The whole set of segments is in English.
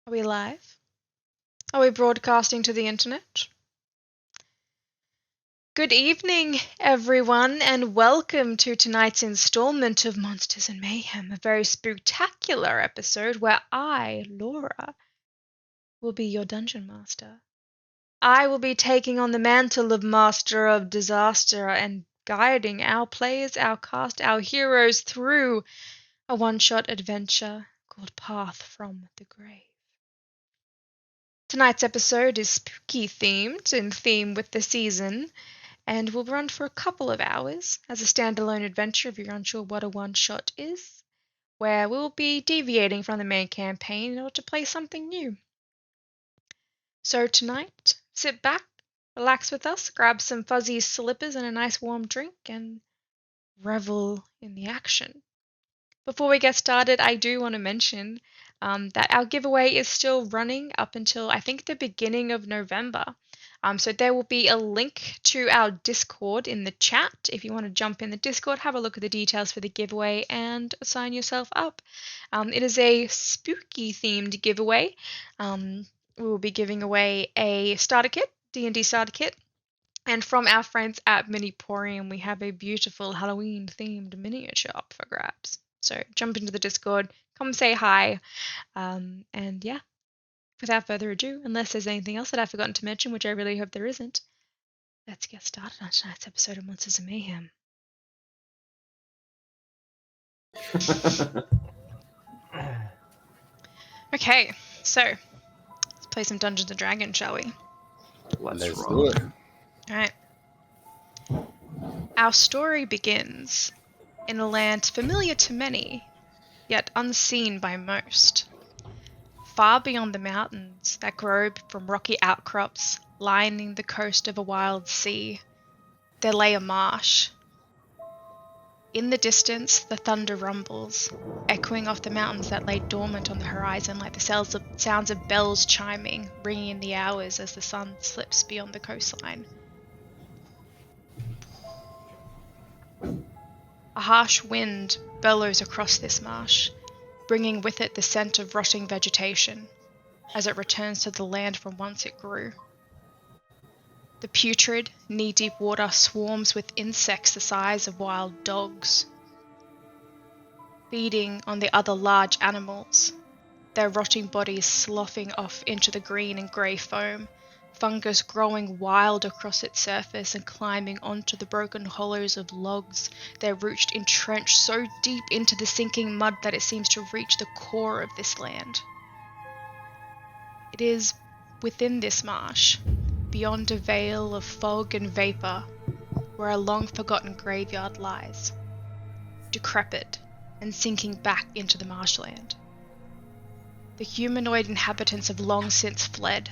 Are we live? Are we broadcasting to the internet? Good evening, everyone, and welcome to tonight's installment of Monsters and Mayhem, a very spectacular episode where I, Laura, will be your dungeon master. I will be taking on the mantle of Master of Disaster and guiding our players, our cast, our heroes through a one-shot adventure called Path from the Grave. Tonight's episode is spooky themed, in theme with the season, and will run for a couple of hours as a standalone adventure if you're unsure what a one-shot is, where we'll be deviating from the main campaign in order to play something new. So tonight, sit back, relax with us, grab some fuzzy slippers and a nice warm drink, and revel in the action. Before we get started, I do want to mention that our giveaway is still running up until, I think, the beginning of November. So there will be a link to our Discord in the chat. If you want to jump in the Discord, have a look at the details for the giveaway and sign yourself up. It is a spooky themed giveaway. We will be giving away a starter kit, D&D starter kit. And from our friends at Miniporium, we have a beautiful Halloween themed miniature up for grabs. So jump into the Discord, come say hi, and yeah, without further ado, unless there's anything else that I've forgotten to mention, which I really hope there isn't, let's get started on tonight's episode of Monsters Mayhem. Okay, so let's play some Dungeons & Dragons, shall we? Let's do it. Alright. Our story begins in a land familiar to many, yet unseen by most. Far beyond the mountains that grow from rocky outcrops lining the coast of a wild sea, there lay a marsh. In the distance, the thunder rumbles, echoing off the mountains that lay dormant on the horizon like the sounds of bells chiming, ringing in the hours as the sun slips beyond the coastline. A harsh wind bellows across this marsh, bringing with it the scent of rotting vegetation as it returns to the land from whence it grew. The putrid, knee-deep water swarms with insects the size of wild dogs, feeding on the other large animals, their rotting bodies sloughing off into the green and grey foam, fungus growing wild across its surface and climbing onto the broken hollows of logs, their roots entrenched so deep into the sinking mud that it seems to reach the core of this land. It is within this marsh, beyond a veil of fog and vapour, where a long-forgotten graveyard lies, decrepit and sinking back into the marshland. The humanoid inhabitants have long since fled.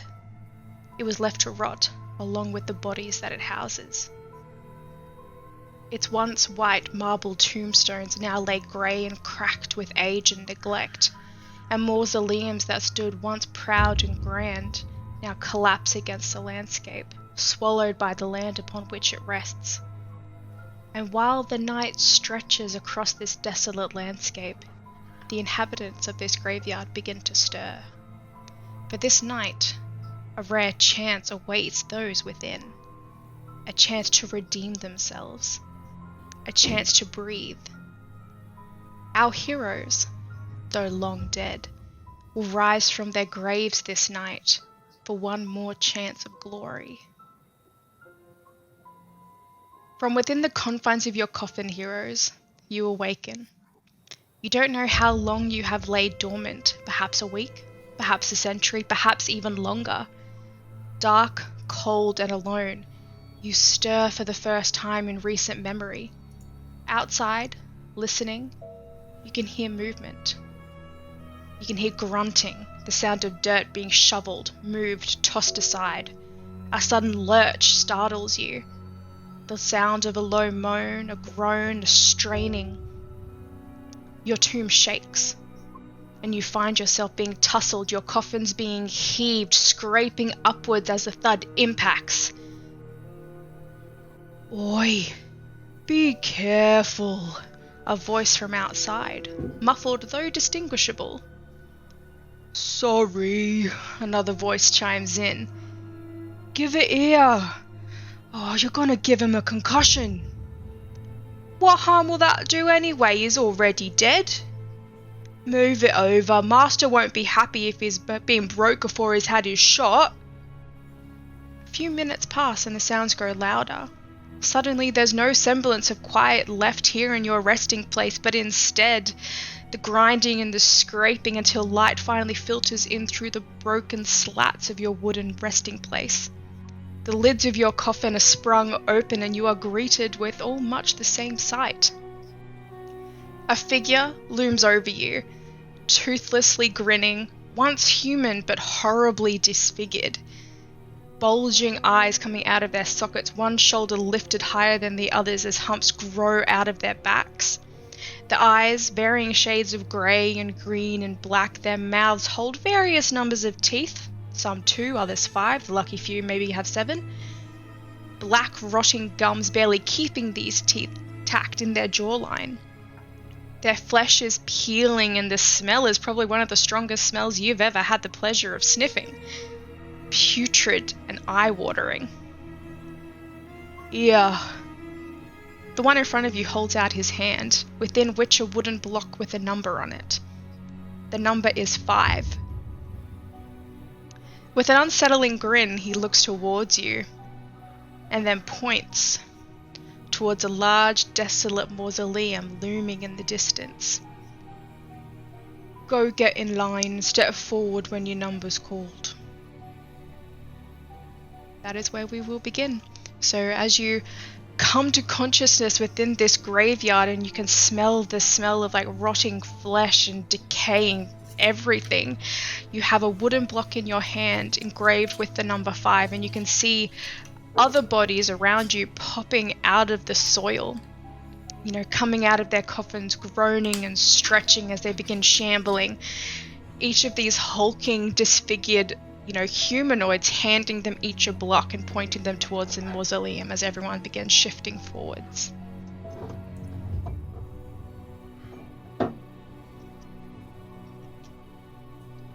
It was left to rot, along with the bodies that it houses. Its once white marble tombstones now lay grey and cracked with age and neglect, and mausoleums that stood once proud and grand now collapse against the landscape, swallowed by the land upon which it rests. And while the night stretches across this desolate landscape, the inhabitants of this graveyard begin to stir. For this night, a rare chance awaits those within. A chance to redeem themselves. A chance to breathe. Our heroes, though long dead, will rise from their graves this night for one more chance of glory. From within the confines of your coffin, heroes, you awaken. You don't know how long you have laid dormant, perhaps a week, perhaps a century, perhaps even longer. Dark, cold, and alone, you stir for the first time in recent memory. Outside, listening, you can hear movement. You can hear grunting, the sound of dirt being shoveled, moved, tossed aside. A sudden lurch startles you. The sound of a low moan, a groan, a straining. Your tomb shakes, and you find yourself being tussled, your coffins being heaved, scraping upwards as the thud impacts. Oi, be careful, a voice from outside, muffled though distinguishable. Sorry, another voice chimes in. Give it here. Oh, you're gonna give him a concussion. What harm will that do anyway? He's already dead. Move it over. Master won't be happy if he's been broke before he's had his shot. A few minutes pass and the sounds grow louder. Suddenly there's no semblance of quiet left here in your resting place, but instead the grinding and the scraping until light finally filters in through the broken slats of your wooden resting place. The lids of your coffin are sprung open and you are greeted with all much the same sight. A figure looms over you, toothlessly grinning, once human but horribly disfigured. Bulging eyes coming out of their sockets, one shoulder lifted higher than the others as humps grow out of their backs. The eyes, varying shades of grey and green and black, their mouths hold various numbers of teeth, some 2, others 5, the lucky few maybe have 7. Black rotting gums barely keeping these teeth tacked in their jawline. Their flesh is peeling and the smell is probably one of the strongest smells you've ever had the pleasure of sniffing. Putrid and eye-watering. Yeah. The one in front of you holds out his hand, within which a wooden block with a number on it. The number is 5. With an unsettling grin, he looks towards you, and then points towards a large, desolate mausoleum looming in the distance. Go get in line and step forward when your number's called. That is where we will begin. So as you come to consciousness within this graveyard and you can smell the smell of like rotting flesh and decaying everything, you have a wooden block in your hand engraved with the number 5, and you can see other bodies around you popping out of the soil, coming out of their coffins, groaning and stretching as they begin shambling. Each of these hulking, disfigured humanoids handing them each a block and pointing them towards the mausoleum as everyone begins shifting forwards.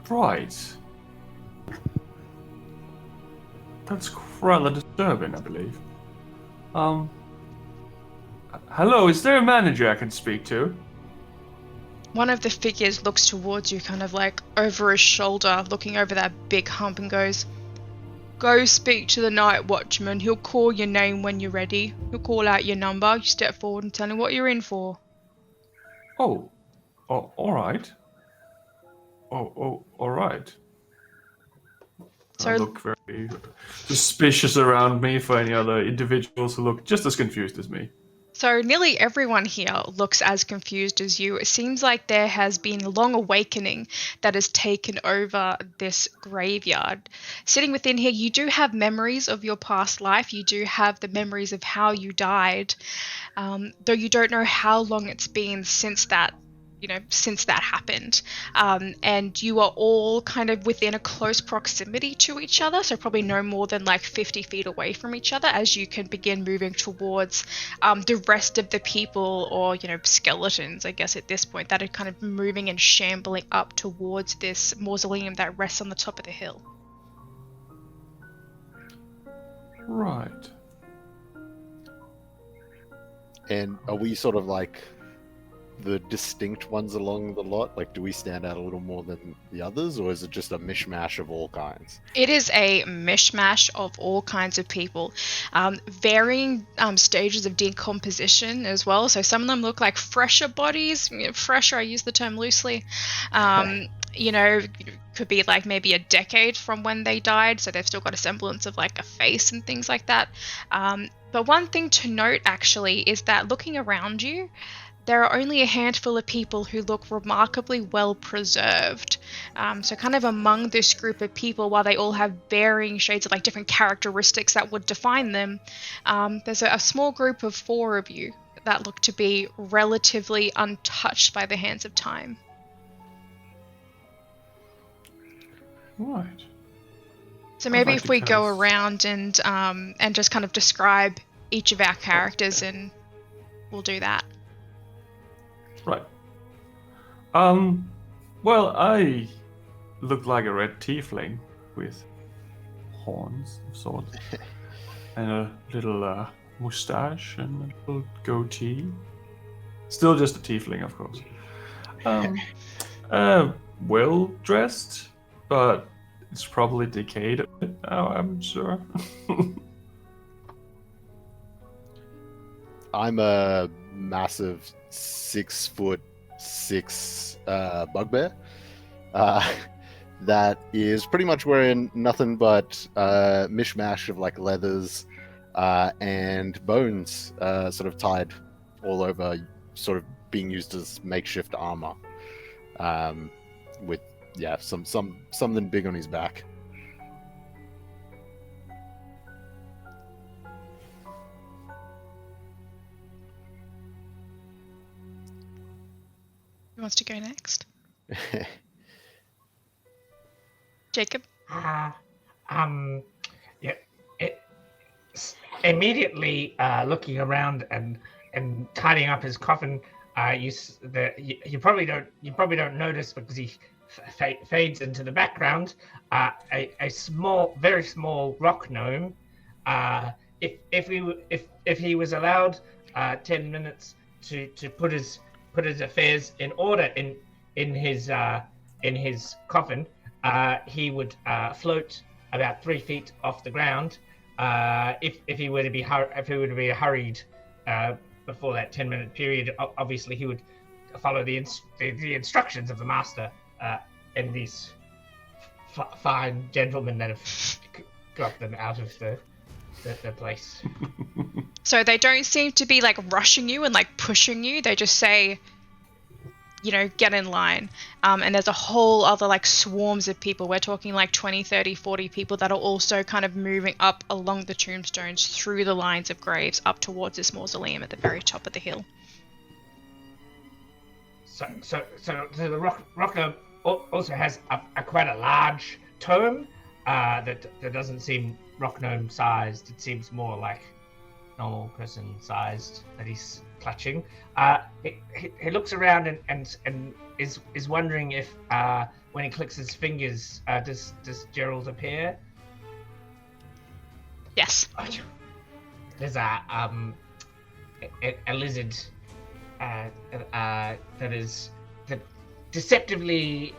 Right. That's rather disturbing, I believe. Hello, is there a manager I can speak to? One of the figures looks towards you, kind of like over his shoulder, looking over that big hump, and goes, Go speak to the night watchman. He'll call your name when you're ready. He'll call out your number. You step forward and tell him what you're in for. Oh, all right. All right. So, I look very suspicious around me for any other individuals who look just as confused as me. So nearly everyone here looks as confused as you. It seems like there has been a long awakening that has taken over this graveyard. Sitting within here, you do have memories of your past life. You do have the memories of how you died, though you don't know how long it's been since that happened. And you are all kind of within a close proximity to each other, so probably no more than like 50 feet away from each other as you can begin moving towards the rest of the people, or skeletons, I guess at this point, that are kind of moving and shambling up towards this mausoleum that rests on the top of the hill. Right. And are we sort of like the distinct ones along the lot? Like, do we stand out a little more than the others, or is it just a mishmash of all kinds? It is a mishmash of all kinds of people, varying stages of decomposition as well. So some of them look like fresher bodies. Fresher, I use the term loosely. Could be like maybe a decade from when they died, so they've still got a semblance of like a face and things like that. But one thing to note actually is that looking around you, there are only a handful of people who look remarkably well preserved. So kind of among this group of people, while they all have varying shades of like different characteristics that would define them, there's a small group of 4 of you that look to be relatively untouched by the hands of time. Right. So maybe like if to we go cast- around and just kind of describe each of our characters, and we'll do that. Right. Well, I look like a red tiefling with horns of sorts, and a little mustache and a little goatee. Still just a tiefling, of course. Well dressed, but it's probably decayed a bit now, I'm sure. I'm a massive 6'6" bugbear that is pretty much wearing nothing but mishmash of like leathers and bones sort of tied all over, sort of being used as makeshift armor, with something big on his back. Who wants to go next? Jacob? Immediately looking around and tidying up his coffin, you probably don't notice because he fades into the background. A very small rock gnome. If he was allowed 10 minutes to put his affairs in order in his coffin, he would float about 3 feet off the ground. If he were to be hurried before that 10-minute period, obviously he would follow the instructions of the master and these fine gentlemen that have got them out of the place. So they don't seem to be like rushing you and like pushing you. They just say, get in line. And there's a whole other like swarms of people. We're talking like 20, 30, 40 people that are also kind of moving up along the tombstones through the lines of graves up towards this mausoleum at the very top of the hill. So the rock gnome also has quite a large tome that doesn't seem rock gnome sized. It seems more like normal person sized that he's clutching. He looks around and is wondering if when he clicks his fingers, does Gerald appear? Yes. There's a lizard that is deceptively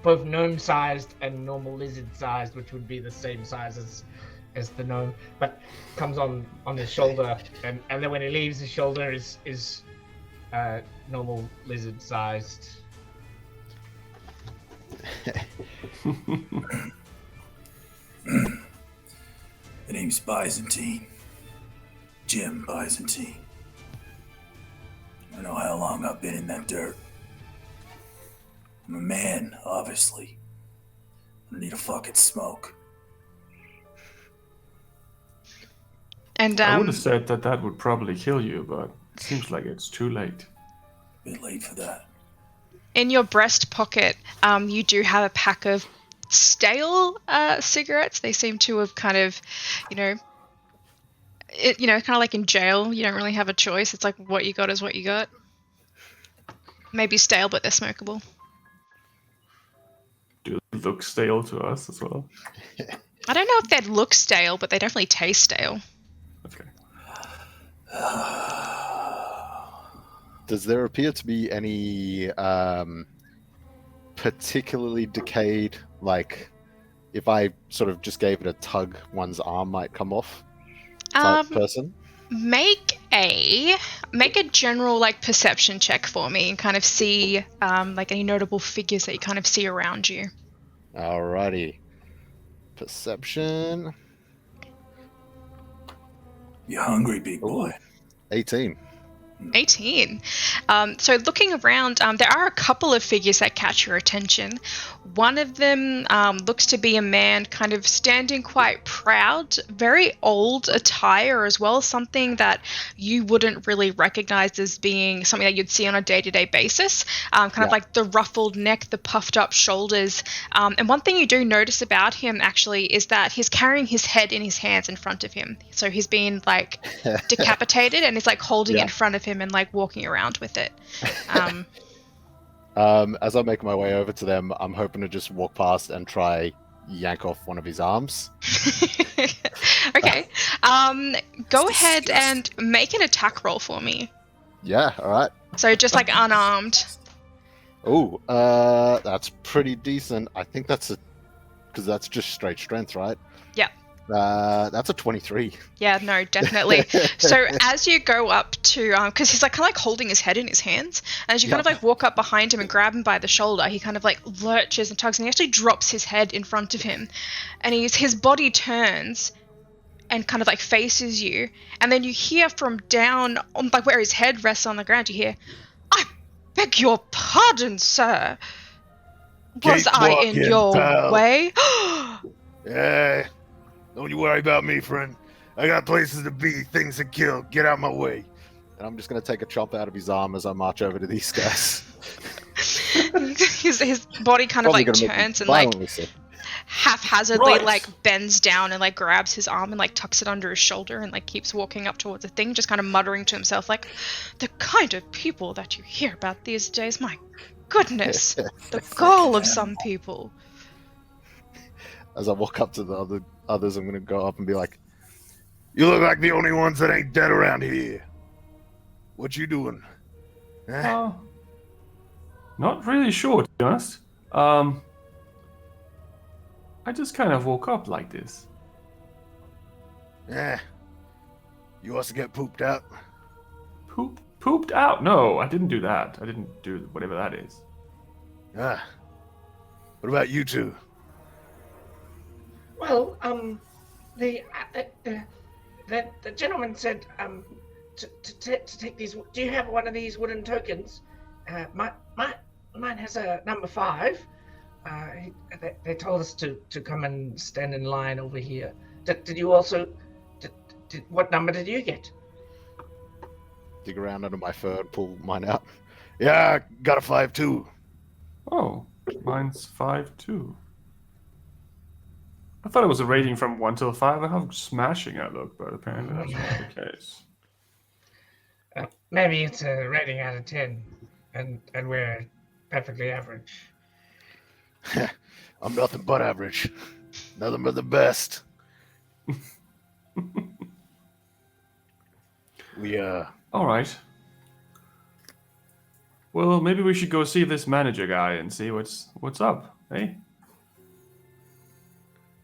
both gnome-sized and normal lizard-sized, which would be the same size as the gnome, but comes on his shoulder, and then when he leaves, his shoulder is normal lizard-sized. The name's Byzantine. Jim Byzantine. I don't know how long I've been in that dirt. I'm a man, obviously. I need a fucking smoke. And I would have said that would probably kill you, but it seems like it's too late. Bit late for that. in your breast pocket, you do have a pack of stale cigarettes. They seem to have kind of, kind of like in jail, you don't really have a choice. It's like what you got is what you got. Maybe stale, but they're smokable. Do they look stale to us as well? I don't know if they'd look stale, but they definitely taste stale. Okay. Does there appear to be any particularly decayed, like if I sort of just gave it a tug, one's arm might come off type person? Make a general like perception check for me and kind of see like any notable figures that you kind of see around you. Alrighty. Perception. You hungry, big boy? 18. 18. So looking around, there are a couple of figures that catch your attention. One of them looks to be a man kind of standing quite proud, very old attire as well, something that you wouldn't really recognize as being something that you'd see on a day-to-day basis, kind of like the ruffled neck, the puffed up shoulders. And one thing you do notice about him actually is that he's carrying his head in his hands in front of him. So he's been like decapitated and he's like holding it in front of him and like walking around with it. As I make my way over to them, I'm hoping to just walk past and try yank off one of his arms. Okay. Go ahead and make an attack roll for me. Yeah, alright. So just like unarmed. Oh, that's pretty decent. I think that's because that's just straight strength, right? Yeah. That's a 23. Yeah, no, definitely. So as you go up to, because he's like kind of like holding his head in his hands, and as you kind of like walk up behind him and grab him by the shoulder, he kind of like lurches and tugs, and he actually drops his head in front of him, and his body turns and kind of like faces you, and then you hear from down on like where his head rests on the ground, you hear, "I beg your pardon, sir. Was I in your way?" Yeah. Don't you worry about me, friend. I got places to be, things to kill. Get out my way. And I'm just going to take a chomp out of his arm as I march over to these guys. his body kind of like turns and like haphazardly like bends down and like grabs his arm and like tucks it under his shoulder and like keeps walking up towards the thing, just kind of muttering to himself like, the kind of people that you hear about these days, my goodness, the gall of some people. As I walk up to the others, I'm going to go up and be like, You look like the only ones that ain't dead around here. What you doing? Not really sure, to be honest. I just kind of woke up like this. Yeah. You also get pooped out? Pooped out? No, I didn't do that. I didn't do whatever that is. Ah. What about you two? Well, the gentleman said to take these. Do you have one of these wooden tokens? Mine has a number 5. They told us to come and stand in line over here. Did you also? What number did you get? dig around under my fur and pull mine out. Yeah, I got a 5 too. Oh, mine's 5 too. I thought it was a rating from 1 till 5 and how smashing I look, but apparently that's not the case. Maybe it's a rating out of 10, and we're perfectly average. I'm nothing but average. Nothing but the best. All right. Well, maybe we should go see this manager guy and see what's up, eh?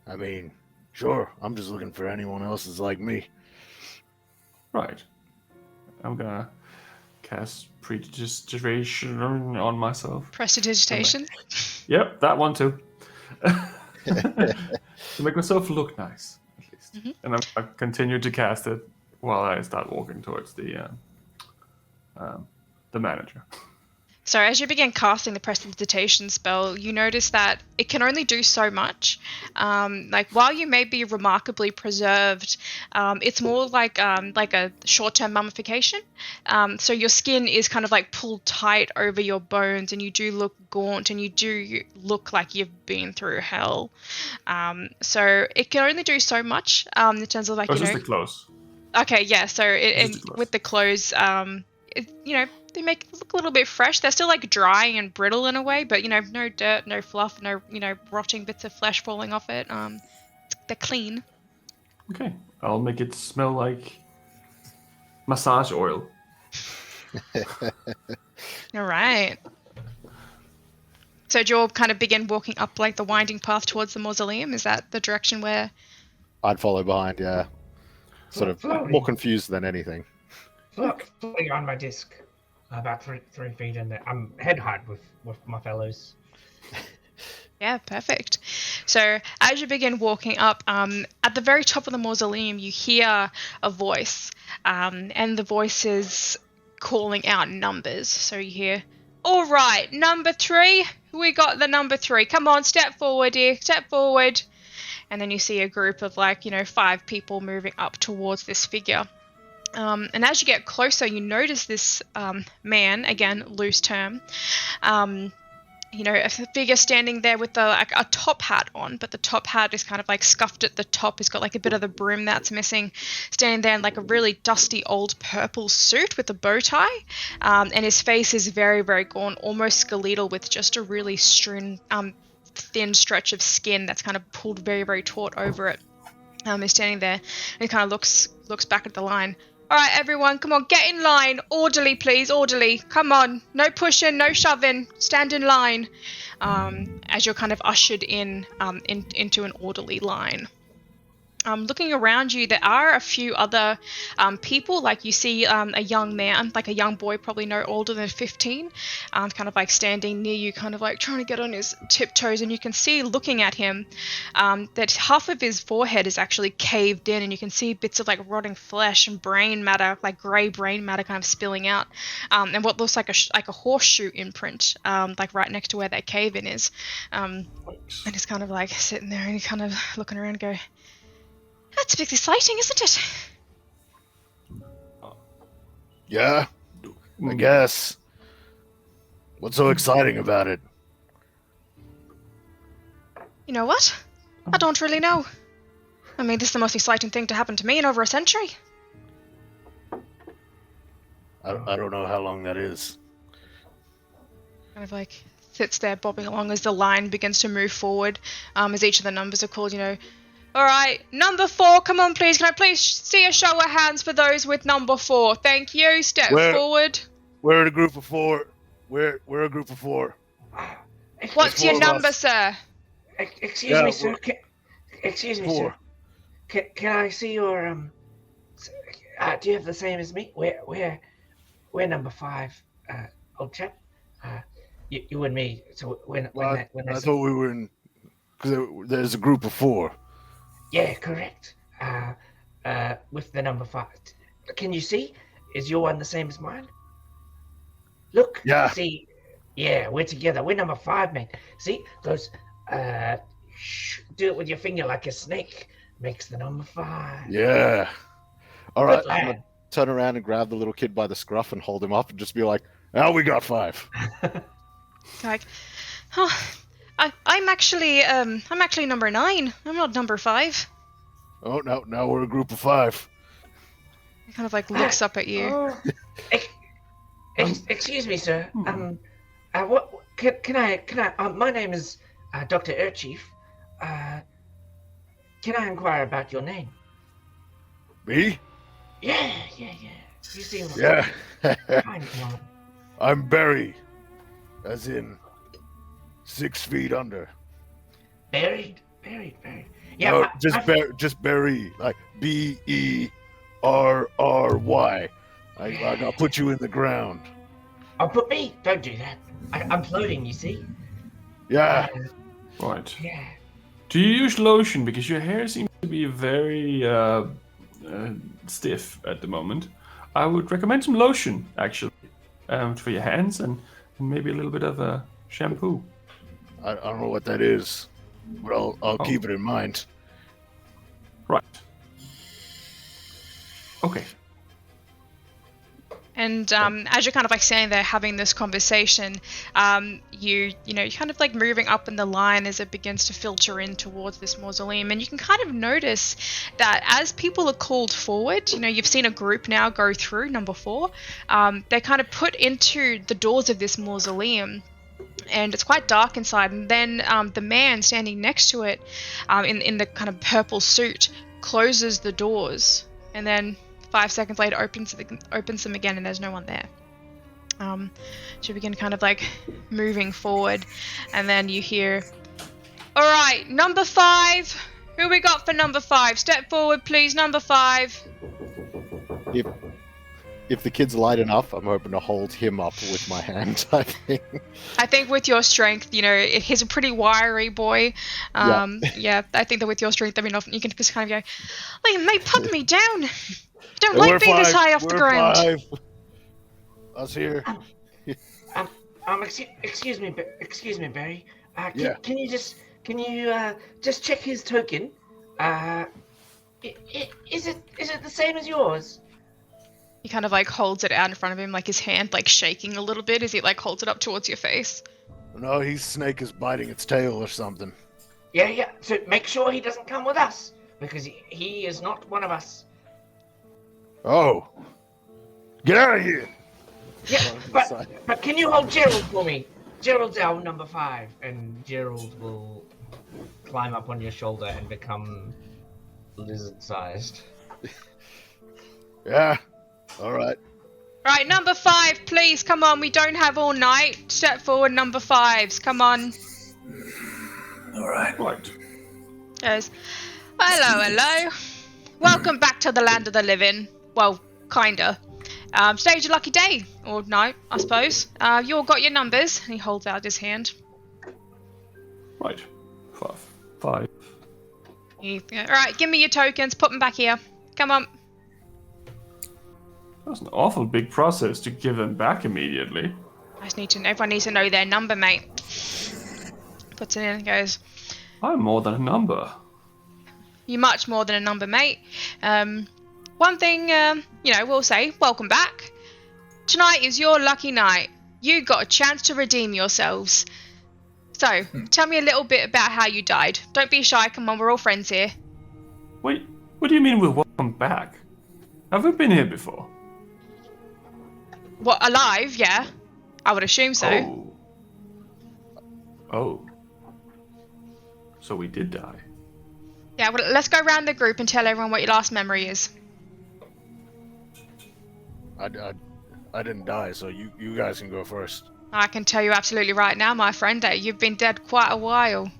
I mean, sure. I'm just looking for anyone else that's like me. Right. I'm gonna cast prestidigitation on myself. Prestidigitation? Yep, that one too. To make myself look nice, at least. Mm-hmm. And I continue to cast it while I start walking towards the manager. So as you begin casting the prestidigitation spell, you notice that it can only do so much. Like while you may be remarkably preserved, it's more like a short-term mummification. So your skin is kind of like pulled tight over your bones, and you do look gaunt, and you do look like you've been through hell. So it can only do so much in terms of like just the clothes. Okay, yeah. So with the clothes, they make it look a little bit fresh. They're still like dry and brittle in a way, but no dirt, no fluff, no rotting bits of flesh falling off it. They're clean. Okay, I'll make it smell like massage oil. All right. So do you all kind of begin walking up like the winding path towards the mausoleum? Is that the direction where... I'd follow behind, yeah. Sort of Floating. more confused than anything. Floating on my disc, about 3 feet in there. I'm head height with my fellows. Yeah, perfect. So as you begin walking up, at the very top of the mausoleum, you hear a voice, and the voice is calling out numbers. So you hear, all right, number 3, we got the number 3. Come on, step forward here, step forward. And then you see a group of 5 people moving up towards this figure. And as you get closer, you notice this man, again, loose term, a figure standing there with a top hat on, but the top hat is kind of scuffed at the top. It's got a bit of the brim that's missing. Standing there in a really dusty old purple suit with a bow tie, and his face is very, very gaunt, almost skeletal, with just a really thin stretch of skin that's kind of pulled very, very taut over it. He's standing there and he kind of looks back at the line. All right, everyone, come on, get in line. Orderly, please, orderly. Come on, no pushing, no shoving. Stand in line. As you're kind of ushered into an orderly line. Looking around you, there are a few other people. You see a young man, a young boy, probably no older than 15, kind of standing near you, kind of trying to get on his tiptoes. And you can see, looking at him, that half of his forehead is actually caved in, and you can see bits of rotting flesh and brain matter, grey brain matter, kind of spilling out, and what looks like a horseshoe imprint, right next to where that cave in is. And he's kind of sitting there and he's kind of looking around and go, that's a bit exciting, isn't it? Yeah, I guess. What's so exciting about it? You know what? I don't really know. I mean, this is the most exciting thing to happen to me in over a century. I don't know how long that is. Kind of sits there bobbing along as the line begins to move forward, as each of the numbers are called, All right, number 4, come on, please. Can I please see a show of hands for those with number 4? Thank you. Step forward. We're a group of 4. We're a group of 4. What's your number, sir? Excuse me, sir. Excuse me, sir. Can I see your do you have the same as me? We're number 5, old chap. You and me. So I thought we were in. Because there's a group of 4. Yeah, correct. With the number 5. Can you see? Is your one the same as mine? Look. Yeah. See? Yeah, we're together. We're number 5, mate. See? Those, do it with your finger like a snake. Makes the number 5. Yeah. All right. I'm going to turn around and grab the little kid by the scruff and hold him up and just be like, now we got 5. I'm actually number 9. I'm not number 5. Oh, no, now we're a group of 5. He kind of looks up at you. Excuse me, sir. What can I? My name is Dr. Airchief. Can I inquire about your name? Me? Yeah. You seem Yeah. fine. I'm Barry, as in 6 feet under. Buried. Yeah, No, just Barry, like Berry. I'll put you in the ground. Oh, put me. Don't do that. I'm floating. You see? Yeah. Right. Yeah. Do you use lotion? Because your hair seems to be very stiff at the moment. I would recommend some lotion, actually, for your hands and maybe a little bit of shampoo. I don't know what that is, but I'll keep it in mind. Right. Okay. And as you're kind of standing there having this conversation, you're kind of moving up in the line as it begins to filter in towards this mausoleum, and you can kind of notice that as people are called forward, you've seen a group now go through number 4. They're kind of put into the doors of this mausoleum. And it's quite dark inside, and then the man standing next to it, in the kind of purple suit, closes the doors, and then 5 seconds later opens them again, and there's no one there. She begin kind of like moving forward, and then you hear, "All right, number 5. Who we got for number 5? Step forward, please, number 5." If the kid's light enough, I'm hoping to hold him up with my hand, I think. I think with your strength, he's a pretty wiry boy. Yeah, I think that with your strength, you can just kind of go, "Like, mate, put me down. Don't like being this high off the ground." 5. Us here. Excuse me, Barry. Yeah. Can you just check his token? Is it the same as yours? He kind of like holds it out in front of him, like his hand like shaking a little bit as he like holds it up towards your face. No, his snake is biting its tail or something. Yeah. So make sure he doesn't come with us, because he is not one of us. Oh. Get out of here! Yeah, but can you hold Gerald for me? Gerald's our number 5, and Gerald will climb up on your shoulder and become lizard-sized. Yeah. All right. Right, number 5, please, come on, we don't have all night. Step forward, number 5s, come on. All right. Right. Goes, hello. Welcome back to the land of the living. Well, kinda. Today's your lucky day. Or no, I suppose. You all got your numbers. And he holds out his hand. Right. 5. Alright, give me your tokens, put them back here. Come on. That's an awful big process to give them back immediately. Everyone needs to know their number, mate. Puts it in and goes, I'm more than a number. "You're much more than a number, mate. One thing, we'll say, welcome back. Tonight is your lucky night. You got a chance to redeem yourselves. So, tell me a little bit about how you died. Don't be shy, come on, we're all friends here." Wait, what do you mean we're welcome back? Have we been here before? What, alive? Yeah. I would assume so. Oh. So we did die. Yeah, well, let's go around the group and tell everyone what your last memory is. I didn't die, so you guys can go first. I can tell you absolutely right now, my friend, that you've been dead quite a while.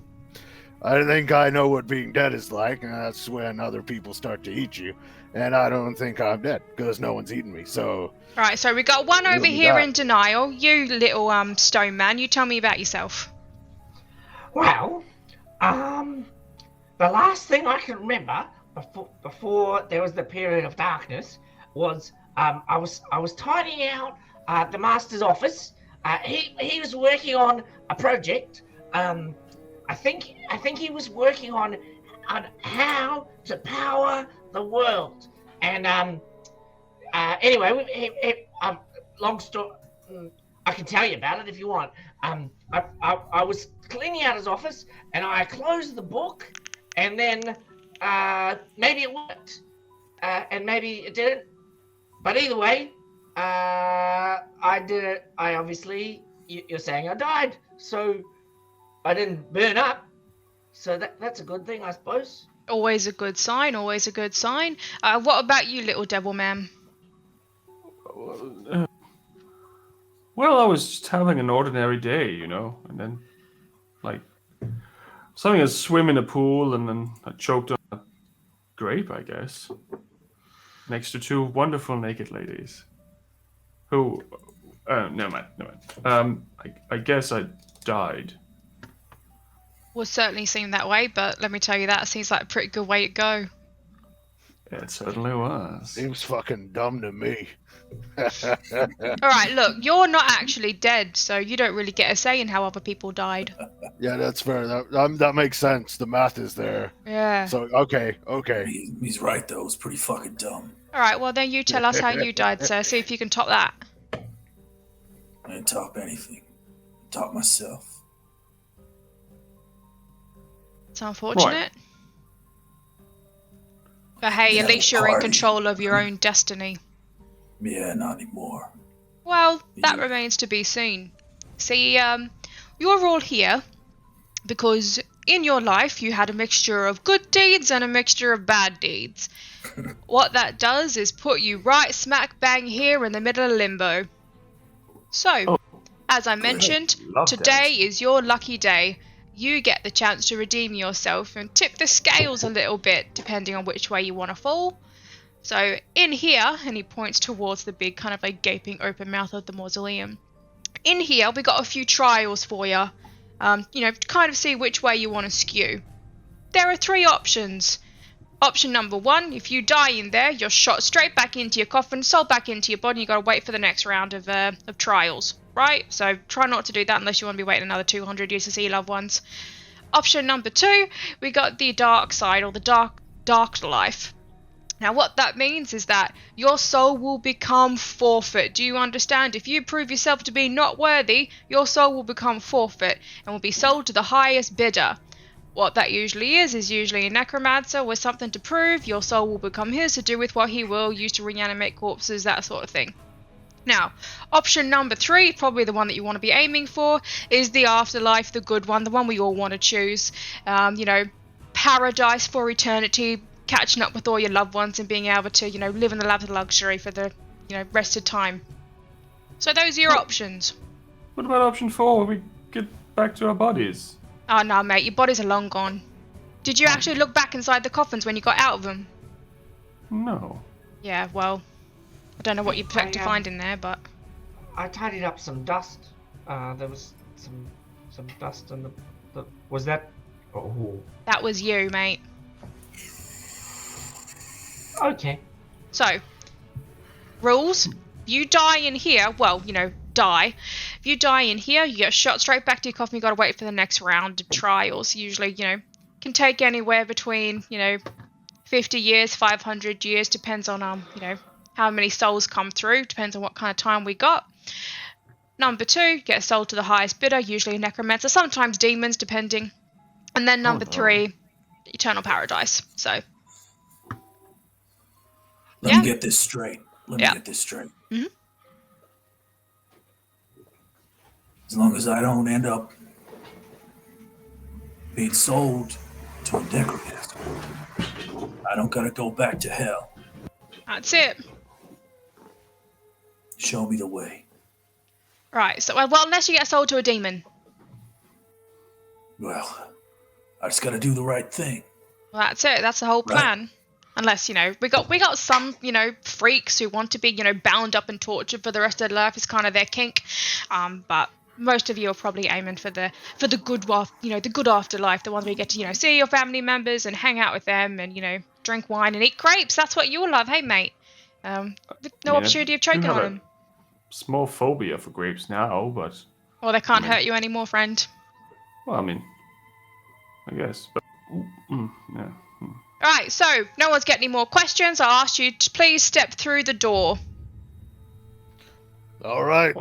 I think I know what being dead is like, and that's when other people start to eat you. And I don't think I'm dead, because no one's eaten me, so... Right, so we got one over You'll be here back. in denial. You little stone man, you tell me about yourself. Well, the last thing I can remember before there was the period of darkness was I was tidying out the master's office. He was working on a project. I think he was working on how to power the world. And anyway, long story. I can tell you about it if you want. I was cleaning out his office, and I closed the book, and then maybe it worked, and maybe it didn't. But either way, I did it. I obviously, you're saying I died, so I didn't burn up. So that's a good thing, I suppose. Always a good sign, always a good sign. What about you, little devil man? Well, I was just having an ordinary day, and then, something as swim in a pool, and then I choked on a grape, I guess, next to 2 wonderful naked ladies, who, never mind. I guess I died. Would certainly seem that way, but let me tell you, that seems like a pretty good way to go. It certainly was. Seems fucking dumb to me. Alright, look, you're not actually dead, so you don't really get a say in how other people died. Yeah, that's fair. That makes sense. The math is there. Yeah. So, okay. He's right, though. It's pretty fucking dumb. Alright, well then you tell us how you died, sir. See if you can top that. I didn't top anything. I top myself. It's unfortunate. Right. But hey, at Yeah, least you're in party. control of your own destiny. Yeah, not anymore. Well, that Yeah. remains to be seen. See, you're all here because in your life you had a mixture of good deeds and a mixture of bad deeds. What that does is put you right smack bang here in the middle of limbo. So, as I mentioned, Love today is your lucky day. You get the chance to redeem yourself and tip the scales a little bit, depending on which way you want to fall. So, in here, and he points towards the big kind of like gaping open mouth of the mausoleum. In here, we got a few trials for you. To kind of see which way you want to skew. There are 3 options. Option number 1, if you die in there, you're shot straight back into your coffin, sold back into your body, you gotta wait for the next round of trials, right? So try not to do that unless you want to be waiting another 200 years to see your loved ones. Option number 2, we got the dark side, or the dark life. Now what that means is that your soul will become forfeit. Do you understand? If you prove yourself to be not worthy, your soul will become forfeit and will be sold to the highest bidder. What that usually is usually a necromancer with something to prove. Your soul will become his to do with what he will, used to reanimate corpses, that sort of thing. Now, option number 3, probably the one that you want to be aiming for, is the afterlife, the good one, the one we all want to choose. Paradise for eternity, catching up with all your loved ones and being able to, live in the lap of luxury for the, rest of time. So those are your options. What about option 4? We get back to our bodies. Oh no, mate, your bodies are long gone. Did you actually look back inside the coffins when you got out of them? No. Yeah, well, I don't know what you expect to find in there, but... I tidied up some dust. There was some dust in the... Was that... Oh. That was you, mate. Okay. So, rules. You die in here, well, die. If you die in here, you get shot straight back to your coffin. You gotta wait for the next round of trials. Usually, can take anywhere between, 50 years, 500 years, depends on, how many souls come through, depends on what kind of time we got. Number 2, get sold to the highest bidder, usually a necromancer, sometimes demons, depending. And then number 3, eternal paradise. So, Let me get this straight. Mm-hmm. As long as I don't end up being sold to a necromancer, I don't gotta go back to hell. That's it. Show me the way. Right, so, well, unless you get sold to a demon. Well, I just gotta do the right thing. Well, that's it. That's the whole plan. Right. Unless, we got some, freaks who want to be, bound up and tortured for the rest of their life. It's kind of their kink. But most of you are probably aiming for the good, the good afterlife, the one where you get to, see your family members and hang out with them and, drink wine and eat grapes. That's what you'll love, hey, mate. No opportunity of choking on them. Small phobia for grapes now, but... Well, they can't hurt you anymore, friend. Well, I guess, but... yeah. Alright, so, no one's got any more questions. I'll ask you to please step through the door. Alright.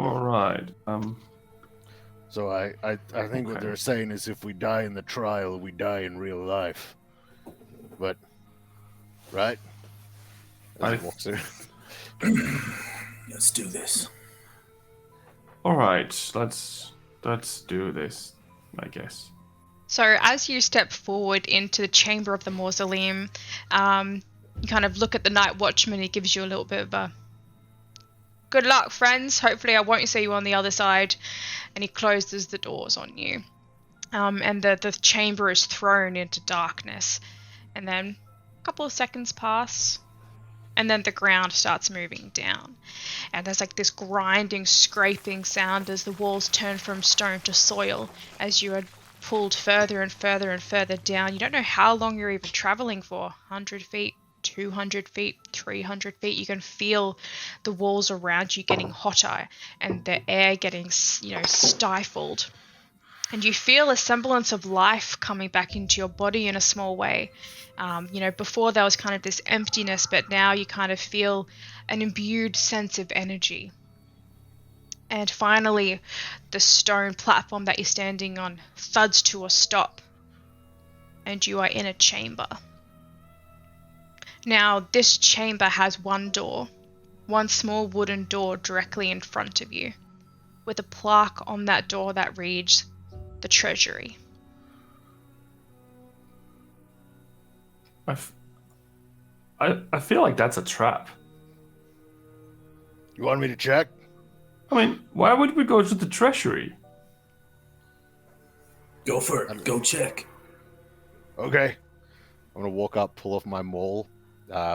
So I think what they're saying is if we die in the trial, we die in real life. But, right? Let's do this. Alright, let's do this, I guess. So as you step forward into the chamber of the mausoleum, you kind of look at the night watchman. He gives you a little bit of a good luck, friends. Hopefully I won't see you on the other side. And he closes the doors on you. And the chamber is thrown into darkness. And then a couple of seconds pass. And then the ground starts moving down. And there's like this grinding, scraping sound as the walls turn from stone to soil as you are pulled further and further and further down. You don't know how long you're even traveling for. 100 feet, 200 feet, 300 feet. You can feel the walls around you getting hotter and the air getting, stifled. And you feel a semblance of life coming back into your body in a small way. Before there was kind of this emptiness, but now you kind of feel an imbued sense of energy. And finally, the stone platform that you're standing on thuds to a stop. And you are in a chamber. Now, this chamber has one door. One small wooden door directly in front of you. With a plaque on that door that reads, "The Treasury." I feel like that's a trap. You want me to check? I mean, why would we go to the treasury? Go for it. Go check. Okay. I'm gonna walk up, pull off my maul,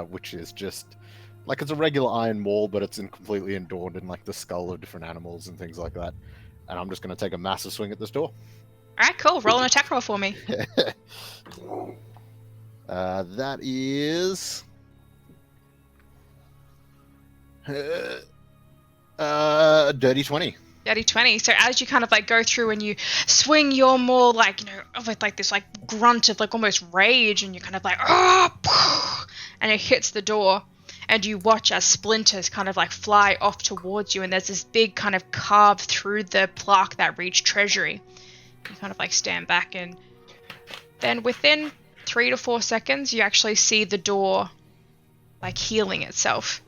which is just like it's a regular iron maul, but it's completely adorned in like the skull of different animals and things like that. And I'm just gonna take a massive swing at this door. All right, cool. Roll an attack roll for me. That is dirty 20. Dirty 20. So as you kind of like go through and you swing your maul, like, you know, with like this like grunt of like almost rage, and you're kind of like, oh, and it hits the door, and you watch as splinters kind of like fly off towards you, and there's this big kind of carve through the plaque that reads treasury. You kind of like stand back, and then within 3 to 4 seconds, you actually see the door like healing itself.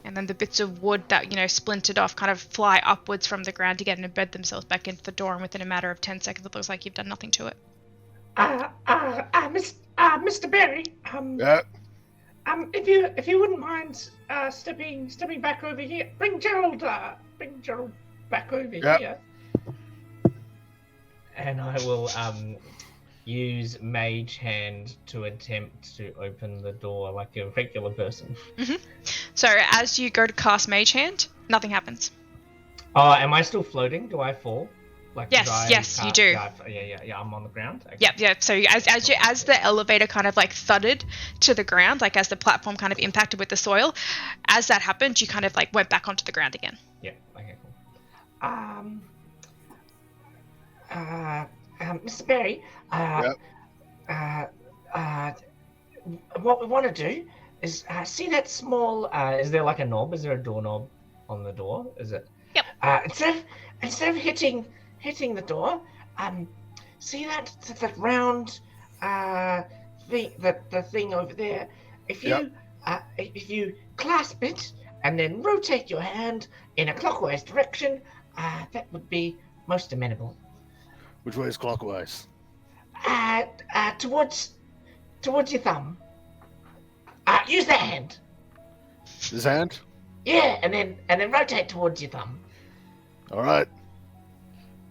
And then the bits of wood that, you know, splintered off kind of fly upwards from the ground again and embed themselves back into the door. And within a matter of 10 seconds, it looks like you've done nothing to it. Mr. Berry. Yeah. If you wouldn't mind stepping back over here, bring Gerald back over here. And I will use Mage Hand to attempt to open the door like a regular person. Mm-hmm. So as you go to cast Mage Hand, nothing happens. Oh, am I still floating? Do I fall? Like, Yes, you do. Yeah, I'm on the ground. Okay. Yep. So as the elevator kind of like thudded to the ground, like as the platform kind of impacted with the soil, as that happened, you kind of like went back onto the ground again. Yeah. Okay. Cool. Mr. Berry. What we want to do is see that small. Is there like a knob? Is there a doorknob on the door? Is it? Yep. Instead of hitting the door, see that round thing, the thing over there. If you clasp it and then rotate your hand in a clockwise direction, that would be most amenable. Which way is clockwise? Towards your thumb. Use that hand. This hand? Yeah, and then rotate towards your thumb. All right.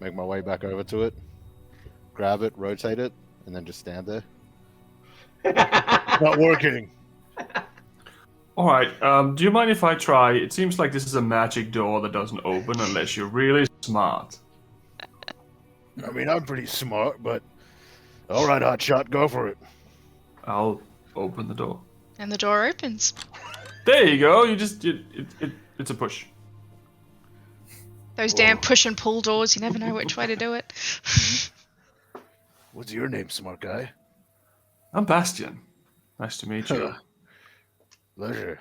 Make my way back over to it, grab it, rotate it, and then just stand there. Not working. All right. Do you mind if I try? It seems like this is a magic door that doesn't open unless you're really smart. I mean, I'm pretty smart, but all right, hotshot, go for it. I'll open the door. And the door opens. There you go. It's a push. Those damn push and pull doors, you never know which way to do it. What's your name, smart guy? I'm Bastian. Nice to meet you. Pleasure.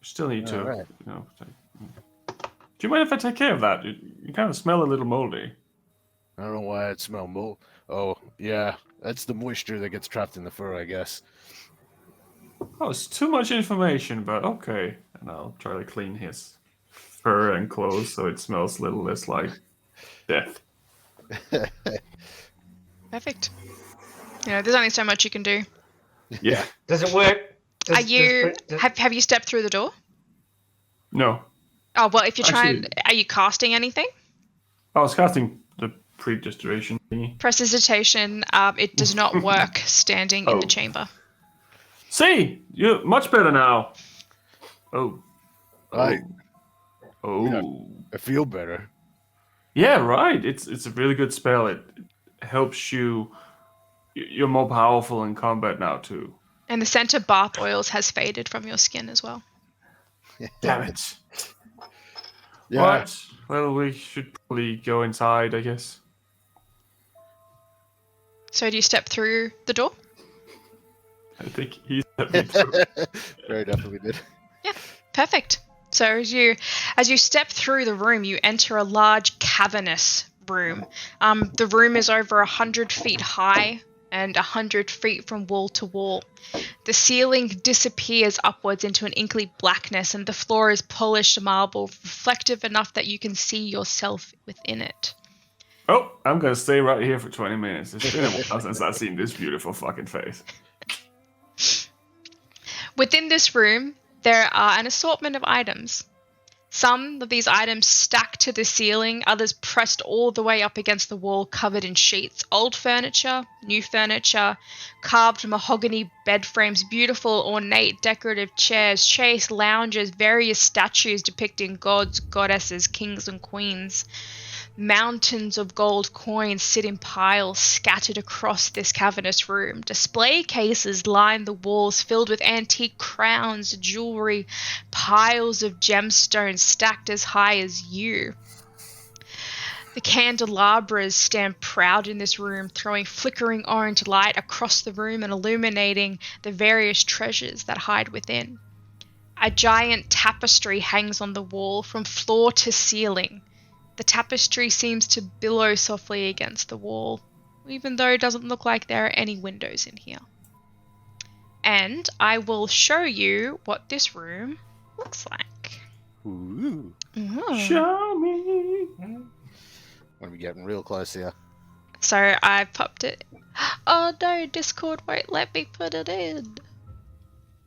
We still need to, Alright. do you mind if I take care of that? You kind of smell a little moldy. I don't know why I'd smell mold. Oh, yeah. That's the moisture that gets trapped in the fur, I guess. Oh, it's too much information, but okay. And I'll try to clean his fur and clothes so it smells a little less like death. Perfect. You know, there's only so much you can do. Yeah. Does it work? Have you stepped through the door? No. Oh, well, if you're Actually- trying, are you casting anything? I was casting the predigestion thingy. Prestidigitation, it does not work standing in the chamber. See, you're much better now. Oh. I Oh. I feel better. Yeah, right. It's a really good spell. It helps you. You're more powerful in combat now too. And the scent of bath oils has faded from your skin as well. Damn it. Yeah. Right. Well, we should probably go inside, I guess. So do you step through the door? I think he stepped me through. Very definitely did. Yeah, perfect. So as you step through the room, you enter a large cavernous room. The room is over 100 feet high and 100 feet from wall to wall. The ceiling disappears upwards into an inky blackness, and the floor is polished marble, reflective enough that you can see yourself within it. Oh, I'm gonna stay right here for 20 minutes. It's been a while since I've seen this beautiful fucking face. Within this room, there are an assortment of items. Some of these items stacked to the ceiling, others pressed all the way up against the wall, covered in sheets. Old furniture, new furniture, carved mahogany bed frames, beautiful, ornate, decorative chairs, chaise lounges, various statues depicting gods, goddesses, kings, and queens. Mountains of gold coins sit in piles scattered across this cavernous room. Display cases line the walls filled with antique crowns, jewelry, piles of gemstones stacked as high as you. The candelabras stand proud in this room, throwing flickering orange light across the room and illuminating the various treasures that hide within. A giant tapestry hangs on the wall from floor to ceiling. The tapestry seems to billow softly against the wall, even though it doesn't look like there are any windows in here. And I will show you what this room looks like. Ooh. Show me. When we getting real close here. So I popped it. Oh no, Discord won't let me put it in.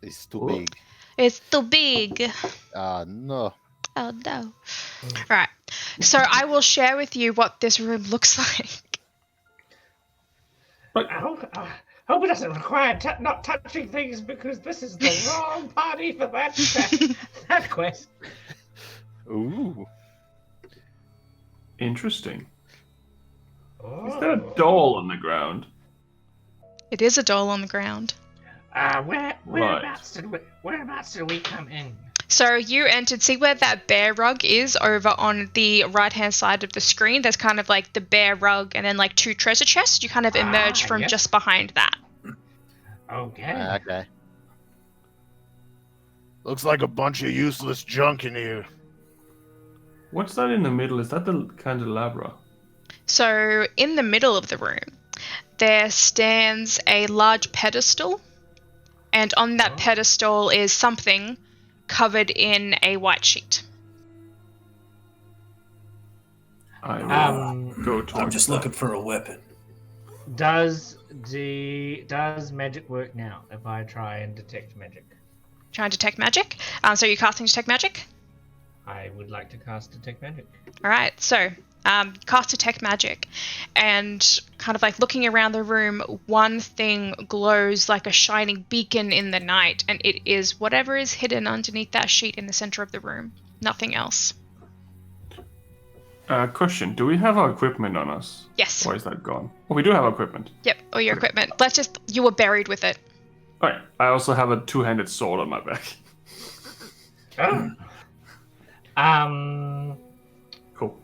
It's too big. It's too big. No. Oh no. Right. So I will share with you what this room looks like. But I hope it doesn't require not touching things, because this is the wrong party for that quest. Ooh. Interesting. Oh. Is there a doll on the ground? It is a doll on the ground. Whereabouts did we come in? So you entered, see where that bear rug is over on the right-hand side of the screen? There's kind of like the bear rug and then like two treasure chests. You kind of emerge from yes. just behind that. Okay. Okay. Looks like a bunch of useless junk in here. What's that in the middle? Is that the candelabra? So in the middle of the room, there stands a large pedestal. And on that pedestal is something covered in a white sheet. I will go towards I'm just that. looking for a weapon. Does magic work now if I try and detect magic? Trying to detect magic. So you're casting detect magic? I would like to cast detect magic. Alright, so cast detect magic, and kind of like looking around the room, one thing glows like a shining beacon in the night, and it is whatever is hidden underneath that sheet in the center of the room. Nothing else. Question, do we have our equipment on us? Yes. Or is that gone? Oh, we do have equipment. Yep, all your Okay. equipment. You were buried with it. Alright, I also have a two-handed sword on my back. Oh. Cool.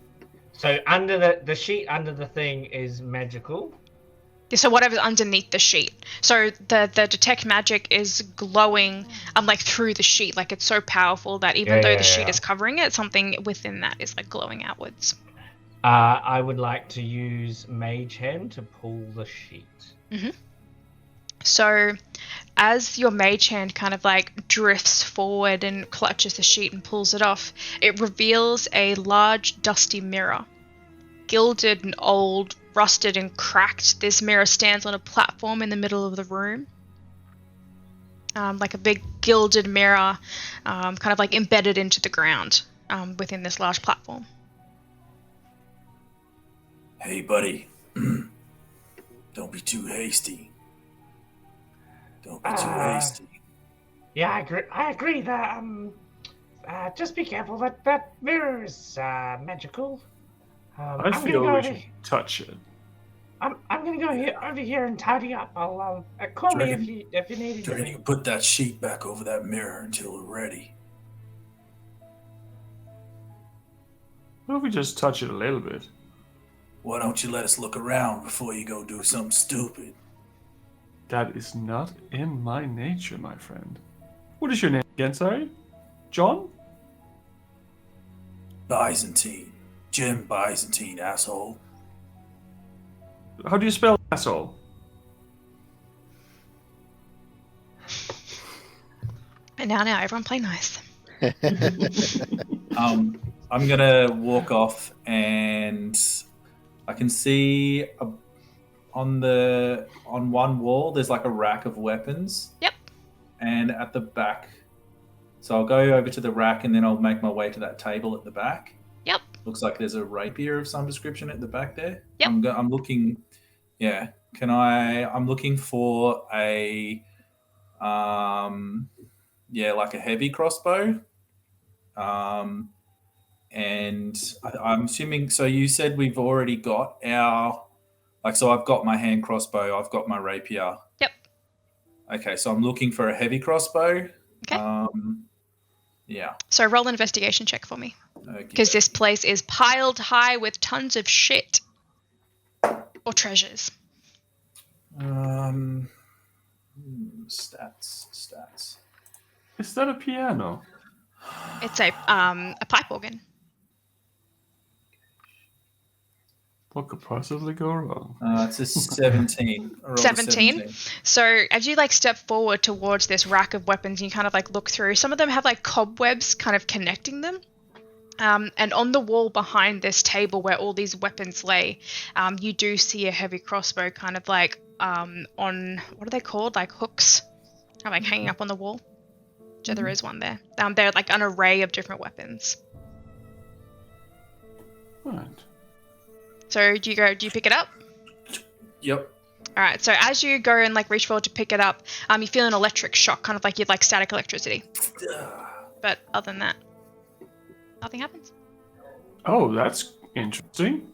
So under the sheet under the thing is magical. So whatever's underneath the sheet. So the detect magic is glowing like through the sheet. Like it's so powerful that even though the sheet is covering it, something within that is like glowing outwards. I would like to use Mage Hand to pull the sheet. Mm-hmm. So as your mage hand kind of like drifts forward and clutches the sheet and pulls it off, it reveals a large dusty mirror. Gilded and old, rusted and cracked, this mirror stands on a platform in the middle of the room. Like a big gilded mirror, kind of like embedded into the ground within this large platform. Hey, buddy. Don't be too hasty. Don't be too hasty. Yeah, I agree that just be careful that mirror is magical. I feel we should touch it. I'm gonna go over here and tidy up. I'll call me if you need Dragon, anything. you can put that sheet back over that mirror until we're ready. What if we just touch it a little bit? Why don't you let us look around before you go do something stupid? That is not in my nature, my friend. What is your name again, sorry? John? Byzantine. Jim Byzantine, asshole. How do you spell asshole? And now everyone play nice. I'm gonna walk off, and I can see on one wall there's like a rack of weapons. Yep. And at the back So I'll go over to the rack and then I'll make my way to that table at the back. Yep. Looks like there's a rapier of some description at the back there. Yep. I'm looking. Yeah. I'm looking for a, like a heavy crossbow. And I'm assuming. So you said we've already got so I've got my hand crossbow. I've got my rapier. Yep. Okay, so I'm looking for a heavy crossbow. Okay. Yeah. So roll an investigation check for me. Okay. Because this place is piled high with tons of shit. Or treasures. Stats. Is that a piano? It's a pipe organ. What could possibly go wrong? It's a 17. I rolled a 17. So as you like step forward towards this rack of weapons, you kind of like look through. Some of them have like cobwebs kind of connecting them. And on the wall behind this table where all these weapons lay, you do see a heavy crossbow kind of like on, what are they called? Like hooks, kind of like hanging up on the wall. So there is one there. They're like an array of different weapons. Right. So do you pick it up? Yep. All right. So as you go and like reach forward to pick it up, you feel an electric shock, kind of like you'd like static electricity. But other than that, nothing happens. Oh, that's interesting.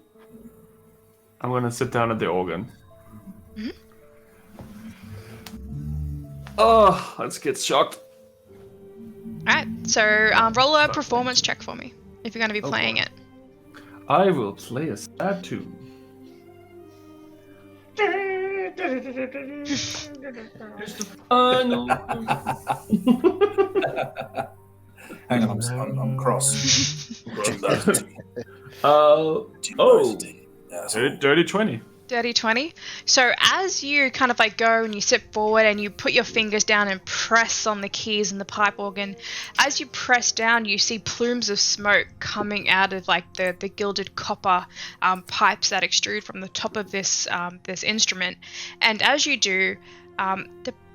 I'm going to sit down at the organ. Mm-hmm. Oh, let's get shocked. All right. So roll a performance check for me if you're going to be playing it. I will play a sad tune. It's the final. Hang on, I'm cross. Dirty 20. Dirty 20. So as you kind of like go and you sit forward and you put your fingers down and press on the keys in the pipe organ, as you press down, you see plumes of smoke coming out of like the gilded copper pipes that extrude from the top of this instrument. And as you do,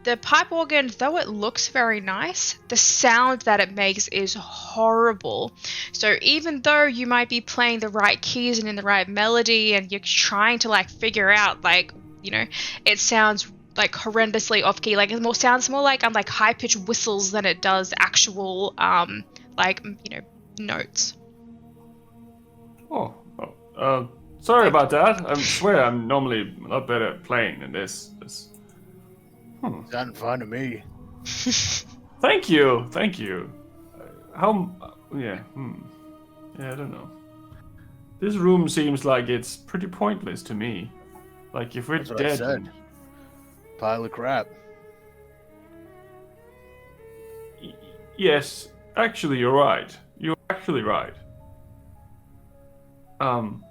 the pipe organ, though it looks very nice, the sound that it makes is horrible. So even though you might be playing the right keys and in the right melody and you're trying to like figure out like, you know, it sounds like horrendously off key. Like it sounds more like high pitched whistles than it does actual notes. Sorry about that. I swear I'm normally a lot better at playing than this. Sounding fine to me. Thank you. I don't know. This room seems like it's pretty pointless to me. Like if we're That's what dead. I said. Pile of crap. Yes, actually you're right. You're actually right. I'm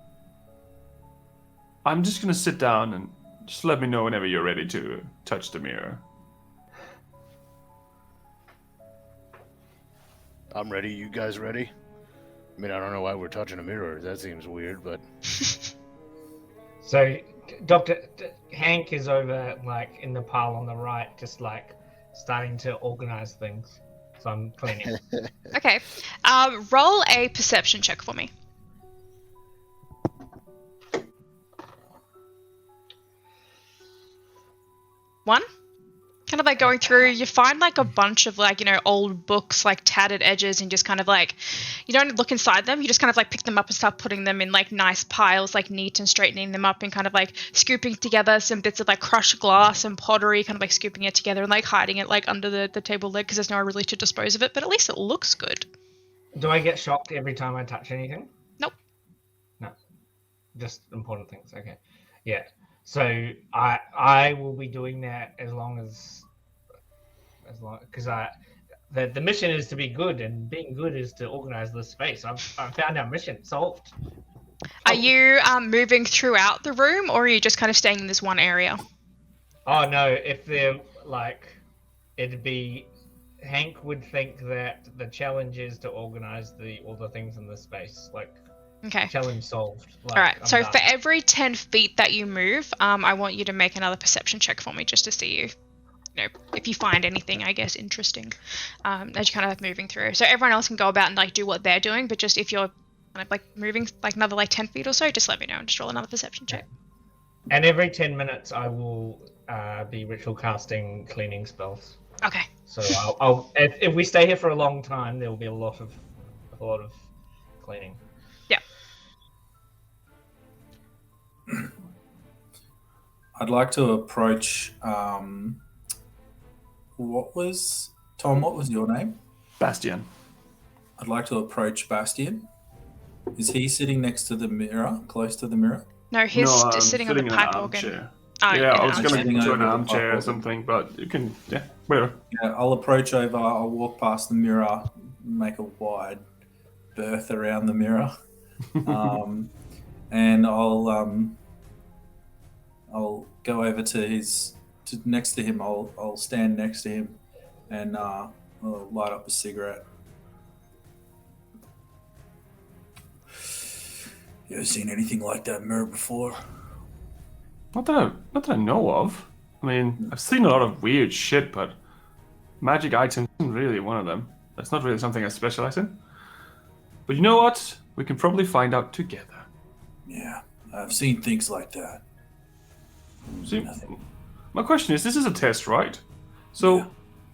just gonna sit down and just let me know whenever you're ready to touch the mirror. I'm ready. You guys ready? I mean, I don't know why we're touching a mirror. That seems weird, but... So, Hank is over, like, in the pile on the right, just, like, starting to organize things. So I'm cleaning. Okay. Roll a perception check for me. 1. Kind of like going through, you find like a bunch of like, you know, old books, like tattered edges, and just kind of like, you don't look inside them, you just kind of like pick them up and start putting them in like nice piles, like neat and straightening them up and kind of like scooping together some bits of like crushed glass and pottery, kind of like scooping it together and like hiding it like under the table leg because there's nowhere really to dispose of it, but at least it looks good. Do I get shocked every time I touch anything? Nope. No. Just important things, okay. Yeah. So I will be doing that as long because the mission is to be good, and being good is to organize this space. I've found our mission solved. Are you moving throughout the room, or are you just kind of staying in this one area? Oh no, if they're like, it'd be Hank would think that the challenge is to organize all the things in the space, like. Okay. Challenge solved. Like, all right. I'm so done. for every 10 feet that you move, I want you to make another perception check for me just to see if you find anything, I guess, interesting, as you're kind of moving through. So everyone else can go about and do what they're doing, but just if you're kind of moving another 10 feet or so, just let me know and just roll another perception check. And every 10 minutes, I will be ritual casting cleaning spells. Okay. So I'll if we stay here for a long time, there will be a lot of cleaning. Yeah. I'd like to approach. What was your name? Bastian. I'd like to approach Bastian. Is he sitting next to the mirror, close to the mirror? No, he's I'm sitting on the in pipe an organ. armchair. Oh, Yeah, I in was an going armchair. to do an Over the armchair or pipe something, but you can, whatever. Yeah, I'll approach over. I'll walk past the mirror, make a wide berth around the mirror, and I'll go over to next to him. I'll stand next to him, and I'll light up a cigarette. You ever seen anything like that mirror before? Not that I know of. I mean, I've seen a lot of weird shit, but magic items isn't really one of them. That's not really something I specialize in. But you know what? We can probably find out together. Yeah, I've seen things like that. See, Nothing. my question is, this is a test, right? So, Yeah.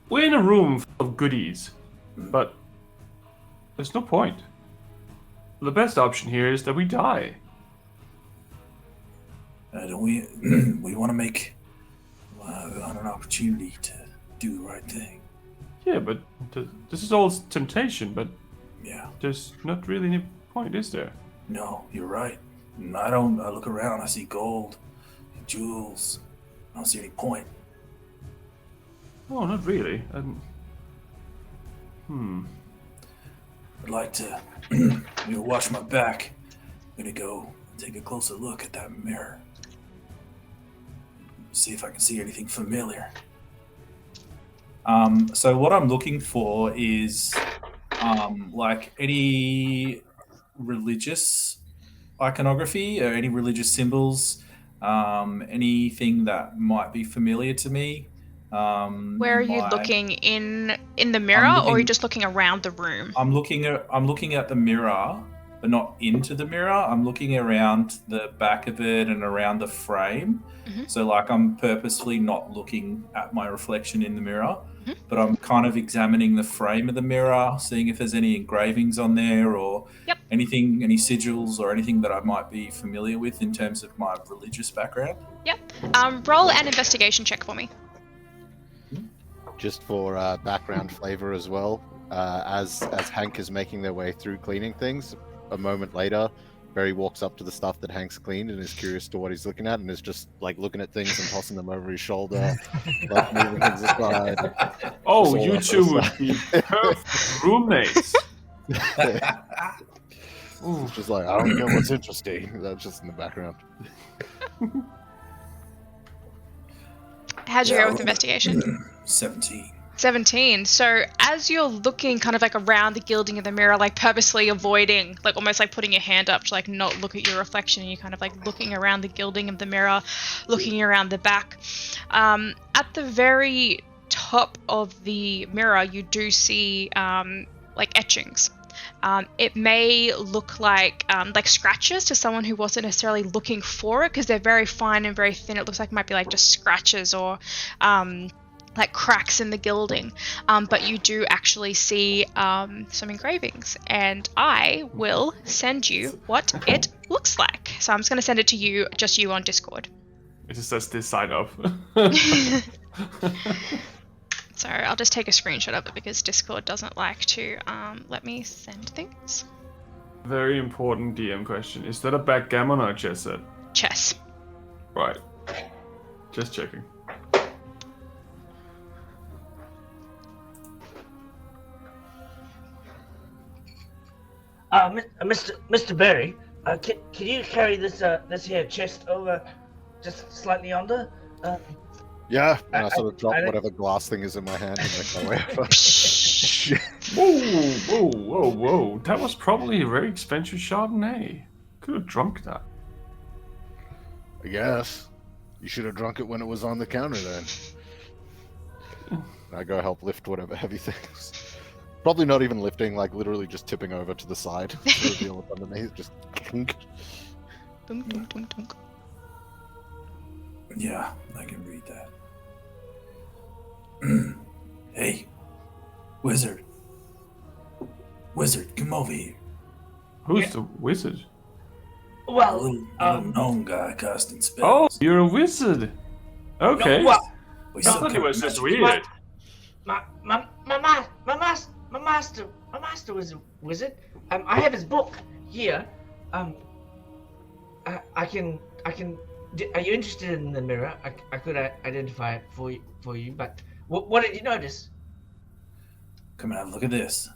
we're in a room full of goodies, but there's no point. The best option here is that we die. Don't we? We want to make an opportunity to do the right thing. Yeah, but this is all temptation, but Yeah. there's not really any point, is there? No, you're right. I look around. I see gold, jewels. I don't see any point. Oh, not really. I'd like to watch my back. I'm gonna go take a closer look at that mirror. See if I can see anything familiar. So what I'm looking for is any religious iconography or any religious symbols, anything that might be familiar to me. Where are you looking, in the mirror, or are you just looking around the room? I'm looking at the mirror, but not into the mirror. I'm looking around the back of it and around the frame. Mhm. So I'm purposefully not looking at my reflection in the mirror, Mhm. but I'm kind of examining the frame of the mirror, seeing if there's any engravings on there or Yep. any sigils or anything that I might be familiar with in terms of my religious background. Roll an investigation check for me. Just for background flavor as well, as Hank is making their way through cleaning things, a moment later, Barry walks up to the stuff that Hank's cleaned and is curious to what he's looking at, and is just looking at things and tossing them over his shoulder, moving things aside. Oh, Just all you that two sort would of be perfect roommates. It's just I don't know what's interesting. That's just in the background. How'd you go with investigation? 17. So as you're looking kind of around the gilding of the mirror, purposely avoiding, almost putting your hand up to not look at your reflection, and you're kind of looking around the gilding of the mirror, looking around the back. At the very top of the mirror, you do see etchings. It may look like scratches to someone who wasn't necessarily looking for it, because they're very fine and very thin. It looks like it might be just scratches or cracks in the gilding, but you do actually see some engravings, and I will send you what it looks like. So I'm just going to send it to you, just you on Discord. It just says this side up. So I'll just take a screenshot of it because Discord doesn't like to let me send things. Very important DM question. Is that a backgammon or a chess set? Chess. Right. Just checking. Mr. Berry, can you carry this here chest over, just slightly under? Yeah. And I sort of drop I- whatever glass thing is in my hand and make my way over. Whoa. That was probably a very expensive Chardonnay. Could have drunk that. I guess. You should have drunk it when it was on the counter then. I go help lift whatever heavy things. Probably not even lifting, like literally just tipping over to the side to reveal what's underneath. Just clunk. Dunk, dunk, dunk, dunk. Yeah, I can read that. Hey, wizard. Wizard, come over here. Who's the wizard? A Well, little gnome guy casting Oh, spells. you're a wizard. Okay. well, We I still thought it can't was just imagine- weird. my master was a wizard. I have his book here. I can. Are you interested in the mirror? I could identify it for you. But what did you notice? Come and have a look at this.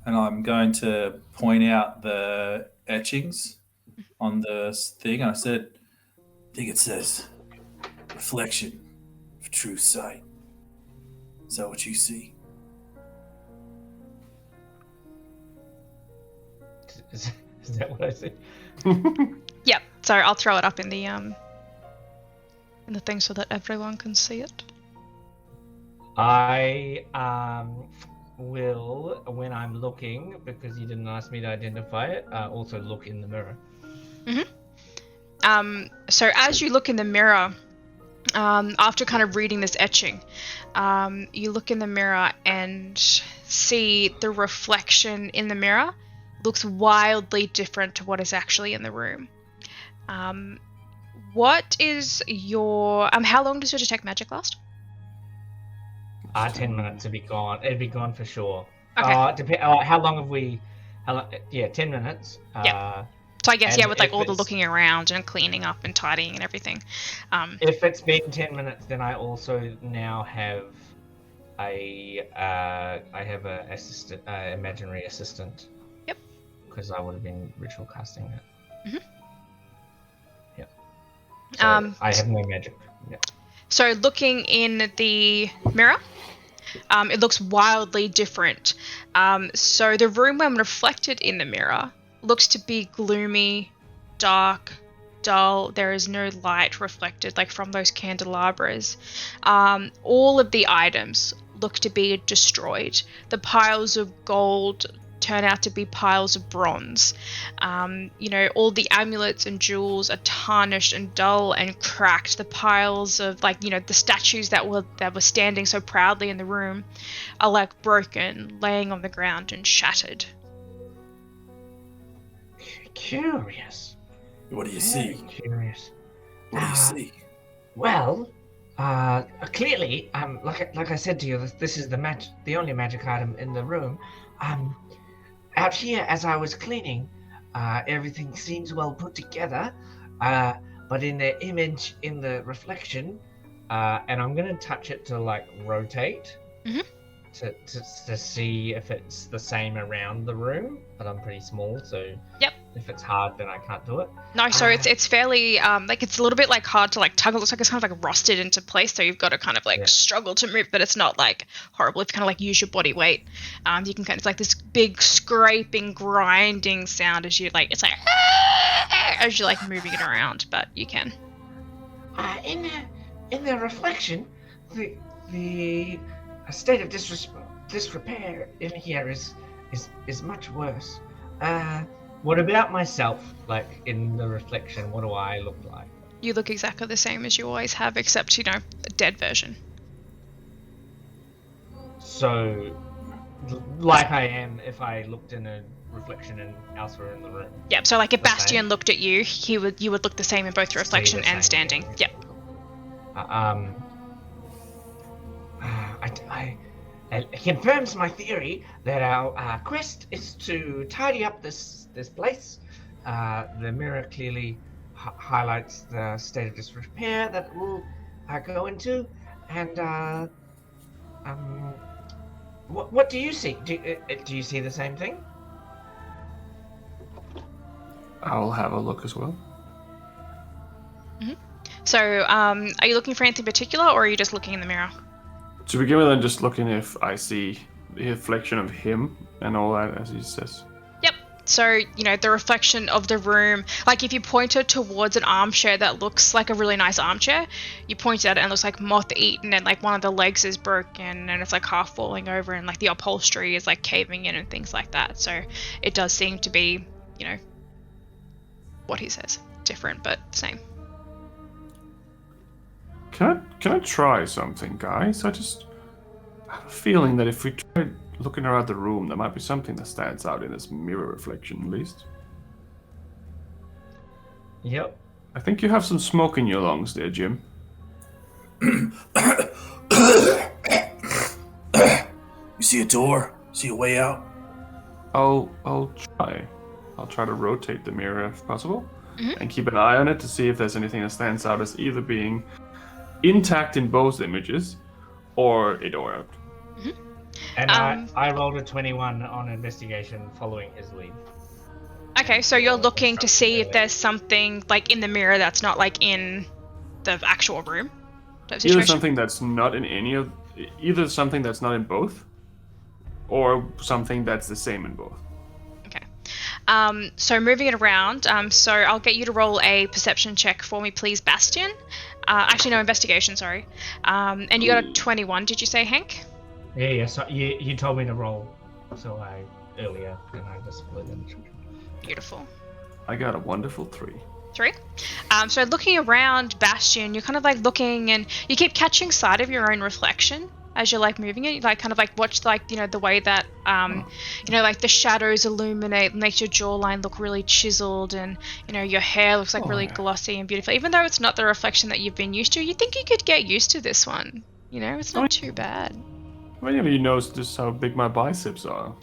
And I'm going to point out the etchings on the thing. I said, I think it says, reflection of true sight. Is that what you see? Is that what I see? Yep. So I'll throw it up in the thing so that everyone can see it. I will, when I'm looking, because you didn't ask me to identify it, also look in the mirror. So as you look in the mirror, after kind of reading this etching, you look in the mirror and see the reflection in the mirror looks wildly different to what is actually in the room. What is your how long does your detect magic last? 10 minutes it'd be gone. It'd be gone for sure. Okay. How long have we? Yeah, 10 minutes. Yeah. So I guess And with like if all the it's- looking around and cleaning up and tidying and everything. If it's been 10 minutes, then I also now have I have a assistant, imaginary assistant. Yep. Because I would have been ritual casting it. Mhm. Yep. So I So have no magic. Yep. So looking in the mirror, it looks wildly different. So the room when reflected in the mirror looks to be gloomy, dark, dull. There is no light reflected like from those candelabras. All of the items look to be destroyed. The piles of gold turn out to be piles of bronze. All the amulets and jewels are tarnished and dull and cracked. The piles of the statues that were standing so proudly in the room are like broken, laying on the ground and shattered. Curious. What do you Very see? Curious. What do you see? Well, clearly, like I said to you, this is the only magic item in the room. Out here, as I was cleaning, everything seems well put together. But in the image, in the reflection, and I'm gonna touch it to like rotate, Mhm. to see if it's the same around the room. But I'm pretty small, so Yep. if it's hard, then I can't do it. No, so it's fairly it's a little bit like hard to like tug. It looks like it's kind of like rusted into place, so you've got to kind of like Yeah. struggle to move, but it's not like horrible. If you kind of like use your body weight, you can kind of like this big scraping, grinding sound as you like it's like as you're like moving it around, but you can. In the reflection, the state of disrepair in here is much worse. What about myself? Like in the reflection, what do I look like? You look exactly the same as you always have, except a dead version. So, like I am if I looked in a reflection and elsewhere in the room. Yep. So like if The same. Bastian looked at you, you would look the same in both reflection the and same. standing. Yep. It confirms my theory that our quest is to tidy up this place. The mirror clearly highlights the state of disrepair that it will go into, and what do you see? Do you see the same thing? I'll have a look as well. So are you looking for anything particular, or are you just looking in the mirror? To begin with, I'm just looking if I see the reflection of him and all that, as he says. Yep. So, the reflection of the room, like if you point it towards an armchair that looks like a really nice armchair, you point at it and it looks like moth-eaten, and like one of the legs is broken and it's like half falling over, and like the upholstery is like caving in and things like that. So it does seem to be, what he says. Different, but same. Can I try something, guys? I just have a feeling that if we try looking around the room, there might be something that stands out in this mirror reflection, at least. Yep. I think you have some smoke in your lungs there, Jim. You see a door? See a way out? I'll try. I'll try to rotate the mirror if possible, and keep an eye on it to see if there's anything that stands out as either being intact in both images or a door out. And I rolled a 21 on investigation following his lead. Okay, so you're looking to see if there's something like in the mirror that's not like in the actual room type situation? Either something that's not in either something that's not in both, or something that's the same in both. So moving it around, so I'll get you to roll a perception check for me, please, Bastion. Actually, no, investigation, sorry. And you got a 21, did you say, Hank? Yeah, so you told me to roll, earlier, and I just split them. Beautiful. I got a wonderful 3. 3? So looking around, Bastion, you're kind of like looking, and you keep catching sight of your own reflection as you're like moving it. You like kind of like watch like the way that like the shadows illuminate, makes your jawline look really chiseled, and your hair looks like really glossy and beautiful. Even though it's not the reflection that you've been used to, you think you could get used to this one. It's not too bad. Many of you knows just how big my biceps are.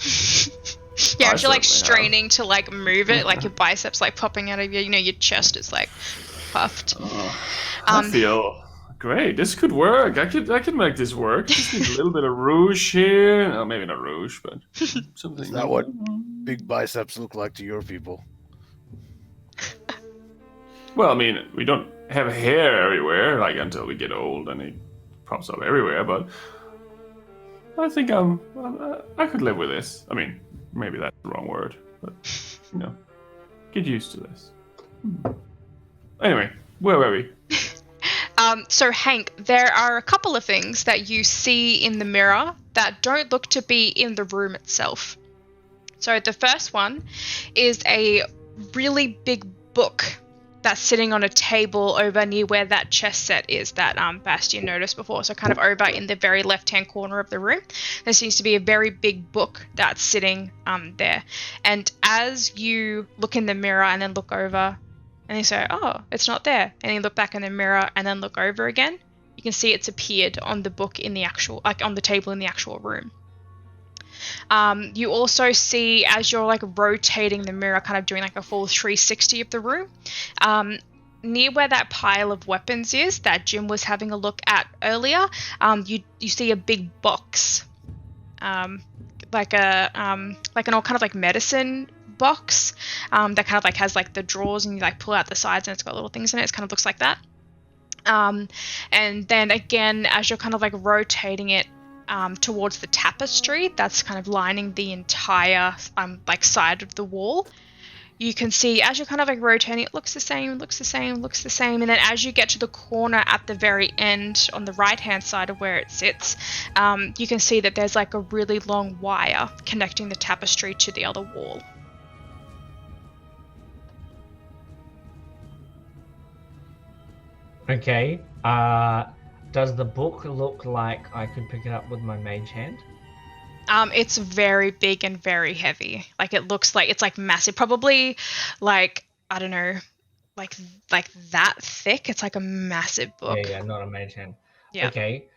Yeah, if you're like straining to like move it, like your biceps like popping out of your chest is like puffed. I feel great. This could work. I could make this work. Just need a little bit of rouge here. Oh, maybe not rouge, but something. Is that what big biceps look like to your people? Well, I mean, we don't have hair everywhere, like until we get old and it pops up everywhere. But I think I could live with this. I mean, maybe that's the wrong word, but get used to this. Anyway, where were we? So Hank, there are a couple of things that you see in the mirror that don't look to be in the room itself. So the first one is a really big book that's sitting on a table over near where that chess set is that Bastion noticed before. So kind of over in the very left-hand corner of the room, there seems to be a very big book that's sitting there. And as you look in the mirror and then look over, and you say, oh, it's not there. And you look back in the mirror and then look over again, you can see it's appeared on the book in the actual, like on the table in the actual room. You also see, as you're like rotating the mirror, kind of doing like a full 360 of the room, near where that pile of weapons is that Jim was having a look at earlier, you see a big box, like an all kind of like medicine box that kind of like has like the drawers, and you like pull out the sides and it's got little things in it. It kind of looks like that. And then again, as you're kind of like rotating it towards the tapestry that's kind of lining the entire like side of the wall, you can see as you're kind of like rotating, it looks the same, and then as you get to the corner at the very end on the right hand side of where it sits, you can see that there's like a really long wire connecting the tapestry to the other wall. Okay. Does the book look like I could pick it up with my mage hand? It's very big and very heavy. Like it looks like it's like massive, probably like, I don't know, like that thick. It's like a massive book. Yeah, not a mage hand. Yeah. Okay.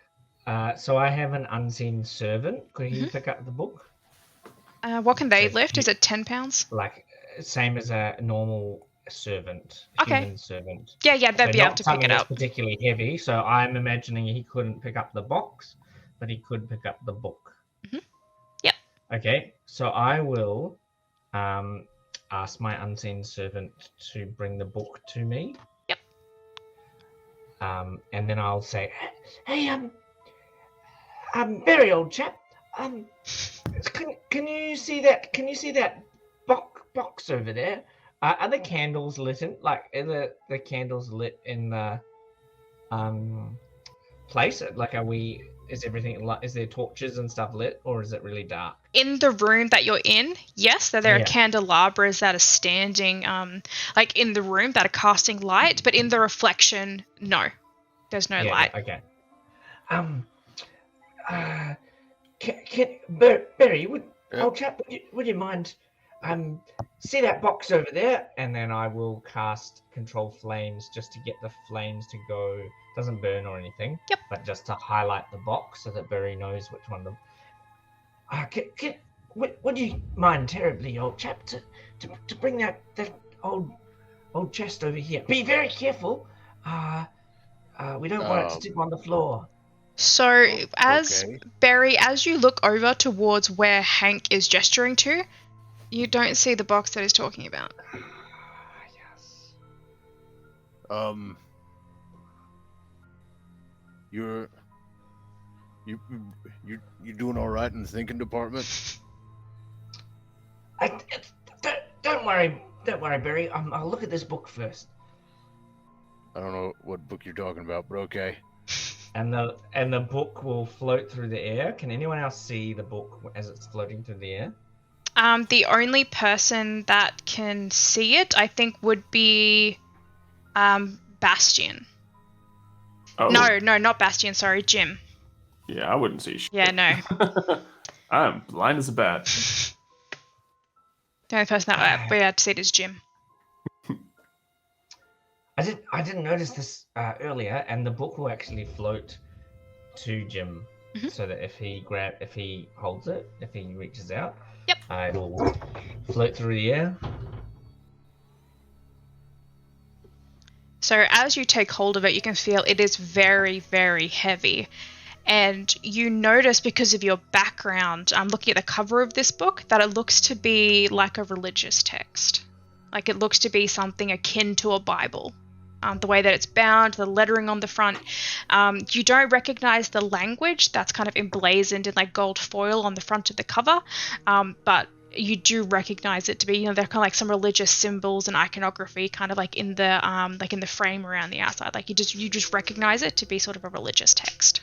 So I have an unseen servant. Could you pick up the book? What can they lift? Is it 10 pounds? Like same as a normal servant, human servant. Yeah, they'd be able to pick it up. Particularly heavy, so I'm imagining he couldn't pick up the box, but he could pick up the book. Yep. Okay, so I will ask my unseen servant to bring the book to me. Yep. And then I'll say, "Hey, very old chap. Can you see that? Can you see that box over there. Are the candles lit in? Like, are the candles lit in the place? Like, is everything like? Is there torches and stuff lit, or is it really dark? In the room that you're in, yes, there are Yeah. candelabras that are standing, like in the room that are casting light, but in the reflection, no, there's no light. Okay. Berry, old chap, would you mind see that box over there, and then I will cast control flames just to get the flames to go. Doesn't burn or anything. Yep. But just to highlight the box so that Berry knows which one to. Would you mind terribly, old chap, to bring that old chest over here? Be very careful. We don't want it to tip on the floor. So, as okay. Barry, as you look over towards where Hank is gesturing to, you don't see the box that he's talking about. Yes. You doing all right in the thinking department? Don't worry, Barry. I'll look at this book first. I don't know what book you're talking about, but okay. And the book will float through the air. Can anyone else see the book as it's floating through the air? The only person that can see it, I think, would be Bastian. Oh. No, not Bastian. Sorry, Jim. Yeah, I wouldn't see shit. Yeah, no. I'm blind as a bat. The only person that we had to see it is Jim. I didn't notice this earlier, and the book will actually float to Jim, so that if he holds it, if he reaches out, Yep. It'll float through the air. So as you take hold of it, you can feel it is very, very heavy. And you notice, because of your background, looking at the cover of this book, that it looks to be like a religious text. Like it looks to be something akin to a Bible. The way that it's bound, the lettering on the front. You don't recognize the language that's kind of emblazoned in like gold foil on the front of the cover, but you do recognize it to be, they're kind of like some religious symbols and iconography, kind of like in the frame around the outside. Like you just recognize it to be sort of a religious text.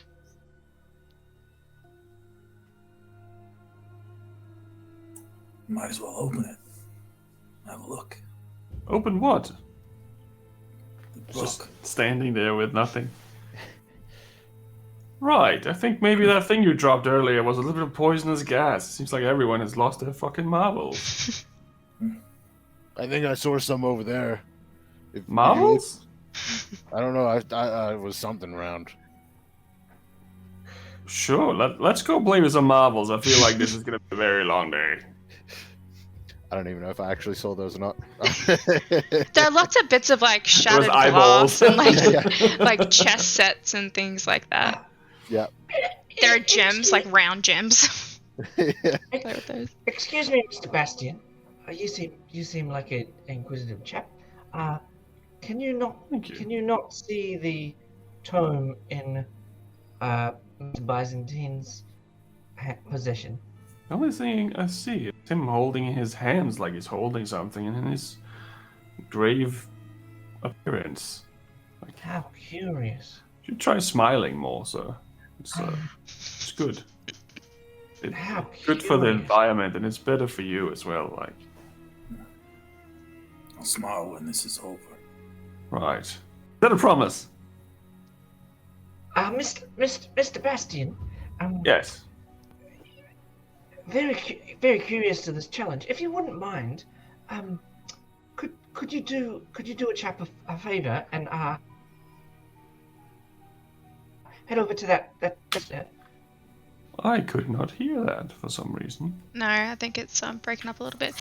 Might as well open it. Have a look. Open what? The Just book. standing there with nothing. Right, I think maybe that thing you dropped earlier was a little bit of poisonous gas. It seems like everyone has lost their fucking marbles. I think I saw some over there. Marbles? I don't know. I was something around. Sure, let's go play with some marbles. I feel like this is gonna be a very long day. I don't even know if I actually saw those or not. There are lots of bits of like shattered eyeballs. glass and like chess sets and things like that. Yeah. There are gems, like round gems. Play with those. Excuse me, Mr. Bastian. You seem like an inquisitive chap. Can you not see the tome in Mr. Byzantine's possession? The only thing I see is him holding in his hands like he's holding something, and in his grave appearance. Like, How curious. you should try smiling more, sir. It's good. It's How good for the curious. environment, and it's better for you as well. Like, I'll smile when this is over. right? Is that a promise? Mr. Bastian. Yes. Very curious to this challenge. If you wouldn't mind, could you do a chap a favor and head over to that. I could not hear that for some reason. No, I think it's breaking up a little bit.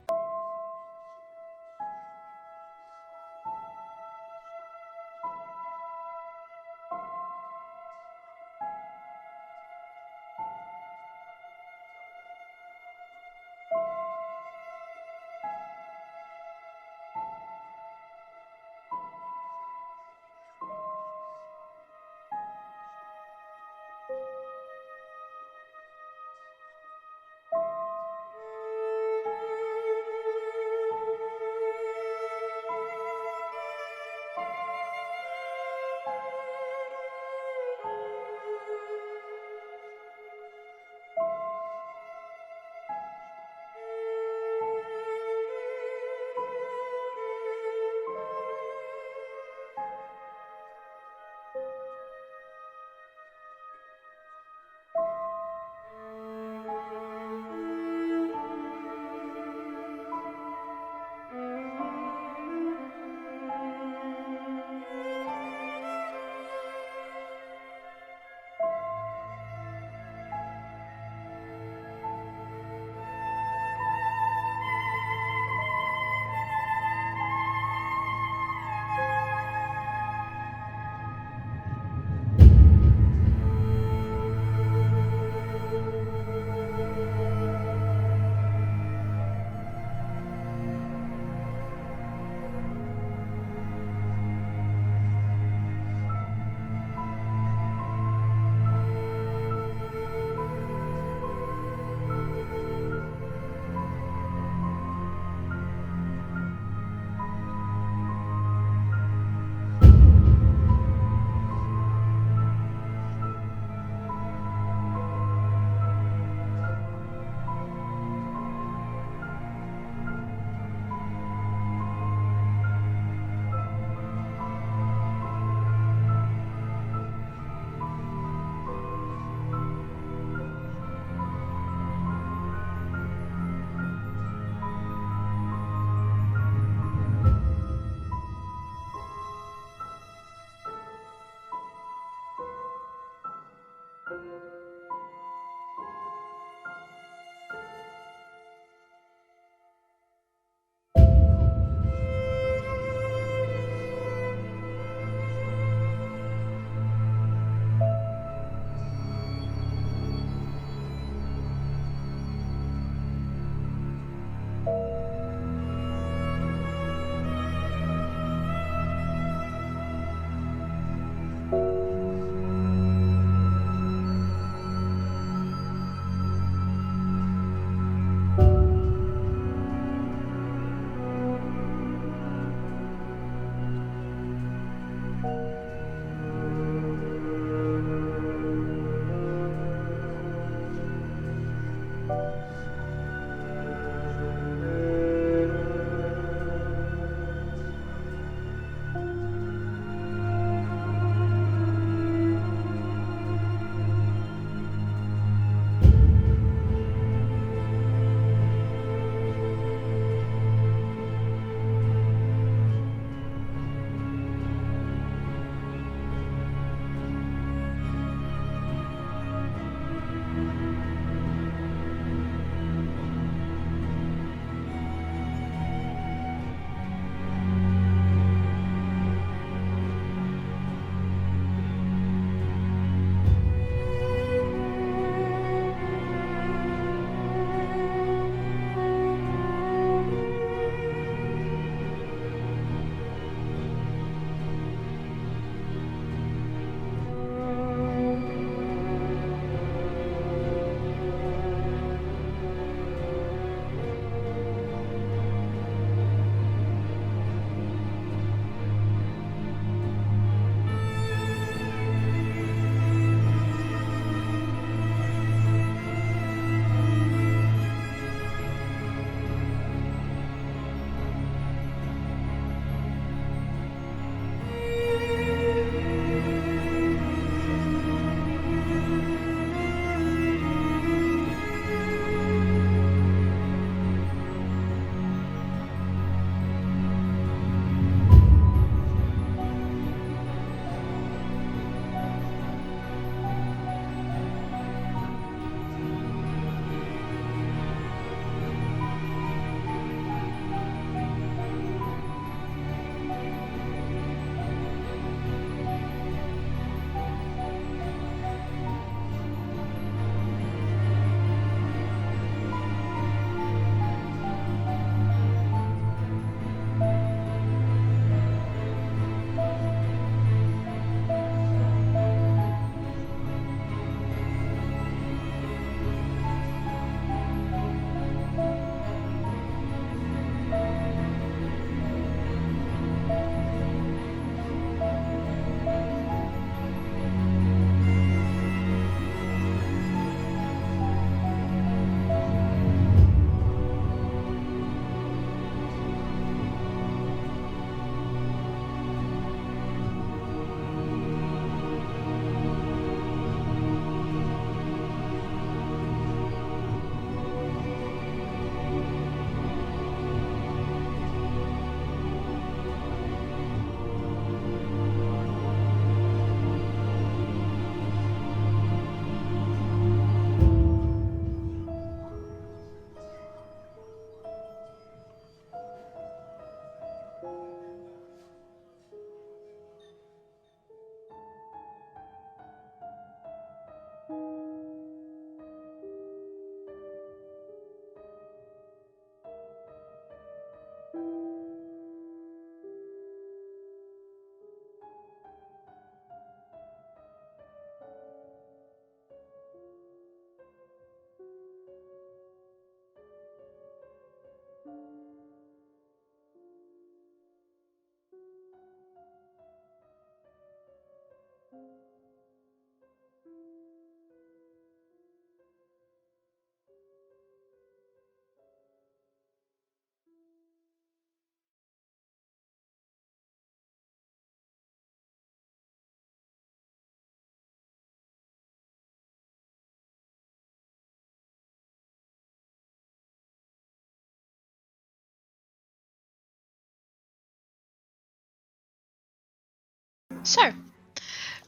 So,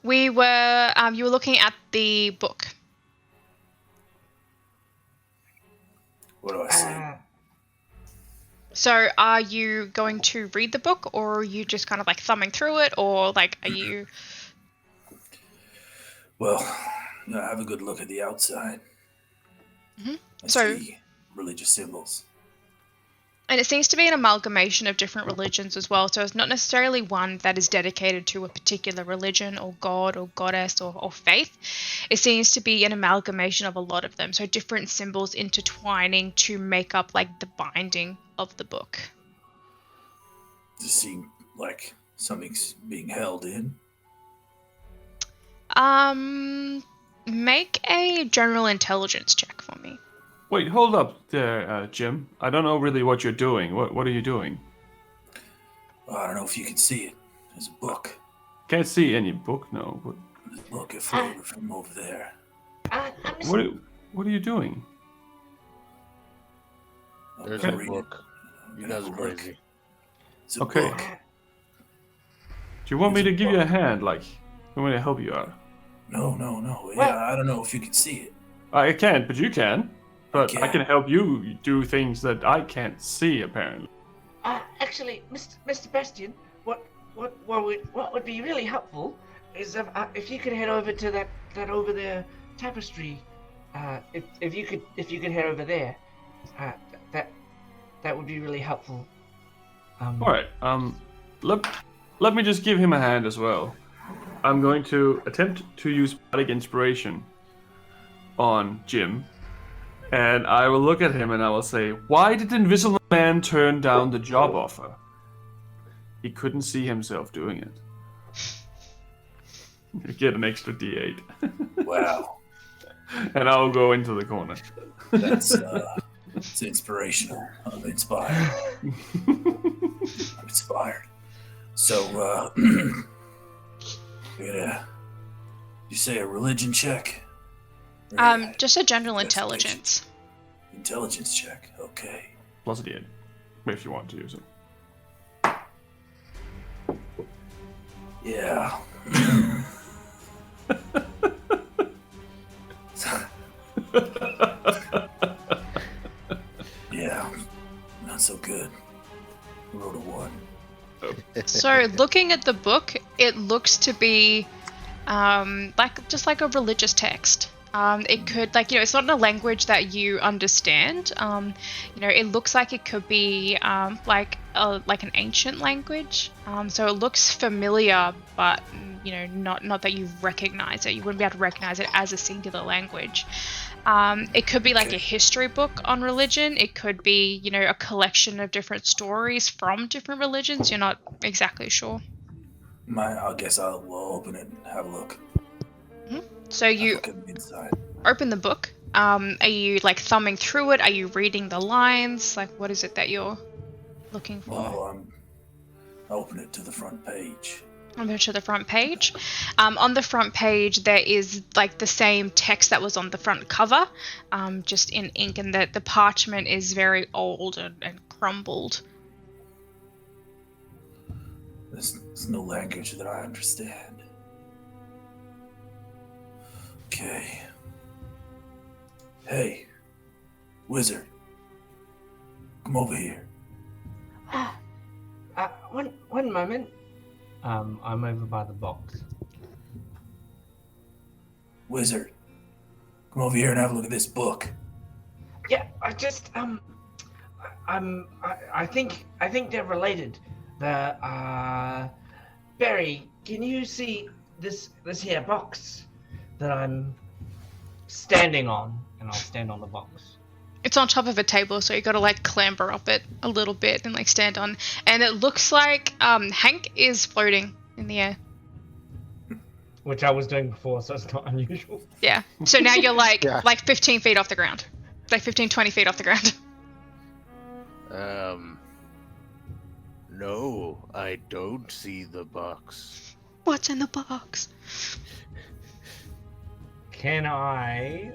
you were looking at the book. What do I see? So, are you going to read the book, or are you just kind of like thumbing through it, or like are you? Well, I have a good look at the outside. Mhm. I So- see religious symbols. And it seems to be an amalgamation of different religions as well. So it's not necessarily one that is dedicated to a particular religion or god or goddess or faith. It seems to be an amalgamation of a lot of them. So different symbols intertwining to make up like the binding of the book. Does it seem like something's being held in? Make a general intelligence check for me. Wait, hold up there, Jim. I don't know really what you're doing. What are you doing? Well, I don't know if you can see it. There's a book. Can't see any book, no. But There's a book. It floated from over there. what are you doing? I'm There's gonna a read book. it. You I'm guys are gonna look. crazy. It's a Okay. book. Do you want me to give you a hand? Like, you want me to help you out? No. Yeah, I don't know if you can see it. I can't, but you can. But I can. can help you do things that I can't see, apparently. Actually, Mr. Bastian, what would be really helpful is if you could head over to that over there tapestry. If you could head over there, that would be really helpful. All right. Let me just give him a hand as well. I'm going to attempt to use bardic inspiration on Jim, and I will look at him and I will say, "Why did the Invisible Man turn down the job offer? He couldn't see himself doing it." You get an extra D8, Wow. and I'll go into the corner. That's it's inspirational. I'm inspired. I'm inspired. So, you say a religion check? Or Just a general investigation? intelligence. Intelligence check. Okay. Plus a D8, if you want to use it. Yeah. Yeah. Not so good. I rolled a 1. So looking at the book, it looks to be like a religious text. It could it's not in a language that you understand. It looks like it could be like an ancient language. So it looks familiar, but not that you recognize it. You wouldn't be able to recognize it as a singular language. It could be like a history book on religion. It could be, a collection of different stories from different religions. You're not exactly sure. I guess we'll open it and have a look. So you Look at the inside. open the book. Are you like thumbing through it? Are you reading the lines? Like, what is it that you're looking for? Well, I open it to the front page. Over to the front page. On the front page, there is like the same text that was on the front cover, just in ink, and the parchment is very old and crumbled. There's no language that I understand. Okay. Hey, wizard. Come over here. One moment. I'm over by the box. Wizard. Come over here and have a look at this book. Yeah, I just I think they're related. Barry, can you see this here box that I'm standing on? And I'll stand on the box. It's on top of a table, so you got to like clamber up it a little bit and like stand on. And it looks like Hank is floating in the air. which I was doing before, so it's not unusual. Yeah. So now you're like Yeah. 15 feet off the ground. Like 15, 20 feet off the ground. No, I don't see the box. What's in the box? Can I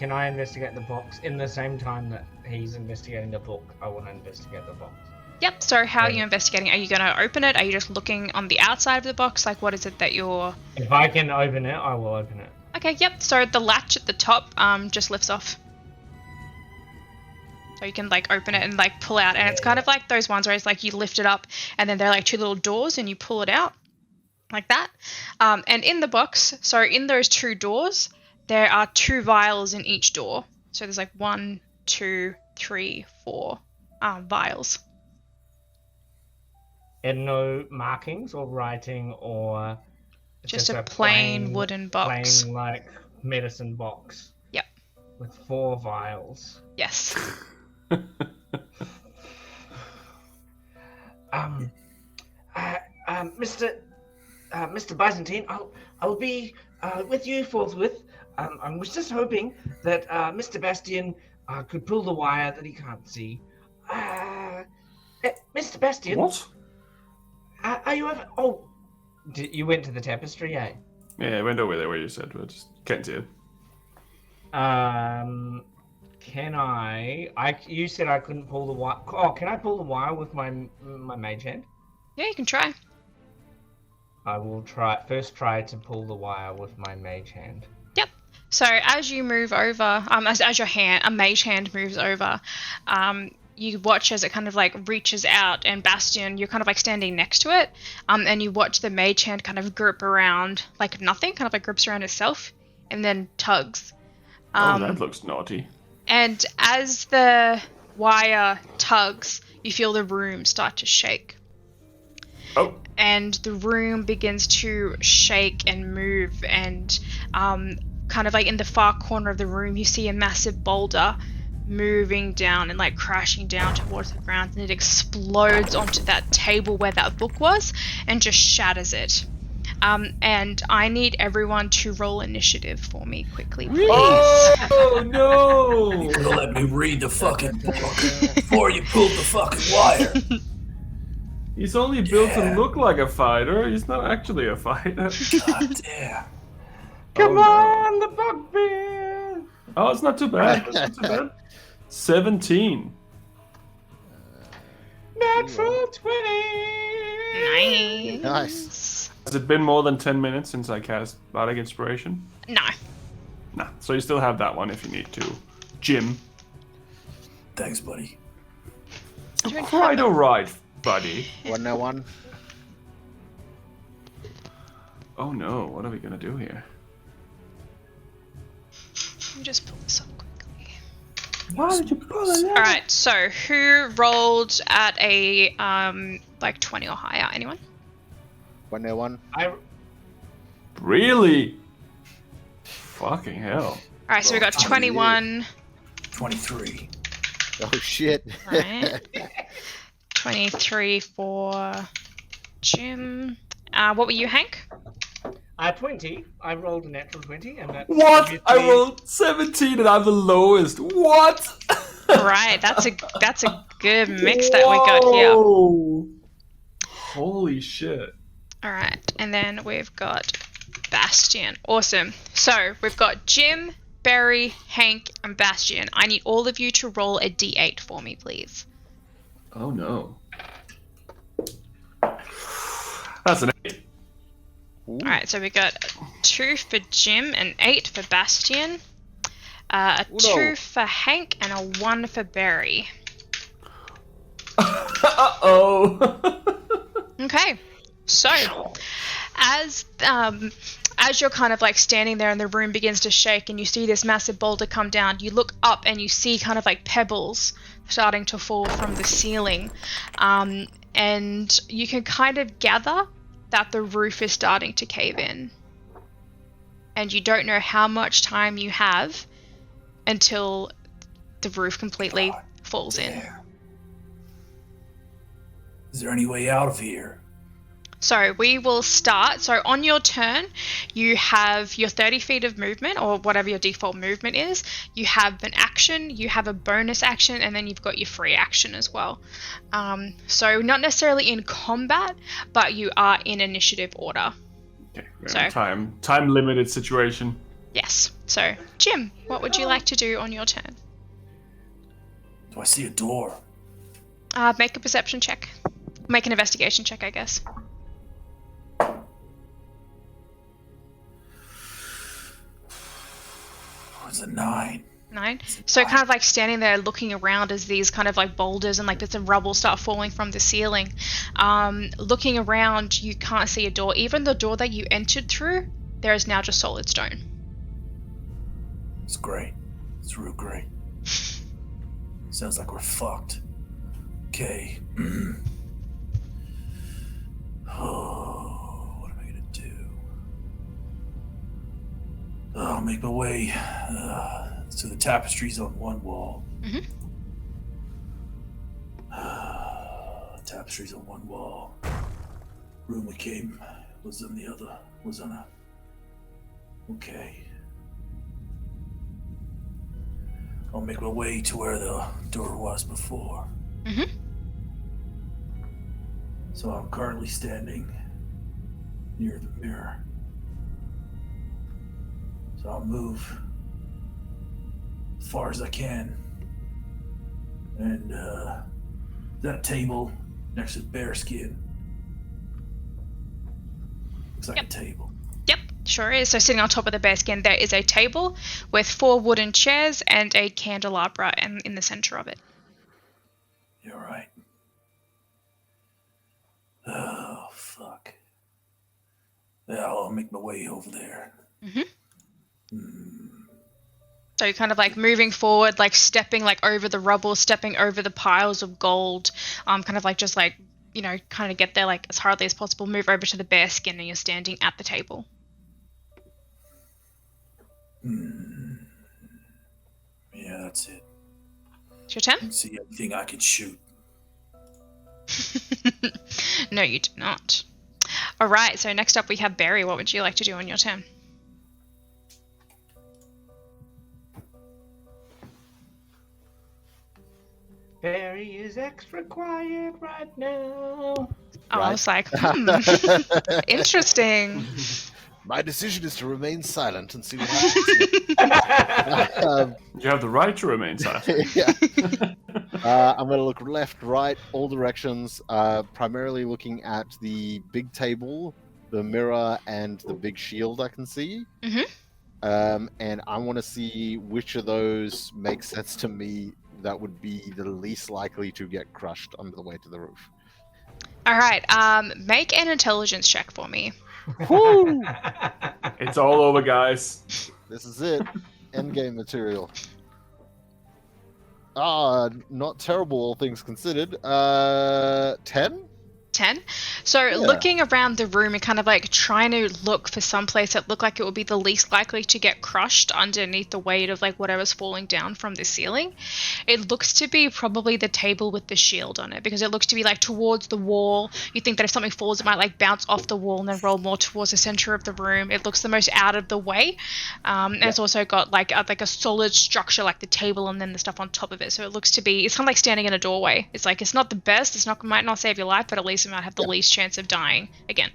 investigate the box in the same time that he's investigating the book? I want to investigate the box. Yep, so how are Okay. you investigating? Are you going to open it? Are you just looking on the outside of the box? Like, what is it that you're... If I can open it, I will open it. Okay, yep, so the latch at the top just lifts off. So you can, like, open it and, like, pull out. And it's kind of like those ones where it's like you lift it up and then there are, like, two little doors and you pull it out. Like that. And in the box, so in those two doors, there are 2 vials in each door. So there's, like, 1, 2, 3, 4 vials. And no markings or writing or Just a plain wooden box. plain like medicine box. Yep. With 4 vials. Yes. Mr. Byzantine, I'll be with you forthwith. I was just hoping that Mr. Bastian could pull the wire that he can't see. Mr. Bastian, What? are you ever? Oh, you went to the tapestry, eh? Yeah, I went over there where you said, but just can't see it. Can I? You said I couldn't pull the wire. Oh, can I pull the wire with my mage hand? Yeah, you can try. I will try to pull the wire with my mage hand. Yep. So as you move over, as a mage hand moves over, you watch as it kind of like reaches out, and Bastion, you're kind of like standing next to it, and you watch the mage hand kind of grip around like nothing, kind of like grips around itself, and then tugs. Oh, that looks naughty. And as the wire tugs, you feel the room start to shake. Oh. And the room begins to shake and move, and kind of like in the far corner of the room, you see a massive boulder moving down and like crashing down towards the ground, and it explodes onto that table where that book was and just shatters it. And I need everyone to roll initiative for me quickly, please. Oh no! You could let me read the fucking book before you pulled the fucking wire. He's only built to look like a fighter. He's not actually a fighter. God damn. Come Oh, on, the bugbear! Oh, it's not too bad. It's not too bad. 17. Natural 20! Nice. Nice. Has it been more than 10 minutes since I cast Bardic Inspiration? No. Nah. So you still have that one if you need to. Jim. Thanks, buddy. Quite alright, buddy. 101. Oh no, what are we gonna do here? Let me just pull this up quickly. Why did you pull it out? Alright, so who rolled at a like 20 or higher? Anyone? 101. Really? Fucking hell. Alright, so we got 21. 23. Oh shit. Right. 23 for Jim. What were you, Hank? 20. I rolled a natural 20, and that. What? gives I me- rolled 17 and I'm the lowest. What? Right, that's a good mix that we got here. Whoa. Holy shit. Alright, and then we've got Bastion. Awesome. So we've got Jim, Barry, Hank, and Bastion. I need all of you to roll a d8 for me, please. Oh no. That's an 8. Alright, so we got 2 for Jim, an 8 for Bastion, a 2 for Hank, and a 1 for Barry. Uh-oh. Okay, so as you're kind of like standing there and the room begins to shake and you see this massive boulder come down, you look up and you see kind of like pebbles starting to fall from the ceiling, and you can kind of gather that the roof is starting to cave in, and you don't know how much time you have until the roof completely falls in. Is there any way out of here? So we will start. So on your turn, you have your 30 feet of movement, or whatever your default movement is. You have an action, you have a bonus action, and then you've got your free action as well. So not necessarily in combat, but you are in initiative order. Okay, we're in a time limited situation. Yes. So, Jim, what would you like to do on your turn? Do I see a door? Make a perception check. Make an investigation check, I guess. It's a 9. 9. So kind of like standing there looking around as these kind of like boulders and like bits of rubble start falling from the ceiling. Looking around, you can't see a door. Even the door that you entered through, there is now just solid stone. It's great. It's real great. Sounds like we're fucked. Okay. Oh, what am I gonna do? I'll make my way to the tapestries on one wall. Mm-hmm. Tapestries on one wall. Room we came was on the other. Was on a. Okay. I'll make my way to where the door was before. Mm-hmm. So I'm currently standing near the mirror. So I'll move as far as I can. And that table next to the bear skin. Looks like a table. Yep, sure is. So sitting on top of the bear skin, there is a table with 4 wooden chairs and a candelabra in the center of it. You're right. Oh, fuck. Yeah, I'll make my way over there. Mm-hmm. So you're kind of like moving forward, like stepping like over the rubble, stepping over the piles of gold, kind of like just like, you know, kind of get there like as hardly as possible, move over to the bear skin and you're standing at the table. Yeah, that's it. It's your turn? I can see everything I can shoot. No, you do not. All right, so next up we have Barry. What would you like to do on your turn? Barry is extra quiet right now. Oh, I was like, interesting. My decision is to remain silent and see what happens. You have the right to remain silent. Yeah. I'm going to look left, right, all directions, primarily looking at the big table, the mirror, and the big shield I can see. Mm-hmm. And I want to see which of those makes sense to me that would be the least likely to get crushed on the way to the roof. All right, make an intelligence check for me. Woo! It's all over, guys. This is it. Endgame material. Not terrible, all things considered. 10? 10. So looking around the room and kind of like trying to look for some place that looked like it would be the least likely to get crushed underneath the weight of like whatever's falling down from the ceiling. It looks to be probably the table with the shield on it, because it looks to be like towards the wall. You think that if something falls, it might like bounce off the wall and then roll more towards the center of the room. It looks the most out of the way. And it's also got like a solid structure like the table and then the stuff on top of it. So it looks to be, it's kind of like standing in a doorway. It's like, it's not the best. Might not save your life, but at least it might have the least chance of dying again.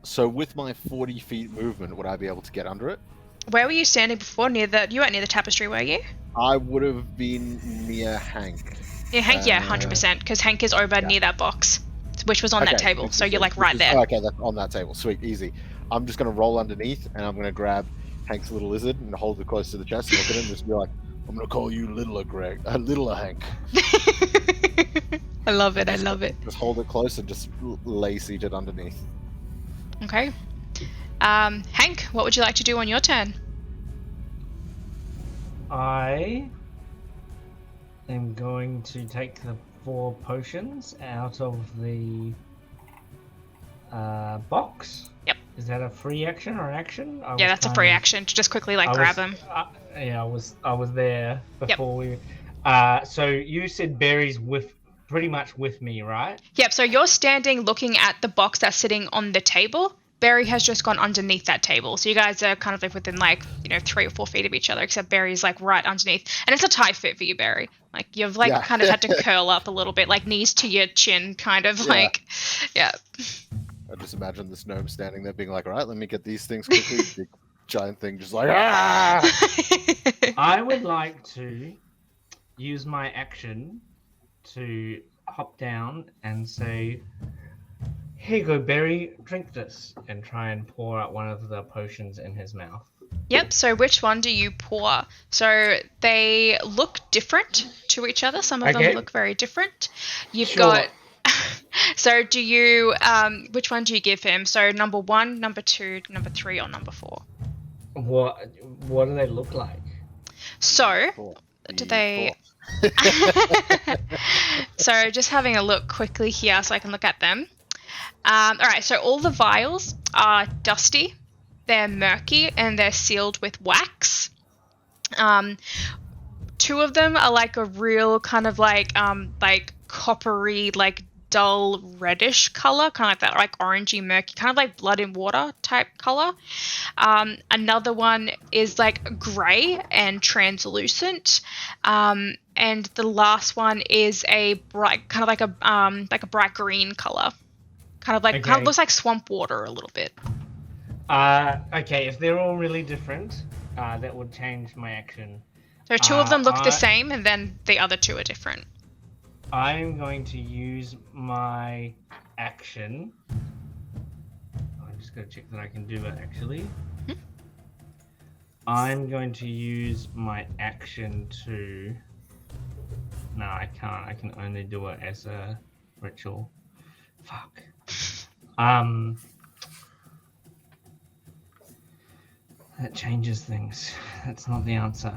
So with my 40 feet movement, would I be able to get under it? Where were you standing before? You weren't near the tapestry, were you? I would have been near Hank. Yeah, Hank, 100%, because Hank is over near that box, which was on that table, so you're like right there. Okay, that's on that table. Sweet, easy. I'm just going to roll underneath, and I'm going to grab Hank's little lizard and hold it close to the chest and look at him and just be like, I'm going to call you Littler Hank. I love it, I love it. Just hold it close and just lay seated underneath. Okay. Hank, what would you like to do on your turn? I am going to take the 4 potions out of the box. Yep. Is that a free action or an action? Yeah, that's a free action. Just quickly grab them. I was there before we. So you said Barry's pretty much with me, right? Yep, so you're standing looking at the box that's sitting on the table. Barry has just gone underneath that table. So you guys are kind of like within 3 or 4 feet of each other, except Barry's like right underneath. And it's a tight fit for you, Barry. Like you've kind of had to curl up a little bit, like knees to your chin, kind of yeah. I just imagine this gnome standing there being like, all right, let me get these things quickly. Big giant thing just like, ah! I would like to use my action to hop down and say, here you go, Barry, drink this, and try and pour out one of the potions in his mouth. Yep, so which one do you pour? So they look different to each other. Some of them look very different. You've got... So do you... which one do you give him? So number 1, number 2, number 3, or number 4? What do they look like? So, do they... So just having a look quickly here so I can look at them. Alright, so all the vials are dusty, they're murky, and they're sealed with wax. 2 of them are like a real kind of like coppery, like dull reddish color, kind of like that, like orangey murky, kind of like blood in water type color. Another one is like gray and translucent. And the last one is a bright, kind of like a bright green color. Kind of looks like swamp water a little bit. Okay, if they're all really different, that would change my action. So 2 of them look the same, and then the other 2 are different. I'm going to use my action. I'm just going to check that I can do it, actually. Mm-hmm. I'm going to use my action to... No, I can't. I can only do it as a ritual. Fuck. That changes things. That's not the answer.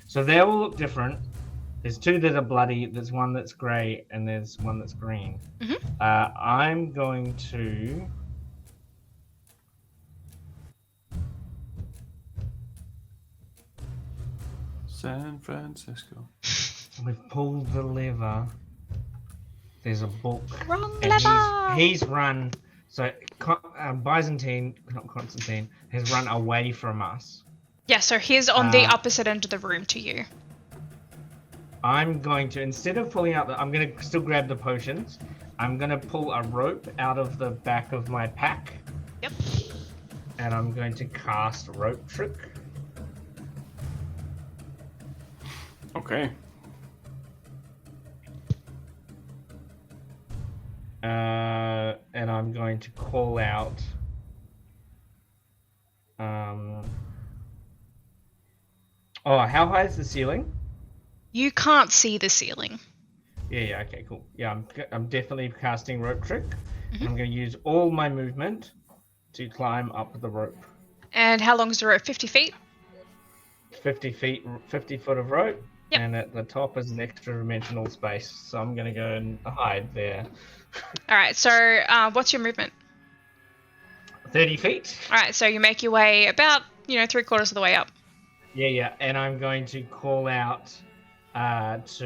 So they all look different. There's 2 that are bloody, there's 1 that's grey, and there's 1 that's green. Mm-hmm. I'm going to... San Francisco. We've pulled the lever. There's a book. Wrong and lever! He's run... So Byzantine, not Constantine, has run away from us. Yeah, so he's on the opposite end of the room to you. I'm going to, instead of pulling out I'm going to still grab the potions. I'm going to pull a rope out of the back of my pack. Yep. And I'm going to cast Rope Trick. Okay. And I'm going to call out... Oh, how high is the ceiling? You can't see the ceiling. Yeah, okay, cool. Yeah, I'm definitely casting Rope Trick. Mm-hmm. I'm going to use all my movement to climb up the rope. And how long is the rope? 50 feet? 50 foot of rope. Yep. And at the top is an extra dimensional space. So I'm going to go and hide there. Alright, so what's your movement? 30 feet. Alright, so you make your way about, 3/4 of the way up. Yeah. And I'm going to call out to...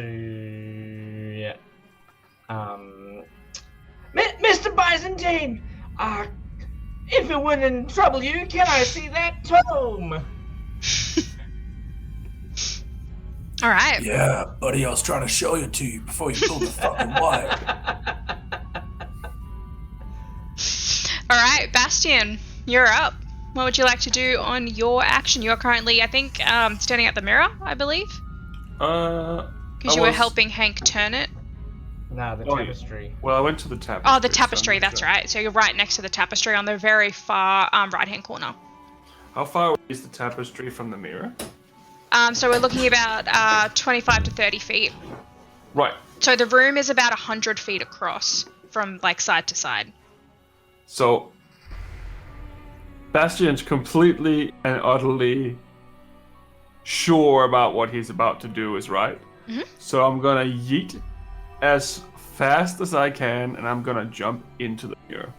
Mr. Byzantine! If it wouldn't trouble you, can I see that tome? Alright. Yeah, buddy, I was trying to show it to you before you pulled the fucking wire. Alright, Bastian, you're up. What would you like to do on your action? You're currently, I think, standing at the mirror, I believe? Because you were helping Hank turn it. No, the tapestry. Well, I went to the tapestry. Oh, the tapestry, that's right. So you're right next to the tapestry on the very far right-hand corner. How far away is the tapestry from the mirror? So we're looking about 25 to 30 feet. Right. So the room is about 100 feet across from side to side. So Bastian's completely and utterly sure about what he's about to do is right. Mm-hmm. So I'm gonna yeet as fast as I can, and I'm gonna jump into the mirror.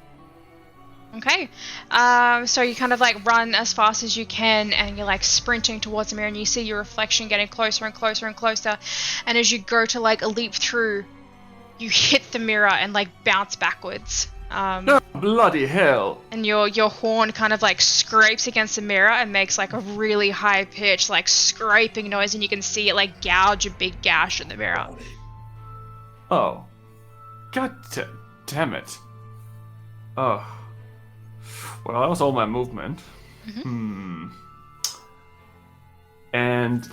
Okay. So you kind of like run as fast as you can and you're like sprinting towards the mirror and you see your reflection getting closer and closer and closer. And as you go to like leap through, you hit the mirror and like bounce backwards. No, bloody hell! And your horn kind of like scrapes against the mirror and makes like a really high pitched like scraping noise, and you can see it like gouge a big gash in the mirror. Oh. God damn it. Oh. Well, that was all my movement. And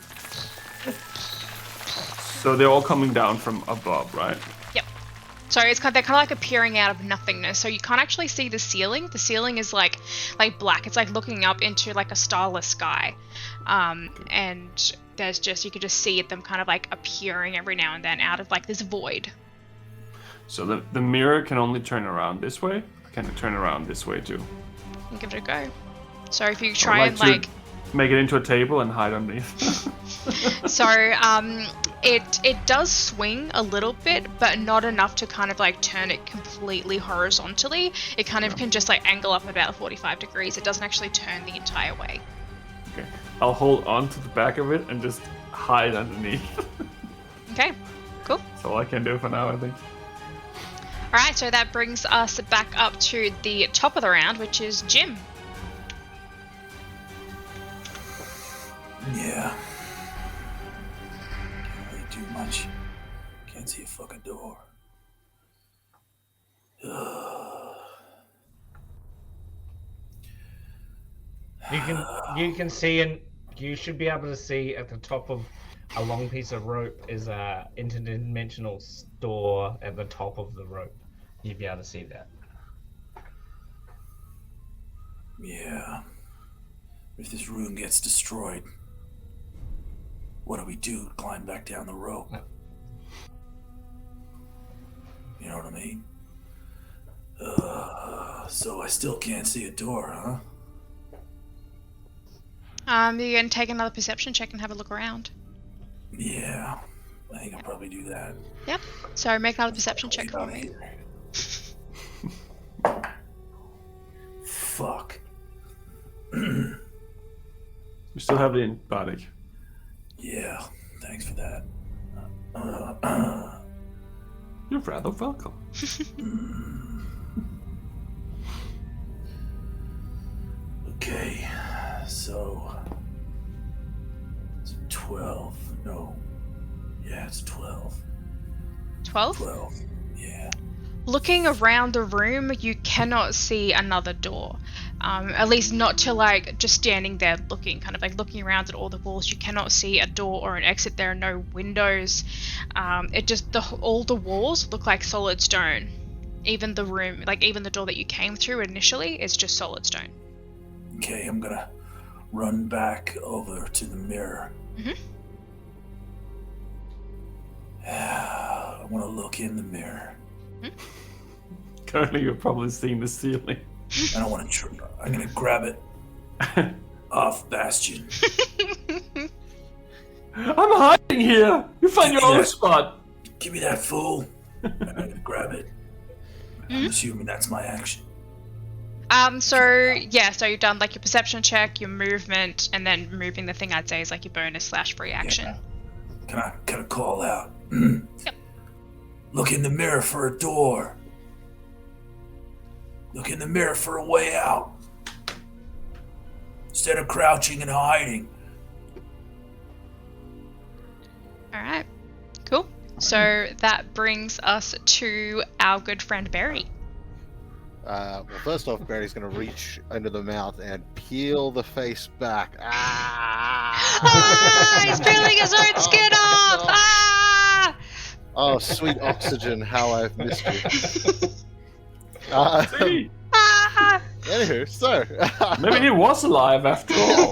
so they're all coming down from above, right? Yep. So it's they're kind of like appearing out of nothingness. So you can't actually see the ceiling. The ceiling is like black. It's like looking up into like a starless sky. And there's just, you could just see them kind of like appearing every now and then out of like this void. So the mirror can only turn around this way? Or can it turn around this way too? You give it a go. So if you try and like make it into a table and hide underneath. So it does swing a little bit, but not enough to kind of like turn it completely horizontally. It kind of can just like angle up about 45 degrees. It doesn't actually turn the entire way. Okay. I'll hold on to the back of it and just hide underneath. Okay, cool. That's all I can do for now, I think. Alright, so that brings us back up to the top of the round, which is Jim. Yeah. Can't really do much. Can't see a fucking door. You can see, and you should be able to see at the top of a long piece of rope is a interdimensional door at the top of the rope. You'd be able to see that. Yeah. If this room gets destroyed, what do we do? Climb back down the rope? No. You know what I mean? So I still can't see a door, huh? You can take another perception check and have a look around. Yeah, I think I'll probably do that. Yep. So make another perception check for me. Fuck. We still have the antibiotic. Yeah, thanks for that. You're rather welcome. Okay, so it's 12. No. Yeah, it's 12. 12? 12. Yeah. Looking around the room, you cannot see another door. At least not to like just standing there looking, kind of like looking around at all the walls. You cannot see a door or an exit. There are no windows. It just all the walls look like solid stone. Even the room, like even the door that you came through initially, is just solid stone. Okay, I'm gonna run back over to the mirror. I want to look in the mirror. Currently, you're probably seeing the ceiling. I don't want to. I'm gonna grab it off Bastion. I'm hiding here. You find your own spot. Give me that fool. I'm gonna grab it. I'm assuming that's my action. So you've done like your perception check, your movement, and then moving the thing I'd say is like your bonus / free action. Yeah. Can I call out? Yep. Look in the mirror for a door. Look in the mirror for a way out. Instead of crouching and hiding. Alright, cool. So that brings us to our good friend Barry. Well, first off, Barry's going to reach under the mouth and peel the face back. He's peeling his own skin off! Ah! Oh, sweet oxygen, how I've missed you. Anywho, so... Maybe he was alive after all.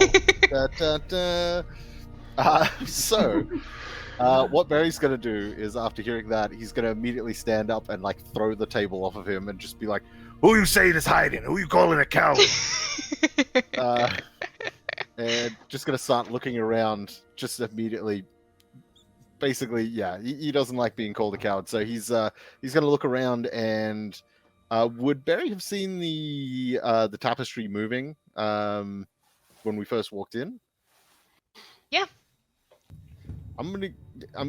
What Barry's going to do is, after hearing that, he's going to immediately stand up and, like, throw the table off of him and just be like, Who you saying is hiding? Who you calling a coward? and just going to start looking around just immediately. Basically, yeah, he doesn't like being called a coward, so he's going to look around and Would Barry have seen the tapestry moving when we first walked in? Yeah. I'm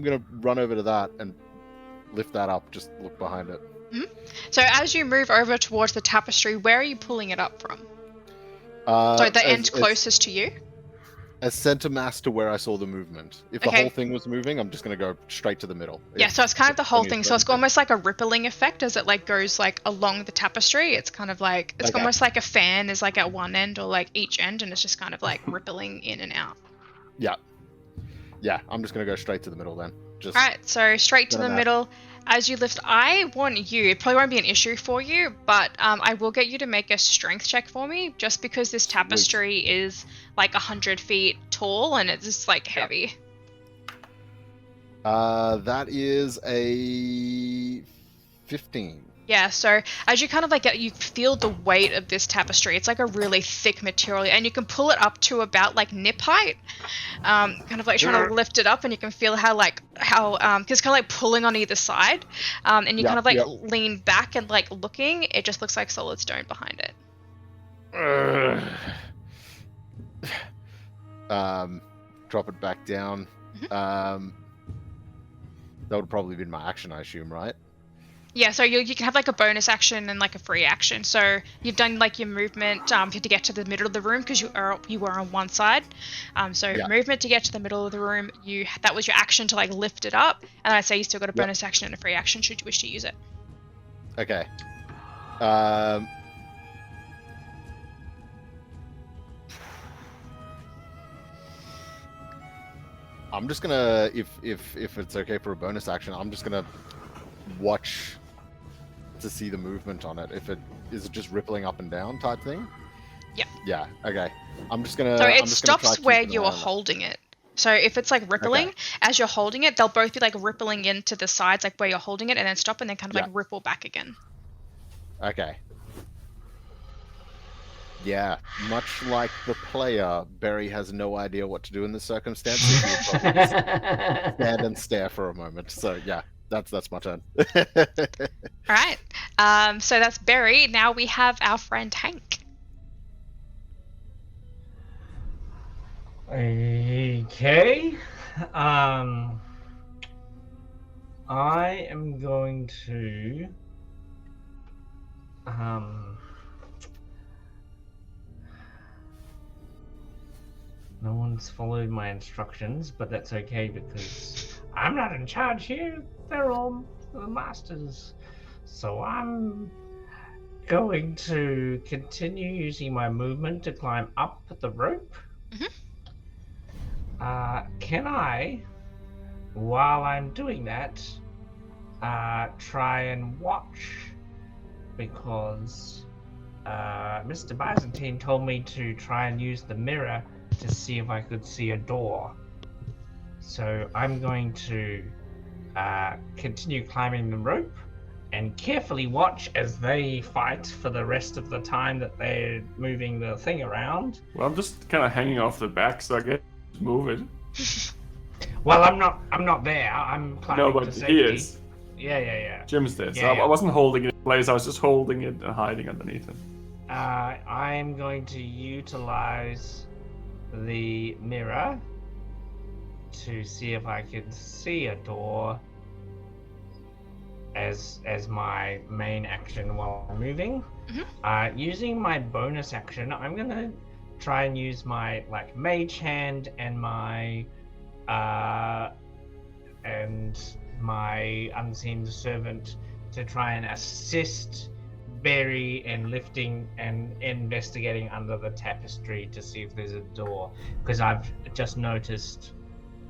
gonna run over to that and lift that up. Just look behind it. So as you move over towards the tapestry, where are you pulling it up from? So the end closest to you? As center mass to where I saw the movement. If the whole thing was moving, I'm just going to go straight to the middle. Yeah, so it's kind of the whole thing. So it's almost like a rippling effect as it like goes like along the tapestry. It's kind of like, it's almost like a fan is like at one end or like each end, and it's just kind of like rippling in and out. Yeah. Yeah, I'm just going to go straight to the middle then. Just Alright, so straight to the middle. As you lift, I want you, it probably won't be an issue for you, but I will get you to make a strength check for me, just because this tapestry is like 100 feet tall and it's just like heavy. That is a 15. Yeah, so as you kind of like you feel the weight of this tapestry. It's like a really thick material, and you can pull it up to about like nip height. Kind of like trying to lift it up, and you can feel how because kind of like pulling on either side, and you kind of like lean back and like looking. It just looks like solid stone behind it. Drop it back down. That would probably be my action, I assume, right? Yeah, so you can have like a bonus action and like a free action. So you've done like your movement to get to the middle of the room because you were on one side. Movement to get to the middle of the room, that was your action to like lift it up. And I'd say you still got a bonus action and a free action should you wish to use it. Okay. I'm just gonna, if it's okay for a bonus action, I'm just gonna watch to see the movement on it. If it is just rippling up and down type thing. Yeah. Yeah. Okay. I'm just gonna. So it stops where you are holding it. So if it's like rippling, as you're holding it, they'll both be like rippling into the sides, like where you're holding it, and then stop and then kind of like ripple back again. Okay. Yeah, much like the player, Barry has no idea what to do in this circumstance. He'll probably stand and stare for a moment. So yeah, that's my turn. All right. So that's Barry. Now we have our friend Hank. Okay. I am going to no one's followed my instructions, but that's okay because I'm not in charge here. They're all the masters. So I'm going to continue using my movement to climb up the rope. Can I, while I'm doing that, try and watch? Because Mr. Byzantine told me to try and use the mirror to see if I could see a door. So I'm going to continue climbing the rope and carefully watch as they fight for the rest of the time that they're moving the thing around. Well, I'm just kind of hanging off the back, so I get to move it. Well, I'm not there. I'm climbing. No, but he is. Yeah. Jim's there. So I wasn't holding it in place. I was just holding it and hiding underneath it. I'm going to utilize the mirror to see if I can see a door as my main action while I'm moving. Using my bonus action, I'm gonna try and use my mage hand and my unseen servant to try and assist Barry in lifting and investigating under the tapestry to see if there's a door, because I've just noticed,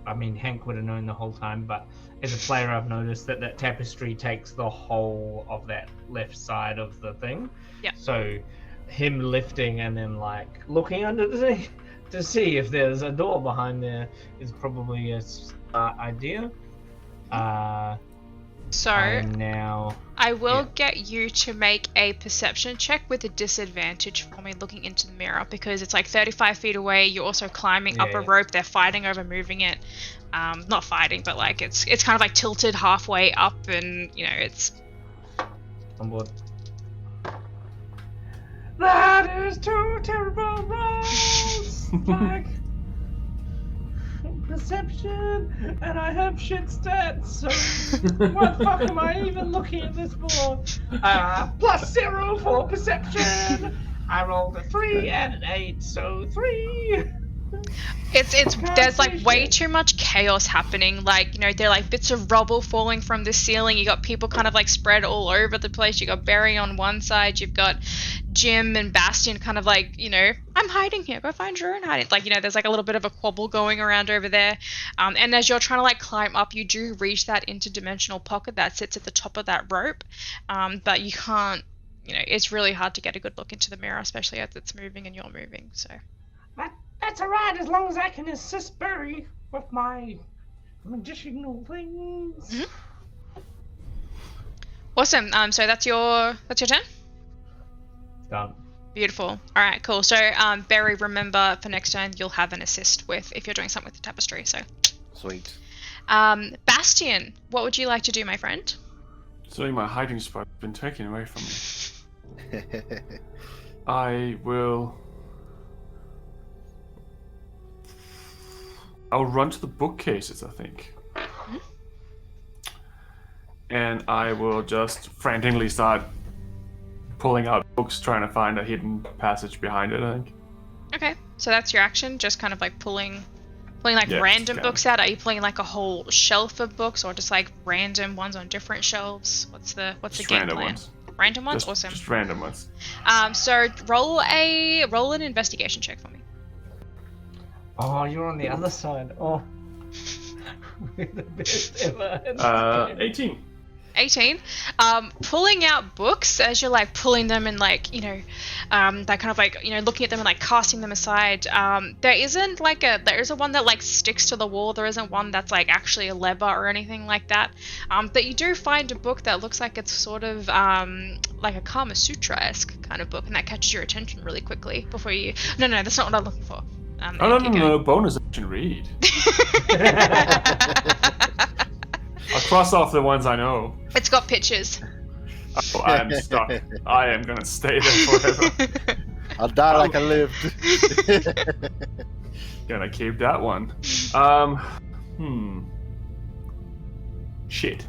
I mean Hank would have known the whole time, but as a player I've noticed that tapestry takes the whole of that left side of the thing. So him lifting and then looking under the thing to see if there's a door behind there is probably a idea. I will get you to make a perception check with a disadvantage for me looking into the mirror, because it's 35 feet away. You're also climbing up a rope. They're fighting over moving it. Not fighting, but it's kind of tilted halfway up, and it's. On board. There's two terrible rolls. Like perception, and I have shit stats. So what the fuck am I even looking at this for? +0 for perception. I rolled a 3 and an 8, so 3. There's like way too much chaos happening. Like, you know, there are like bits of rubble falling from the ceiling. You got people kind of like spread all over the place. You got Barry on one side. You've got Jim and Bastion kind of like, you know, I'm hiding here. Go find your own hiding. Like, you know, there's like a little bit of a quabble going around over there. And as you're trying to like climb up, you do reach that interdimensional pocket that sits at the top of that rope. But you can't, you know, it's really hard to get a good look into the mirror, especially as it's moving and you're moving. So. That's alright, as long as I can assist Barry with my magicianal things. Mm-hmm. Awesome. So that's your turn? Done. Beautiful. All right, cool. So Barry, remember for next turn you'll have an assist with if you're doing something with the tapestry. So. Sweet. Bastion, what would you like to do, my friend? So my hiding spot has been taken away from me. I'll run to the bookcases, I think. Mm-hmm. And I will just frantically start pulling out books, trying to find a hidden passage behind it, I think. Okay, so that's your action, just kind of like pulling like random books out. Are you pulling like a whole shelf of books, or just like random ones on different shelves? What's the game random plan? Ones. Random ones? Just, Awesome. Just random ones. So roll an investigation check for me. Oh, you're on the other side. Oh. We're the best ever. 18. 18. Pulling out books as you're like pulling them and like, you know, that kind of like, you know, looking at them and like casting them aside. There is a one that like sticks to the wall. There isn't one that's like actually a lever or anything like that. But you do find a book that looks like it's sort of like a Kama Sutra-esque kind of book, and that catches your attention really quickly before you. No, that's not what I'm looking for. No, bonus action read. I'll cross off the ones I know. It's got pictures. Oh, I am stuck. I am gonna stay there forever. I'll die like I lived. Gonna keep that one. Shit.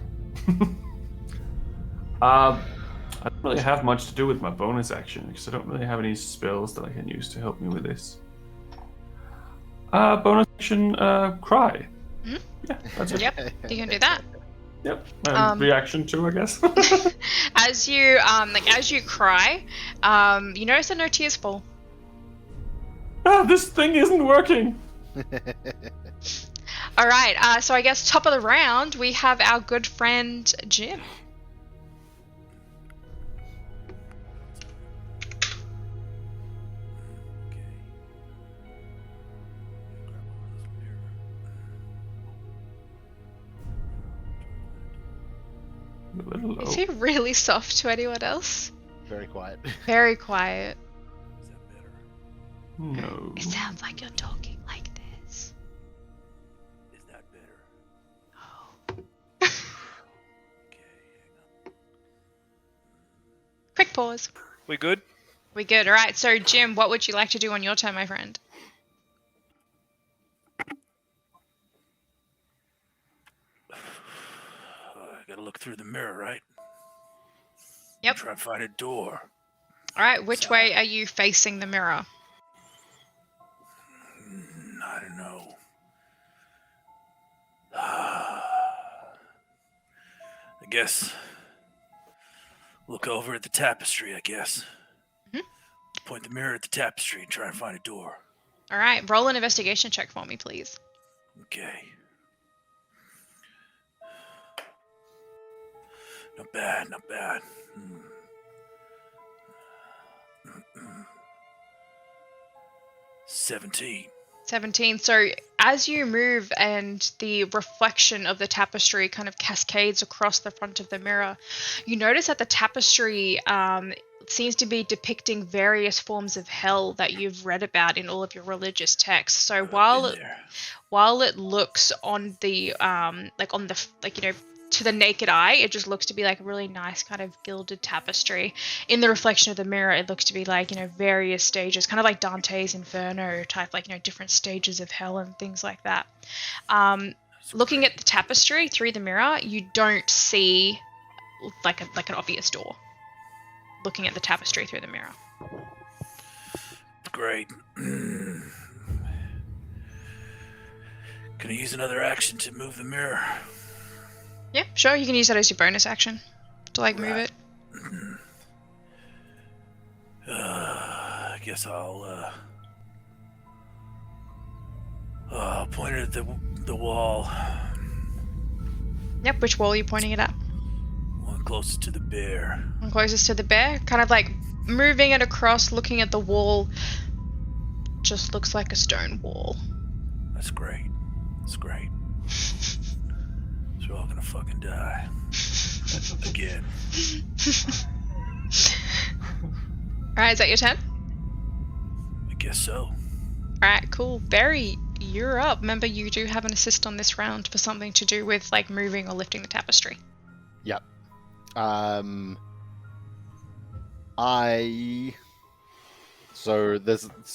I don't really have much to do with my bonus action because I don't really have any spells that I can use to help me with this. Bonus action, cry. Mm-hmm. Yeah, that's it. Yep, you can do that. Yep. Reaction too, I guess. As you cry, you notice that no tears fall. This thing isn't working. All right. So I guess top of the round we have our good friend Jim. Is he really soft to anyone else? Very quiet. Very quiet. Is that better? No. It sounds like you're talking like this. Is that better? Oh. Okay, hang on. Quick pause. We good? We good. All right. So Jim, what would you like to do on your turn, my friend? I gotta look through the mirror, right? Yep. Try and find a door. All right. Which way are you facing the mirror? I don't know. I guess look over at the tapestry, I guess. Mm-hmm. Point the mirror at the tapestry and try and find a door. All right. Roll an investigation check for me, please. Okay. Not bad, not bad. 17. 17. So as you move and the reflection of the tapestry kind of cascades across the front of the mirror, you notice that the tapestry seems to be depicting various forms of hell that you've read about in all of your religious texts. So while it looks on the to the naked eye, it just looks to be like a really nice kind of gilded tapestry. In the reflection of the mirror, it looks to be like, various stages, kind of like Dante's Inferno type, like, different stages of hell and things like that. Looking at the tapestry through the mirror, you don't see like an obvious door. Looking at the tapestry through the mirror. Great. Can I use another action to move the mirror? Yeah, sure. You can use that as your bonus action to move it. I guess I'll point it at the wall. Yep. Which wall are you pointing it at? One closest to the bear. One closest to the bear. Kind of moving it across, looking at the wall. Just looks like a stone wall. That's great. That's great. So we're all gonna fucking die. Again. Alright, is that your turn? I guess so. Alright, cool. Barry, you're up. Remember, you do have an assist on this round for something to do with moving or lifting the tapestry. Yep. So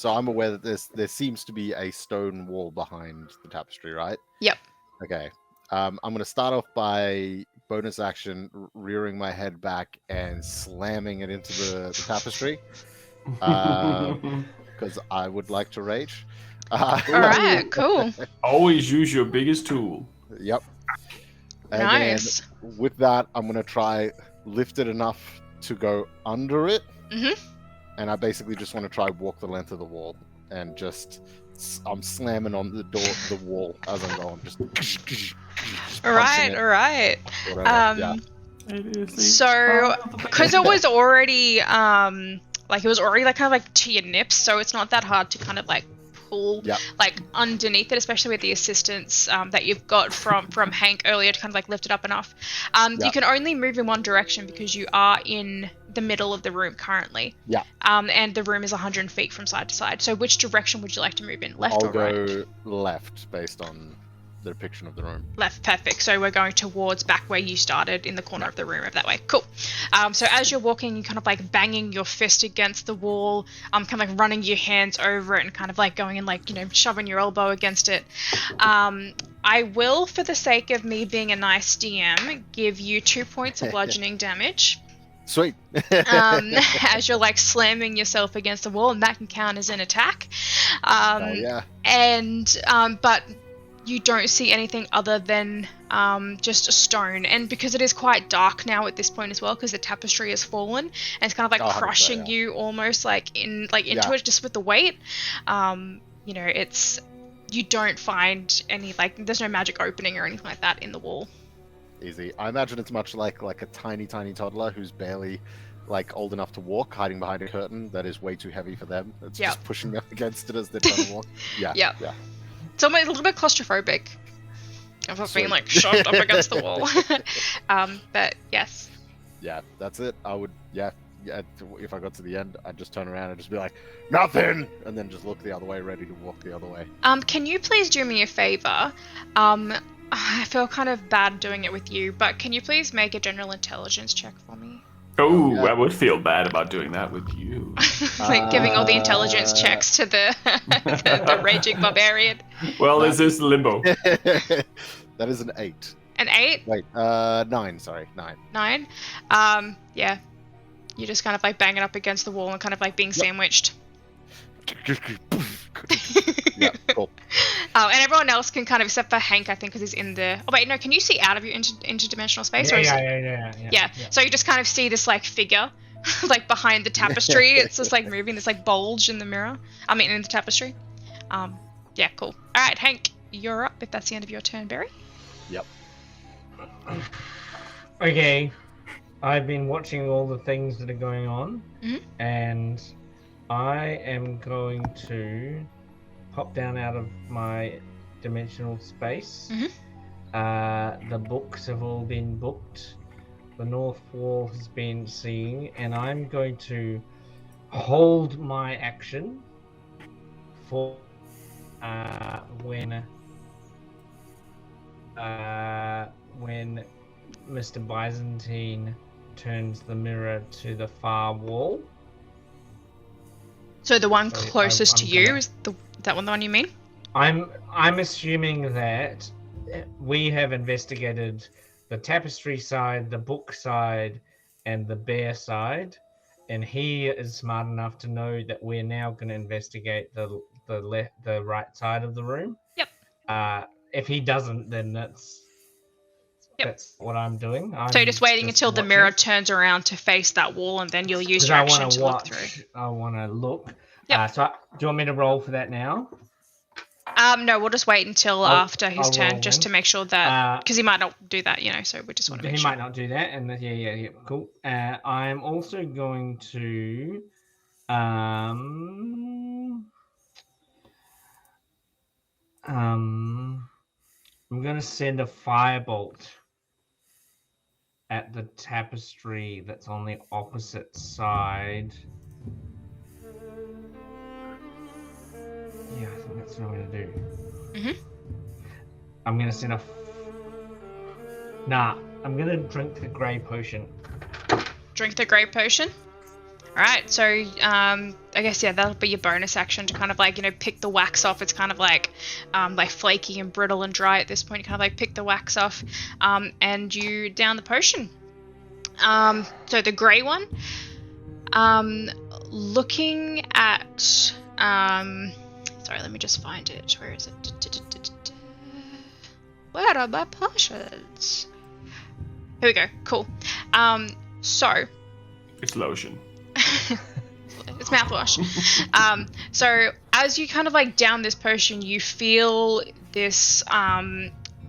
I'm aware that there seems to be a stone wall behind the tapestry, right? Yep. Okay. I'm going to start off by bonus action rearing my head back and slamming it into the tapestry. Because I would like to rage. Alright, cool. Always use your biggest tool. Yep. And Nice. then with that, I'm going to try lift it enough to go under it. Mm-hmm. And I basically just want to try walk the length of the wall and I'm slamming on the wall as I'm going. Just Alright. Yeah. So, because it was already, to your nips, so it's not that hard to kind of pull underneath it, especially with the assistance that you've got from Hank earlier to kind of lift it up enough. You can only move in one direction because you are in the middle of the room currently. Yeah. And the room is 100 feet from side to side. So which direction would you like to move in? Left or right? I'll go left based on the depiction of the room. Left, perfect. So we're going towards back where you started in the corner of the room, over that way. Cool. So as you're walking, you're kind of banging your fist against the wall, kind of running your hands over it and kind of going and shoving your elbow against it. I will, for the sake of me being a nice DM, give you 2 points of bludgeoning damage. Sweet. As you're slamming yourself against the wall, and that can count as an attack. Oh yeah. But you don't see anything other than just a stone, and because it is quite dark now at this point as well, because the tapestry has fallen and it's kind of crushing you almost into it just with the weight. It's, you don't find any there's no magic opening or anything like that in the wall. Easy. I imagine it's much like a tiny toddler who's barely old enough to walk, hiding behind a curtain that is way too heavy for them. It's just pushing them against it as they're trying to walk. Yeah. Yeah. Yeah. It's almost a little bit claustrophobic of being shoved up against the wall. But yes. Yeah, that's it. I would, if I got to the end, I'd just turn around and just be like, nothing! And then just look the other way, ready to walk the other way. Can you please do me a favor? I feel kind of bad doing it with you, but can you please make a general intelligence check for me? Oh, I would feel bad about doing that with you. Giving all the intelligence checks to the raging barbarian. Well, this is limbo. That is an 8. An 8? Wait, 9, sorry, 9. 9? Yeah. You just kind of bang it up against the wall and kind of being sandwiched. Yeah, cool. And everyone else can kind of, except for Hank, I think, because he's in the... Oh, wait, no, can you see out of your interdimensional space? Yeah. So you just kind of see this, figure, behind the tapestry. It's just, moving this, bulge in the mirror. In the tapestry. Yeah, cool. All right, Hank, you're up, if that's the end of your turn, Barry. Yep. Okay. I've been watching all the things that are going on, and I am going to pop down out of my dimensional space. The books have all been booked. The north wall has been seen, and I'm going to hold my action for when Mr. Byzantine turns the mirror to the far wall. So the one So closest to I'm you gonna- is that one the one you mean? I'm assuming that we have investigated the tapestry side, the book side, and the bear side, and he is smart enough to know that we're now going to investigate the right side of the room. Yep. If he doesn't, then that's what I'm doing. So you're just waiting until the watching. mirror turns around to face that wall, and then you'll use 'Cause your I action want to to look watch. through. I want to look. Yep. Do you want me to roll for that now? No, we'll just wait until I'll- after his I'll turn, roll just then. to make sure that because he might not do that, so we just want to make He sure. might not do that, and yeah, cool. I'm also going to, I'm going to send a firebolt at the tapestry that's on the opposite side. Yeah, I think that's what I'm going to do. I'm going to send I'm going to drink the grey potion. Drink the grey potion. All right, so I guess that'll be your bonus action to kind of pick the wax off. It's kind of like flaky and brittle and dry at this point. You kind of pick the wax off, and you down the potion. So the grey one. Looking at sorry, let me just find it. Where is it? Where are my potions? Here we go. Cool. So It's lotion. it's mouthwash. So as you kind of down this potion, you feel this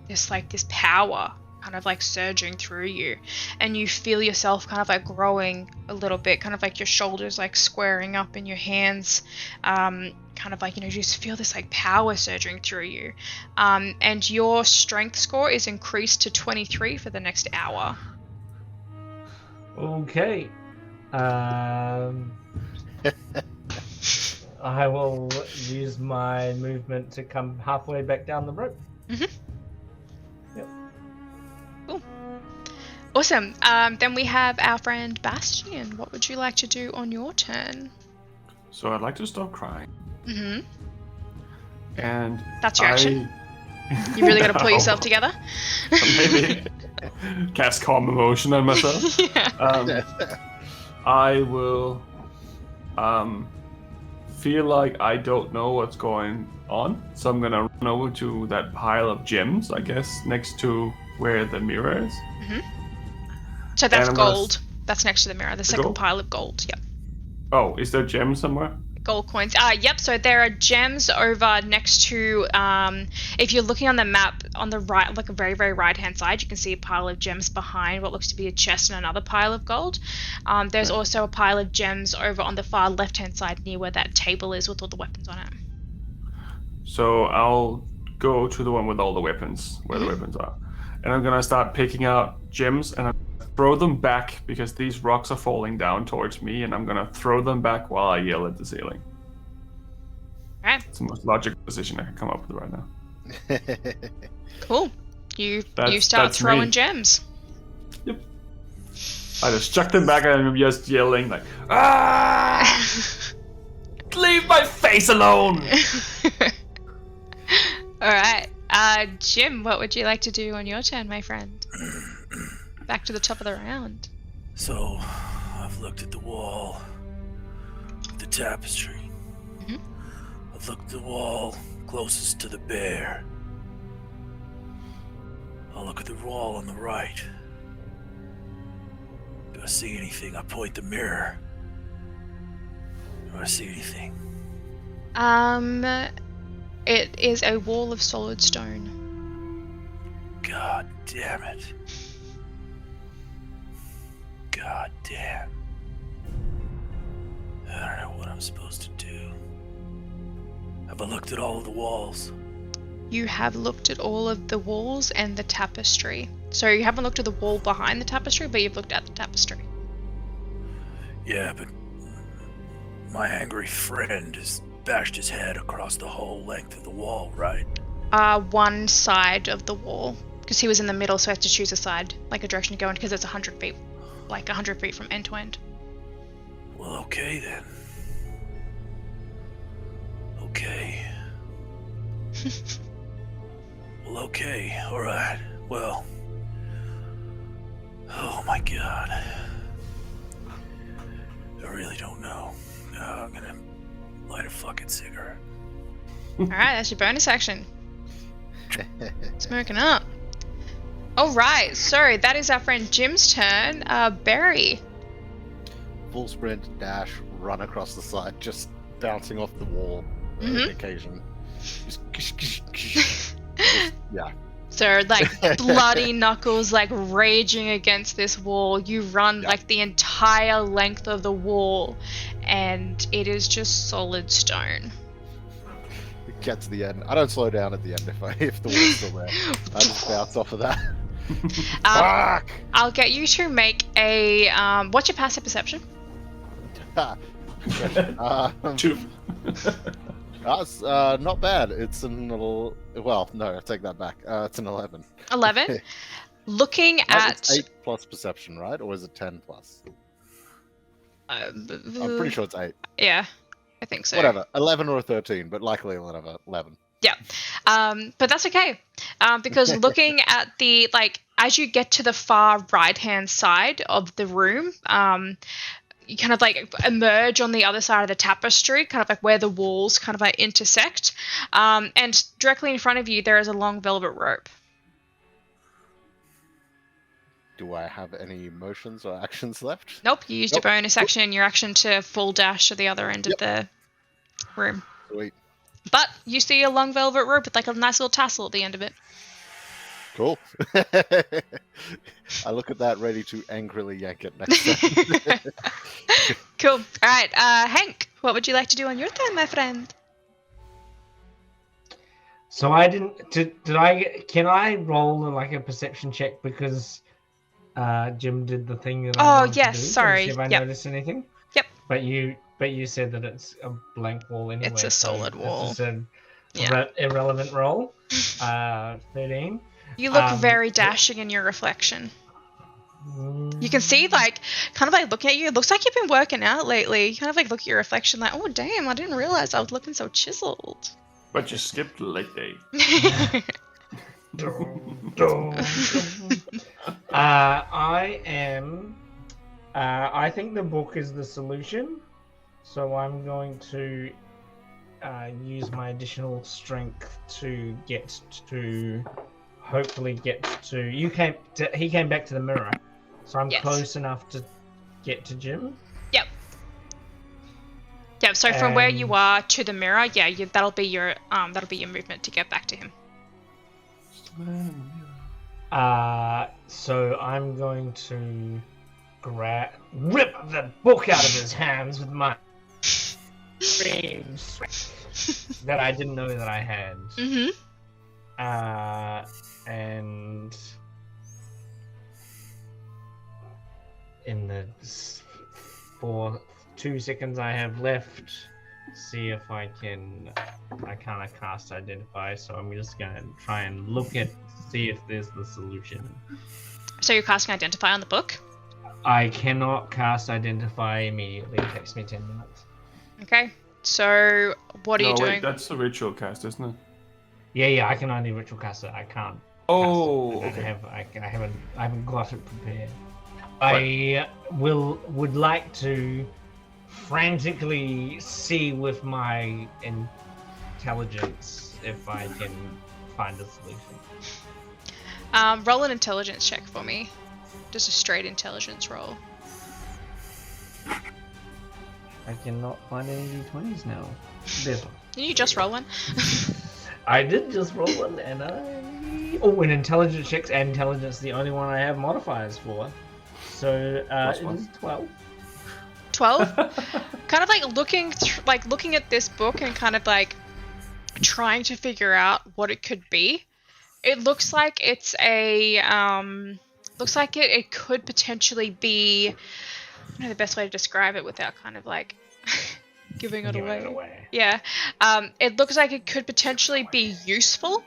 this power kind of surging through you, and you feel yourself kind of growing a little bit, kind of your shoulders squaring up in your hands, kind of you just feel this power surging through you, and your strength score is increased to 23 for the next hour. Okay. I will use my movement to come halfway back down the rope. Yep. Cool. Awesome. Then we have our friend Bastian. What would you like to do on your turn? So I'd like to stop crying. And That's your action? You really got to pull yourself together? Maybe cast calm emotion on myself. Yeah. I will feel like I don't know what's going on, so I'm gonna run over to that pile of gems, I guess, next to where the mirror is. So that's And I'm gonna gold. That's next to the mirror. The second gold? pile of gold. Yep. Oh, is there gems somewhere? Gold coins. Yep. So there are gems over next to. If you're looking on the map on the right, a very, very right hand side, you can see a pile of gems behind what looks to be a chest and another pile of gold. There's also a pile of gems over on the far left hand side near where that table is with all the weapons on it. So I'll go to the one with all the weapons, where the weapons are, and I'm gonna start picking out gems and I'm gonna throw them back because these rocks are falling down towards me, and I'm gonna throw them back while I yell at the ceiling. Alright. It's the most logical decision I can come up with right now. Cool. You start That's throwing me. gems. Yep. I just chuck them back and I'm just yelling like, ah! Leave my face alone! Alright. Jim, what would you like to do on your turn, my friend? Back to the top of the round. So, I've looked at the wall, the tapestry. I've looked at the wall closest to the bear. I'll look at the wall on the right. Do I see anything? I point the mirror. Do I see anything? It is a wall of solid stone. God damn it. God damn. I don't know what I'm supposed to do. Have I looked at all of the walls? You have looked at all of the walls and the tapestry. So you haven't looked at the wall behind the tapestry, but you've looked at the tapestry. Yeah, but my angry friend has bashed his head across the whole length of the wall, right? One side of the wall. because he was in the middle, so he had to choose a side, like a direction to go in, because it's 100 feet, like 100 feet from end to end. Well, okay then. Okay. Well, okay. All right. Well. Oh my God. I really don't know. I'm gonna light a fucking cigarette. Alright, that's your bonus action. Smoking up. Alright, so that is our friend Jim's turn. Barry. Full sprint, dash, run across the side, just bouncing off the wall on occasion. Just, yeah. So, like, bloody knuckles, like, raging against this wall. You run, like, the entire length of the wall, and it is just solid stone. Get to the end. I don't slow down at the end if the wall's still there. I just bounce off of that. Fuck! I'll get you to make a, what's your passive perception? Two. That's not bad. It's an well, no, I take that back. It's an 11. 11? Looking at... It's 8 plus perception, right? Or is it 10 plus? I'm pretty sure it's 8. Yeah, I think so. Whatever. 11 or 13, but likely 11. Yeah. But that's okay. Because looking at the, like, as you get to the far right-hand side of the room, you kind of like emerge on the other side of the tapestry, kind of like where the walls kind of like intersect. And directly in front of you, there is a long velvet rope. Do I have any motions or actions left? Nope, you used your bonus action and your action to full dash to the other end of the room. Sweet. But you see a long velvet rope with like a nice little tassel at the end of it. Cool. I look at that ready to angrily yank it next time. Cool. All right, Hank, what would you like to do on your turn, my friend? So I didn't. Can I roll like a perception check because Jim did the thing that I wanted yes, to do? sorry. Have I noticed anything? Yep. But you said that it's a blank wall anyway. It's a solid wall. It's an irrelevant roll. 13. You look very dashing in your reflection. You can see, like, kind of like looking at you. It looks like you've been working out lately. You kind of like look at your reflection, like, oh damn, I didn't realize I was looking so chiseled. But you skipped leg day. I am. I think the book is the solution, so I'm going to use my additional strength to get to. Hopefully, get to. He came back to the mirror, so I'm close enough to get to Jim. Yep. Yep. So from where you are to the mirror, that'll be your movement to get back to him. So I'm going to rip the book out of his hands with my dreams that I didn't know that I had. Mm-hmm. And in the 2 seconds I have left, see if I can't cast Identify, so I'm just gonna try and see if there's the solution. So you're casting Identify on the book? I cannot cast Identify immediately. It takes me 10 minutes. Okay. So what are you doing? Wait, that's the ritual cast, isn't it? Yeah, I can only ritual cast it. I can't. Oh, cast it. okay. I haven't got it prepared. I would like to frantically see with my intelligence if I can find a solution. Roll an intelligence check for me. Just a straight intelligence roll. I cannot find any d20s now. There's one. Didn't you just roll one? I did just roll one, and in intelligence checks and intelligence, the only one I have modifiers for. So it is 12. 12? Kind of like looking at this book and kind of like trying to figure out what it could be. It looks like it's it could potentially be. I don't know the best way to describe it without kind of like giving it away. Yeah. It looks like it could potentially be useful,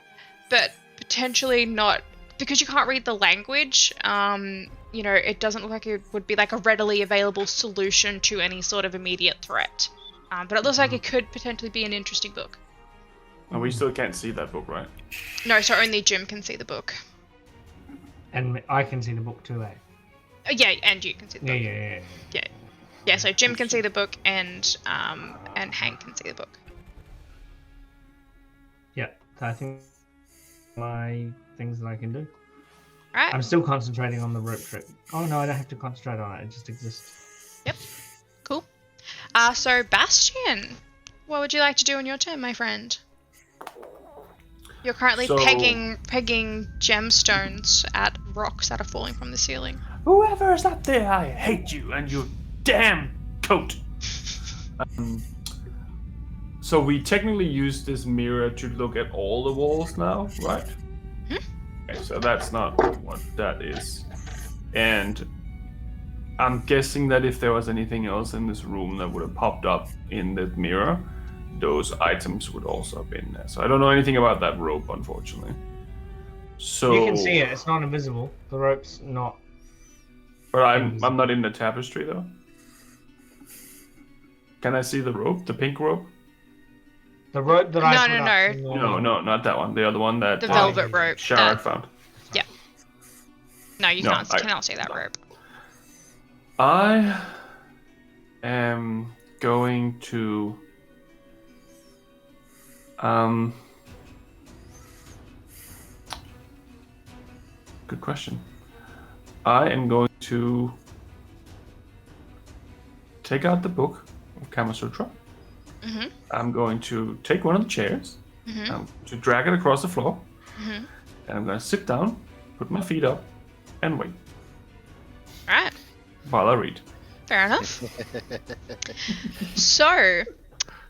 but potentially not because you can't read the language, it doesn't look like it would be like a readily available solution to any sort of immediate threat. But it looks like it could potentially be an interesting book. And we still can't see that book, right? No, so only Jim can see the book. And I can see the book too, eh? Yeah, and you can see the book. Yeah. Yeah, so Jim can see the book and Hank can see the book. Yeah, I think my things that I can do. Right. I'm still concentrating on the rope trick. Oh no, I don't have to concentrate on it. It just exists. Yep. Cool. So Bastian, what would you like to do on your turn, my friend? You're currently pegging gemstones at rocks that are falling from the ceiling. Whoever is up there, I hate you and your damn coat. So we technically use this mirror to look at all the walls now, right? Okay, so that's not what that is. And I'm guessing that if there was anything else in this room that would have popped up in the mirror, those items would also have been there. So I don't know anything about that rope, unfortunately. So You can see it. It's not invisible. The rope's not. But I'm not in the tapestry though. Can I see the rope? The pink rope? The rope that I put up. No, not that one. The other one that The velvet rope. Sharak found. Yeah. No, you cannot see that rope. I am going to good question. I am going to take out the book of Kama Sutra. Mm-hmm. I'm going to take one of the chairs, to drag it across the floor, and I'm going to sit down, put my feet up, and wait. Alright. While I read. Fair enough. So,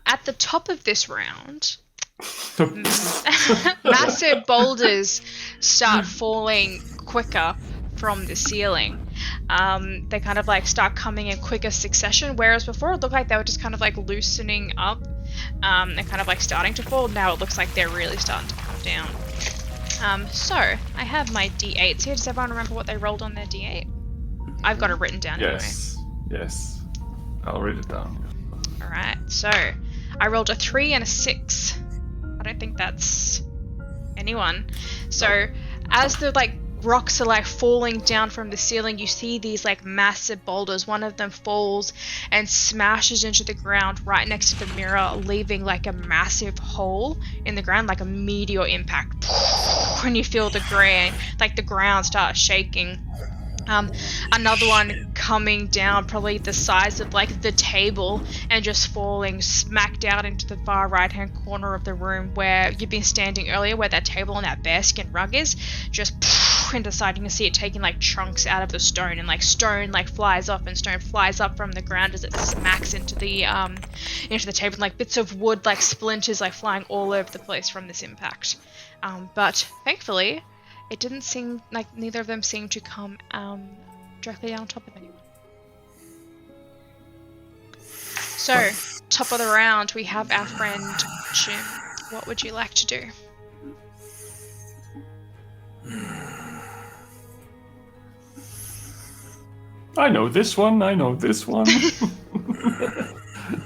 at the top of this round, massive boulders start falling quicker from the ceiling. They kind of like start coming in quicker succession, whereas before it looked like they were just kind of like loosening up and kind of like starting to fall. Now it looks like they're really starting to come down. So I have my d8s here. Does everyone remember what they rolled on their d8? I've got it written down Yes. I'll read it down. Alright, so I rolled a 3 and a 6. I don't think that's anyone. So as the like rocks are like falling down from the ceiling, you see these like massive boulders. One of them falls and smashes into the ground right next to the mirror, leaving like a massive hole in the ground, like a meteor impact. And you feel the ground start shaking. Another one coming down, probably the size of like the table, and just falling smack down into the far right hand corner of the room where you've been standing earlier, where that table and that bearskin rug is, just and deciding to see it taking like chunks out of the stone, and like stone like flies off and stone flies up from the ground as it smacks into the table, and like bits of wood like splinters like flying all over the place from this impact. But thankfully it didn't seem like neither of them seemed to come directly on top of anyone. So, top of the round, we have our friend Jim. What would you like to do? I know this one.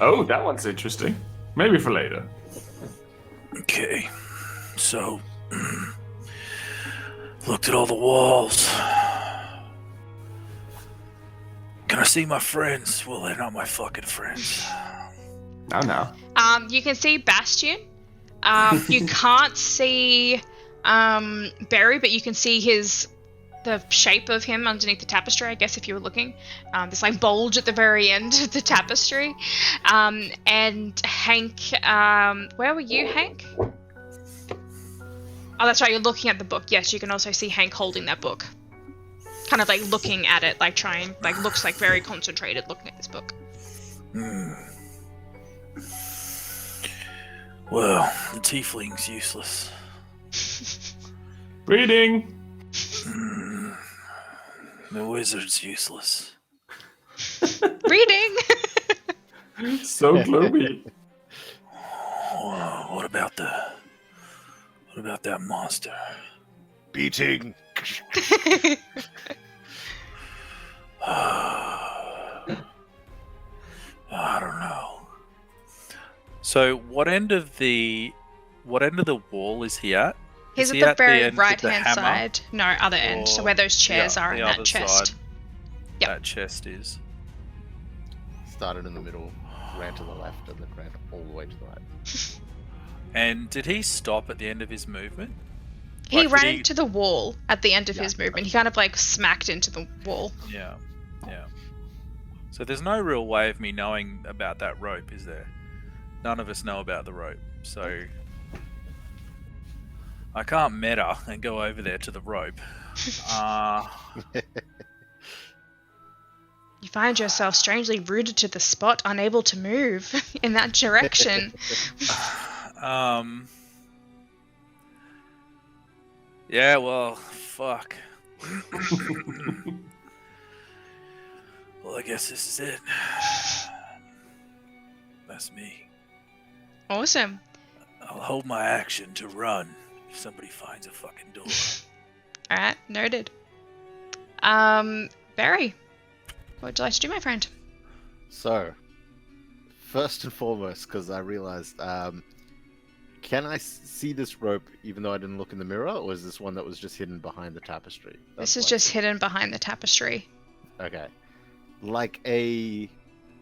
Oh, that one's interesting. Maybe for later. Okay, so looked at all the walls. Can I see my friends? Well, they're not my fucking friends. Now. You can see Bastian. You can't see Barry, but you can see the shape of him underneath the tapestry, I guess, if you were looking. This like bulge at the very end of the tapestry. And Hank, where were you, Hank? Oh, that's right, you're looking at the book. Yes, you can also see Hank holding that book. Kind of like looking at it, like trying, like looks like very concentrated looking at this book. Well, the tiefling's useless. Reading! The wizard's useless. Reading! So gloomy. What about that monster? Beating I don't know. So, what end of the wall is he at? He's Is at he the at the very end with right the hand hammer? side. No, other end. So Or where those chairs are in the that other chest. side? Yep. That chest is. Started in the middle, ran to the left, and then ran all the way to the right. And did he stop at the end of his movement? He Like, ran did he- into the wall at the end of Yeah. his movement. He kind of like smacked into the wall. Yeah. So there's no real way of me knowing about that rope, is there? None of us know about the rope, so I can't meta and go over there to the rope. You find yourself strangely rooted to the spot, unable to move in that direction. Yeah, well, fuck. Well, I guess this is it. That's me. Awesome. I'll hold my action to run if somebody finds a fucking door. Alright, noted. Barry, what would you like to do, my friend? So, first and foremost, because I realized, can I see this rope even though I didn't look in the mirror, or is this one that was just hidden behind the tapestry? This is just hidden behind the tapestry. Okay. Like a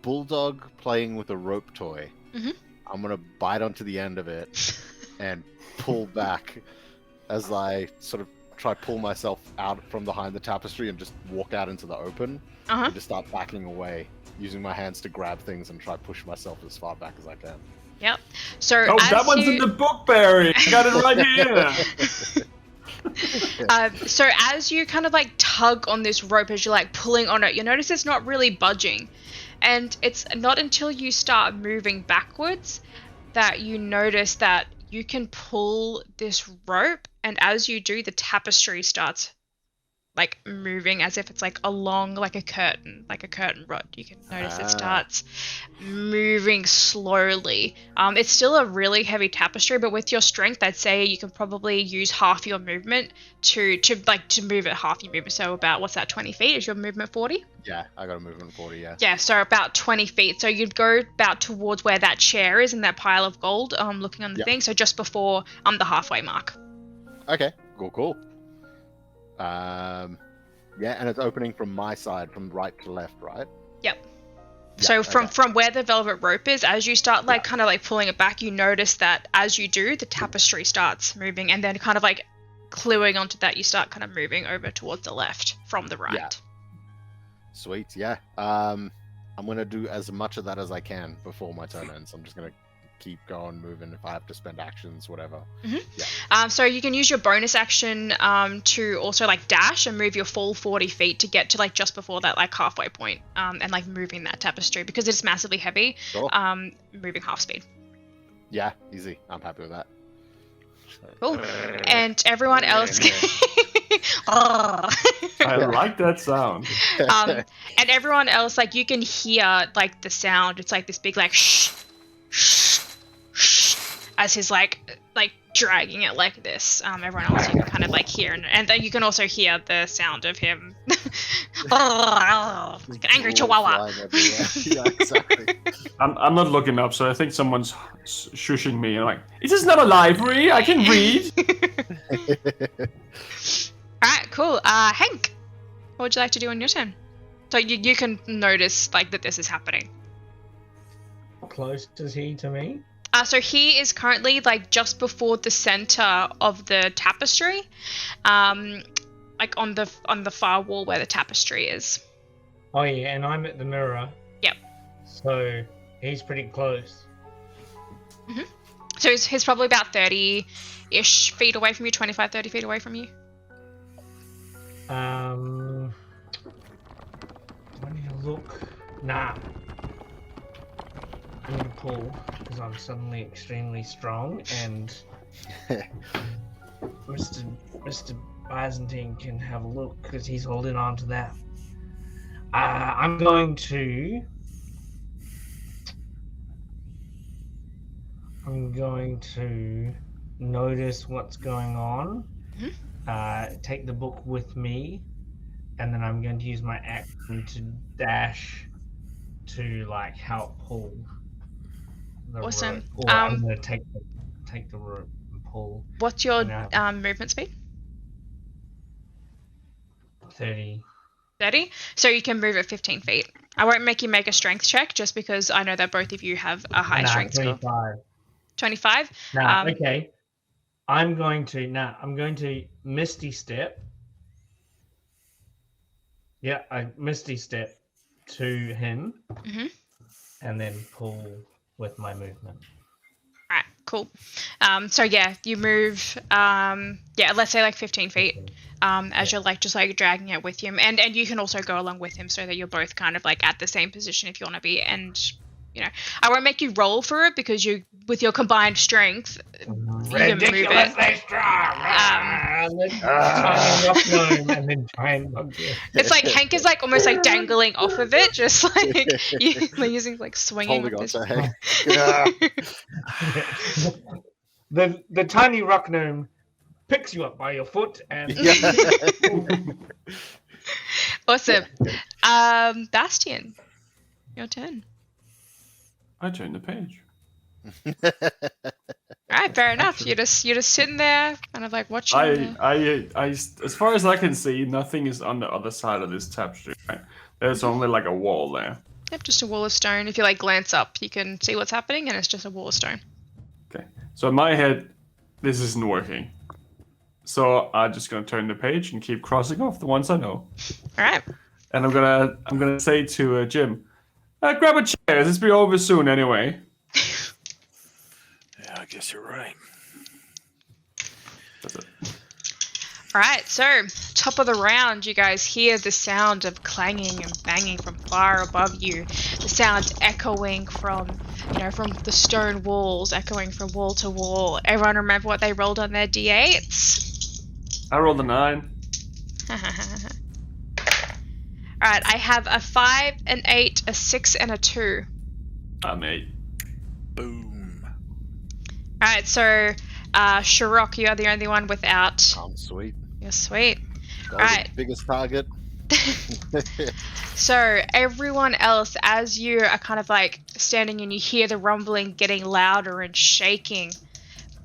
bulldog playing with a rope toy. Mhm. I'm gonna bite onto the end of it and pull back as I sort of try to pull myself out from behind the tapestry and just walk out into the open and just start backing away, using my hands to grab things and try to push myself as far back as I can. Yep. So Oh, as that one's in the book, Barry. I got it right here. So as you kind of like tug on this rope, as you're like pulling on it, you notice it's not really budging. And it's not until you start moving backwards that you notice that you can pull this rope, and as you do, the tapestry starts like moving as if it's like along like a curtain rod. You can notice it starts moving slowly. It's still a really heavy tapestry, but with your strength, I'd say you can probably use half your movement to move it half your movement. So about, what's that, 20 feet? Is your movement 40? Yeah, I got a movement 40, yeah. Yeah, so about 20 feet. So you'd go about towards where that chair is in that pile of gold, looking on the thing. So just before the halfway mark. Okay, cool. Yeah, and it's opening from my side, from right to left, right? Yep. Yeah, So okay. from where the velvet rope is, as you start like kind of like pulling it back, you notice that as you do, the tapestry starts moving, and then kind of like cluing onto that, you start kind of moving over towards the left from the right. Yeah. Sweet, yeah. I'm gonna do as much of that as I can before my turn ends. I'm just gonna keep going, moving. If I have to spend actions, whatever. So you can use your bonus action to also like dash and move your full 40 feet to get to like just before that like halfway point, and like moving that tapestry because it's massively heavy. Sure. Moving half speed. Yeah, easy. I'm happy with that. Cool. And everyone else. I like that sound. And everyone else, like you can hear like the sound. It's like this big like shh, shh, shh, as he's like dragging it like this. Everyone else you can kind of like hear, and then you can also hear the sound of him like an angry chihuahua. Yeah, exactly. I'm not looking up, so I think someone's shushing me. And I'm like, is this not a library? I can read. Alright, cool. Hank, what would you like to do on your turn? So you can notice like that this is happening. How close is he to me? So he is currently like just before the center of the tapestry, like on the far wall where the tapestry is. Oh yeah, and I'm at the mirror. Yep. So he's pretty close. So he's probably about 30-ish feet away from you, 25, 30 feet away from you. Do I need to look? Nah. I need to pull because I'm suddenly extremely strong, and Mr. Byzantine can have a look because he's holding on to that. I'm going to notice what's going on, take the book with me, and then I'm going to use my action to dash to like help pull the Awesome. rope. Or I'm going to take the rope and pull. What's your And movement speed? 30. 30? So you can move at 15 feet. I won't make you make a strength check just because I know that both of you have a high strength score. 25. 25? Okay. I'm going to Misty Step. Yeah, I Misty Step to him. Mm-hmm. And then pull with my movement. Alright, cool. So yeah, you move, let's say like 15 feet, as you're like just like dragging it with him, and you can also go along with him so that you're both kind of like at the same position if you want to be, and you know, I won't make you roll for it because you, with your combined strength, you can move it. Ridiculously strong. And then try and It's like Hank is like almost like dangling off of it, just like using like swinging. Holding on this. to Hank. The tiny rock gnome picks you up by your foot and Awesome. Bastian, your turn. I turned the page. Alright, fair enough. You're just sitting there, kind of like watching. I, as far as I can see, nothing is on the other side of this tapestry. Right? There's only like a wall there. Yep, just a wall of stone. If you like glance up, you can see what's happening, and it's just a wall of stone. Okay. So in my head, this isn't working. So I'm just gonna turn the page and keep crossing off the ones I know. All right. And I'm gonna say to Jim, grab a chair. This will be over soon anyway. Yeah, I guess you're right. That's it. All right. So top of the round, you guys hear the sound of clanging and banging from far above you. The sound echoing from the stone walls, echoing from wall to wall. Everyone remember what they rolled on their d8s? I rolled a 9. Alright, I have a 5, an 8, a 6, and a 2. I'm 8. Boom. Alright, so Sharok, you are the only one without. I'm sweet. You're sweet. Got Alright. the biggest target. So everyone else, as you are kind of like standing and you hear the rumbling getting louder and shaking,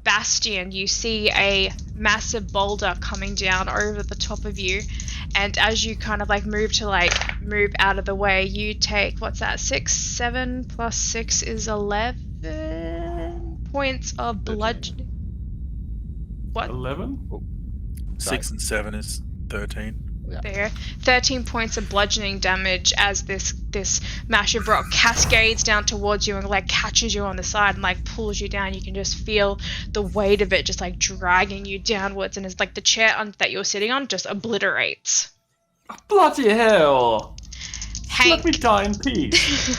Bastian, you see a massive boulder coming down over the top of you, and as you kind of like move out of the way, you take, what's that, 6, 7 plus 6 is 11 points of bludgeoning. What? 11? 6 and 7 is 13. There, 13 points of bludgeoning damage as this massive rock cascades down towards you and like catches you on the side and like pulls you down. You can just feel the weight of it just like dragging you downwards, and it's like the chair that you're sitting on just obliterates. Bloody hell! Hank, Let me die in peace.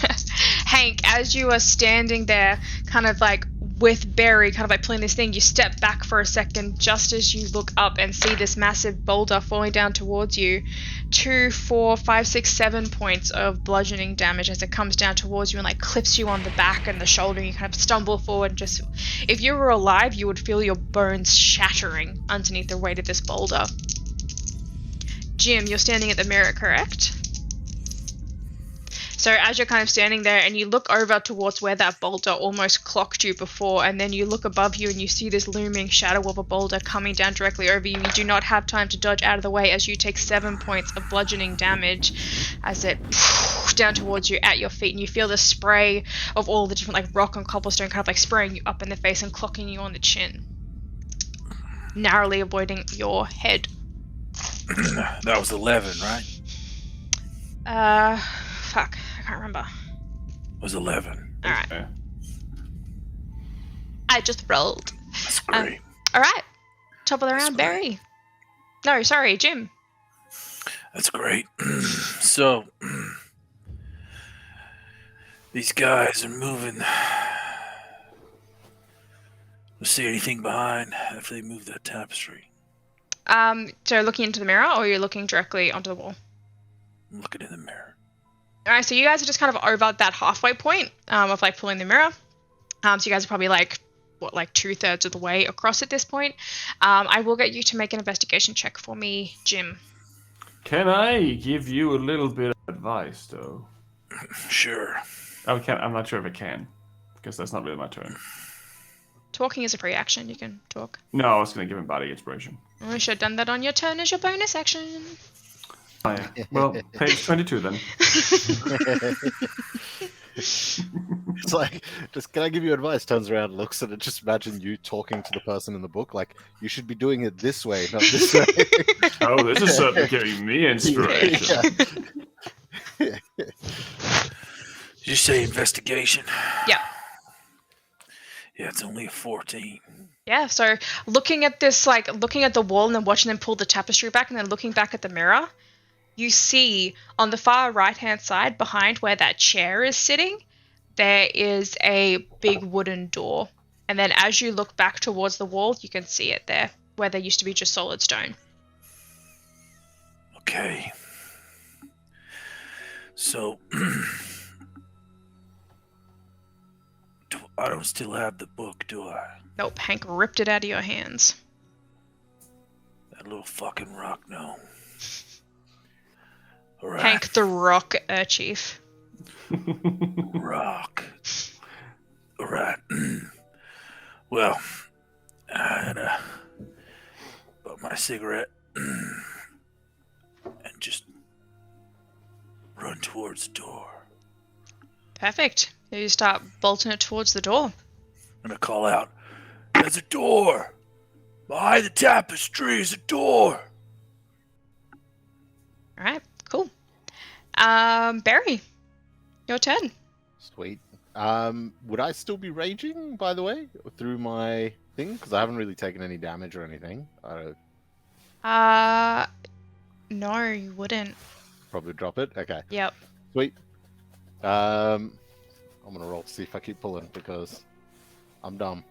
Hank, as you are standing there, kind of like with Barry, kind of like pulling this thing, you step back for a second just as you look up and see this massive boulder falling down towards you. 2, 4, 5, 6, 7 points of bludgeoning damage as it comes down towards you and like clips you on the back and the shoulder. You kind of stumble forward and just, if you were alive, you would feel your bones shattering underneath the weight of this boulder. Jim, you're standing at the mirror, correct? So as you're kind of standing there and you look over towards where that boulder almost clocked you before, and then you look above you and you see this looming shadow of a boulder coming down directly over you. You do not have time to dodge out of the way as you take 7 points of bludgeoning damage as it down towards you at your feet, and you feel the spray of all the different like rock and cobblestone kind of like spraying you up in the face and clocking you on the chin, narrowly avoiding your head. That was 11, right? Fuck. I can't remember. It was 11. Alright. Okay. I just rolled. That's great. Alright. Top of the round, That's Barry. No, sorry, Jim. That's great. So, these guys are moving. Do see anything behind after they move that tapestry? So looking into the mirror, or you're looking directly onto the wall? I'm looking in the mirror. Alright, so you guys are just kind of over that halfway point of like pulling the mirror. So you guys are probably like, like 2/3 of the way across at this point. I will get you to make an investigation check for me, Jim. Can I give you a little bit of advice, though? Sure. I'm not sure if I can, because that's not really my turn. Talking is a free action. You can talk. No, I was going to give him body inspiration. We should have done that on your turn as your bonus action. Oh, yeah. Well, page 22 then. It's like, just can I give you advice? Turns around, looks at it. Just imagine you talking to the person in the book, like you should be doing it this way, not this way. Oh, this is certainly giving me inspiration. Yeah. Did you say investigation? Yeah. Yeah, it's only a 14. Yeah, so looking at this, like looking at the wall and then watching them pull the tapestry back and then looking back at the mirror, you see on the far right-hand side behind where that chair is sitting, there is a big wooden door. And then as you look back towards the wall, you can see it there, where there used to be just solid stone. Okay. So, I don't still have the book, do I? Nope, Hank ripped it out of your hands. That little fucking rock, no. All right. Hank the Rock, Chief. Rock. All right. Well, I had bought my cigarette and just run towards the door. Perfect. You start bolting it towards the door. I'm gonna call out, "There's a door! Behind the tapestry is a door!" Alright, cool. Barry, your turn. Sweet. Would I still be raging, by the way, through my thing? Because I haven't really taken any damage or anything. No, you wouldn't. Probably drop it. Okay. Yep. Sweet. I'm gonna roll to see if I keep pulling because I'm dumb.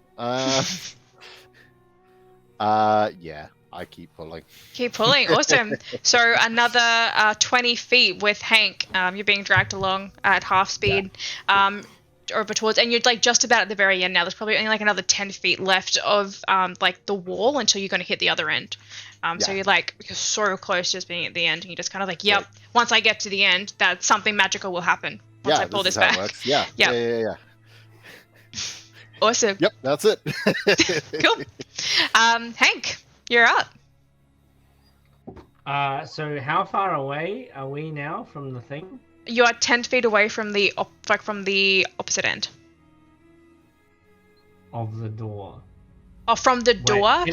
Yeah, I keep pulling. Keep pulling. Awesome. So another 20 feet with Hank. You're being dragged along at half speed. Over towards, and you're like just about at the very end now. There's probably only like another 10 feet left of like the wall until you're going to hit the other end. So you're so close to just being at the end, and you just kind of like, yep. Once I get to the end, that something magical will happen. Once I pull this back. Yeah. Awesome. Yep, that's it. Cool. Hank, you're up. So how far away are we now from the thing? You are 10 feet away from the from the opposite end. Of the door. Oh, from the door?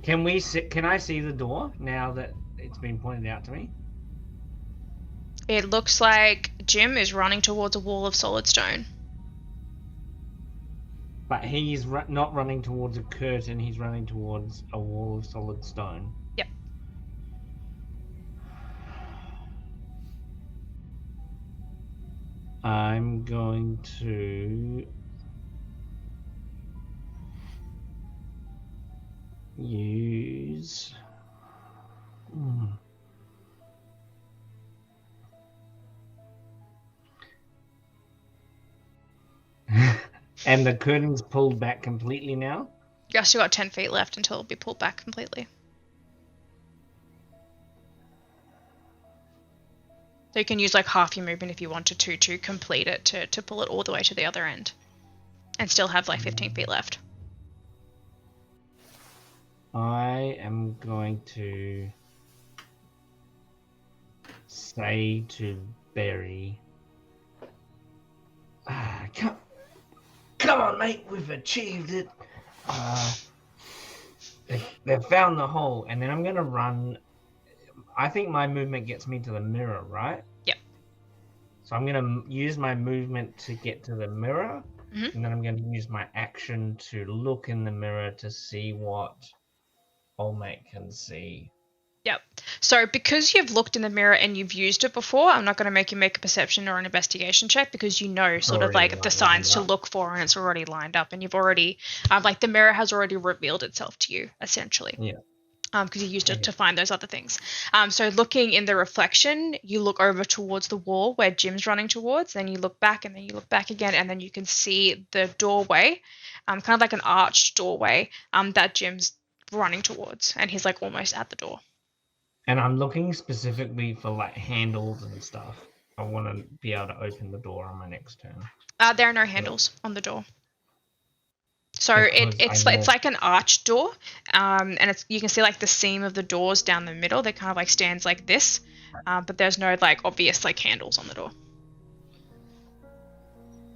Can we see? Can I see the door now that it's been pointed out to me? It looks like Jim is running towards a wall of solid stone. But he's not running towards a curtain. He's running towards a wall of solid stone. Yep. I'm going to use and the curtain's pulled back completely now? You still got 10 feet left until it'll be pulled back completely. So you can use like half your movement if you wanted to complete it, to pull it all the way to the other end. And still have like 15 feet left. I am going to say to Barry, come on, mate, we've achieved it. They've found the hole, and then I'm going to run. I think my movement gets me to the mirror, right? Yep. So I'm going to use my movement to get to the mirror, and then I'm going to use my action to look in the mirror to see what old mate can see. Yep. So because you've looked in the mirror and you've used it before, I'm not going to make you make a perception or an investigation check because you know sort of like the signs to look for, and it's already lined up, and you've already, like the mirror has already revealed itself to you, essentially. Yeah. because you used it to find those other things. So looking in the reflection, you look over towards the wall where Jim's running towards, then you look back, and then you look back again, and then you can see the doorway, kind of like an arched doorway, that Jim's running towards, and he's like almost at the door. And I'm looking specifically for like handles and stuff. I want to be able to open the door on my next turn. There are no handles on the door. So Because it's like an arched door, and you can see like the seam of the doors down the middle. They kind of like stands like this, but there's no like obvious like handles on the door.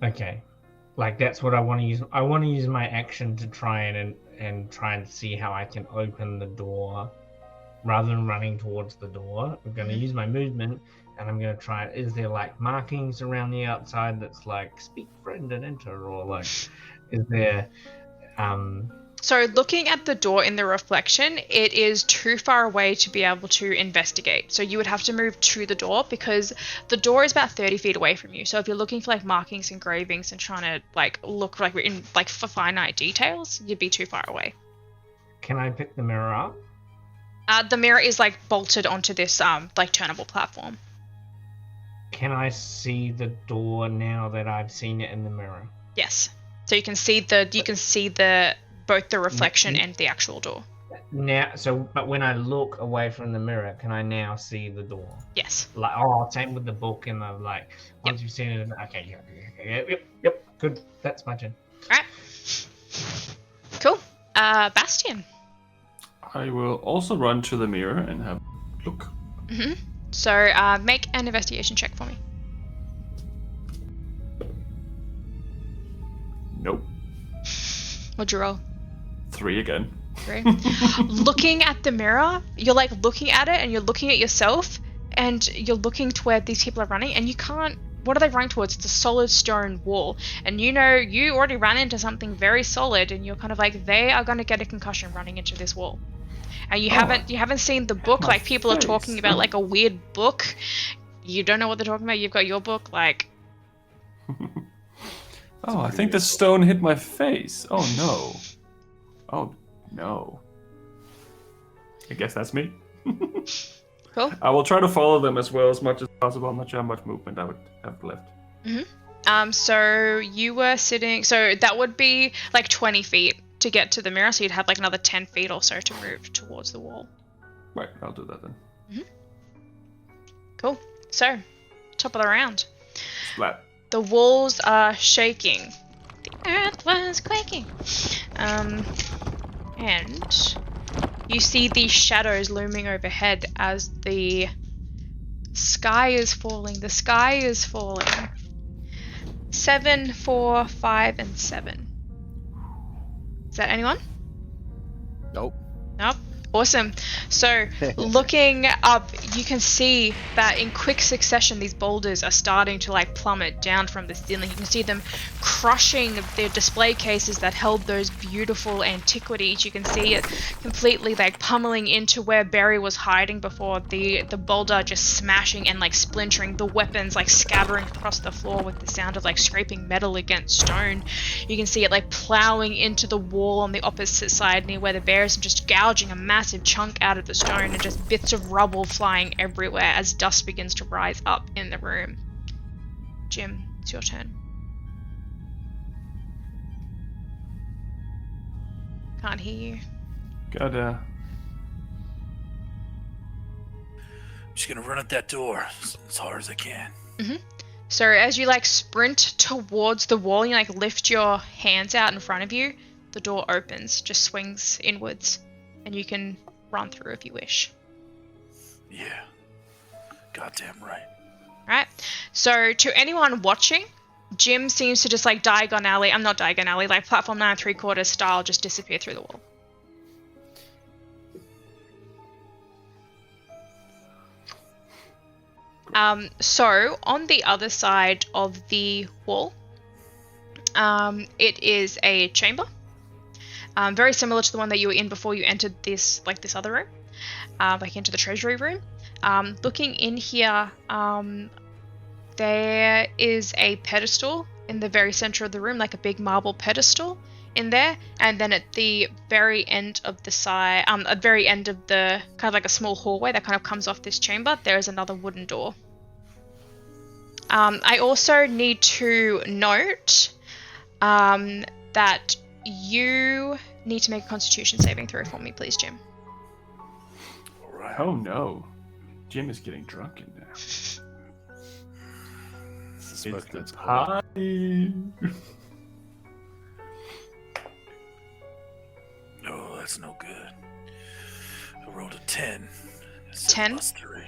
Okay, like that's what I want to use. I want to use my action to try and try and see how I can open the door, rather than running towards the door. I'm going to use my movement, and I'm going to try. Is there like markings around the outside that's like speak friend and enter, or like is there? So looking at the door in the reflection, it is too far away to be able to investigate. So you would have to move to the door because the door is about 30 feet away from you. So if you're looking for like markings, engravings, and trying to like look like in like for finite details, you'd be too far away. Can I pick the mirror up? The mirror is like bolted onto this like turnable platform. Can I see the door now that I've seen it in the mirror? Yes. So you can see both the reflection and the actual door. Now, but when I look away from the mirror, can I now see the door? Yes. Like, same with the book, and the like. Once you've seen it, okay, yep, good. That's my turn. All right. Cool. Bastian. I will also run to the mirror and have a look. Mm-hmm. So make an investigation check for me. Nope. What'd you roll? 3 again. 3. Looking at the mirror, you're like looking at it and you're looking at yourself and you're looking to where these people are running and you can't. What are they running towards? It's a solid stone wall. And you know, you already ran into something very solid and you're kind of like, they are going to get a concussion running into this wall. And you haven't seen the book. Like people are talking about like a weird book. You don't know what they're talking about. You've got your book like. Oh, I think the stone hit my face. Oh no. Oh no. I guess that's me. Cool. I will try to follow them as well as much as possible. I'm not sure how much movement I would have left. Mm-hmm. So you were sitting. So that would be like 20 feet to get to the mirror. So you'd have like another 10 feet or so to move towards the wall. Right, I'll do that then. Mm-hmm. Cool. So, top of the round. Splat. The walls are shaking. The earth was quaking. And you see these shadows looming overhead as the sky is falling. The sky is falling. 7, 4, 5, and 7. Is that anyone? Nope. Nope. Awesome. So looking up, you can see that in quick succession, these boulders are starting to like plummet down from the ceiling. You can see them crushing the display cases that held those beautiful antiquities. You can see it completely like pummeling into where Barry was hiding before, the boulder just smashing and like splintering, the weapons like scattering across the floor with the sound of like scraping metal against stone. You can see it like plowing into the wall on the opposite side near where the bears are just gouging a massive chunk out of the stone and just bits of rubble flying everywhere as dust begins to rise up in the room. Jim, it's your turn. Can't hear you. I'm just gonna run at that door as hard as I can. Mm-hmm. So as you like sprint towards the wall, you like lift your hands out in front of you, the door opens, just swings inwards, and you can run through if you wish. Yeah. Goddamn right. Right. So to anyone watching, Jim seems to just like like platform 9 3/4 style, just disappear through the wall. So on the other side of the wall, it is a chamber. Very similar to the one that you were in before you entered this other room, like into the treasury room. Looking in here, there is a pedestal in the very center of the room, like a big marble pedestal in there, and then at the very end of the side, at the very end of the kind of like a small hallway that kind of comes off this chamber, there is another wooden door. I also need to note that you need to make a Constitution saving throw for me, please, Jim. All right. Oh no, Jim is getting drunk in there. It's It's the it's party. No, that's no good. I rolled a 10. 10? Plus 3.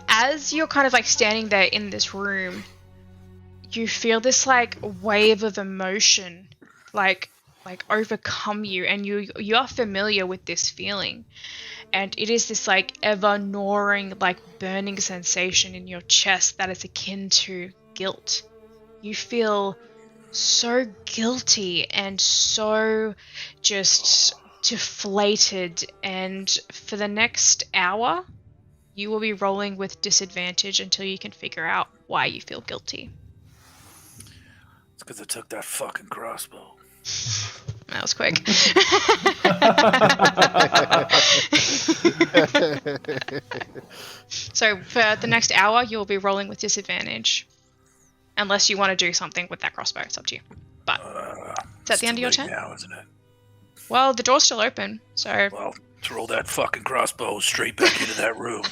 As you're kind of like standing there in this room, you feel this like wave of emotion like overcome you, and you are familiar with this feeling, and it is this like ever gnawing, like burning sensation in your chest that is akin to guilt. You feel so guilty and so just deflated, and for the next hour you will be rolling with disadvantage until you can figure out why you feel guilty. It's because I took that fucking crossbow. That was quick. So for the next hour, you'll be rolling with disadvantage. Unless you want to do something with that crossbow, it's up to you. But is that the end of your turn? Now, isn't it? Well, the door's still open, so... Well, throw that fucking crossbow straight back into that room.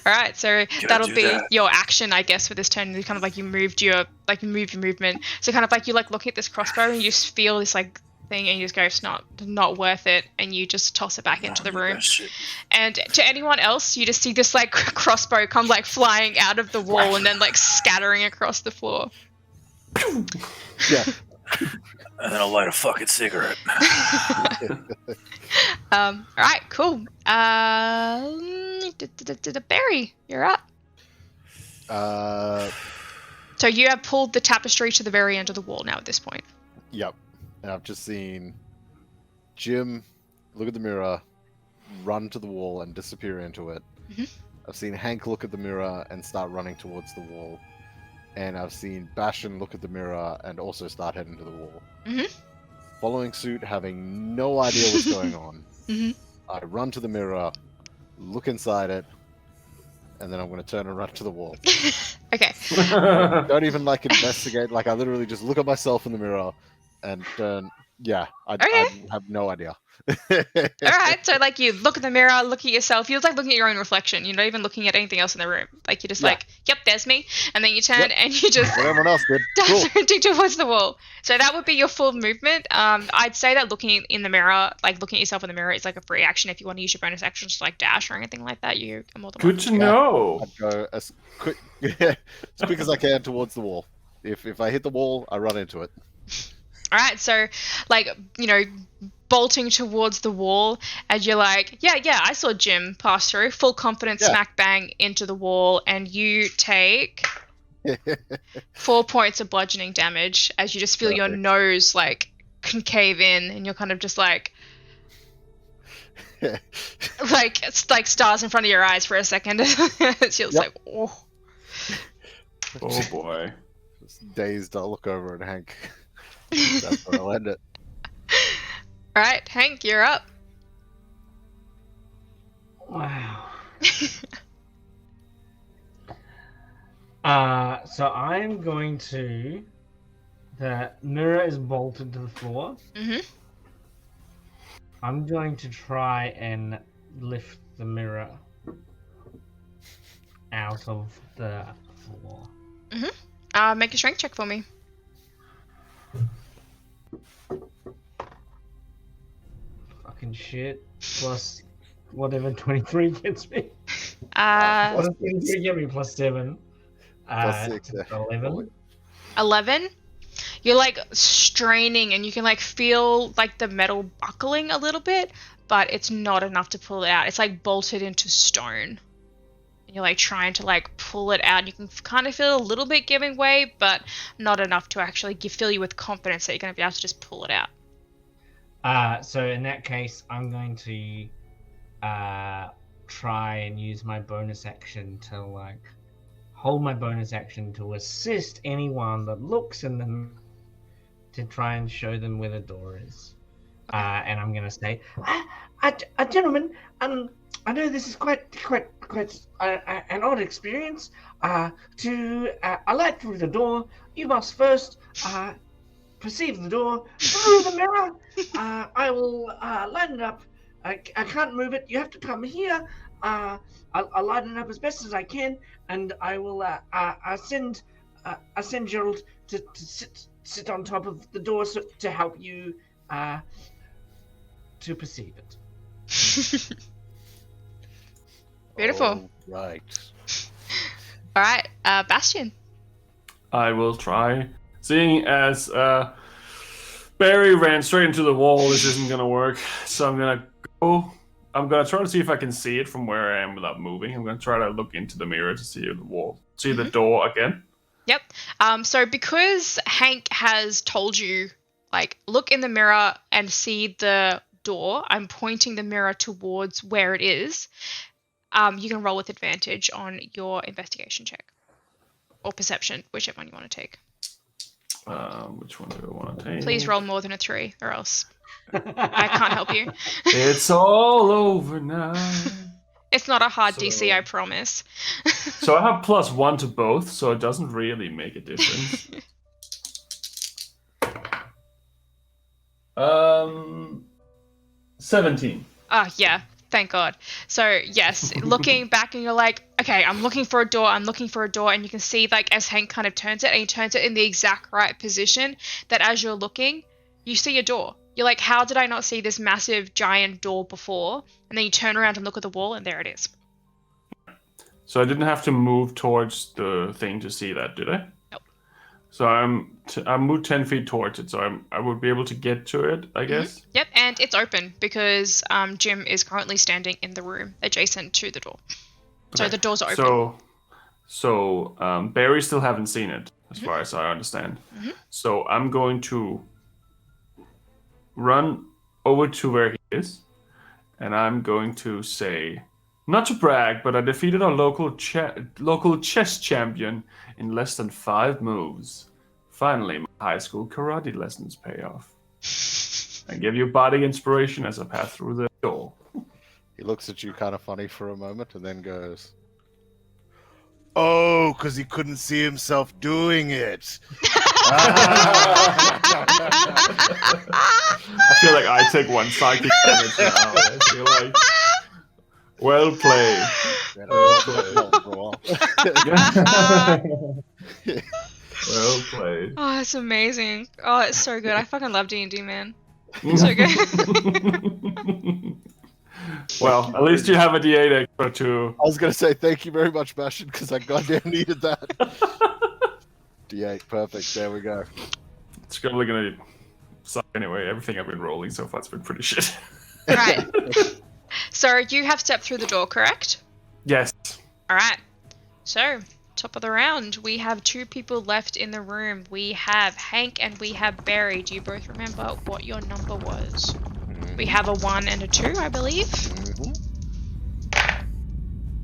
Alright, so Can I that'll do be that? your action, I guess, for this turn. You kind of like you move your movement. So kind of like you like look at this crossbow and you just feel this like thing and you just go, it's not worth it, and you just toss it back into the room. That shit. And to anyone else, you just see this like crossbow come like flying out of the wall and then like scattering across the floor. Yeah. And then I'll light a fucking cigarette. Alright, cool. Barry, you're up. So you have pulled the tapestry to the very end of the wall now at this point. Yep. And I've just seen Jim look at the mirror, run to the wall and disappear into it. Mhm. I've seen Hank look at the mirror and start running towards the wall. And I've seen Bastion look at the mirror and also start heading to the wall. Mhm. Following suit, having no idea what's going on. Mhm. I run to the mirror, look inside it, and then I'm going to turn and run to the wall. Okay. Don't even like investigate. Like I literally just look at myself in the mirror and turn. Yeah, I have no idea. Alright, so like you look at the mirror, look at yourself, you're like looking at your own reflection, you're not even looking at anything else in the room. Like you're just like, yep, there's me, and then you turn and you just What everyone else did. Cool. sprinting towards the wall. So that would be your full movement. I'd say that looking in the mirror, like looking at yourself in the mirror, is like a free action. If you want to use your bonus actions to like dash or anything like that, you are more than Good to know. I'd go as quick as I can towards the wall. If I hit the wall, I run into it. Alright, so like, bolting towards the wall, and you're like, yeah, I saw Jim pass through, full confidence, smack bang into the wall, and you take 4 points of bludgeoning damage as you just feel your nose like concave in, and you're kind of just like it's like stars in front of your eyes for a second. It's just like, oh. Oh boy. Just dazed, I'll look over at Hank. That's where I'll end it. Alright, Hank, you're up. Wow. So I'm going to. The mirror is bolted to the floor. Mm-hmm. I'm going to try and lift the mirror out of the floor. Mm-hmm. Make a strength check for me. Fucking shit. Plus whatever 23 gets me. Uh, What does 23 get me? Plus 7. Plus 6, yeah. 11. 11. You're like straining and you can like feel like the metal buckling a little bit, but it's not enough to pull it out. It's like bolted into stone. And you're like trying to like pull it out. You can kind of feel a little bit giving way, but not enough to actually fill you with confidence that you're going to be able to just pull it out. So in that case, I'm going to try and use my bonus action to like hold my bonus action to assist anyone that looks in them to try and show them where the door is. And I'm gonna say, gentlemen, I know this is quite an odd experience. To alight through the door, you must first perceive the door through the mirror. I will light it up. I can't move it. You have to come here. I'll light it up as best as I can, and I will send Gerald to sit on top of the door to help you to perceive it. Beautiful. All right. All right, Bastion. I will try. Seeing as Barry ran straight into the wall, this isn't gonna work. So I'm gonna try to see if I can see it from where I am without moving. I'm gonna try to look into the mirror to see the wall, see the door again. Yep. So because Hank has told you, like, look in the mirror and see the door, I'm pointing the mirror towards where it is. You can roll with advantage on your investigation check. Or perception, whichever one you want to take. Which one do I want to take? Please roll more than a 3, or else I can't help you. It's all over now. It's not a hard DC, I promise. So I have +1 to both, so it doesn't really make a difference. 17. Yeah, thank God. So, yes, looking back and you're like, okay, I'm looking for a door, and you can see, like, as Hank kind of turns it, and he turns it in the exact right position, that as you're looking, you see a door. You're like, how did I not see this massive, giant door before? And then you turn around and look at the wall, and there it is. So I didn't have to move towards the thing to see that, did I? Nope. So I moved 10 feet towards it, so I would be able to get to it, I guess? Yep, and it's open because Jim is currently standing in the room adjacent to the door. So Okay. the doors are open. So Barry still haven't seen it, as far as I understand. Mhm. So I'm going to run over to where he is, and I'm going to say, not to brag, but I defeated our local chess champion in less than 5 moves. Finally, my high school karate lessons pay off. I give you body inspiration as I pass through the door. He looks at you kind of funny for a moment and then goes, Oh, because he couldn't see himself doing it. I feel like I take 1 psychic damage now. I feel like, well played. Well played. Oh, that's amazing. Oh, it's so good. I fucking love D&D, man. It's so good. Well, at least you have a D8 extra too. I was going to say thank you very much, Bastion, because I goddamn needed that. D8, perfect. There we go. It's probably gonna suck anyway. Everything I've been rolling so far has been pretty shit. Right. So you have stepped through the door, correct? Yes. All right. So, top of the round, we have 2 people left in the room. We have Hank and we have Barry. Do you both remember what your number was? We have a 1 and a 2, I believe.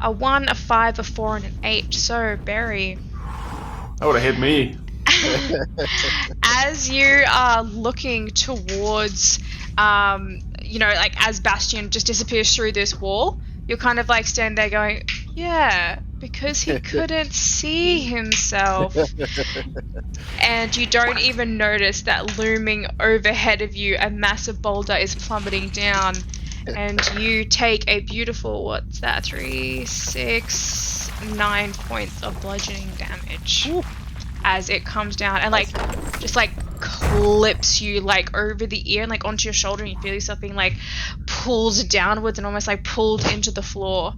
A 1, a 5, a 4, and an 8. So, Barry, That would have hit me. as you are looking towards, like as Bastion just disappears through this wall, you're kind of like standing there going, yeah, because he couldn't see himself. And you don't even notice that looming overhead of you, a massive boulder is plummeting down. And you take a beautiful, 3, 6, 9 points of bludgeoning damage. As it comes down and just clips you over the ear and onto your shoulder, and you feel yourself being pulled downwards and almost pulled into the floor,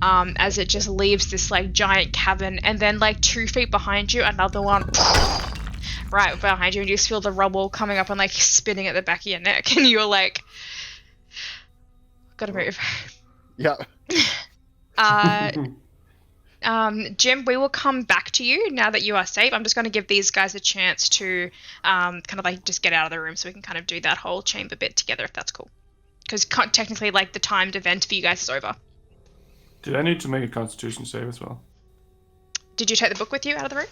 as it just leaves this giant cavern. And then 2 feet behind you, another one right behind you, and you just feel the rubble coming up and spinning at the back of your neck, and you're gotta move. Yeah. Jim, we will come back to you now that you are safe. I'm just going to give these guys a chance to just get out of the room so we can kind of do that whole chamber bit together, if that's cool. Because technically, the timed event for you guys is over. Did I need to make a Constitution save as well? Did you take the book with you out of the room?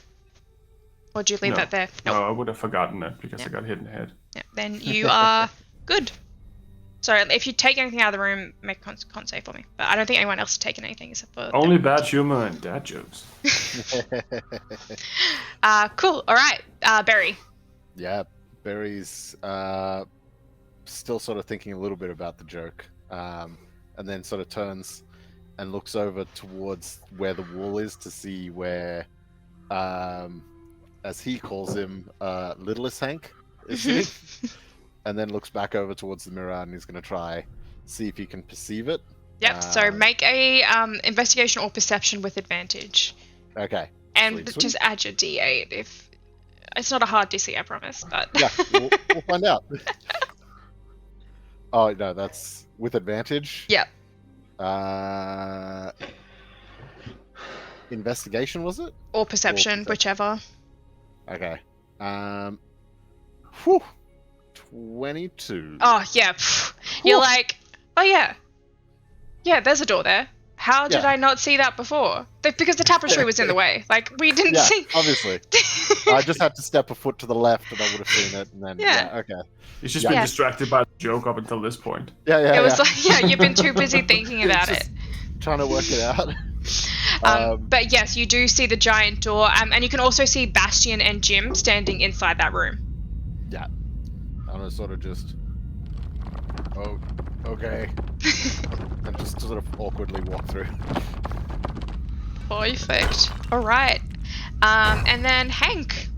Or did you leave No. that there? No, I would have forgotten it because I Yep. got hit in the head. Yeah, then you are good. So if you take anything out of the room, make a con save for me. But I don't think anyone else has taken anything except for... Only bad humor and dad jokes. Cool. All right. Barry. Yeah, Barry's still sort of thinking a little bit about the joke, and then sort of turns and looks over towards where the wall is to see where, as he calls him, Littlest Hank is sitting, and then looks back over towards the mirror and he's going to try see if he can perceive it. Yep. So make a investigation or perception with advantage, Okay. and Sweet, sweet. just add your D8 if it's not a hard DC, I promise. But Yeah, we'll find out. Oh no, that's with advantage. Yep. Investigation was it? Or perception, whichever. Okay. Whew. 22. Oh yeah. You're like, oh yeah. Yeah, there's a door there. How did Yeah. I not see that before? Because the tapestry was in the way. Like we didn't Yeah, see. obviously. I just had to step a foot to the left and I would have seen it, and then Yeah. okay. He's just Yeah. been Yeah. distracted by the joke up until this point. Yeah. It was like, yeah, you've been too busy thinking about it. Just trying to work it out. But yes, you do see the giant door, and you can also see Bastion and Jim standing inside that room. Yeah. I'm gonna sort of just. Oh, okay. And just sort of awkwardly walk through. Perfect. All right. And then Hank.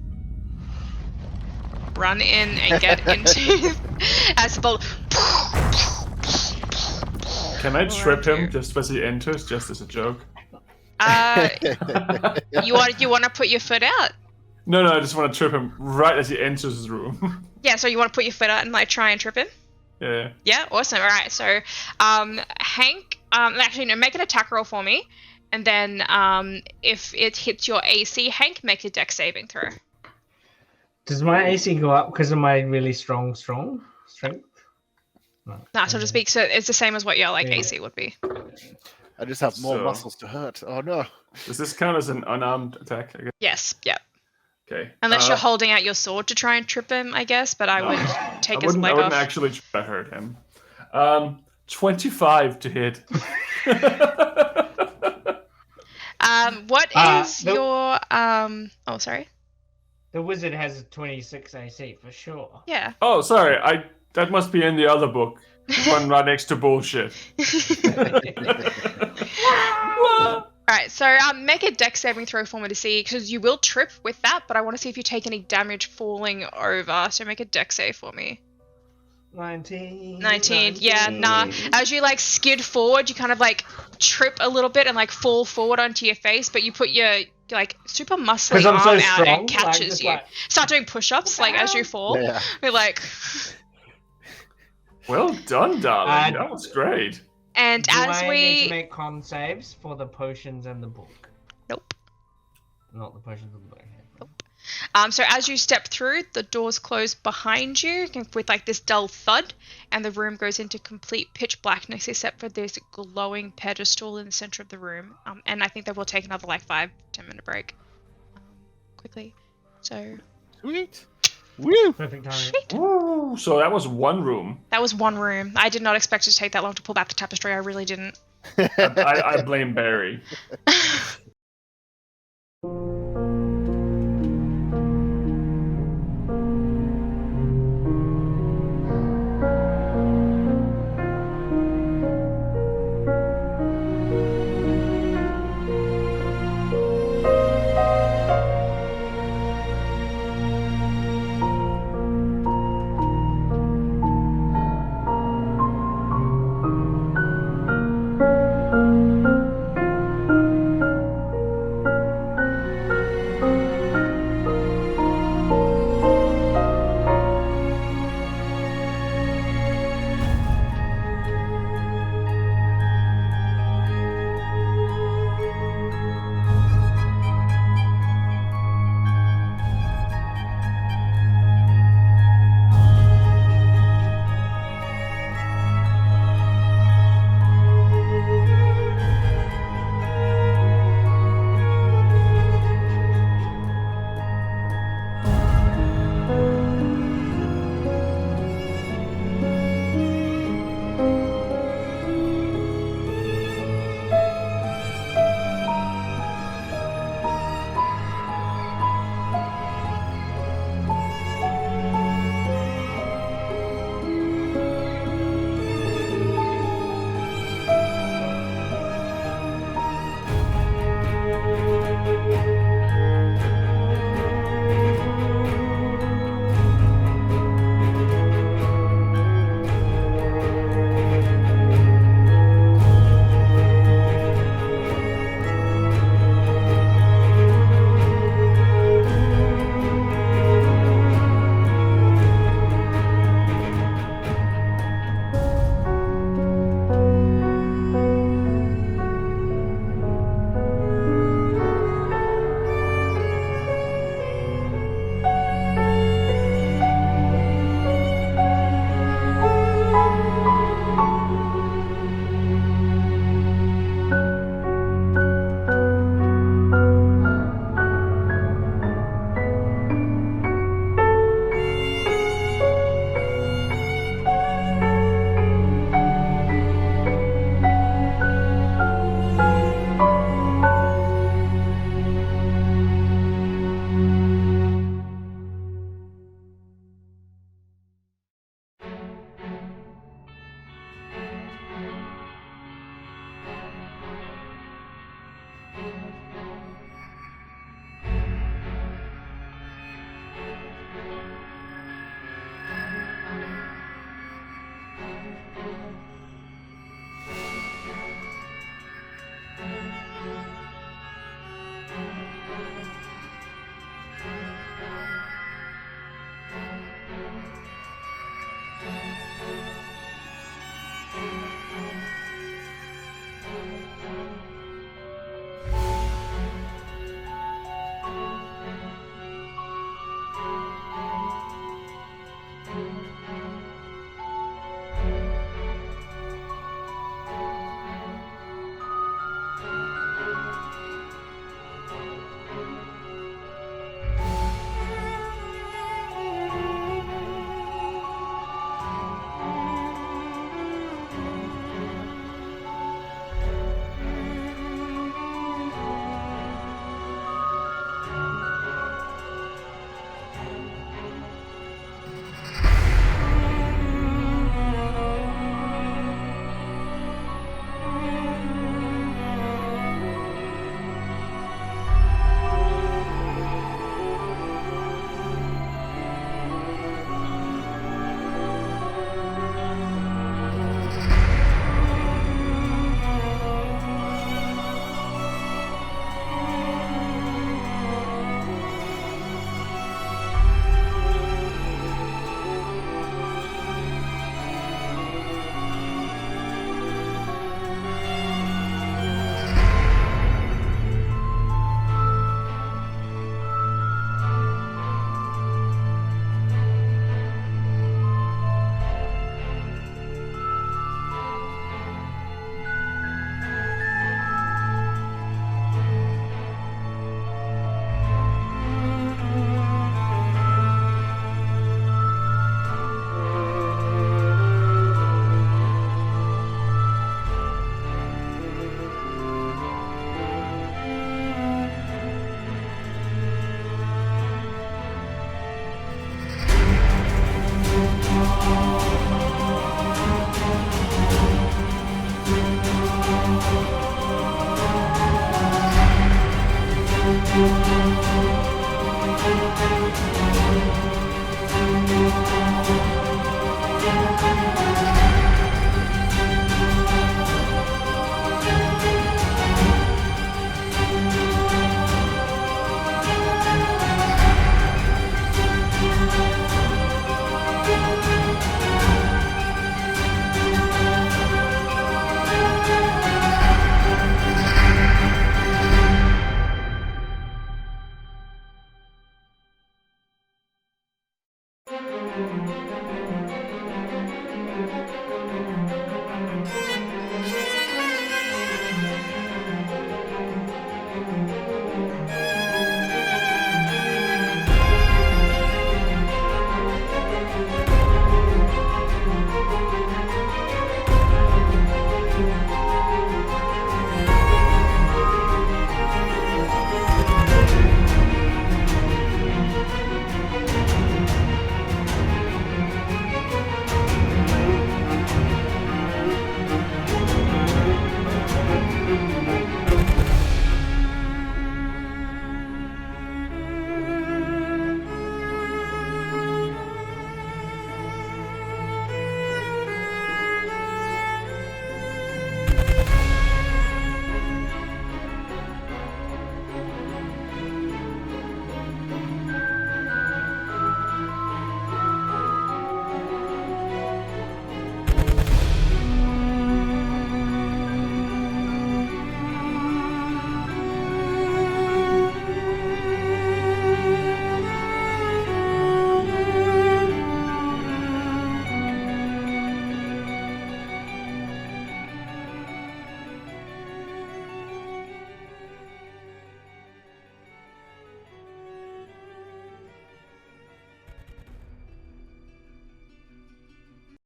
Run in and get into as the Can I trip dear. him just as he enters, just as a joke? you want to put your foot out? No, I just want to trip him right as he enters his room. Yeah, so you want to put your foot out and like try and trip him? Yeah. Yeah, awesome. All right, so Hank, actually no, make an attack roll for me, and then if it hits your AC, Hank, make a dex saving throw. Does my AC go up because of my really strong strength? Nah, so to speak, so it's the same as what your like Yeah. AC would be. I just have more So- muscles to hurt. Oh no. Does this count as an unarmed attack? I guess? Yes, yeah. Okay. Unless you're holding out your sword to try and trip him, I guess. But I would take I his wouldn't, leg I wouldn't off. actually try to hurt him. 25 to hit. What is nope. your Oh, sorry. The wizard has a 26 AC for sure. Yeah. Oh, sorry. That must be in the other book. One right next to bullshit. All right. So make a dex saving throw for me to see, because you will trip with that, but I want to see if you take any damage falling over. So make a dex save for me. 19. 19. Yeah, nah. As you like skid forward, you kind of like trip a little bit and like fall forward onto your face, but you put your like super muscly 'Cause I'm arm so out strong, and like, catches just you. like- Start doing push-ups like as you fall. Yeah. You're like, Well done, darling. Uh, That was great. and Do as I we need to make con saves for the potions and the book? nope. Not the potions and the book. So as you step through, the doors close behind you with like this dull thud, and the room goes into complete pitch blackness except for this glowing pedestal in the center of the room. And I think that will take another like 5-10 minute break. Quickly. So Sweet. Woo. Perfect timing. Woo! So that was one room. that was one room. I did not expect it to take that long to pull back the tapestry. I really didn't. I blame Barry.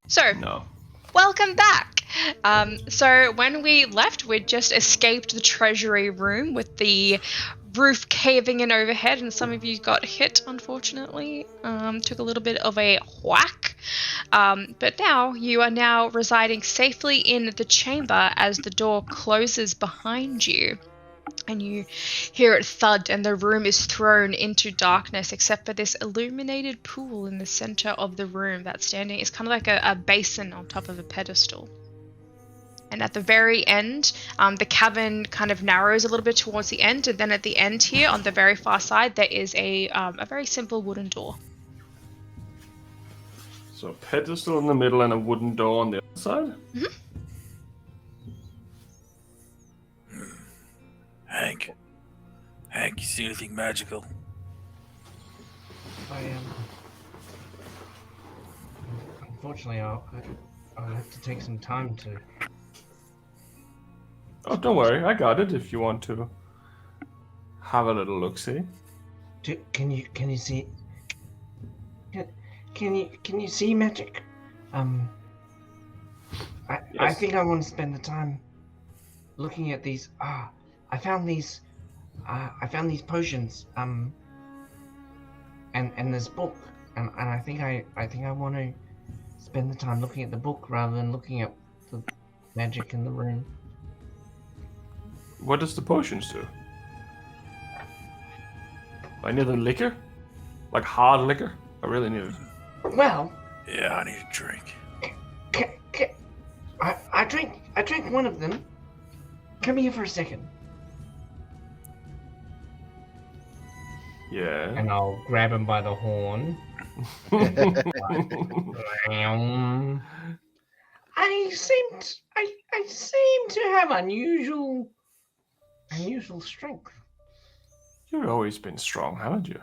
So, No. welcome back! So when we left, we'd just escaped the treasury room with the roof caving in overhead, and some of you got hit, unfortunately. Took a little bit of a whack. But now, you are now residing safely in the chamber as the door closes behind you. And you hear it thud, and the room is thrown into darkness, except for this illuminated pool in the center of the room that's standing. It's kind of like a basin on top of a pedestal. And at the very end, the cavern kind of narrows a little bit towards the end, and then at the end here, on the very far side, there is a very simple wooden door. So a pedestal in the middle and a wooden door on the other side? Mm-hmm. Hank, you see anything magical? Unfortunately, I'll have to take some time to. Oh, don't worry, I got it if you want to have a little look-see. Can you see? Can you see magic? I think I want to spend the time looking at these. I found these potions. And this book, and I think I want to spend the time looking at the book rather than looking at the magic in the room. What does the potions do? I need the liquor? Like hard liquor? I really need it. Well, Yeah, I need a drink. I drank one of them. Come here for a second. Yeah. And I'll grab him by the horn. I seem to have unusual strength. You've always been strong, haven't you?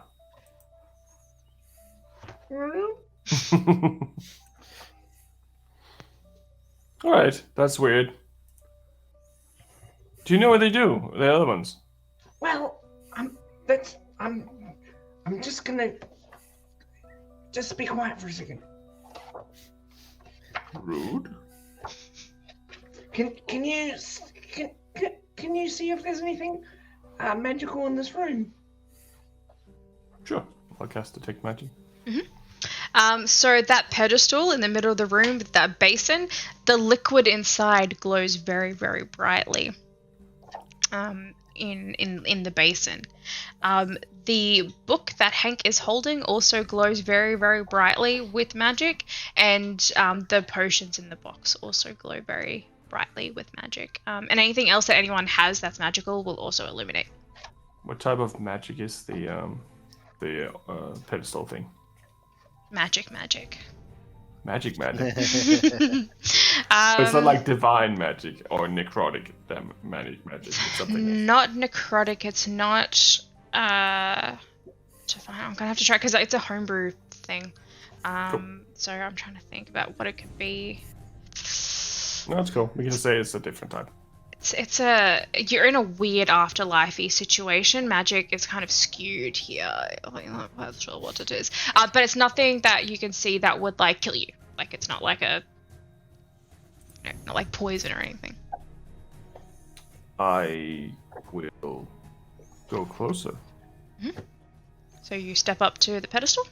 Alright, that's weird. Do you know what they do, the other ones? Well, I'm just gonna be quiet for a second. Rude. Can you see if there's anything magical in this room? Sure. I'll cast Detect Magic. So that pedestal in the middle of the room with that basin, the liquid inside glows very, very brightly. In the basin. The book that Hank is holding also glows very, very brightly with magic, and the potions in the box also glow very brightly with magic. And anything else that anyone has that's magical will also illuminate. What type of magic is the pedestal thing? Magic. Magic. It's not like divine magic or necrotic magic. It's something. Not necrotic. It's not. I'm gonna have to try because it's a homebrew thing. So I'm trying to think about what it could be. No, it's cool. We can just say it's a different type. You're in a weird afterlife-y situation. Magic is kind of skewed here. I'm not quite sure what it is. But it's nothing that you can see that would like kill you. Like it's not like not like poison or anything. I will go closer. So you step up to the pedestal.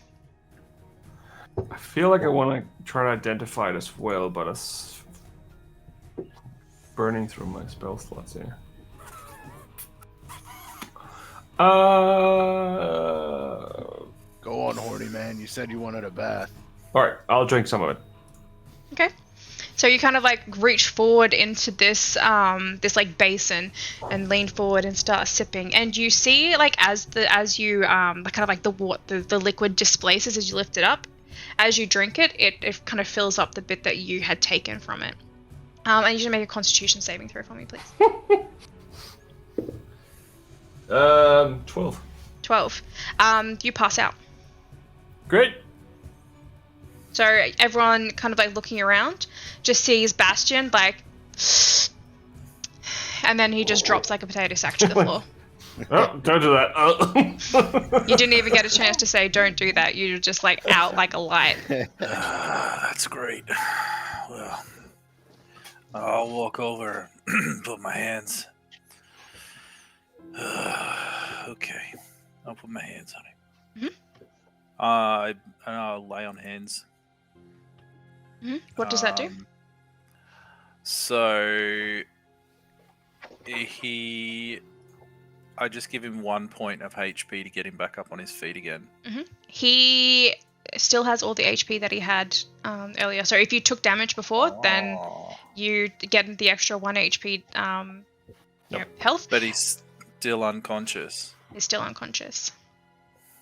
I feel like I want to try to identify it as well, but it's burning through my spell slots here. Go on, horny man. You said you wanted a bath. Alright, I'll drink some of it. Okay. So you kind of like reach forward into this this like basin and lean forward and start sipping, and you see like as you kind of like the liquid displaces as you lift it up, as you drink it, it kind of fills up the bit that you had taken from it. And you should make a Constitution saving throw for me, please. 12. 12. You pass out. Great. So everyone kind of like looking around just sees Bastion like, and then he just drops like a potato sack to the floor. Oh, don't do that. Oh. You didn't even get a chance to say don't do that. You're just like out like a light. That's great. Well, I'll walk over, put my hands. Okay, I'll put my hands on it. I'll lay on hands. What does that do? So I just give him 1 point of HP to get him back up on his feet again. He still has all the HP that he had earlier. So if you took damage before, then you get the extra 1 HP health. But he's still unconscious. He's still unconscious.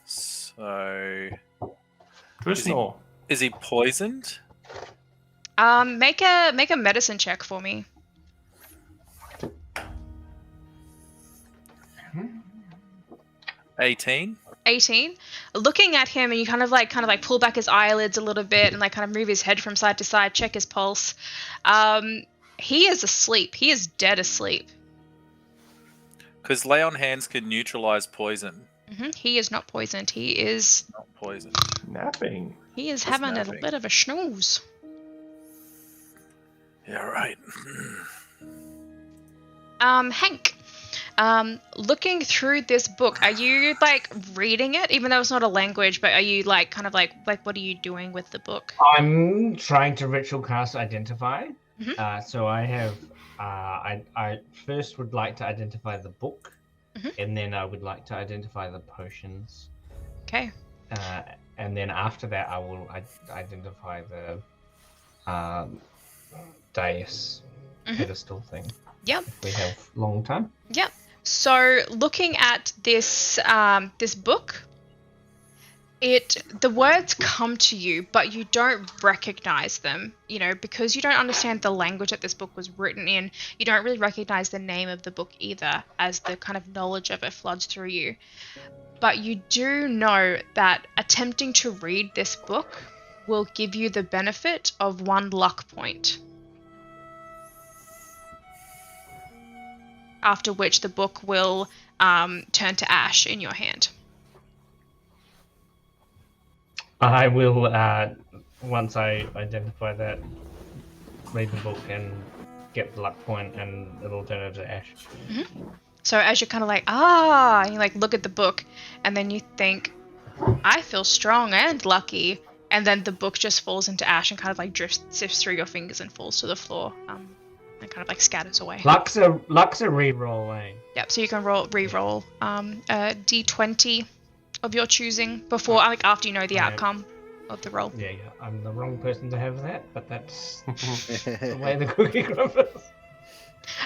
So is he poisoned? Make a medicine check for me. 18. 18. Looking at him, and you kind of like pull back his eyelids a little bit and like kind of move his head from side to side, check his pulse. He is asleep. He is dead asleep. Because lay on hands can neutralize poison. He is not poisoned. He is not poisoned. Napping. He is having a bit of a snooze. Yeah, right. Hank. Looking through this book, are you like reading it, even though it's not a language, but are you like kind of like what are you doing with the book? I'm trying to ritual cast identify. So I have I first would like to identify the book, and then I would like to identify the potions. Okay. And then after that, I will identify the dais pedestal thing. Yep. If we have long time. Yep. So looking at this this book, the words come to you, but you don't recognize them. You know, because you don't understand the language that this book was written in. You don't really recognize the name of the book either, as the kind of knowledge of it floods through you. But you do know that attempting to read this book will give you the benefit of 1 luck point. After which the book will turn to ash in your hand. I will, once I identify that, read the book and get the luck point, and it'll turn into ash. So as you're kind of like, and you like look at the book, and then you think, I feel strong and lucky, and then the book just falls into ash and kind of like sifts through your fingers and falls to the floor. And kind of like scatters away. Luck's a reroll, eh? Yep. So you can re-roll a d20 of your choosing before, like after you know the outcome of the roll. Yeah. I'm the wrong person to have that, but that's the way the cookie crumbles.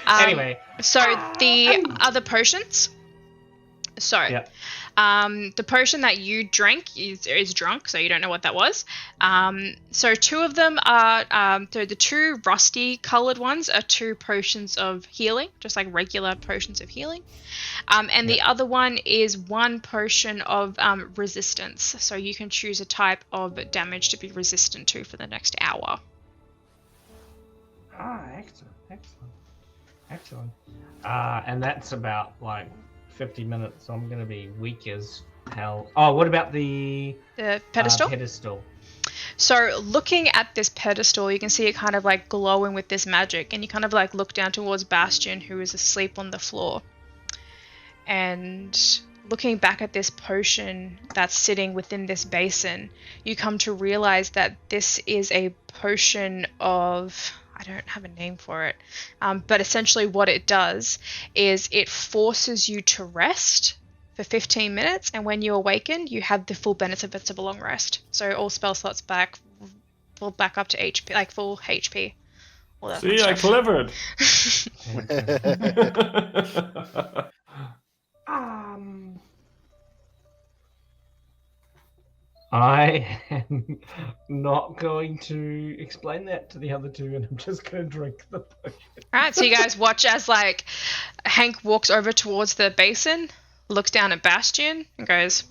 Anyway. So the other potions. So, The potion that you drank is drunk, so you don't know what that was. So two of them are, so the two rusty colored ones are two potions of healing, just like regular potions of healing. And the other one is one potion of resistance. So you can choose a type of damage to be resistant to for the next hour. Excellent. And that's about like 50 minutes. So I'm going to be weak as hell. Oh, what about the pedestal? Pedestal. So looking at this pedestal, you can see it kind of like glowing with this magic, and you kind of like look down towards Bastion, who is asleep on the floor. And looking back at this potion that's sitting within this basin, you come to realize that this is a potion of... I don't have a name for it, but essentially what it does is it forces you to rest for 15 minutes, and when you awaken, you have the full benefits of a long rest. So all spell slots will back up to HP, like full HP. All that See, I clevered. I am not going to explain that to the other two, and I'm just going to drink the potion. Alright, so you guys watch as like Hank walks over towards the basin, looks down at Bastion, and goes,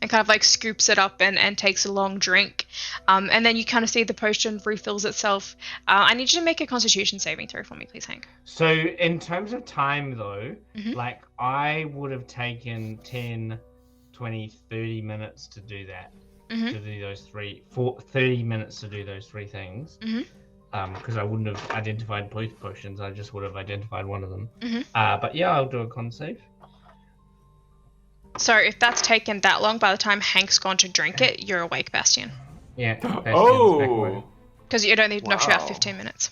and kind of like scoops it up and takes a long drink. And then you kind of see the potion refills itself. I need you to make a Constitution saving throw for me, please, Hank. So in terms of time, though, like I would have taken 10, 20, 30 minutes to do that. To do those 30 minutes to do those three things. Because I wouldn't have identified both potions, I just would have identified one of them. But yeah, I'll do a con save. So if that's taken that long, by the time Hank's gone to drink it, you're awake, Bastion. Yeah. Oh! Because it only knocks you out Wow. 15 minutes.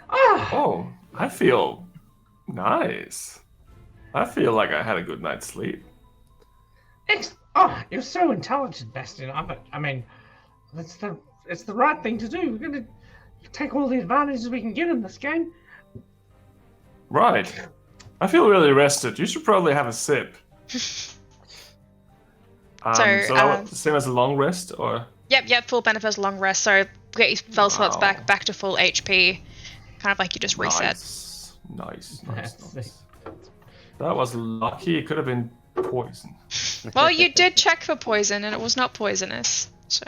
Oh, I feel nice. I feel like I had a good night's sleep. Oh, you're so intelligent, Bastion. I mean, it's the right thing to do. We're gonna take all the advantages we can get in this game. Right. I feel really rested. You should probably have a sip. Same as a long rest, or? Yep, full benefits, long rest. So get your spell slots back to full HP. Kind of like you just reset. Nice. That was lucky. It could have been poison. Well, you did check for poison, and it was not poisonous. So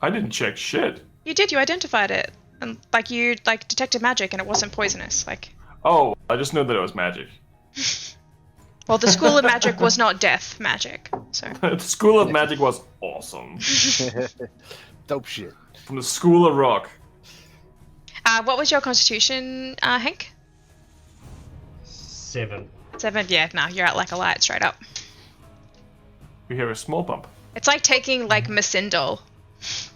I didn't check shit. you did. You identified it, and like you detected magic, and it wasn't poisonous. Like. Oh, I just knew that it was magic. Well, the School of Magic was not death magic, so. The School of Magic was awesome. Dope shit. From the School of Rock. What was your Constitution, Hank? 7. 7. Yeah, no, you're at like a light straight up. We hear a small bump. It's like taking like Missindol,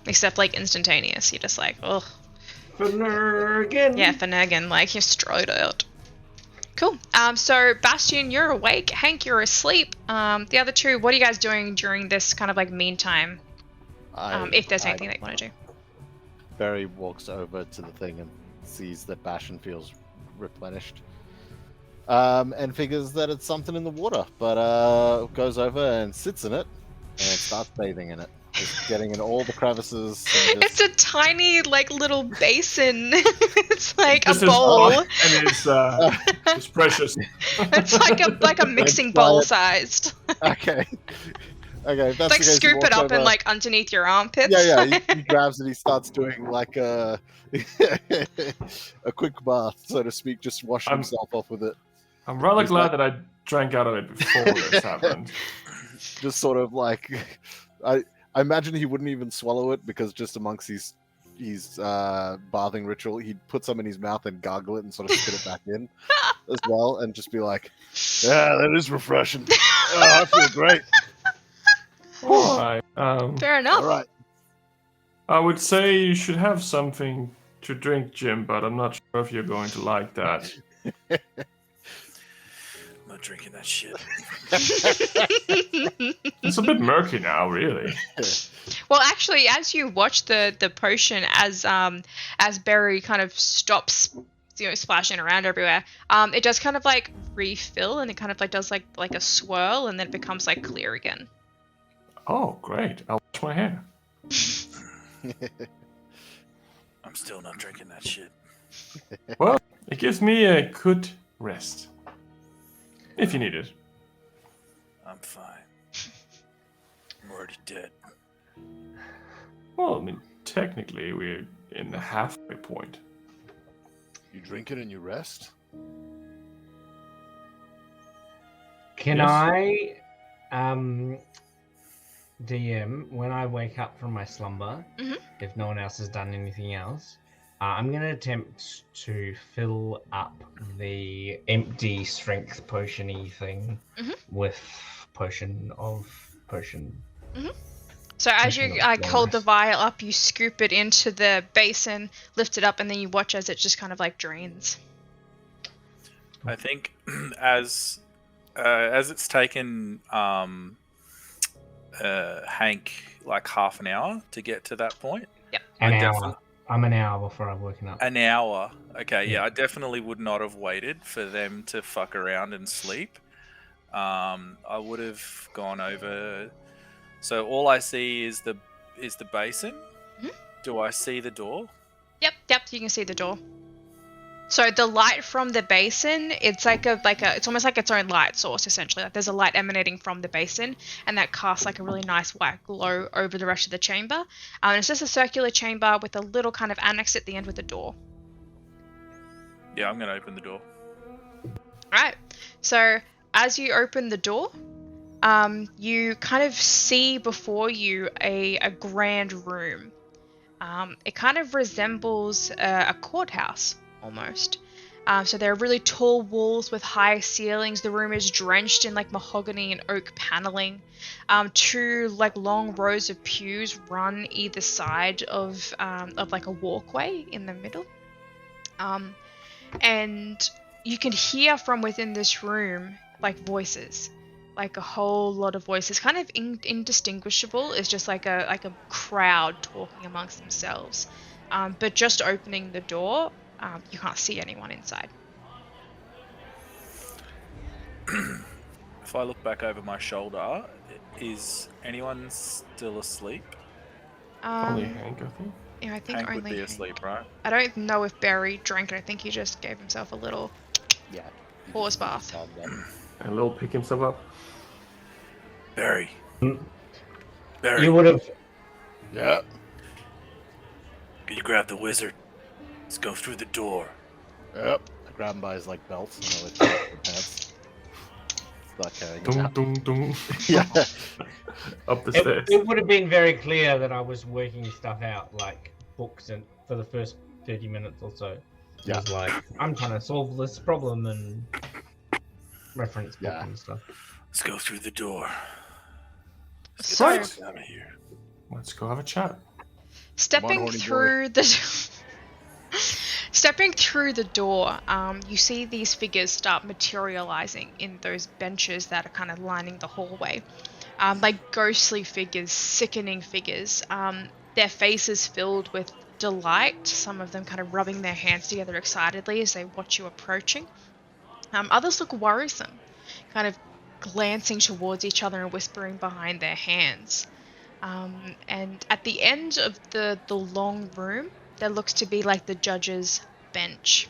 except like instantaneous. You're just like, ugh. Finnegan. Yeah, Finnegan, like you're straight out. Cool. So Bastion, you're awake. Hank, you're asleep. The other two, what are you guys doing during this kind of like meantime? If there's anything that you want to do. Barry walks over to the thing and sees that Bastion feels replenished. And figures that it's something in the water, but goes over and sits in it and starts bathing in it. Just getting in all the crevices. It's a tiny, like, little basin. It's like This a is bowl. odd, and it's precious. It's like a mixing bowl sized. Okay. Okay, if that's Like the case, scoop he it walks up and over- like underneath your armpits. Yeah, he grabs it, he starts doing like a quick bath, so to speak, just washing himself off with it. I'm rather He's glad like- that I drank out of it before this happened. Just sort of like, I imagine he wouldn't even swallow it because just amongst his bathing ritual, he'd put some in his mouth and gargle it and sort of spit it back in as well, and just be like, Yeah, that is refreshing. Oh, I feel great. Alright. Fair enough. All right. I would say you should have something to drink, Jim, but I'm not sure if you're going to like that. I'm not drinking that shit. It's a bit murky now, really. Well, actually, as you watch the potion, as Barry kind of stops splashing around everywhere. It does kind of like refill, and it kind of like does like a swirl, and then it becomes like clear again. Oh, great. I'll wash my hair. I'm still not drinking that shit. Well, it gives me a good rest. If you need it. I'm fine. I'm already dead. Well, I mean, technically, we're in the halfway point. You drink it and you rest? Can Yes. I, DM, when I wake up from my slumber, Mhm. if no one else has done anything else, I'm going to attempt to fill up the empty strength potion-y thing Mhm. with potion. So as Potion you of hold the wellness. vial up, you scoop it into the basin, lift it up, and then you watch as it just kind of like drains. I think as it's taken Hank like half an hour to get to that point. An I hour. definitely- I'm an hour before I've woken up. An hour. Okay, yeah, Yeah. I definitely would not have waited for them to fuck around and sleep. I would have gone over. So all I see is the basin. Mhm. Do I see the door? Yep, you can see the door. So the light from the basin, it's it's almost like its own light source essentially. Like there's a light emanating from the basin, and that casts like a really nice white glow over the rest of the chamber. And it's just a circular chamber with a little kind of annex at the end with a door. Yeah, I'm gonna open the door. Alright, so as you open the door, you kind of see before you a grand room. It kind of resembles a courthouse, almost. So there are really tall walls with high ceilings. The room is drenched in like mahogany and oak paneling. Two like long rows of pews run either side of like a walkway in the middle. And you can hear from within this room like voices, like a whole lot of voices, kind of indistinguishable. It's just like a crowd talking amongst themselves. But just opening the door, you can't see anyone inside. If I look back over my shoulder, is anyone still asleep? Only Hank, I think. Yeah, I think Hank only would be Hank. asleep, right? I don't know if Barry drank it. I think he just gave himself a little Yeah. horse bath. And Lil pick himself up. Barry. Mm. Barry, You would have. Yeah. can you grab the wizard? Let's go through the door. Yep. I grab him by his like belt and I let him off the pants. Start carrying him Dung, out. dung, dung. Yeah. Up the stairs. It would have been very clear that I was working stuff out, like books, and for the first 30 minutes or so. It Yeah. was like, I'm trying to solve this problem and reference book Yeah. and stuff. Let's go through the door. So, Right. Get out of here. Let's go have a chat. stepping horny boy. through the stepping through the door, you see these figures start materializing in those benches that are kind of lining the hallway. Like ghostly figures, sickening figures. Their faces filled with delight, some of them kind of rubbing their hands together excitedly as they watch you approaching. Others look worrisome, kind of glancing towards each other and whispering behind their hands. And at the end of the long room, there looks to be like the judge's bench.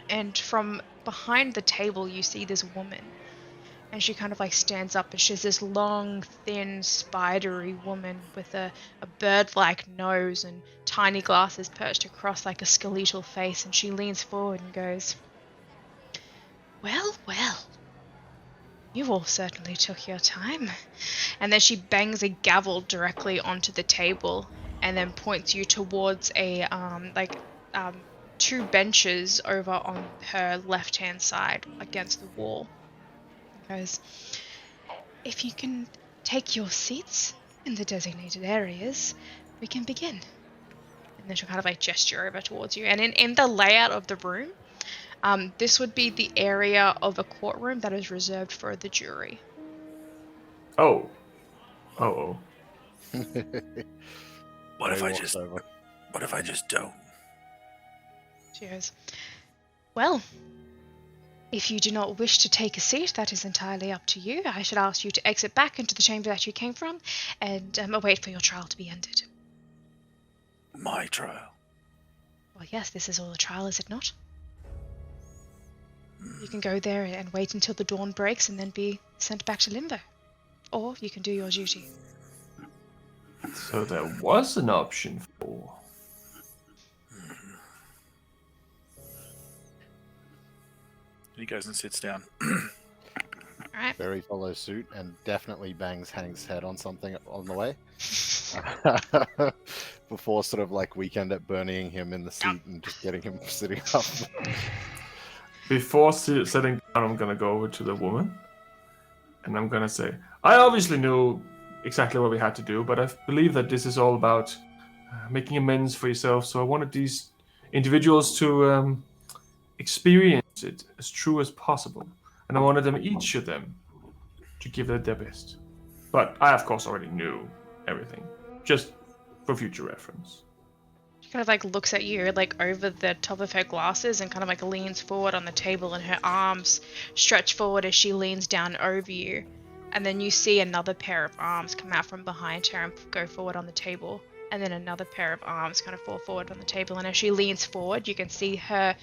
And from behind the table, you see this woman. And she kind of like stands up, and she's this long, thin, spidery woman with a bird-like nose and tiny glasses perched across like a skeletal face. And she leans forward and goes, "Well, well. You all certainly took your time." And then she bangs a gavel directly onto the table and then points you towards two benches over on her left-hand side against the wall. And goes, "If you can take your seats in the designated areas, we can begin." And then she'll kind of like gesture over towards you. And in the layout of the room, this would be the area of a courtroom that is reserved for the jury. Oh. Oh. What if Ray I walks just over. what if I just don't? She goes, Well, if you do not wish to take a seat, that is entirely up to you. I should ask you to exit back into the chamber that you came from and await for your trial to be ended. My trial. Well, yes, this is all a trial, is it not? You can go there and wait until the dawn breaks and then be sent back to Limbo. Or you can do your duty. So there was an option for. He goes and sits down. Alright. Barry follows suit and definitely bangs Hank's head on something on the way. Before sort of like weekend at burning him in the seat and just getting him sitting up. Before sitting down, I'm gonna go over to the woman, and I'm gonna say, I obviously knew exactly what we had to do, but I believe that this is all about making amends for yourself, so I wanted these individuals to experience it as true as possible, and I wanted them, each of them, to give it their best. But I, of course, already knew everything, just for future reference. She kind of like looks at you like over the top of her glasses and kind of like leans forward on the table, and her arms stretch forward as she leans down over you. And then you see another pair of arms come out from behind her and go forward on the table. And then another pair of arms kind of fall forward on the table. And as she leans forward, you can see her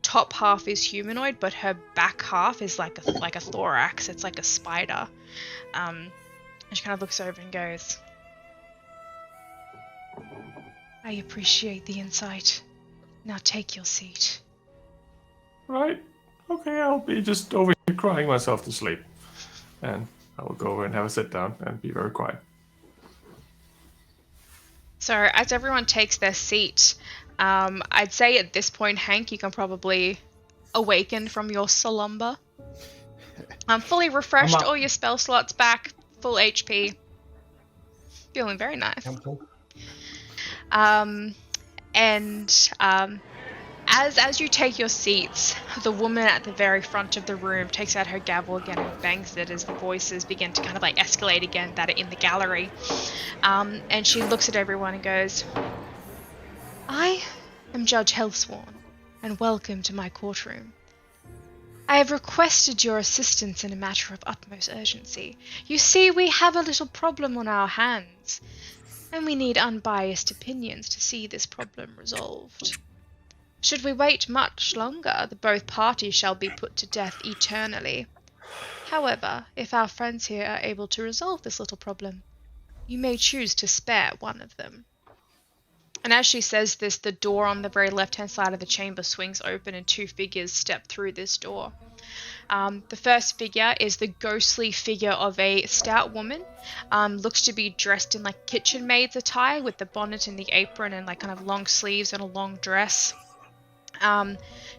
top half is humanoid, but her back half is like a thorax. It's like a spider. And she kind of looks over and goes, I appreciate the insight. Now take your seat. Right. Okay, I'll be just over here crying myself to sleep. And I will go over and have a sit down and be very quiet. So as everyone takes their seat, I'd say at this point, Hank, you can probably awaken from your slumber. I'm fully refreshed, all your spell slots back, full HP. Feeling very nice. As you take your seats, the woman at the very front of the room takes out her gavel again and bangs it as the voices begin to kind of like escalate again that are in the gallery. And she looks at everyone and goes, I am Judge Hellsworn, and welcome to my courtroom. I have requested your assistance in a matter of utmost urgency. You see, we have a little problem on our hands, and we need unbiased opinions to see this problem resolved. Should we wait much longer, both parties shall be put to death eternally. However, if our friends here are able to resolve this little problem, you may choose to spare one of them. And as she says this, the door on the very left-hand side of the chamber swings open and two figures step through this door. The first figure is the ghostly figure of a stout woman. Looks to be dressed in like kitchen maid's attire with the bonnet and the apron and like kind of long sleeves and a long dress.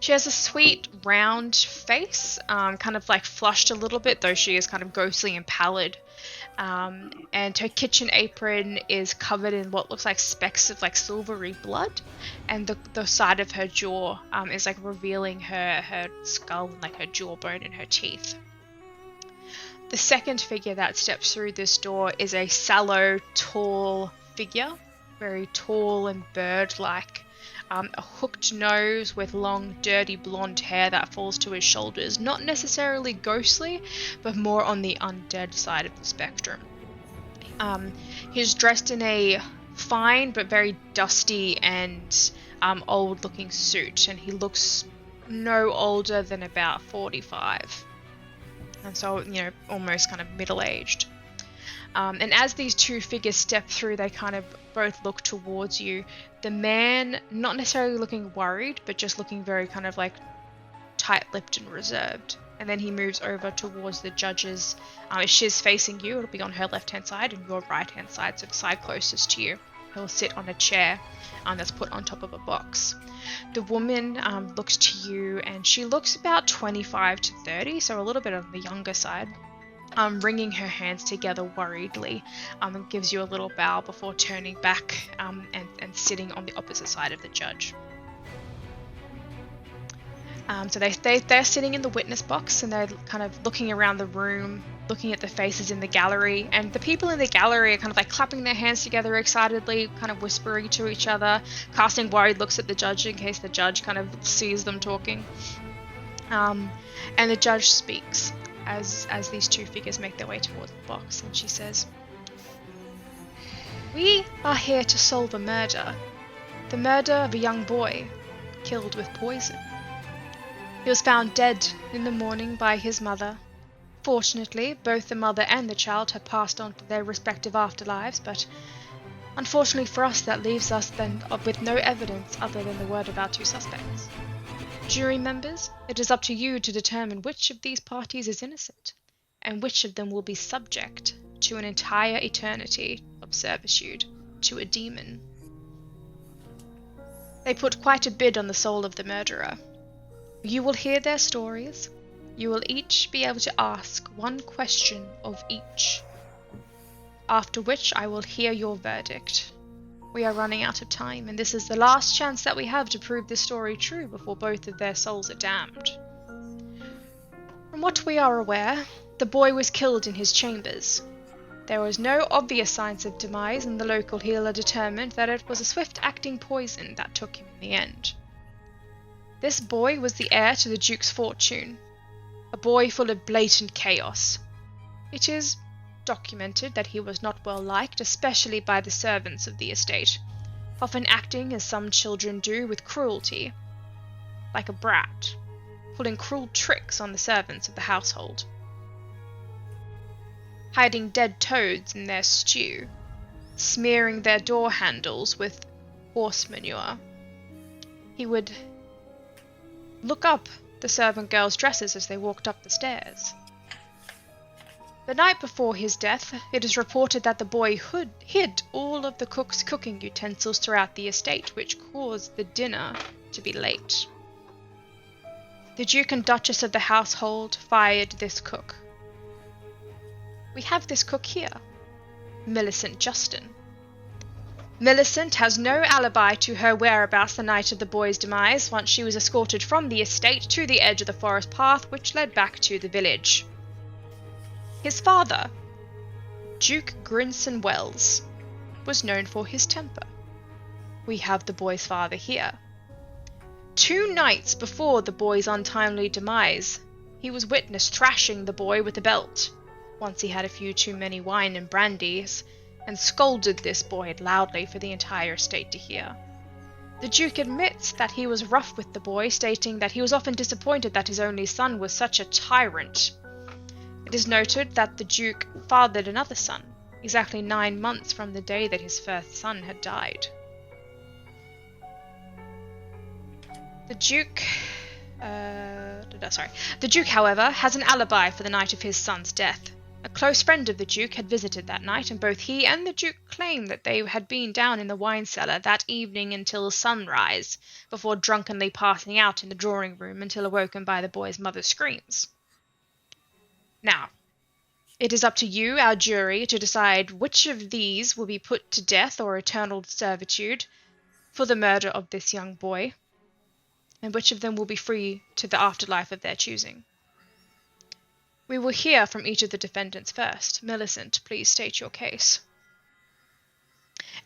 She has a sweet round face, kind of like flushed a little bit, though she is kind of ghostly and pallid. And her kitchen apron is covered in what looks like specks of like silvery blood, and the side of her jaw is like revealing her skull and like her jawbone and her teeth. The second figure that steps through this door is a sallow, tall figure, very tall and bird-like. A hooked nose with long, dirty blonde hair that falls to his shoulders. Not necessarily ghostly, but more on the undead side of the spectrum. He's dressed in a fine but very dusty and old-looking suit, and he looks no older than about 45. And so, you know, almost kind of middle-aged. And as these two figures step through, they kind of both look towards you. The man, not necessarily looking worried, but just looking very kind of like tight-lipped and reserved. And then he moves over towards the judges. If she's facing you, it'll be on her left-hand side and your right-hand side, so the side closest to you. He'll sit on a chair that's put on top of a box. The woman looks to you, and she looks about 25 to 30, so a little bit on the younger side. Wringing her hands together worriedly, and gives you a little bow before turning back and sitting on the opposite side of the judge. So they're sitting in the witness box and they're kind of looking around the room, looking at the faces in the gallery, and the people in the gallery are kind of like clapping their hands together excitedly, kind of whispering to each other, casting worried looks at the judge in case the judge kind of sees them talking. And the judge speaks as these two figures make their way towards the box, and she says, "We are here to solve a murder. The murder of a young boy, killed with poison. He was found dead in the morning by his mother. Fortunately, both the mother and the child have passed on to their respective afterlives, but unfortunately for us, that leaves us then with no evidence other than the word of our two suspects. Jury members, it is up to you to determine which of these parties is innocent, and which of them will be subject to an entire eternity of servitude to a demon." They put quite a bid on the soul of the murderer. You will hear their stories. You will each be able to ask one question of each. After which I will hear your verdict. We are running out of time, and this is the last chance that we have to prove this story true before both of their souls are damned. From what we are aware, the boy was killed in his chambers. There was no obvious signs of demise, and the local healer determined that it was a swift-acting poison that took him in the end. This boy was the heir to the Duke's fortune, a boy full of blatant chaos. It is documented that he was not well liked, especially by the servants of the estate, often acting as some children do with cruelty, like a brat, pulling cruel tricks on the servants of the household. Hiding dead toads in their stew, smearing their door handles with horse manure. He would look up the servant girls' dresses as they walked up the stairs. The night before his death, it is reported that the boy hid all of the cook's cooking utensils throughout the estate, which caused the dinner to be late. The Duke and Duchess of the household fired this cook. We have this cook here, Millicent Justin. Millicent has no alibi to her whereabouts the night of the boy's demise, once she was escorted from the estate to the edge of the forest path which led back to the village. His father, Duke Grinson Wells, was known for his temper. We have the boy's father here. 2 nights before the boy's untimely demise, he was witnessed thrashing the boy with a belt, once he had a few too many wine and brandies, and scolded this boy loudly for the entire estate to hear. The Duke admits that he was rough with the boy, stating that he was often disappointed that his only son was such a tyrant. It is noted that the Duke fathered another son, exactly 9 months from the day that his first son had died. The Duke, however, has an alibi for the night of his son's death. A close friend of the Duke had visited that night, and both he and the Duke claimed that they had been down in the wine cellar that evening until sunrise, before drunkenly passing out in the drawing room until awoken by the boy's mother's screams. Now, it is up to you, our jury, to decide which of these will be put to death or eternal servitude for the murder of this young boy, and which of them will be free to the afterlife of their choosing. We will hear from each of the defendants first. Millicent, please state your case.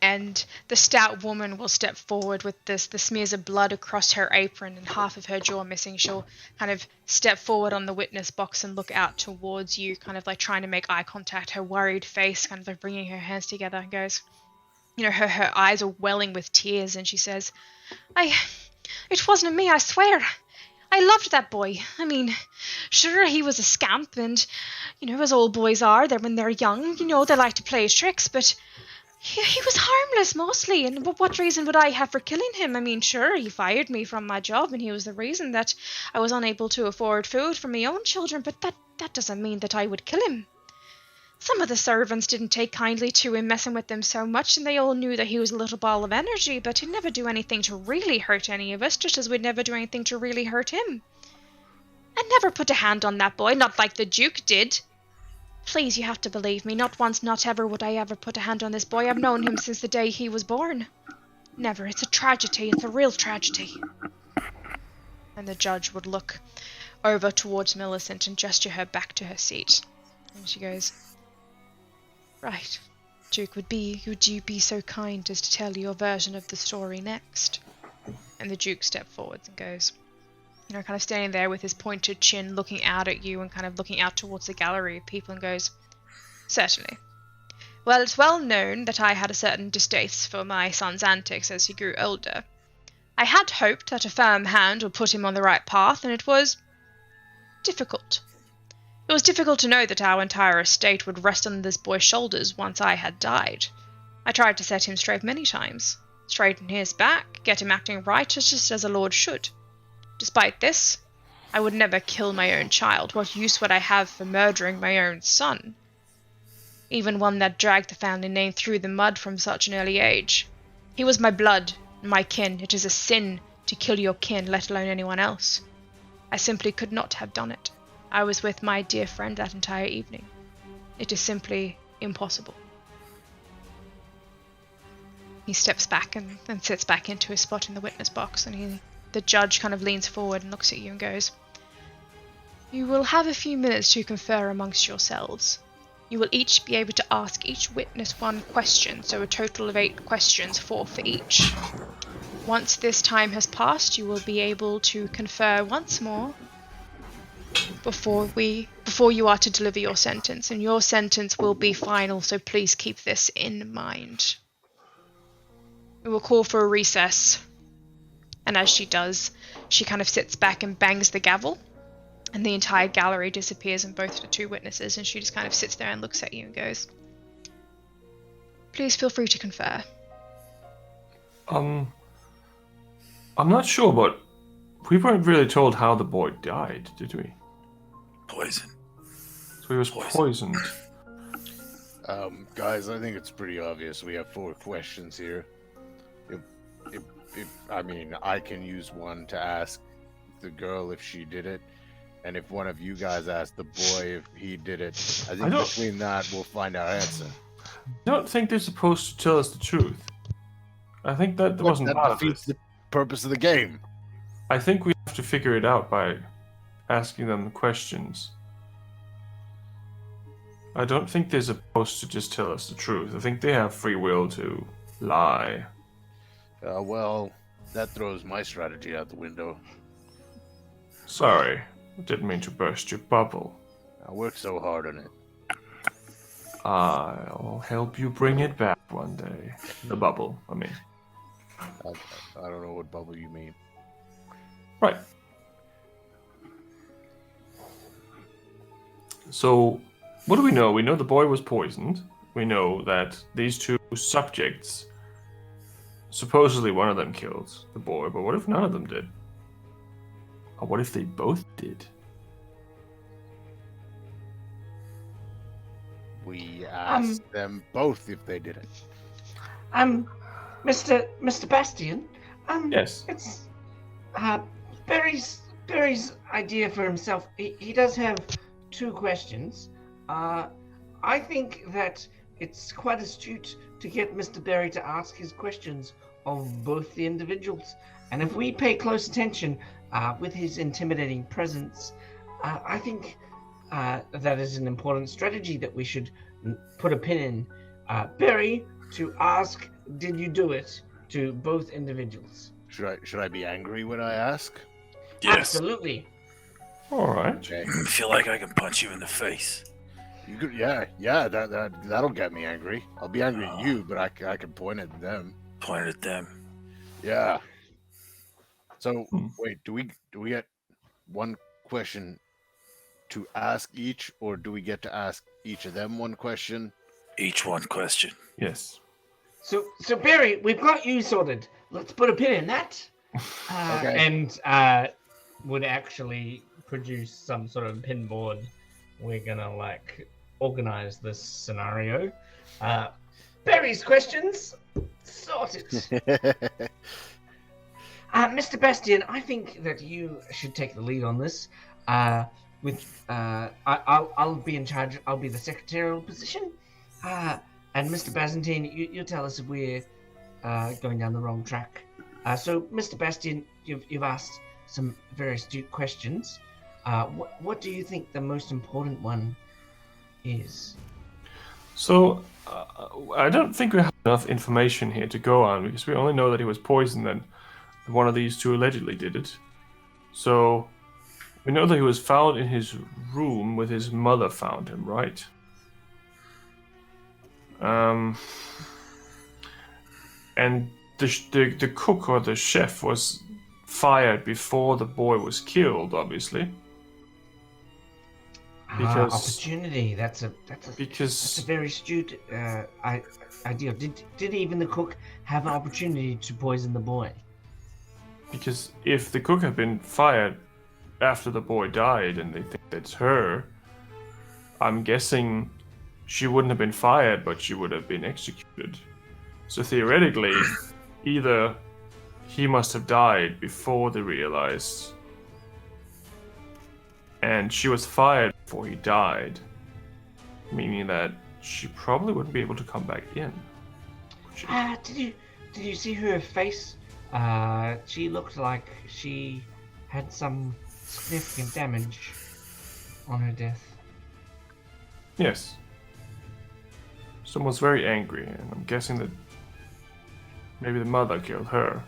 And the stout woman will step forward with the smears of blood across her apron and half of her jaw missing. She'll kind of step forward on the witness box and look out towards you, kind of like trying to make eye contact, her worried face kind of like bringing her hands together, and goes, her eyes are welling with tears, and she says, It wasn't me, I swear. I loved that boy. I mean, sure, he was a scamp, and, as all boys are, when they're young, they like to play tricks, but he was harmless, mostly, and what reason would I have for killing him? I mean, sure, he fired me from my job, and he was the reason that I was unable to afford food for my own children, but that doesn't mean that I would kill him. Some of the servants didn't take kindly to him messing with them so much, and they all knew that he was a little ball of energy, but he'd never do anything to really hurt any of us, just as we'd never do anything to really hurt him. I never put a hand on that boy, not like the Duke did. Please, you have to believe me. Not once, not ever would I ever put a hand on this boy. I've known him since the day he was born. Never. It's a tragedy. It's a real tragedy. And the judge would look over towards Millicent and gesture her back to her seat. And she goes, "Right. Duke, would you be so kind as to tell your version of the story next?" And the Duke steps forwards and goes, kind of standing there with his pointed chin looking out at you and kind of looking out towards the gallery of people and goes, "Certainly. Well, it's well known that I had a certain distaste for my son's antics as he grew older. I had hoped that a firm hand would put him on the right path, and it was difficult. It was difficult to know that our entire estate would rest on this boy's shoulders once I had died. I tried to set him straight many times, straighten his back, get him acting right just as a lord should. Despite this, I would never kill my own child. What use would I have for murdering my own son? Even one that dragged the family name through the mud from such an early age. He was my blood, my kin. It is a sin to kill your kin, let alone anyone else. I simply could not have done it. I was with my dear friend that entire evening. It is simply impossible." He steps back and sits back into his spot in the witness box, and the judge kind of leans forward and looks at you and goes, "You will have a few minutes to confer amongst yourselves. You will each be able to ask each witness one question, so a total of 8 questions, 4 for each. Once this time has passed, you will be able to confer once more before you are to deliver your sentence, and your sentence will be final, so please keep this in mind. We will call for a recess." And as she does, she kind of sits back and bangs the gavel, and the entire gallery disappears in both the 2 witnesses, and she just kind of sits there and looks at you and goes, "Please feel free to confer." I'm not sure, but we weren't really told how the boy died, did we? Poison. So he was poisoned. Guys, I think it's pretty obvious. We have 4 questions here. I mean, I can use one to ask the girl if she did it, and if one of you guys ask the boy if he did it, I think between that we'll find our answer. I don't think they're supposed to tell us the truth. I think that wasn't part of it. That defeats the purpose of the game. I think we have to figure it out by asking them questions. I don't think they're supposed to just tell us the truth. I think they have free will to lie. Well, that throws my strategy out the window. Sorry, I didn't mean to burst your bubble. I worked so hard on it. I'll help you bring it back one day. The bubble, I mean. I don't know what bubble you mean. Right. So, what do we know? We know the boy was poisoned. We know that these 2 subjects, supposedly one of them killed the boy, but what if none of them did? Or what if they both did? We asked them both if they did it. Mr. Bastian. Yes. It's Barry's idea for himself. He does have 2 questions. I think that it's quite astute to get Mr. Barry to ask his questions of both the individuals. And if we pay close attention with his intimidating presence, I think that is an important strategy that we should put a pin in. Barry, to ask, "Did you do it?" to both individuals. Should I be angry when I ask? Yes. Absolutely. All right. Okay. I feel like I can punch you in the face. You could, yeah. That'll get me angry. I'll be angry at you, but I can point at them. Point at them. Yeah. So wait, do we get one question to ask each, or do we get to ask each of them one question? Each one question. Yes. So Barry, we've got you sorted. Let's put a pin in that. Okay. And would actually produce some sort of pin board. We're gonna organize this scenario. Barry's questions sorted. Mr. Bastian, I think that you should take the lead on this. I'll be in charge. I'll be the secretarial position. And Mr. Byzantine, you tell us if we're going down the wrong track. So, Mr. Bastian, you've asked some very astute questions. What do you think the most important one is? So, I don't think we have enough information here to go on because we only know that he was poisoned and one of these two allegedly did it. So, we know that he was found in his room with his mother found him, right? And the cook or the chef was fired before the boy was killed, obviously. Because opportunity. That's a very astute idea. Did even the cook have an opportunity to poison the boy? Because if the cook had been fired after the boy died and they think it's her, I'm guessing she wouldn't have been fired, but she would have been executed. So theoretically, either he must have died before they realized, and she was fired before he died, meaning that she probably wouldn't be able to come back in. Did you see her face? She looked like she had some significant damage on her death. Yes. Someone's very angry, and I'm guessing that maybe the mother killed her.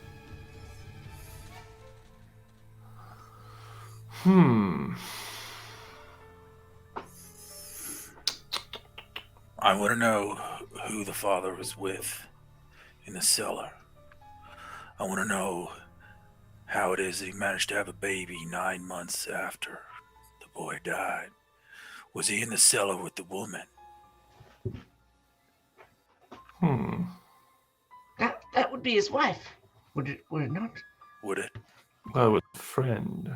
I want to know who the father was with in the cellar. I want to know how it is that he managed to have a baby 9 months after the boy died. Was he in the cellar with the woman? That would be his wife. Would it not? Would it? Well, with a friend.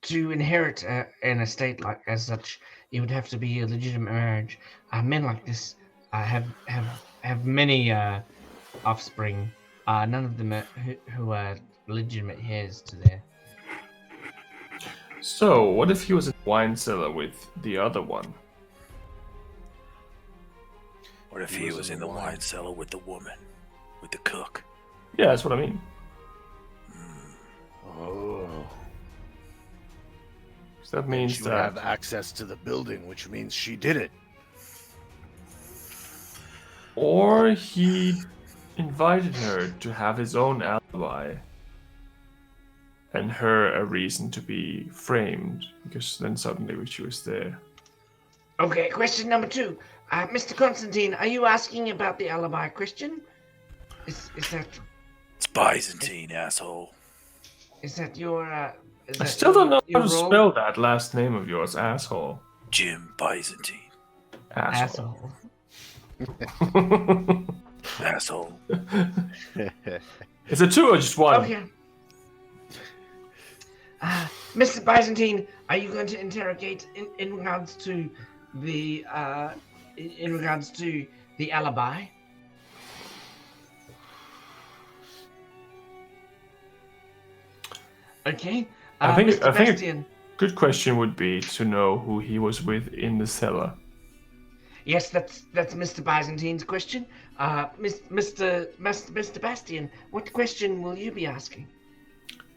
To inherit an estate like as such, it would have to be a legitimate marriage. Men like this have many offspring. None of them who are legitimate heirs to their. So, what if he was in the wine cellar with the other one? What if he was in the wine cellar with the woman, with the cook? Yeah, that's what I mean. Oh. So that means she would have access to the building, which means she did it. Or he invited her to have his own alibi, and her a reason to be framed, because then suddenly she was there. Okay, question number 2. Mr. Constantine, are you asking about the alibi question? Is that... It's Byzantine, asshole. Is that your... I still don't know how to spell that last name of yours, asshole. Jim Byzantine. Asshole. Asshole. Is it 2 or just 1? Okay. Mr. Byzantine, are you going to interrogate in regards to the alibi? Okay. I think Bastian. a good question would be to know who he was with in the cellar. Yes, that's Mr. Byzantine's question. Mr. Bastian, what question will you be asking?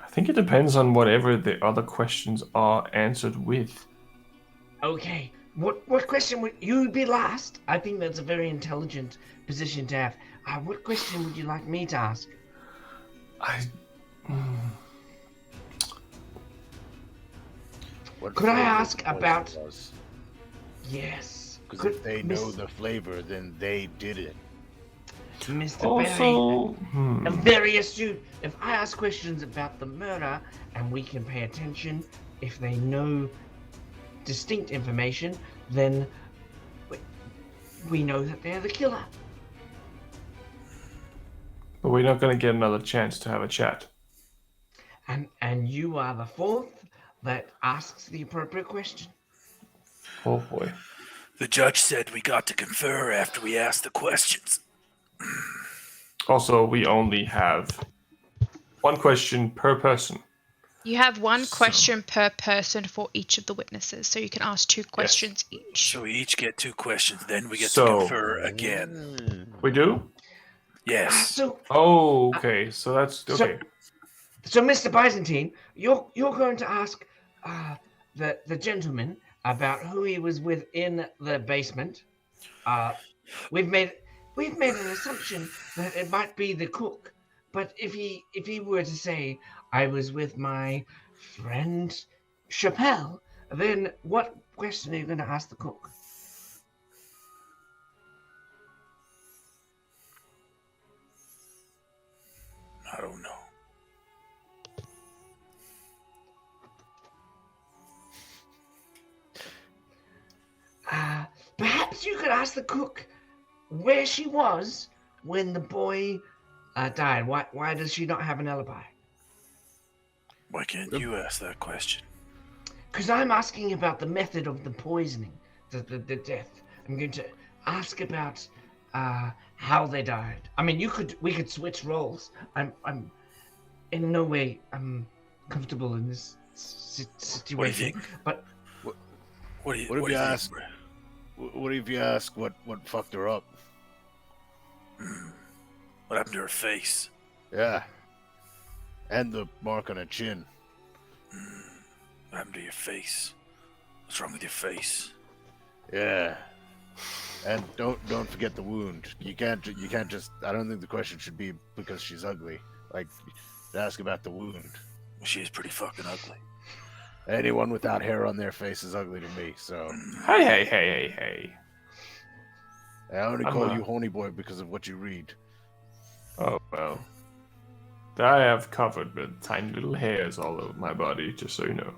I think it depends on whatever the other questions are answered with. Okay. What question would you be last? I think that's a very intelligent position to have. What question would you like me to ask? Could I ask about? Yes. Because if they know the flavor, then they did it. Mr. Also, very astute. If I ask questions about the murder and we can pay attention, if they know distinct information, then we know that they're the killer. But we're not going to get another chance to have a chat. And you are the 4th that asks the appropriate question. Oh boy. The judge said we got to confer after we asked the questions. Also, we only have 1 question per person. You have 1 question per person for each of the witnesses, so you can ask 2 questions each. So we each get 2 questions, then we get to confer again. We do? Yes. So, Oh, okay. So that's okay. So, Mr. Byzantine, you're going to ask the gentleman about who he was with in the basement. We've made an assumption that it might be the cook, but if he were to say I was with my friend Chappelle, then what question are you going to ask the cook? I don't know. Perhaps you could ask the cook where she was when the boy died. Why does she not have an alibi? Why can't you ask that question? Because I'm asking about the method of the poisoning, the death. I'm going to ask about how they died. I mean, we could switch roles. I'm in no way comfortable in this situation. What do you think? But What if you ask? What if you ask what fucked her up? What happened to her face? Yeah. And the mark on her chin. What happened to your face? What's wrong with your face? Yeah. And don't forget the wound. You can't just. I don't think the question should be because she's ugly. Like, ask about the wound. Well, she is pretty fucking ugly. Anyone without hair on their face is ugly to me. So Hey. I only call you horny boy because of what you read. Oh, well. I have covered with tiny little hairs all over my body, just so you know.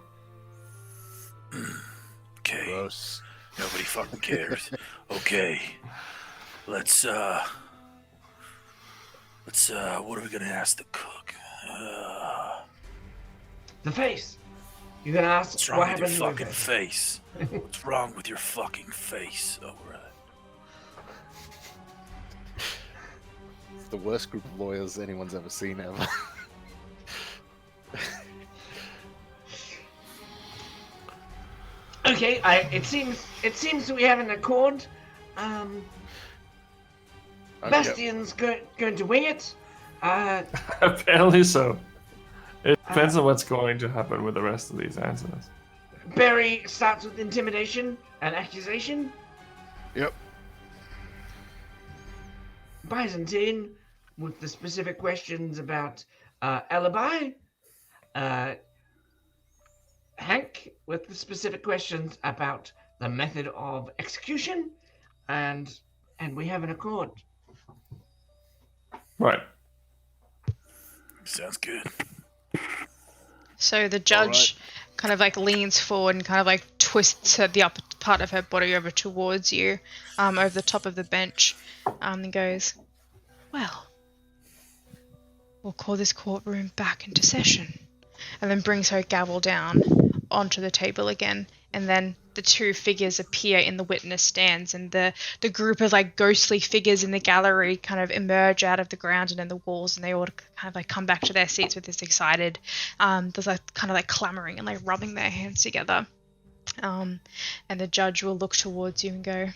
Okay. Gross. Nobody fucking cares. Okay. Let's what are we gonna ask the cook? the face. You're gonna ask What's what wrong with your happened to her fucking face. face? What's wrong with your fucking face? Alright. It's the worst group of lawyers anyone's ever seen ever. Okay, it seems we have an accord. Bastian's going to wing it. Apparently so. It depends on what's going to happen with the rest of these answers. Barry starts with intimidation and accusation. Yep. Byzantine with the specific questions about alibi. Hank with the specific questions about the method of execution, and we have an accord. Right. Sounds good. So the judge kind of like leans forward and kind of like twists the upper part of her body over towards you, over the top of the bench, and goes, "Well, we'll call this courtroom back into session," and then brings her gavel down onto the table again, and then the two figures appear in the witness stands, and the group of like ghostly figures in the gallery kind of emerge out of the ground and in the walls, and they all kind of like come back to their seats with this excited, there's like kind of like clamoring and like rubbing their hands together, and the judge will look towards you and go,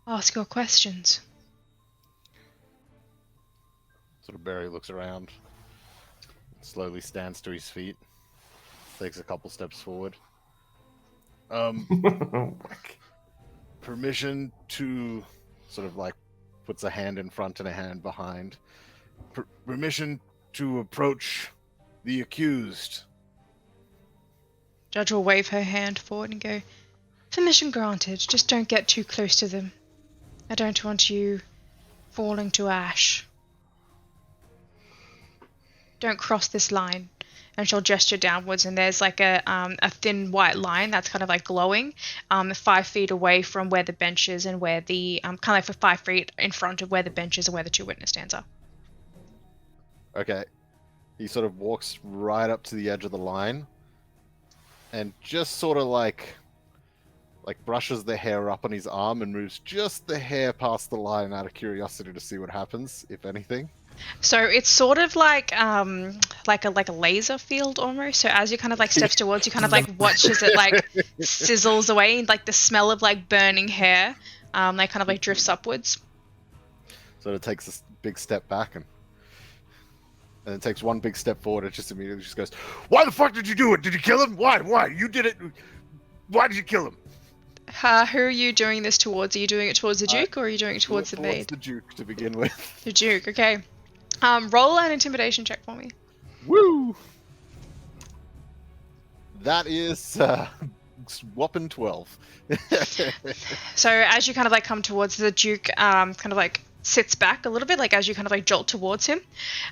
"Ask your questions." Sort of Barry looks around, slowly stands to his feet, takes a couple steps forward. Permission to sort of like puts a hand in front and a hand behind. Permission to approach the accused. Judge will wave her hand forward and go, "Permission granted, just don't get too close to them. I don't want you falling to ash. Don't cross this line." And she'll gesture downwards, and there's like a thin white line that's kind of like glowing, 5 feet away from where the bench is, and where the kind of like for 5 feet in front of where the bench is and where the two witness stands are. Okay. He sort of walks right up to the edge of the line, and just sort of like brushes the hair up on his arm and moves just the hair past the line out of curiosity to see what happens, if anything. So it's sort of like a laser field almost. So as you kind of like steps towards, you kind of like watch as it like sizzles away, and like the smell of like burning hair, like kind of like drifts upwards. So it takes a big step back and and then takes one big step forward and just immediately just goes, "Why the fuck did you do it? Did you kill him? Why? You did it. Why did you kill him?" Who are you doing this towards? Are you doing it towards the Duke, or are you doing it towards the maid? the Duke to begin with. The Duke, okay. Roll an intimidation check for me. Woo! That is whopping 12. So as you kind of like come towards the Duke, kind of like sits back a little bit, like as you kind of like jolt towards him,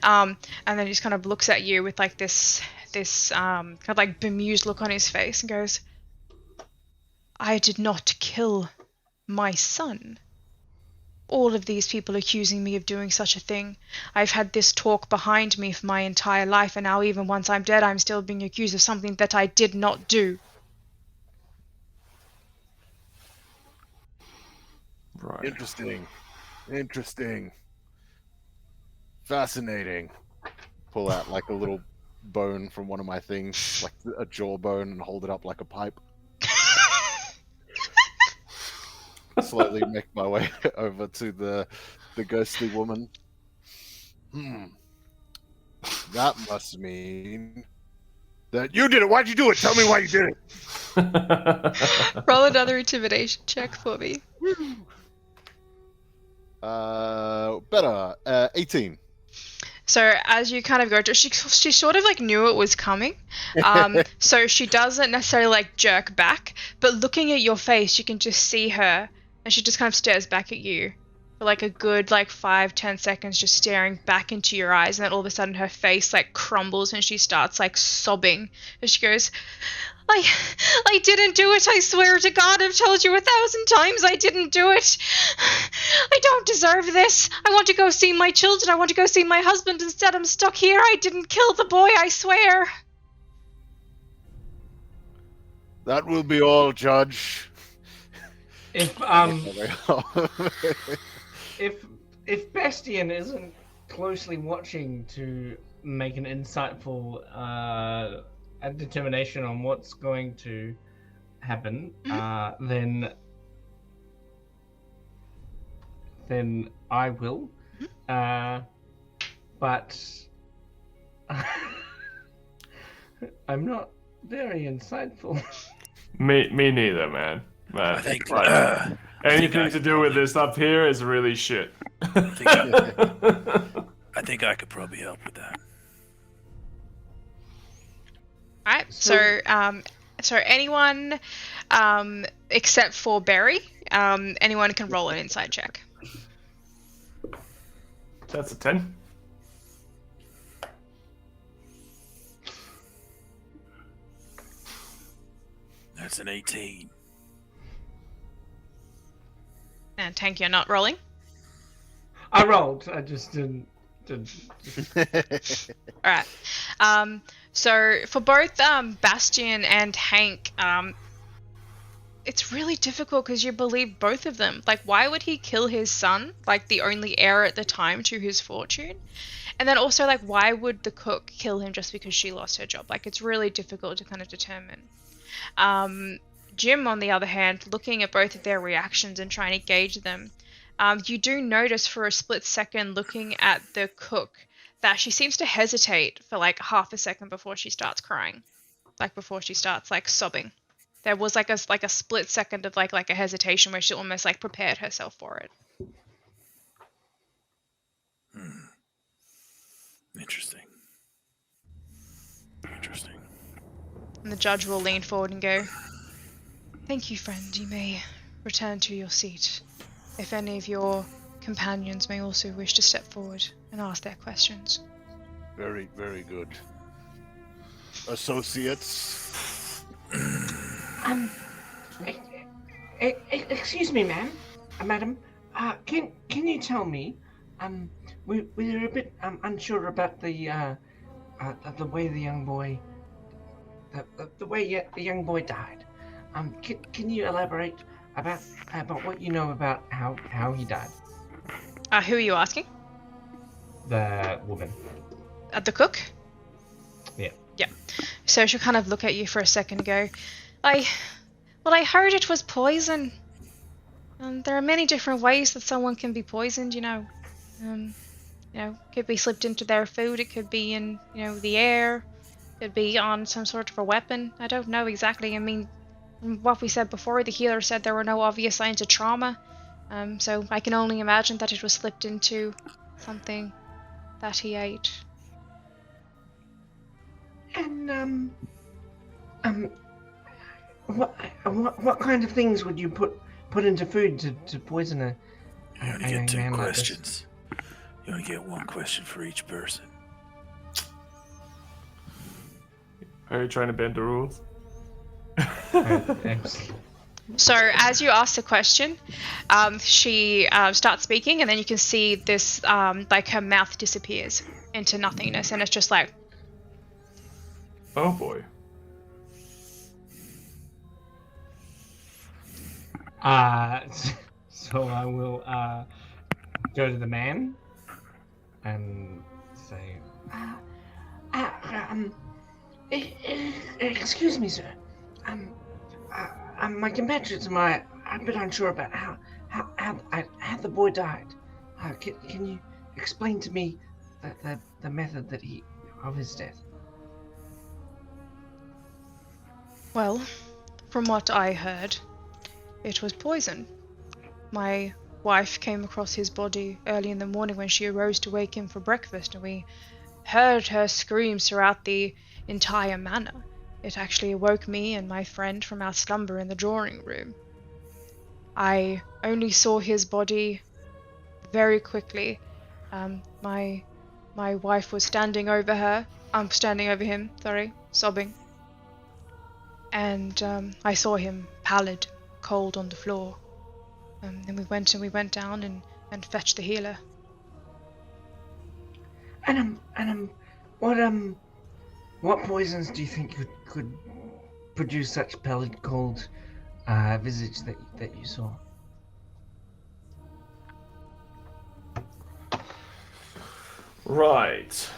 and then he just kind of looks at you with like this kind of like bemused look on his face and goes, "I did not kill my son. All of these people accusing me of doing such a thing. I've had this talk behind me for my entire life, and now even once I'm dead, I'm still being accused of something that I did not do." Right. Interesting. Fascinating. Pull out like a little bone from one of my things, like a jawbone, and hold it up like a pipe. Slowly make my way over to the ghostly woman. That must mean that you did it. Why'd you do it? Tell me why you did it. Roll another intimidation check for me. Better. 18. So as you kind of go to, she sort of like knew it was coming, so she doesn't necessarily like jerk back, but looking at your face, you can just see her, and she just kind of stares back at you for like a good like 5-10 seconds, just staring back into your eyes, and then all of a sudden her face like crumbles and she starts like sobbing, and she goes, I didn't do it. I swear to God, I've told you 1,000 times I didn't do it. I don't deserve this. I want to go see my children. I want to go see my husband. Instead, I'm stuck here. I didn't kill the boy, I swear. That will be all, Judge. If if Bastian isn't closely watching to make an insightful a determination on what's going to happen, then I will. But I'm not very insightful. Me neither, man. I think Anything to do with this up here is really shit. I think I could probably help with that. Alright, so anyone except for Barry, anyone can roll an insight check. That's a 10. That's an 18. And Tank, you're not rolling? I rolled, I just didn't. Alright. So for both Bastian and Hank, it's really difficult because you believe both of them. Like, why would he kill his son, like the only heir at the time to his fortune? And then also, like, why would the cook kill him just because she lost her job? Like, it's really difficult to kind of determine. Jim, on the other hand, looking at both of their reactions and trying to gauge them, you do notice for a split second looking at the cook that she seems to hesitate for like half a second before she starts crying, like before she starts like sobbing. There was like a split second of like a hesitation where she almost like prepared herself for it. Interesting. And the judge will lean forward and go, "Thank you, friend. You may return to your seat. If any of your companions may also wish to step forward and ask their questions." Very, very good. Associates. Excuse me, ma'am, madam. Can you tell me? We're a bit unsure about the way the young boy, the way the young boy died. Can you elaborate about what you know about how he died? Who are you asking? The woman. The cook? Yeah. Yeah. So she'll kind of look at you for a second and go, I heard it was poison. There are many different ways that someone can be poisoned, you know. could be slipped into their food. It could be in, the air. It could be on some sort of a weapon. I don't know exactly. I mean, from what we said before, the healer said there were no obvious signs of trauma. So I can only imagine that it was slipped into something that he ate. And what kind of things would you put into food to poison a You only young get 2 man like this? questions. You only get 1 question for each person. Are you trying to bend the rules? So as you ask the question, she starts speaking, and then you can see this, like her mouth disappears into nothingness, and it's just like, Oh boy. So I will go to the man and say, excuse me, sir. My compatriots and I'm a bit unsure about how the boy died. Can you explain to me the method of his death? well, from what I heard, it was poison. My wife came across his body early in the morning when she arose to wake him for breakfast, and we heard her screams throughout the entire manor. It actually awoke me and my friend from our slumber in the drawing room. I only saw his body very quickly. My wife was standing over him, sobbing. And I saw him pallid, cold on the floor. Then we went down and fetched the healer. What poisons do you think could produce such pallid, cold visage that you saw? Right.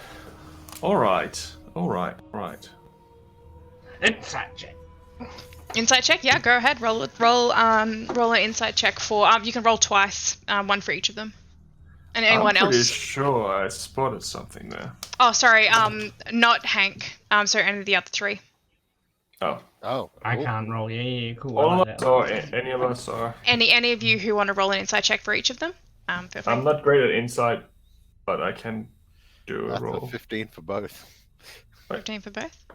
All right. Insight check. Insight check, yeah, go ahead. Roll an insight check for. You can roll twice, 1 for each of them. And anyone I'm pretty else? sure I spotted something there. Oh, sorry. Not Hank. Sorry, any of the other 3. Oh, I cool. can't roll. Yeah, cool. All I of like us that. or any of us are. Any of you who want to roll an insight check for each of them? Feel free. I'm not great at insight, but I can do a That's a roll. 15 for both. 15 for both.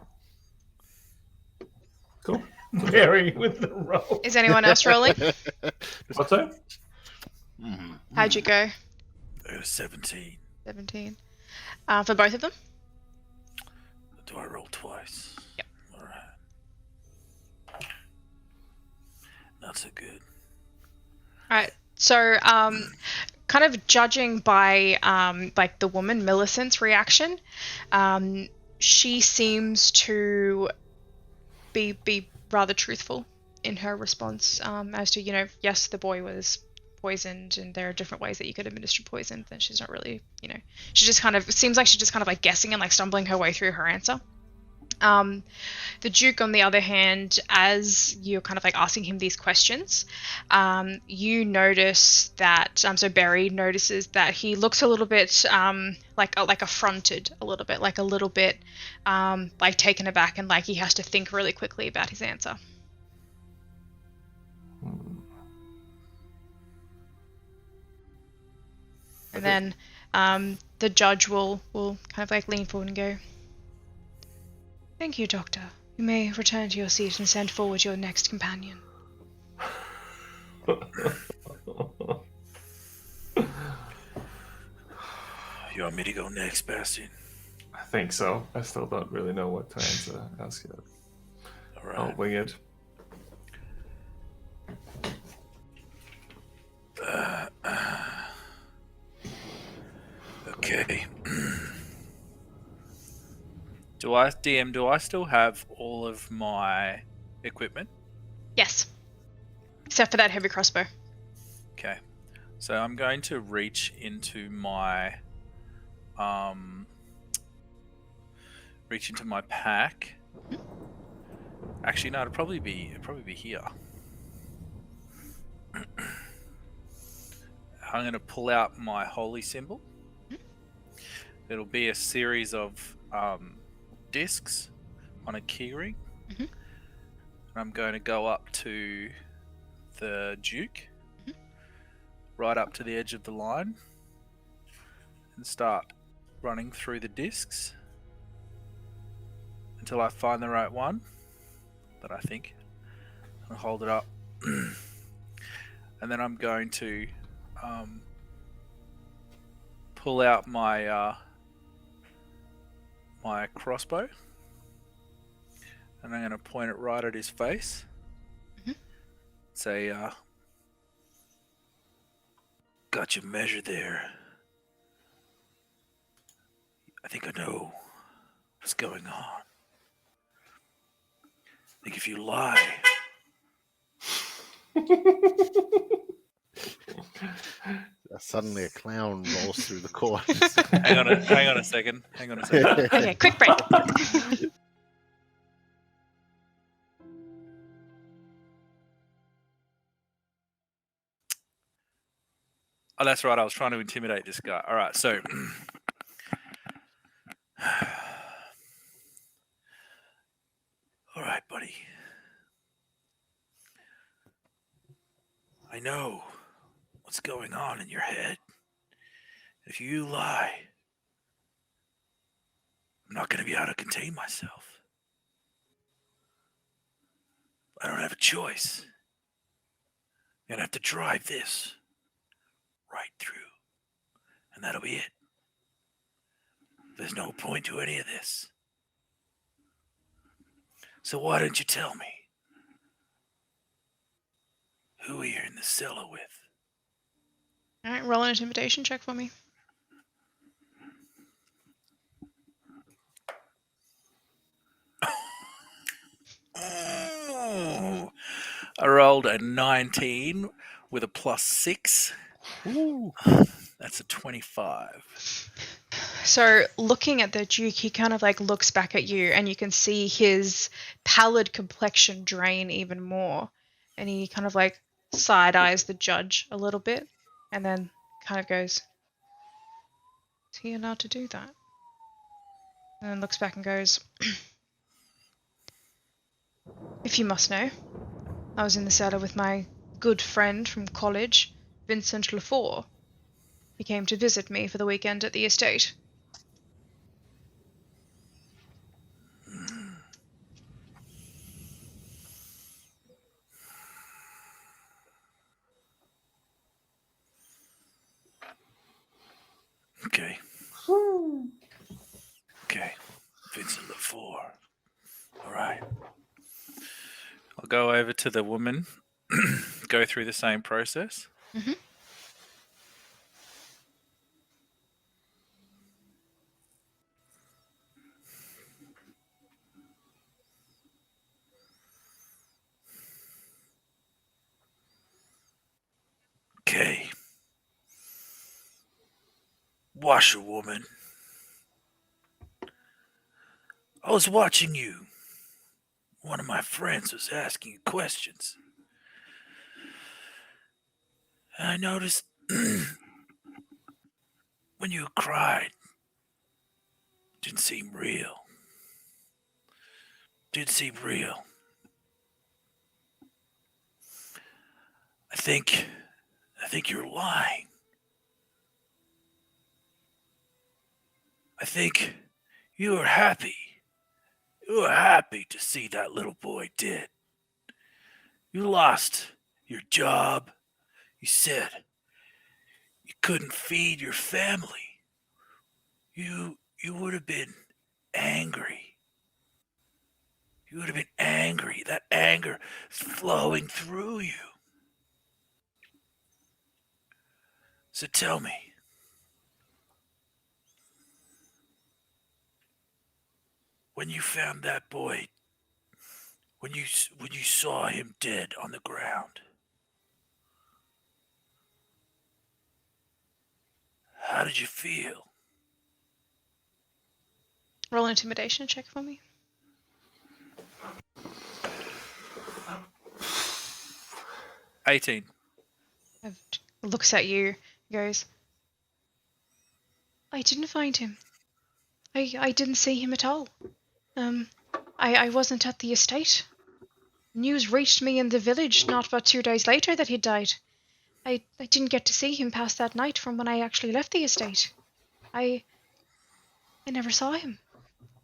Cool. Vary with the roll. Is anyone else rolling? What's that? How'd you go? 17. 17. For both of them? Do I roll twice? Yep. Alright. Not so good. Alright. So, kind of judging by like the woman Millicent's reaction, she seems to be rather truthful in her response, as to, yes, the boy was poisoned and there are different ways that you could administer poison. Then she's not really, she just kind of seems like she's just kind of like guessing and like stumbling her way through her answer. The Duke, on the other hand, as you're kind of like asking him these questions, you notice that, so Barry notices that he looks a little bit like affronted, a little bit like taken aback, and like he has to think really quickly about his answer. And then the judge will kind of like lean forward and go, "Thank you, Doctor. You may return to your seat and send forward your next companion." You want me to go next, Bastion? I think so. I still don't really know what to ask yet. Alright. I'll wing it. Okay. Do I still have all of my equipment? Yes. Except for that heavy crossbow. Okay. So I'm going to reach into my pack. Actually, no, it'd probably be here. I'm going to pull out my holy symbol. it'll be a series of discs on a keyring. Mhm. And I'm going to go up to the Duke, right up to the edge of the line, and start running through the discs until I find the right one that I think. I'll hold it up. And then I'm going to pull out my my crossbow, and I'm going to point it right at his face. Say, got you measured there. I think I know what's going on. I think if you lie, Suddenly a clown rolls through the court. hang on a second. Okay, quick break. Oh, that's right. I was trying to intimidate this guy. All right, so all right, buddy. I know what's going on in your head. If you lie, I'm not going to be able to contain myself. I don't have a choice. I'm going to have to drive this right through, and that'll be it. There's no point to any of this. So why don't you tell me who you're in the cellar with? All right, roll an intimidation check for me. Oh, I rolled a 19 with a +6. Ooh. That's a 25. So looking at the Duke, he kind of like looks back at you, and you can see his pallid complexion drain even more. And he kind of like side eyes the judge a little bit, and then kind of goes, "Is he allowed to do that?" And then looks back and goes, "If you must know, I was in the cellar with my good friend from college, Vincent Lefort. He came to visit me for the weekend at the estate." Okay. Okay. Vincent Lefort. All right. I'll go over to the woman, go through the same process. Mhm. Okay. Washerwoman. I was watching you. One of my friends was asking you questions. And I noticed when you cried, it didn't seem real. Didn't seem real. I think you're lying. I think you were happy. You were happy to see that little boy dead. You lost your job. You said you couldn't feed your family. You would have been angry. You would have been angry. That anger is flowing through you. So tell me, when you found that boy, when you saw him dead on the ground, how did you feel? Roll an intimidation check for me. $18. Looks at you, goes, "I didn't find him. I didn't see him at all. I wasn't at the estate. News reached me in the village not but 2 days later that he died. I didn't get to see him past that night from when I actually left the estate. I never saw him.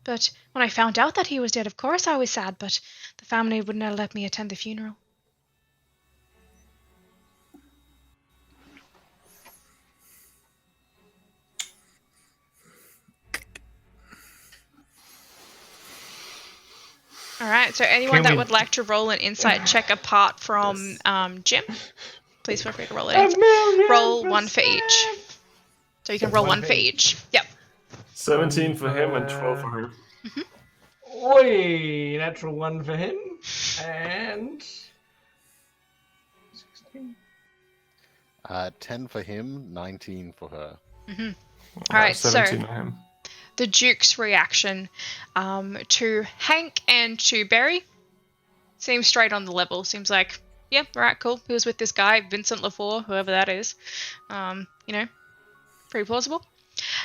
But when I found out that he was dead, of course I was sad, but the family would not let me attend the funeral. Alright, so anyone that would like to roll an insight check apart from Jim, please feel free to roll it. Roll 1 for each. So you can roll 1 for each. Yep. 17 for him and 12 for her. Oi, natural 1 for him, and 16. 10 for him, 19 for her. Alright, 17 so for him. the Duke's reaction to Hank and to Barry seems straight on the level. Seems like, yeah, alright, cool. He was with this guy, Vincent LaFour, whoever that is. Pretty plausible.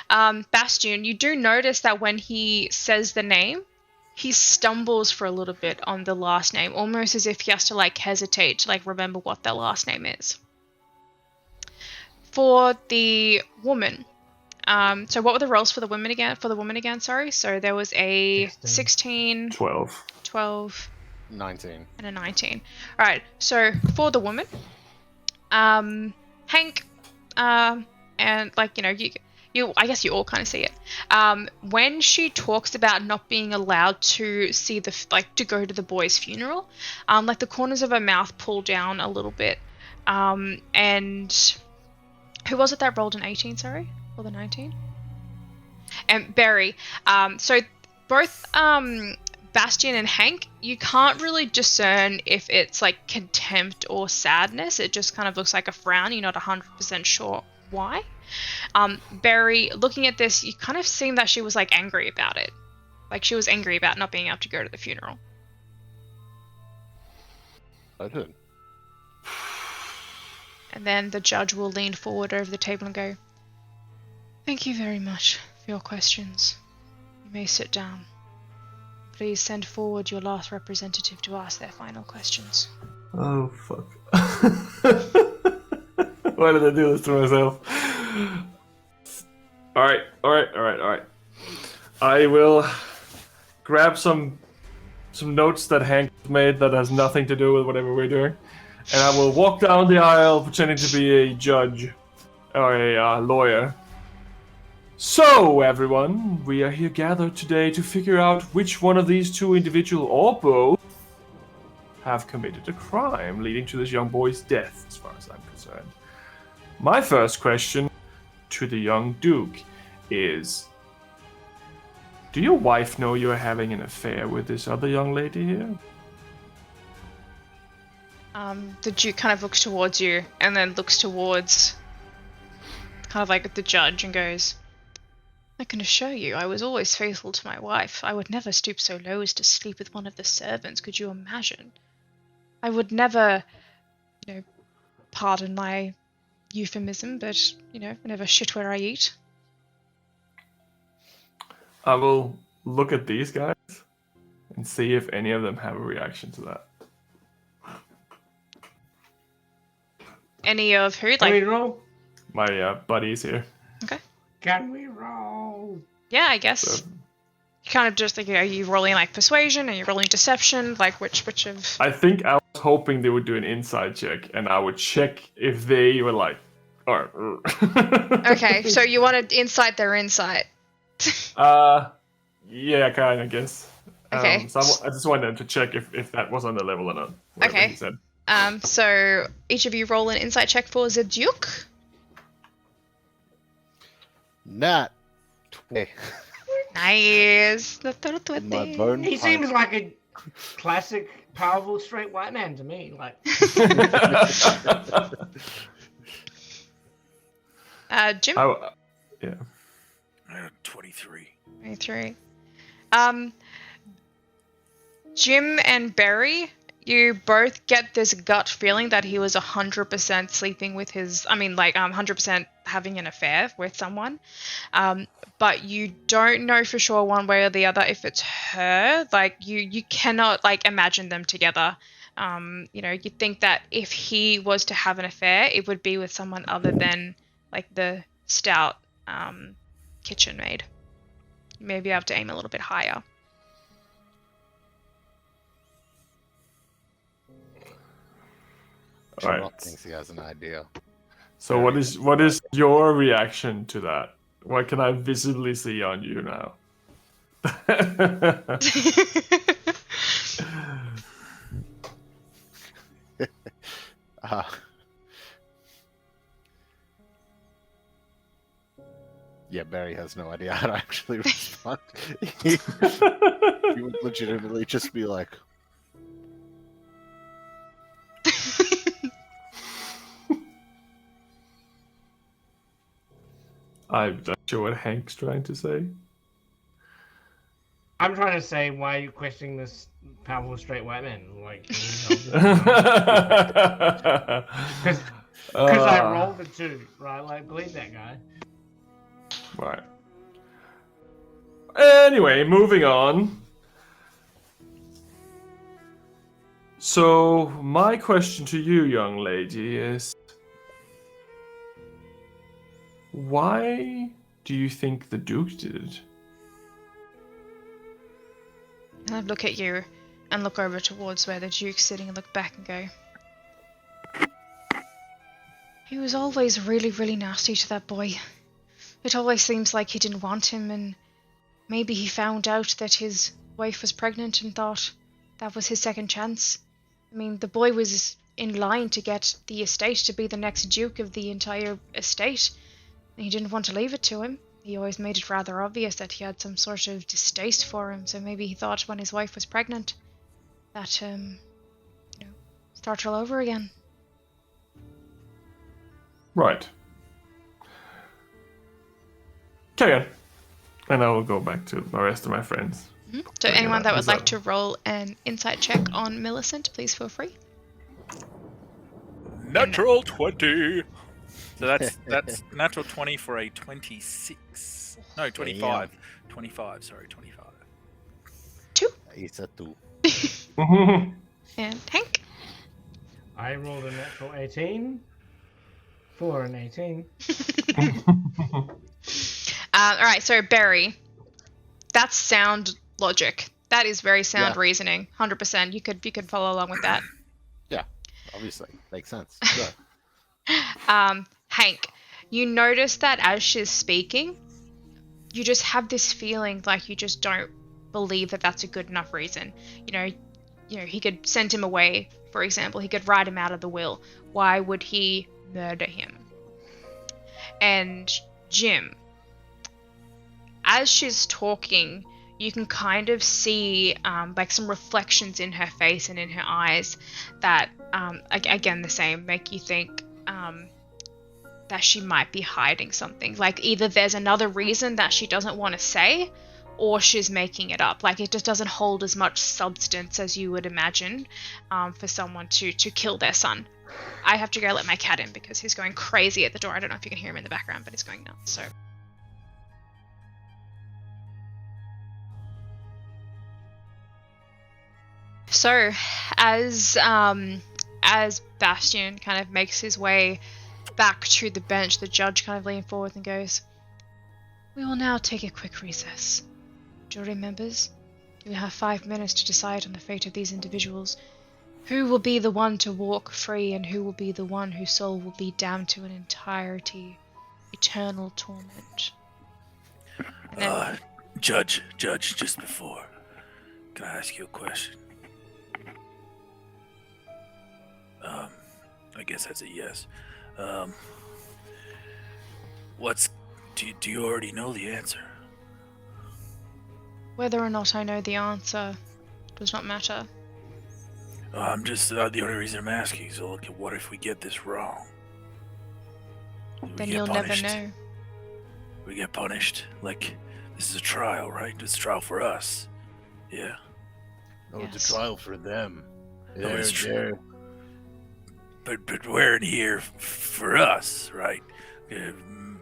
Bastion, you do notice that when he says the name, he stumbles for a little bit on the last name, almost as if he has to hesitate to remember what their last name is. For the woman, so what were the rolls for the woman again? Sorry. So there was a 16, 12, 19, and a 19. All right. So for the woman, Hank, and I guess you all kind of see it. When she talks about not being allowed to see to go to the boy's funeral, the corners of her mouth pull down a little bit. And who was it that rolled an 18? Sorry, or the 19? And Barry. So both Bastion and Hank, you can't really discern if it's contempt or sadness. It just kind of looks like a frown. You're not 100% sure why. Barry, looking at this, you kind of seem that she was angry about it. She was angry about not being able to go to the funeral. I did. And then the judge will lean forward over the table and go, "Thank you very much for your questions. You may sit down. Please send forward your last representative to ask their final questions." Oh, fuck. Why did I do this to myself? Alright. I will grab some notes that Hank made that has nothing to do with whatever we're doing. And I will walk down the aisle pretending to be a judge or a lawyer. So, everyone, we are here gathered today to figure out which one of these two individuals, or both, have committed a crime leading to this young boy's death, as far as I'm concerned. My first question to the young Duke is, do your wife know you're having an affair with this other young lady here? The Duke kind of looks towards you and then looks towards kind of the judge and goes, "I can assure you I was always faithful to my wife. I would never stoop so low as to sleep with one of the servants, could you imagine? I would never, pardon my euphemism, but, I never shit where I eat." I will look at these guys and see if any of them have a reaction to that. Any of who? Can we roll? My buddies here. Okay. Can we roll? Yeah, I guess. So, You kind of just are you rolling persuasion? Are you rolling deception? Which of? I think I was hoping they would do an inside check, and I would check if they were Okay, so you want to insight their insight. Yeah, kind of, I guess. Okay. So I just wanted them to check if that was on the level or not. Whatever Okay. he said. So each of you roll an insight check for the Duke. Nat 20. Nice. My bone He punch. seems like a classic, powerful, straight white man to me. Jim. Yeah. I got 23. 23. Jim and Barry, you both get this gut feeling that he was 100% sleeping with his, 100% having an affair with someone. But you don't know for sure one way or the other if it's her. Like you cannot like imagine them together. You think that if he was to have an affair, it would be with someone other than like the stout kitchen maid. Maybe you have to aim a little bit higher. Right. Charlotte thinks he has an idea. So what is your reaction to that? What can I visibly see on you now? Yeah, Barry has no idea how to actually respond. He would legitimately just be like, I'm not sure what Hank's trying to say. I'm trying to say, why are you questioning this powerful straight white man? Like, because I rolled a 2, right? Like, believe that guy. Right. Anyway, moving on. So, my question to you, young lady, is why do you think the Duke did it? And I'd look at you and look over towards where the Duke's sitting and look back and go, he was always really, really nasty to that boy. It always seems like he didn't want him, and maybe he found out that his wife was pregnant and thought that was his second chance. I mean, the boy was in line to get the estate, to be the next Duke of the entire estate, and he didn't want to leave it to him. He always made it rather obvious that he had some sort of distaste for him, so maybe he thought when his wife was pregnant that, start all over again. Right. Carry on. And I will go back to the rest of my friends. Mm-hmm. So anyone that would like to roll an insight check on Millicent, please feel free. Natural 20. So that's natural 20 for a 26. No, 25. 25, sorry, 25. 2. it's a 2. And Hank? I rolled a natural 18 for an 18. Alright, so Barry, that's sound logic. That is very sound reasoning. 100%. You could follow along with that. Yeah, obviously. Makes sense. Sure. Hank, you notice that as she's speaking, you just have this feeling like you just don't believe that that's a good enough reason. He could send him away, for example. He could write him out of the will. Why would he murder him? And Jim, as she's talking, you can kind of see like some reflections in her face and in her eyes that, again, the same, make you think that she might be hiding something. Like either there's another reason that she doesn't want to say, or she's making it up. Like it just doesn't hold as much substance as you would imagine for someone to kill their son. I have to go let my cat in because he's going crazy at the door. I don't know if you can hear him in the background, but he's going nuts. So as Bastian kind of makes his way back to the bench, the judge kind of leans forward and goes, "We will now take a quick recess. Jury members, you will have 5 minutes to decide on the fate of these individuals. Who will be the one to walk free, and who will be the one whose soul will be damned to an entirety, eternal torment." And then, Judge, just before, can I ask you a question? I guess that's a yes. Do you already know the answer? whether or not I know the answer does not matter. I'm just, the only reason I'm asking is, look, what if we get this wrong? Then you'll never know. We get punished. Like, this is a trial, right? It's a trial for us. Yeah. No, Yes. it's a trial for them. No, it's They're- true. But we're in here for us, right?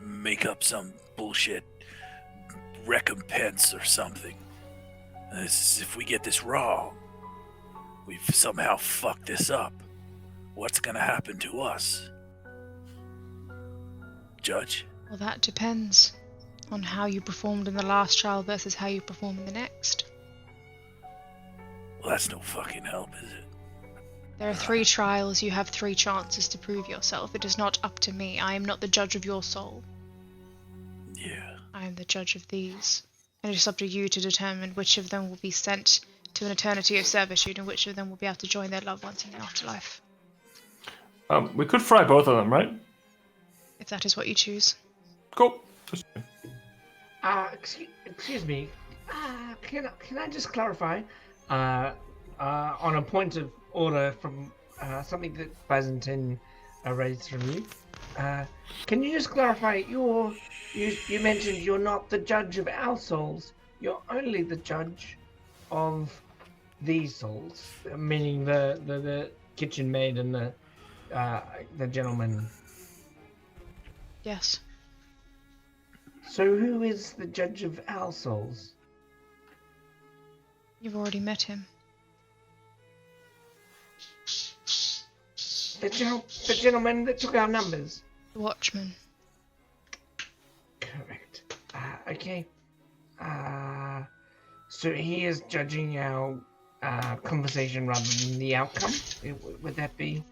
make up some bullshit recompense or something. If we get this wrong, we've somehow fucked this up. What's gonna happen to us? Judge? Well, that depends on how you performed in the last trial versus how you perform in the next. Well, that's no fucking help, is it? There are 3 trials, you have 3 chances to prove yourself. It is not up to me. I am not the judge of your soul. Yeah. I am the judge of these. And it is up to you to determine which of them will be sent to an eternity of servitude and which of them will be able to join their loved ones in the afterlife. We could fry both of them, right? If that is what you choose. Cool. Excuse me. Can I just clarify? On a point of order from something that Byzantine raised from you. Can you just clarify? You mentioned you're not the judge of our souls. You're only the judge of these souls, meaning the kitchen maid and the gentleman. Yes. So who is the judge of our souls? You've already met him. The gentleman that took our numbers. The Watchman. Correct. Okay. So he is judging our conversation rather than the outcome. Would that be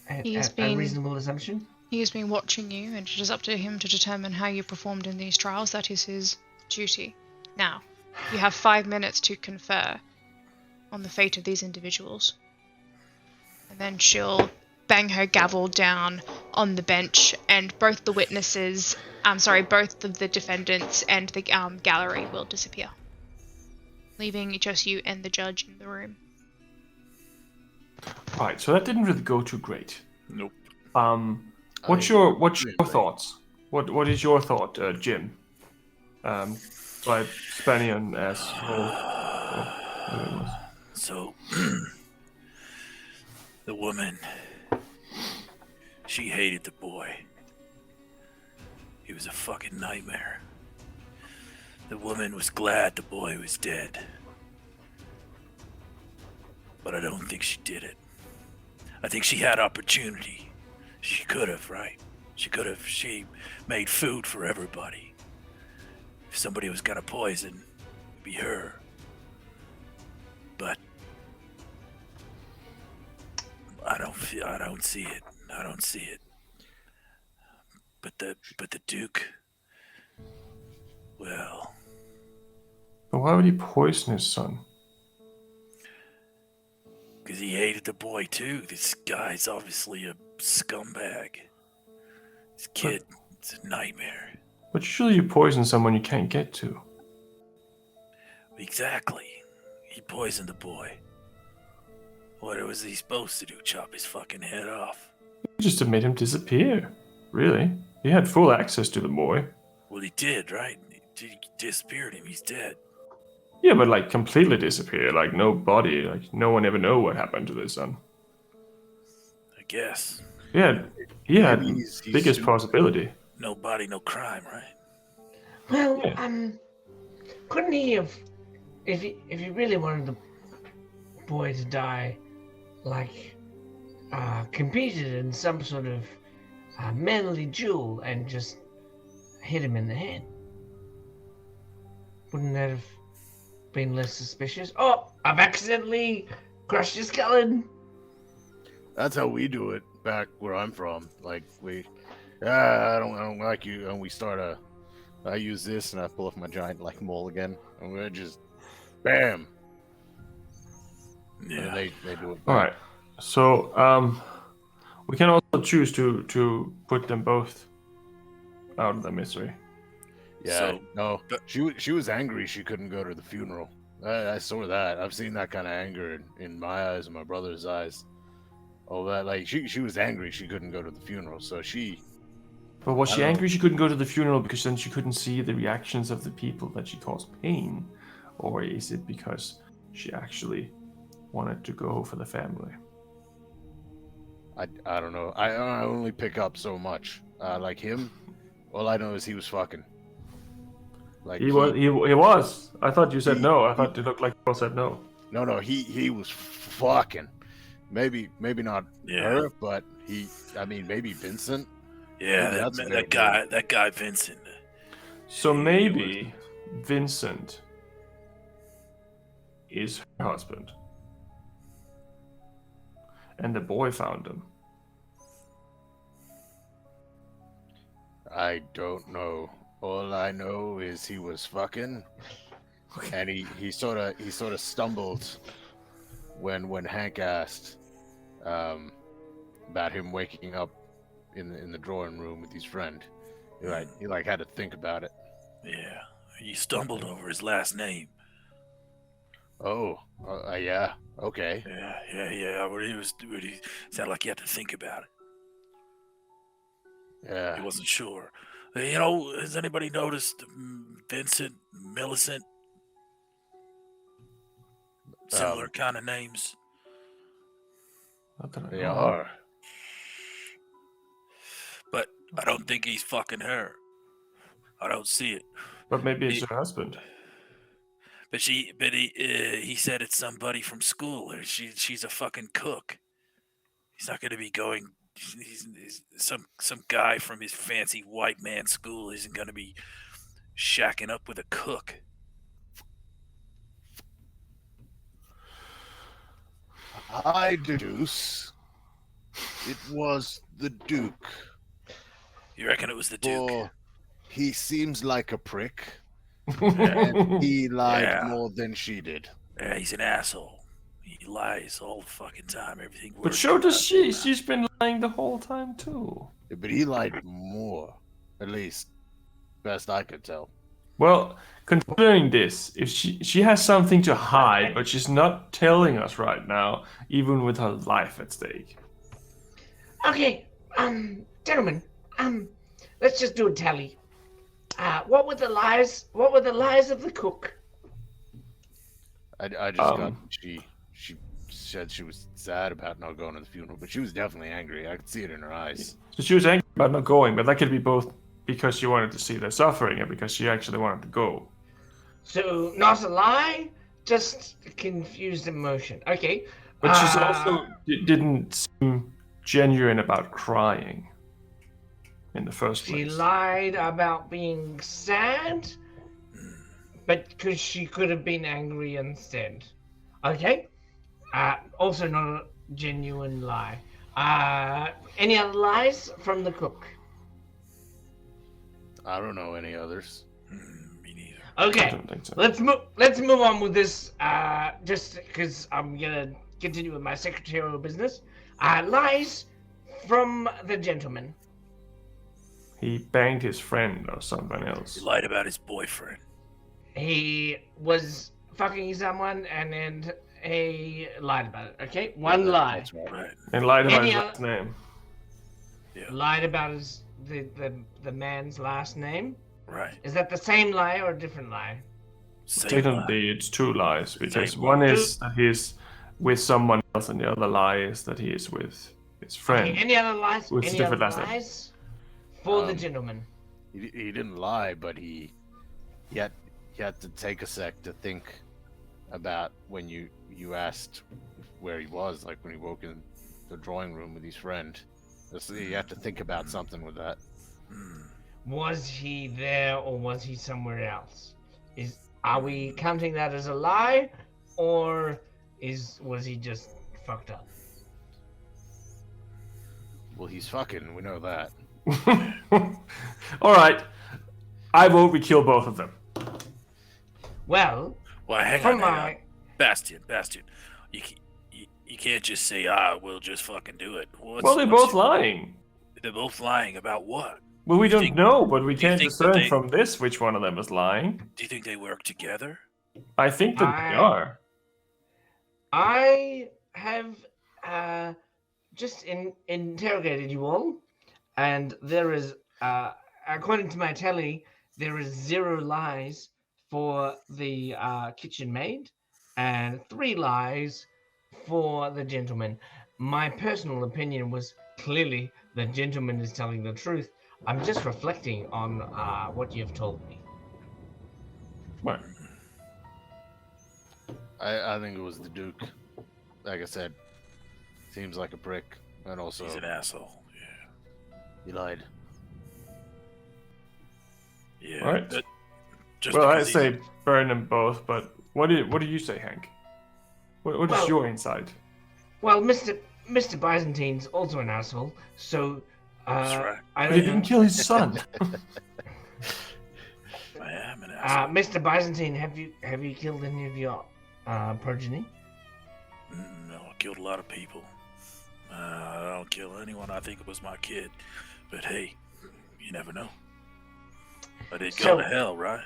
a reasonable assumption? He has been watching you, and it is up to him to determine how you performed in these trials. That is his duty. Now, you have 5 minutes to confer on the fate of these individuals. And then she'll bang her gavel down on the bench, and both the witnesses, both of the defendants and the gallery will disappear, leaving just you and the judge in the room. Right, so that didn't really go too great. Nope. What's your thoughts? What is your thought, Jim? By Spanion as whole. So, the woman, she hated the boy. He was a fucking nightmare. The woman was glad the boy was dead. But I don't think she did it. I think she had opportunity. She could have, right? She made food for everybody. If somebody was gonna poison, it'd be her. But I don't see it. I don't see it. But the Duke, well. But why would he poison his son? Because he hated the boy too. This guy's obviously a scumbag. This kid, it's a nightmare. But usually you poison someone you can't get to. Exactly. He poisoned the boy. What was he supposed to do? Chop his fucking head off? Just to make him disappear. Really? He had full access to the boy. Well, he did, right? He disappeared him. He's dead. Yeah, but like completely disappear. Like no body. Like no one ever know what happened to their son. I guess. Yeah, he had He's biggest possibility. No body, no crime, right? Well, Yeah. Couldn't he have, if he really wanted the boy to die, like, competed in some sort of manly duel and just hit him in the head? Wouldn't that have been less suspicious? Oh, I've accidentally crushed his skeleton. That's how we do it back where I'm from. Like I don't like you, and we start I use this and I pull off my giant like mole again, and we're just bam. Yeah. And they do it. All right. So we can also choose to put them both out of the misery. Yeah. So, no, she was angry. She couldn't go to the funeral. I saw that. I've seen that kind of anger in my eyes and my brother's eyes. All that, like she was angry. She couldn't go to the funeral, so she. But was I she don't angry she couldn't go to the funeral because then she couldn't see the reactions of the people that she caused pain? Or is it because she actually wanted to go for the family? I don't know. I only pick up so much. Like him, all I know is he was fucking. Like He was. I thought you said no. I thought it looked like you said no. No, he was fucking. Maybe not her, but I mean, maybe Vincent. Yeah, Maybe that guy Vincent. So maybe Vincent is her husband. And the boy found him. I don't know. All I know is he was fucking, and he sort of stumbled when Hank asked about him waking up in the drawing room with his friend. He had to think about it. Yeah, he stumbled over his last name. Oh, yeah, okay. Yeah. What he sounded like he had to think about it. Yeah. He wasn't sure. You know, has anybody noticed Vincent, Millicent? Similar kind of names. They are. But I don't think he's fucking her. I don't see it. But maybe it's her husband. But he said it's somebody from school. Or she's a fucking cook. He's not going to be going. He's some guy from his fancy white man school isn't going to be shacking up with a cook. I deduce it was the Duke. You reckon it was the Duke? Or he seems like a prick. And he lied more than she did. Yeah, he's an asshole. He lies all the fucking time. Everything. But so does she. She's been lying the whole time too. Yeah, but he lied more, at least, best I could tell. Well, considering this, if she has something to hide, but she's not telling us right now, even with her life at stake. Okay, gentlemen, let's just do a tally. What were the lies? What were the lies of the cook? I just got she said she was sad about not going to the funeral, but she was definitely angry. I could see it in her eyes. So she was angry about not going, but that could be both because she wanted to see their suffering and because she actually wanted to go. So not a lie, just confused emotion. Okay. But she's also didn't seem genuine about crying in the first place. She lied about being sad, but because she could have been angry instead. Okay. Also not a genuine lie. Any other lies from the cook? I don't know any others. Me neither. Okay. I don't think so. Let's move on with this. Just because I'm gonna continue with my secretarial business. Lies from the gentleman. He banged his friend or someone else. He lied about his boyfriend. He was fucking someone and then he lied about it. Okay, one lie. That's right. And lied about Any his other- last name. Yeah. Lied about his the man's last name. Right. Is that the same lie or a different lie? Same Technically, it's two lies because Same one lie. is that he's with someone else, and the other lie is that he is with his friend. Okay, any other lies? With Any different other last name. lies for the gentleman? He didn't lie, but he had to take a sec to think about when you asked where he was, like when he woke in the drawing room with his friend. So you have to think about something with that. Was he there or was he somewhere else? Are we counting that as a lie, or was he just fucked up? Well, he's fucking. We know that. All right, I vote we kill both of them. Well, Well, hang from on. my Bastian. You can't just say, we'll just fucking do it. Well, they're both lying. They're both lying about what? Well, we Do you don't think- know, but we do you can't think that discern they- from this which one of them is lying. Do you think they work together? I think that they I- are. I have just interrogated you all, and there is, according to my tally, there is 0 lies for the kitchen maid and 3 lies for the gentleman. my personal opinion was clearly the gentleman is telling the truth. I'm just reflecting on what you have told me. Right. I think it was the Duke. Like I said, seems like a prick, and also He's an asshole. Yeah. he lied. Yeah. All right. but just Well, I because say burn them both, but what do you say, Hank? What is Well- your insight? Well, Mr. Byzantine's also an asshole, so That's right. I But he don't didn't know. kill his son. I am an asshole. Mr. Byzantine, have you killed any of your progeny? No, I killed a lot of people. I don't kill anyone. I think it was my kid. But hey, you never know. I did So- go to hell, right?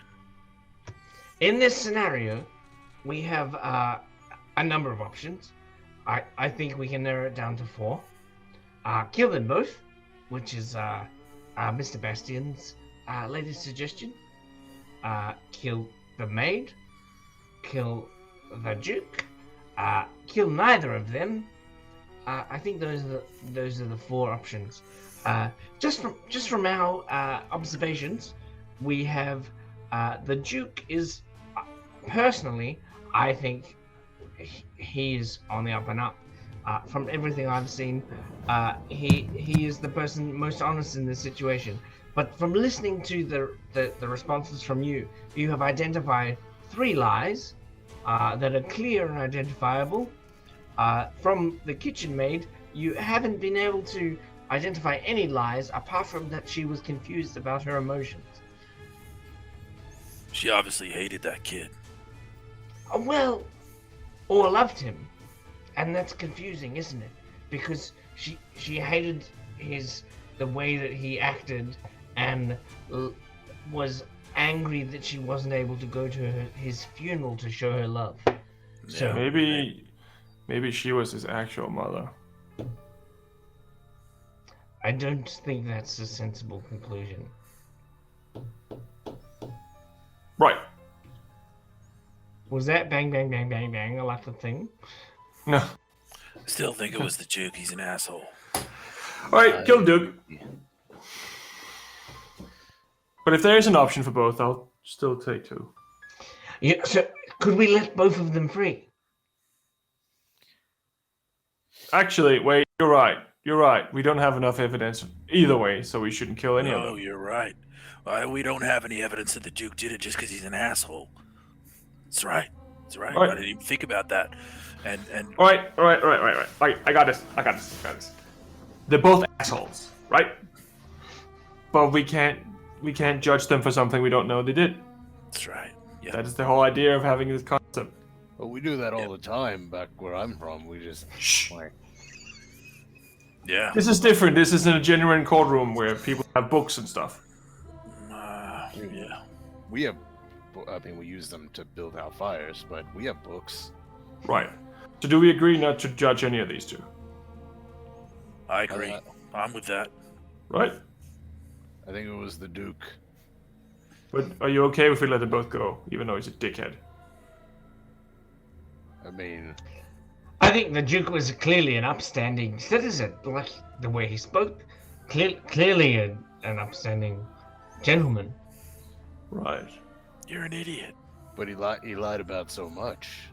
In this scenario, we have a number of options. I think we can narrow it down to 4. Kill them both, which is Mr. Bastian's latest suggestion. Kill the maid. Kill the Duke. Kill neither of them. I think those are the 4 options. Just from our observations, we have the Duke is personally, I think he's on the up and up. From everything I've seen, he is the person most honest in this situation. But from listening to the responses from you, you have identified 3 lies that are clear and identifiable. From the kitchen maid, you haven't been able to identify any lies apart from that she was confused about her emotions. She obviously hated that kid. Well, or loved him, and that's confusing, isn't it? Because she hated the way that he acted, and was angry that she wasn't able to go to his funeral to show her love. So Yeah. Maybe she was his actual mother. I don't think that's a sensible conclusion. Right. Was that bang bang bang bang bang a laughing thing? No. I still think it was the Duke. He's an asshole. All right, kill Duke. But if there is an option for both, I'll still take 2. Yeah. So could we let both of them free? Actually, wait, you're right. You're right. We don't have enough evidence either way, so we shouldn't kill any of No, them. you're right. We don't have any evidence that the Duke did it just because he's an asshole. That's right. That's right. Right. I didn't even think about that. And All right. I got this. They're both assholes, right? But we can't judge them for something we don't know they did. that's right. Yeah. That is the whole idea of having this concept. Well, we do that all the time back where I'm from. We just Shh. like Yeah. This is different. This isn't a genuine courtroom where people have books and stuff. Yeah. we have. I mean, we use them to build our fires, but we have books. Right. So do we agree not to judge any of these 2? I agree. I'm with that. Right? I think it was the Duke. But are you okay if we let them both go, even though he's a dickhead? I mean, I think the Duke was clearly an upstanding citizen, like the way he spoke. Clearly an upstanding gentleman. Right. You're an idiot. but he lied about so much.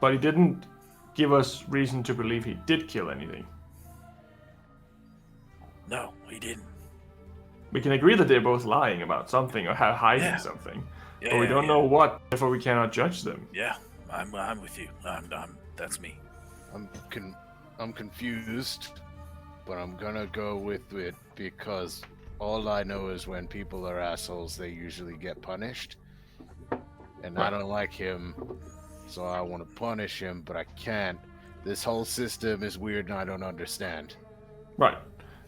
But he didn't give us reason to believe he did kill anything. No, he didn't. We can agree that they're both lying about something or hiding Yeah. something, Yeah, but we don't yeah. know what, therefore we cannot judge them. Yeah, I'm with you. That's me. I'm confused, but I'm gonna go with it because all I know is when people are assholes, they usually get punished, and I don't like him, so I want to punish him, but I can't. This whole system is weird, and I don't understand. Right.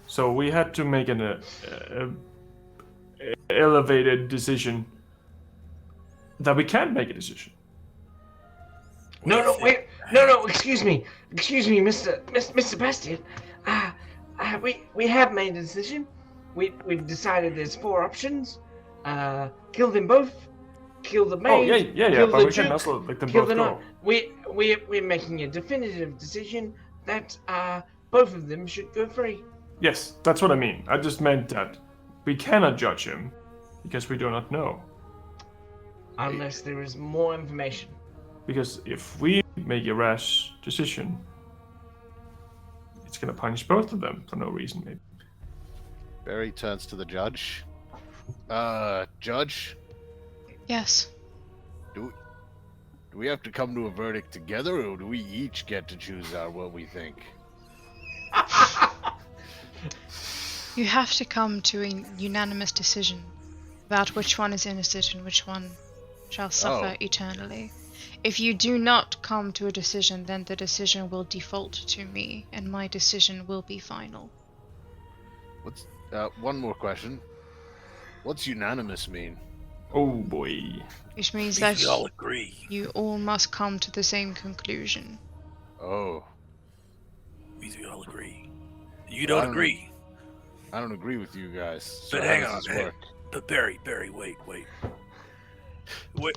So we had to make an elevated decision that we can't make a decision. No, wait. No, excuse me, Mr. Bastian. We have made a decision. We've decided there's 4 options. Kill them both. Kill the maid. Oh yeah. Kill But the we can Duke, also let them kill both the go. We're making a definitive decision that both of them should go free. Yes, that's what I mean. I just meant that we cannot judge him because we do not know. Unless there is more information. Because if we make a rash decision, it's gonna punish both of them for no reason, maybe. Barry turns to the judge. Judge, Yes. do we have to come to a verdict together, or do we each get to choose what we think? You have to come to a unanimous decision about which one is innocent and which one shall suffer eternally. If you do not come to a decision, then the decision will default to me, and my decision will be final. What's one more question? What's unanimous mean? Oh boy. Which means Means that we all agree. you all must come to the same conclusion. Oh, Means we all agree. You don't agree. I don't agree with you guys. So But how hang does on, this hey, work? but Barry, wait.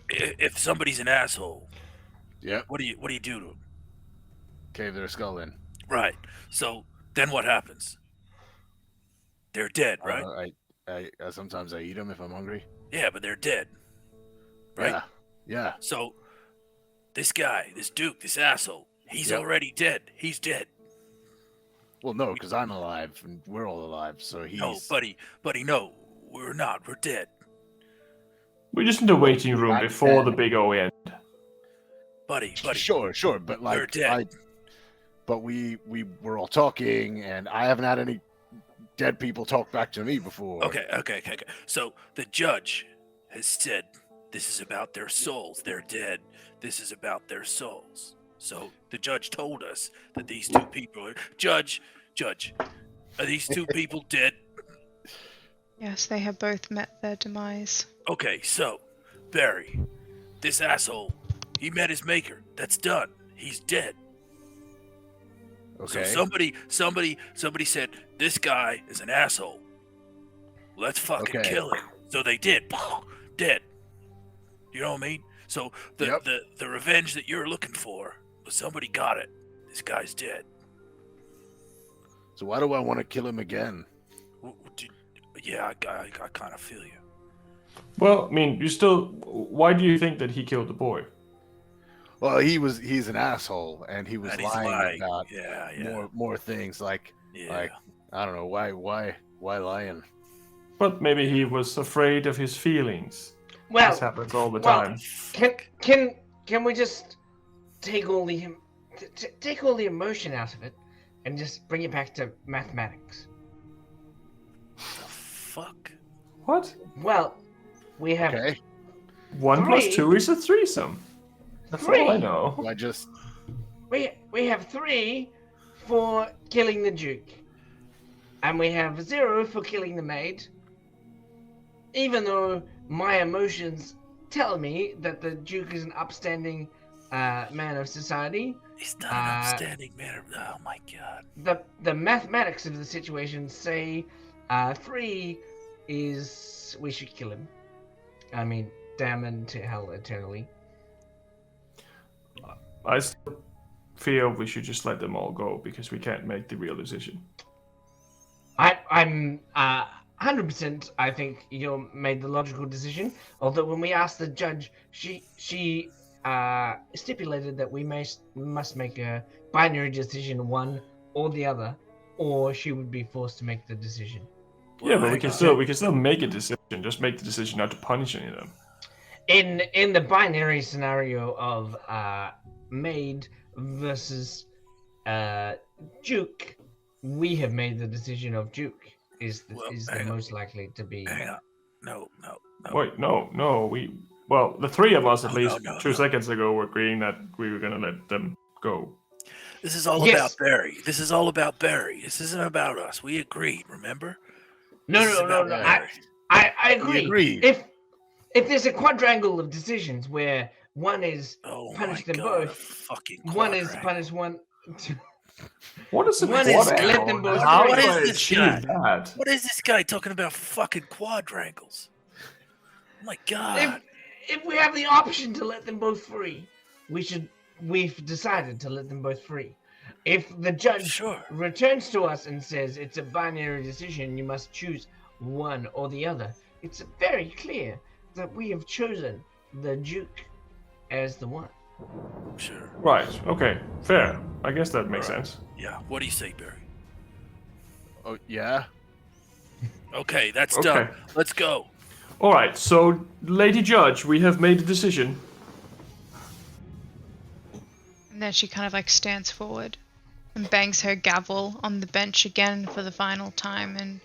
If somebody's an asshole, Yep. what do you do to him? Cave their skull in. Right. So then what happens? They're dead, right? I sometimes I eat them if I'm hungry. Yeah, but they're dead. Right? Yeah. So this guy, this Duke, this asshole, he's Yep. already dead. He's dead. Well, no, because I'm alive and we're all alive. So he's. No, buddy, no, we're not. We're dead. We're just in the waiting room I'm before dead. the big O end. Buddy. Sure, but We're like dead. but we were all talking, and I haven't had any dead people talk back to me before. Okay. So the judge has said this is about their souls. They're dead. This is about their souls. So the judge told us that these two people are... Judge, are these two people dead? Yes, they have both met their demise. Okay, so, Barry, this asshole, he met his maker. That's done. He's dead. Okay. So somebody said, this guy is an asshole. Let's fucking Okay. kill him. So they did. Dead. You know what I mean? So Yep. the revenge that you're looking for, somebody got it. This guy's dead. So why do I want to kill him again? Yeah, I kind of feel you. Well, I mean, why do you think that he killed the boy? Well, he's an asshole, and he was And he's lying about Yeah. more things. Like I don't know why lying. But maybe he was afraid of his feelings. Well, This happens all the well, time. Can we just take all the take all the emotion out of it and just bring it back to mathematics? The fuck? What? Well, we have 1 plus Three. 2 is a threesome. That's all I Three. know. I just we have 3 for killing the Duke, and we have 0 for killing the maid. Even though my emotions tell me that the Duke is an upstanding man of society, He's not an upstanding man. Oh my god. the mathematics of the situation say 3 is we should kill him. I mean, damn him to hell eternally. I still feel we should just let them all go because we can't make the real decision. I'm 100%. I think you made the logical decision. Although when we asked the judge, she stipulated that we must make a binary decision, one or the other, or she would be forced to make the decision. Yeah, but we can still make a decision. Just make the decision not to punish any of them. In the binary scenario of maid versus Duke, we have made the decision of Duke is the most likely to be. Hang on. No. Wait, no. Well, the three of us at least no. 2 seconds ago were agreeing that we were gonna let them go. This is all Yes. about Barry. This is all about Barry. This isn't about us. We agreed, remember? No. This is about Barry. I agree. We agreed. If there's a quadrangle of decisions where one is Oh punish my them God, a both, fucking one is quadrangle. punish one. What is a One is quadrangle? let them both How free. do What I is this achieve guy? that? What is this guy talking about fucking quadrangles? Oh my God. If we have the option to let them both free, we've decided to let them both free. If the judge Sure. returns to us and says it's a binary decision, you must choose one or the other, it's very clear that we have chosen the Duke as the one. Sure. Right. Okay. Fair. I guess that makes Alright. sense. Yeah. What do you say, Barry? Oh yeah. Okay, that's Okay. done. Let's go. All right. So, Lady Judge, we have made a decision. And then she kind of like stands forward and bangs her gavel on the bench again for the final time, and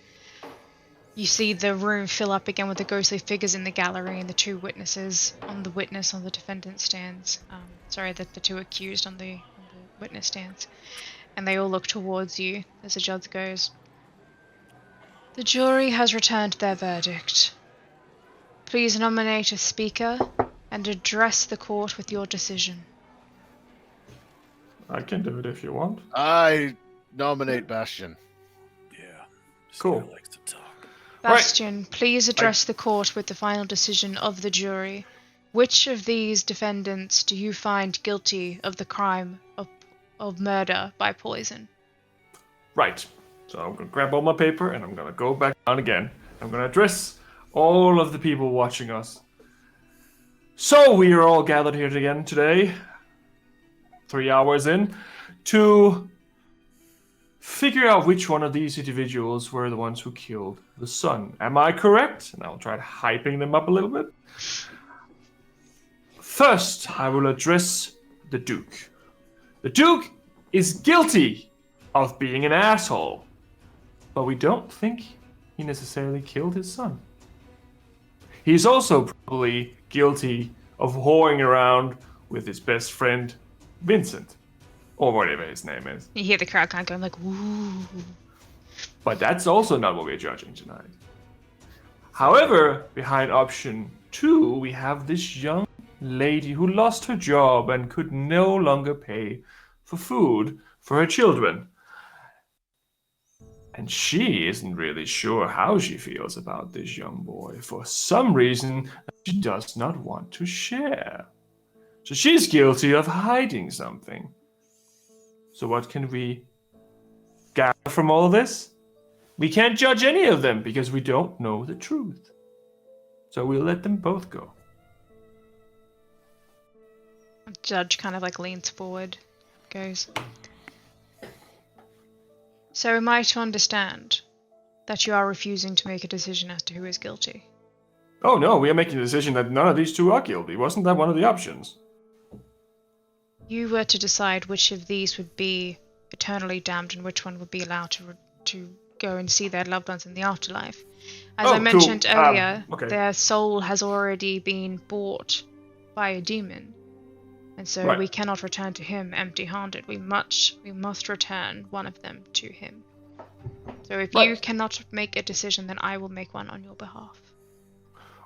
you see the room fill up again with the ghostly figures in the gallery and the two witnesses on the defendant stands. The two accused on the witness stands. And they all look towards you as the judge goes, "The jury has returned their verdict. Please nominate a speaker and address the court with your decision." I can do it if you want. I nominate Bastion. Yeah. This Cool. guy likes to talk. Bastion, please address the court with the final decision of the jury. Which of these defendants do you find guilty of the crime of murder by poison? Right. So I'm gonna grab all my paper and I'm gonna go back down again. I'm gonna address all of the people watching us. So we are all gathered here again today, 3 hours in, to figure out which one of these individuals were the ones who killed the son. Am I correct? And I'll try hyping them up a little bit. First, I will address the Duke. The Duke is guilty of being an asshole, but we don't think he necessarily killed his son. He's also probably guilty of whoring around with his best friend, Vincent, or whatever his name is. You hear the crowd kind of going like, "Woo." But that's also not what we're judging tonight. However, behind option 2, we have this young lady who lost her job and could no longer pay for food for her children. And she isn't really sure how she feels about this young boy. For some reason, she does not want to share. So she's guilty of hiding something. So what can we gather from all this? We can't judge any of them because we don't know the truth. So we'll let them both go. The judge kind of like leans forward, goes, "So am I to understand that you are refusing to make a decision as to who is guilty?" Oh no, we are making a decision that none of these two are guilty. Wasn't that one of the options? You were to decide which of these would be eternally damned and which one would be allowed to go and see their loved ones in the afterlife. As Oh, I mentioned cool. earlier, Okay. their soul has already been bought by a demon. And so Right. we cannot return to him empty-handed. We must return one of them to him. So if you Right. cannot make a decision, then I will make one on your behalf.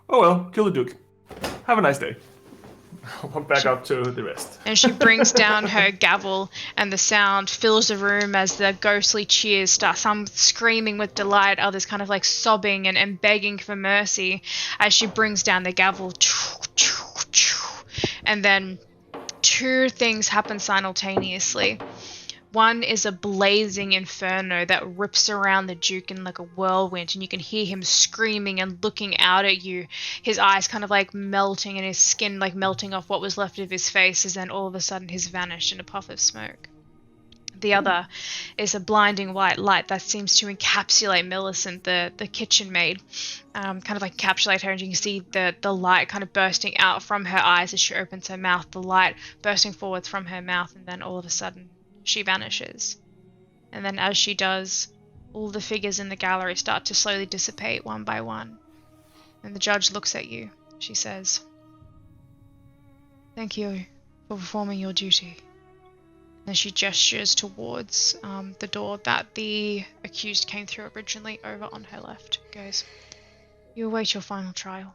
Oh well, kill the Duke. Have a nice day. I'll walk back up to the rest. And she brings down her gavel, and the sound fills the room as the ghostly cheers start, some screaming with delight, others kind of like sobbing and begging for mercy as she brings down the gavel. And then two things happen simultaneously. One is a blazing inferno that rips around the Duke in like a whirlwind, and you can hear him screaming and looking out at you, his eyes kind of like melting and his skin like melting off what was left of his face, as then all of a sudden he's vanished in a puff of smoke. The other is a blinding white light that seems to encapsulate Millicent, the kitchen maid, kind of like encapsulate her, and you can see the light kind of bursting out from her eyes as she opens her mouth, the light bursting forwards from her mouth, and then all of a sudden she vanishes. And then as she does, all the figures in the gallery start to slowly dissipate one by one. And the judge looks at you. She says, "Thank you for performing your duty." And then she gestures towards the door that the accused came through originally, over on her left. Goes, "You await your final trial."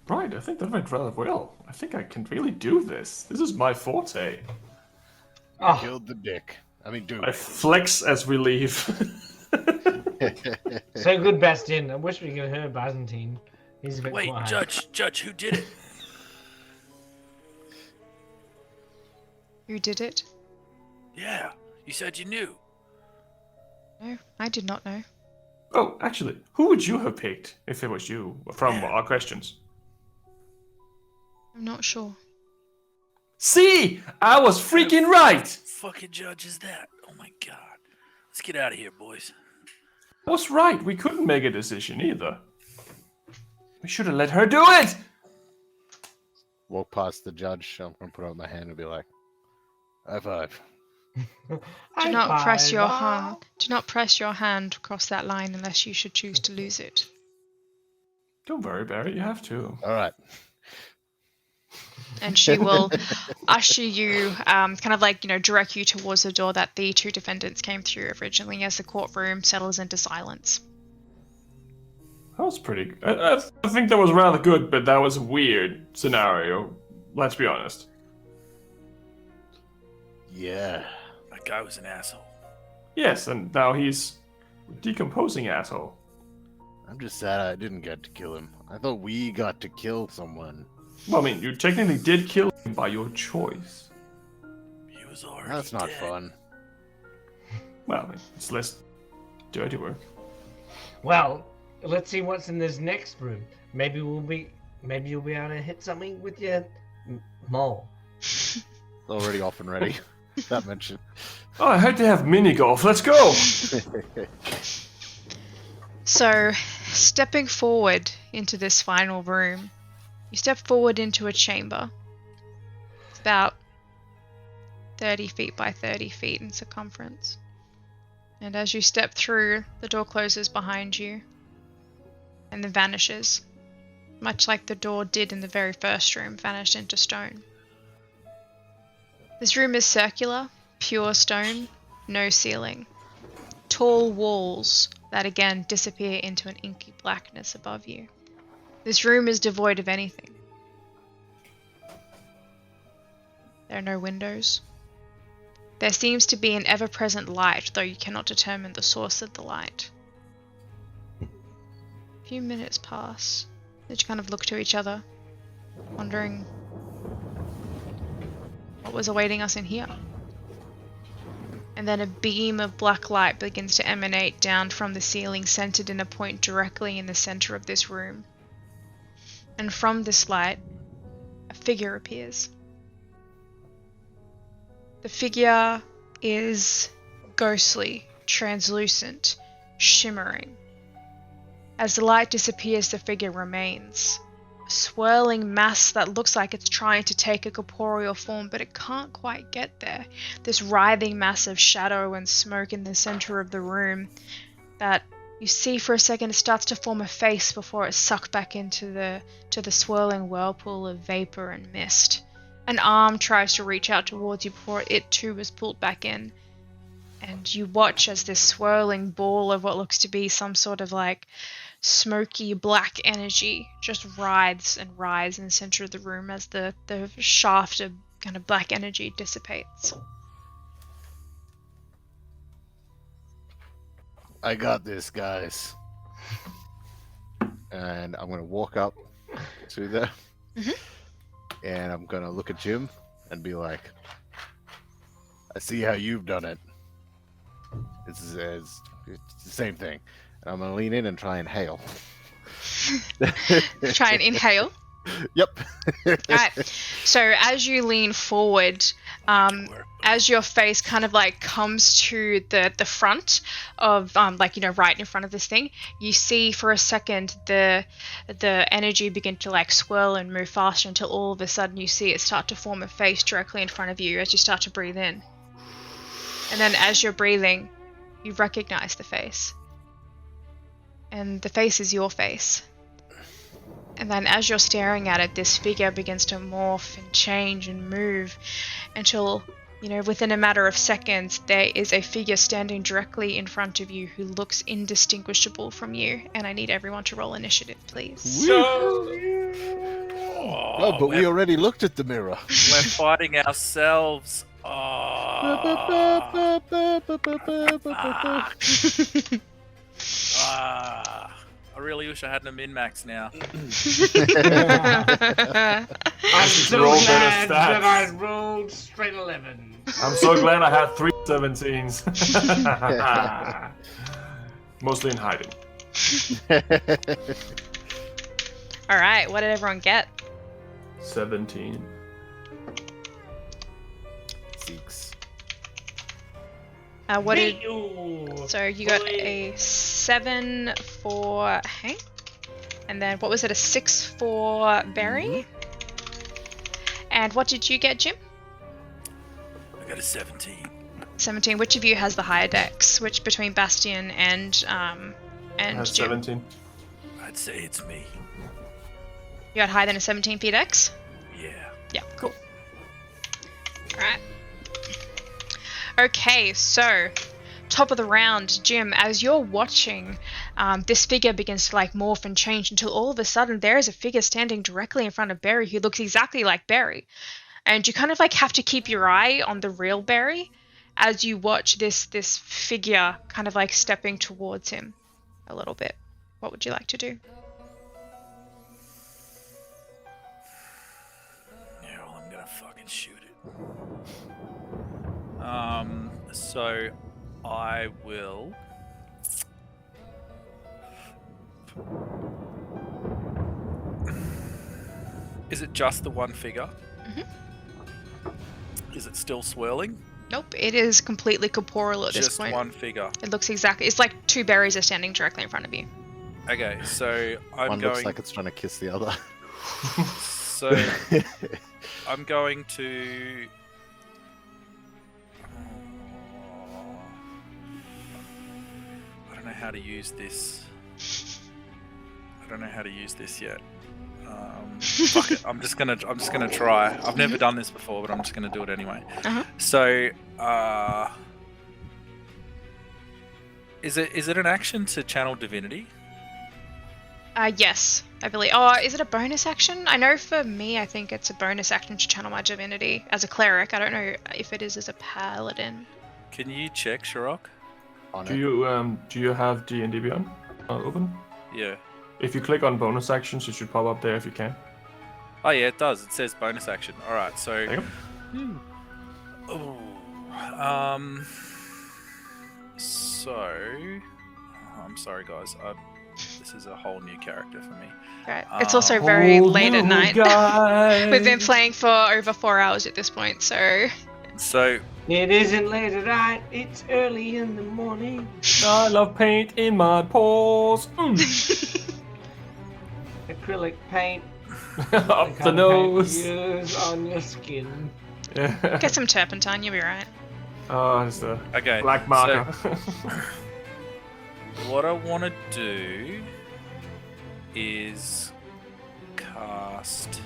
Right, I think that went rather well. I think I can really do this. This is my forte. Oh, Killed the dick. I mean, dude. I flex as we leave. so good, Bastion. I wish we could hear Byzantine. He's a bit Wait, quiet. Judge, who did it? Who did it? Yeah, you said you knew. No, I did not know. Oh, actually, who would you have picked if it was you from Yeah. our questions? I'm not sure. See, I was freaking right. Fucking judge is that? Oh my god. Let's get out of here, boys. I was right. We couldn't make a decision either. We should have let her do it. Walk past the judge. I'm gonna put out my hand and be like, high five. Do not press your hand. Do not press your hand across that line unless you should choose to lose it. Don't worry, Barry. You have to. All right. And she will usher you, kind of like, direct you towards the door that the two defendants came through originally as the courtroom settles into silence. That was pretty. I think that was rather good, but that was a weird scenario. Let's be honest. Yeah. That guy was an asshole. Yes, and now he's a decomposing asshole. I'm just sad I didn't get to kill him. I thought we got to kill someone. Well, I mean, you technically did kill him by your choice. He was already That's not dead. fun. Well, I mean, it's less dirty work. Well, let's see what's in this next room. Maybe you'll be able to hit something with your mole. Already off and ready. That mentioned. Oh, I heard they have mini golf. Let's go. So, stepping forward into this final room, you step forward into a chamber. It's about 30 feet by 30 feet in circumference. And as you step through, the door closes behind you and then vanishes, much like the door did in the very first room, vanished into stone. This room is circular, pure stone, no ceiling. Tall walls that again disappear into an inky blackness above you. This room is devoid of anything. There are no windows. There seems to be an ever-present light, though you cannot determine the source of the light. A few minutes pass. They just kind of look to each other, wondering what was awaiting us in here. And then a beam of black light begins to emanate down from the ceiling, centered in a point directly in the center of this room. And from this light, a figure appears. The figure is ghostly, translucent, shimmering. As the light disappears, the figure remains. A swirling mass that looks like it's trying to take a corporeal form, but it can't quite get there. This writhing mass of shadow and smoke in the center of the room that you see for a second, it starts to form a face before it's sucked back into the swirling whirlpool of vapor and mist. An arm tries to reach out towards you before it too is pulled back in. And you watch as this swirling ball of what looks to be some sort of like smoky black energy just writhes and writhes in the center of the room as the shaft of kind of black energy dissipates. I got this, guys. And I'm gonna walk up to them. Mhm. And I'm gonna look at Jim and be like, I see how you've done it. It's the same thing. and I'm gonna lean in and try and hail. Try and inhale. Yep. Alright, so as you lean forward, as your face kind of like comes to the front of right in front of this thing, you see for a second the energy begin to like swirl and move faster until all of a sudden you see it start to form a face directly in front of you as you start to breathe in. And then as you're breathing, you recognize the face. And the face is your face. And then as you're staring at it, this figure begins to morph and change and move until, within a matter of seconds, there is a figure standing directly in front of you who looks indistinguishable from you. And I need everyone to roll initiative, please. Oh, but we already looked at the mirror. We're fighting ourselves. I really wish I hadn't a min-max now. I'm so Roll better glad that I stats. rolled straight 11. I'm so glad I had 3 17s. Mostly in hiding. All right, what did everyone get? 17. 6. What did? Beat you. So you got Boy. a 7 for Hank, and then what was it? A 6 for Barry. And what did you get, Jim? I got a 17. 17. Which of you has the higher dex? Which between Bastion and I have Jim? 17. I'd say it's me. You got higher than a 17 P dex? Yeah. Yeah, cool. Alright. Okay, so top of the round, Jim, as you're watching, this figure begins to like morph and change until all of a sudden there is a figure standing directly in front of Barry who looks exactly like Barry. And you kind of like have to keep your eye on the real Barry as you watch this figure kind of like stepping towards him a little bit. What would you like to do? Yeah, well, I'm gonna fucking shoot it. So I will. Is it just the one figure? Is it still swirling? Nope, it is completely corporeal at this Just point. one figure. It looks exactly. It's like two berries are standing directly in front of you. Okay, so I'm One going. looks like it's trying to kiss the other. So I'm going to. I don't know how to use this. I don't know how to use this yet. Fuck it. I'm just gonna try. I've never done this before, but I'm just gonna do it anyway. Uh-huh. So, is it an action to channel divinity? Yes, I believe. Oh, is it a bonus action? I know for me, I think it's a bonus action to channel my divinity as a cleric. I don't know if it is as a paladin. Can you check, Shirok? On Do it. you have D&D Beyond open? Yeah. If you click on bonus actions, it should pop up there if you can. Oh yeah, it does. It says bonus action. All right, so. There you go. Oh, so. Oh, I'm sorry, guys. This is a whole new character for me. Right. It's also very Whole late at new night. guy. We've been playing for over 4 hours at this point, so. So It isn't late at night, it's early in the morning. I love paint in my pores. Acrylic paint. Up the kind of paint nose. you use on your skin. Yeah. Get some turpentine, you'll be right. Oh, it's the okay, black marker. what I want to do is cast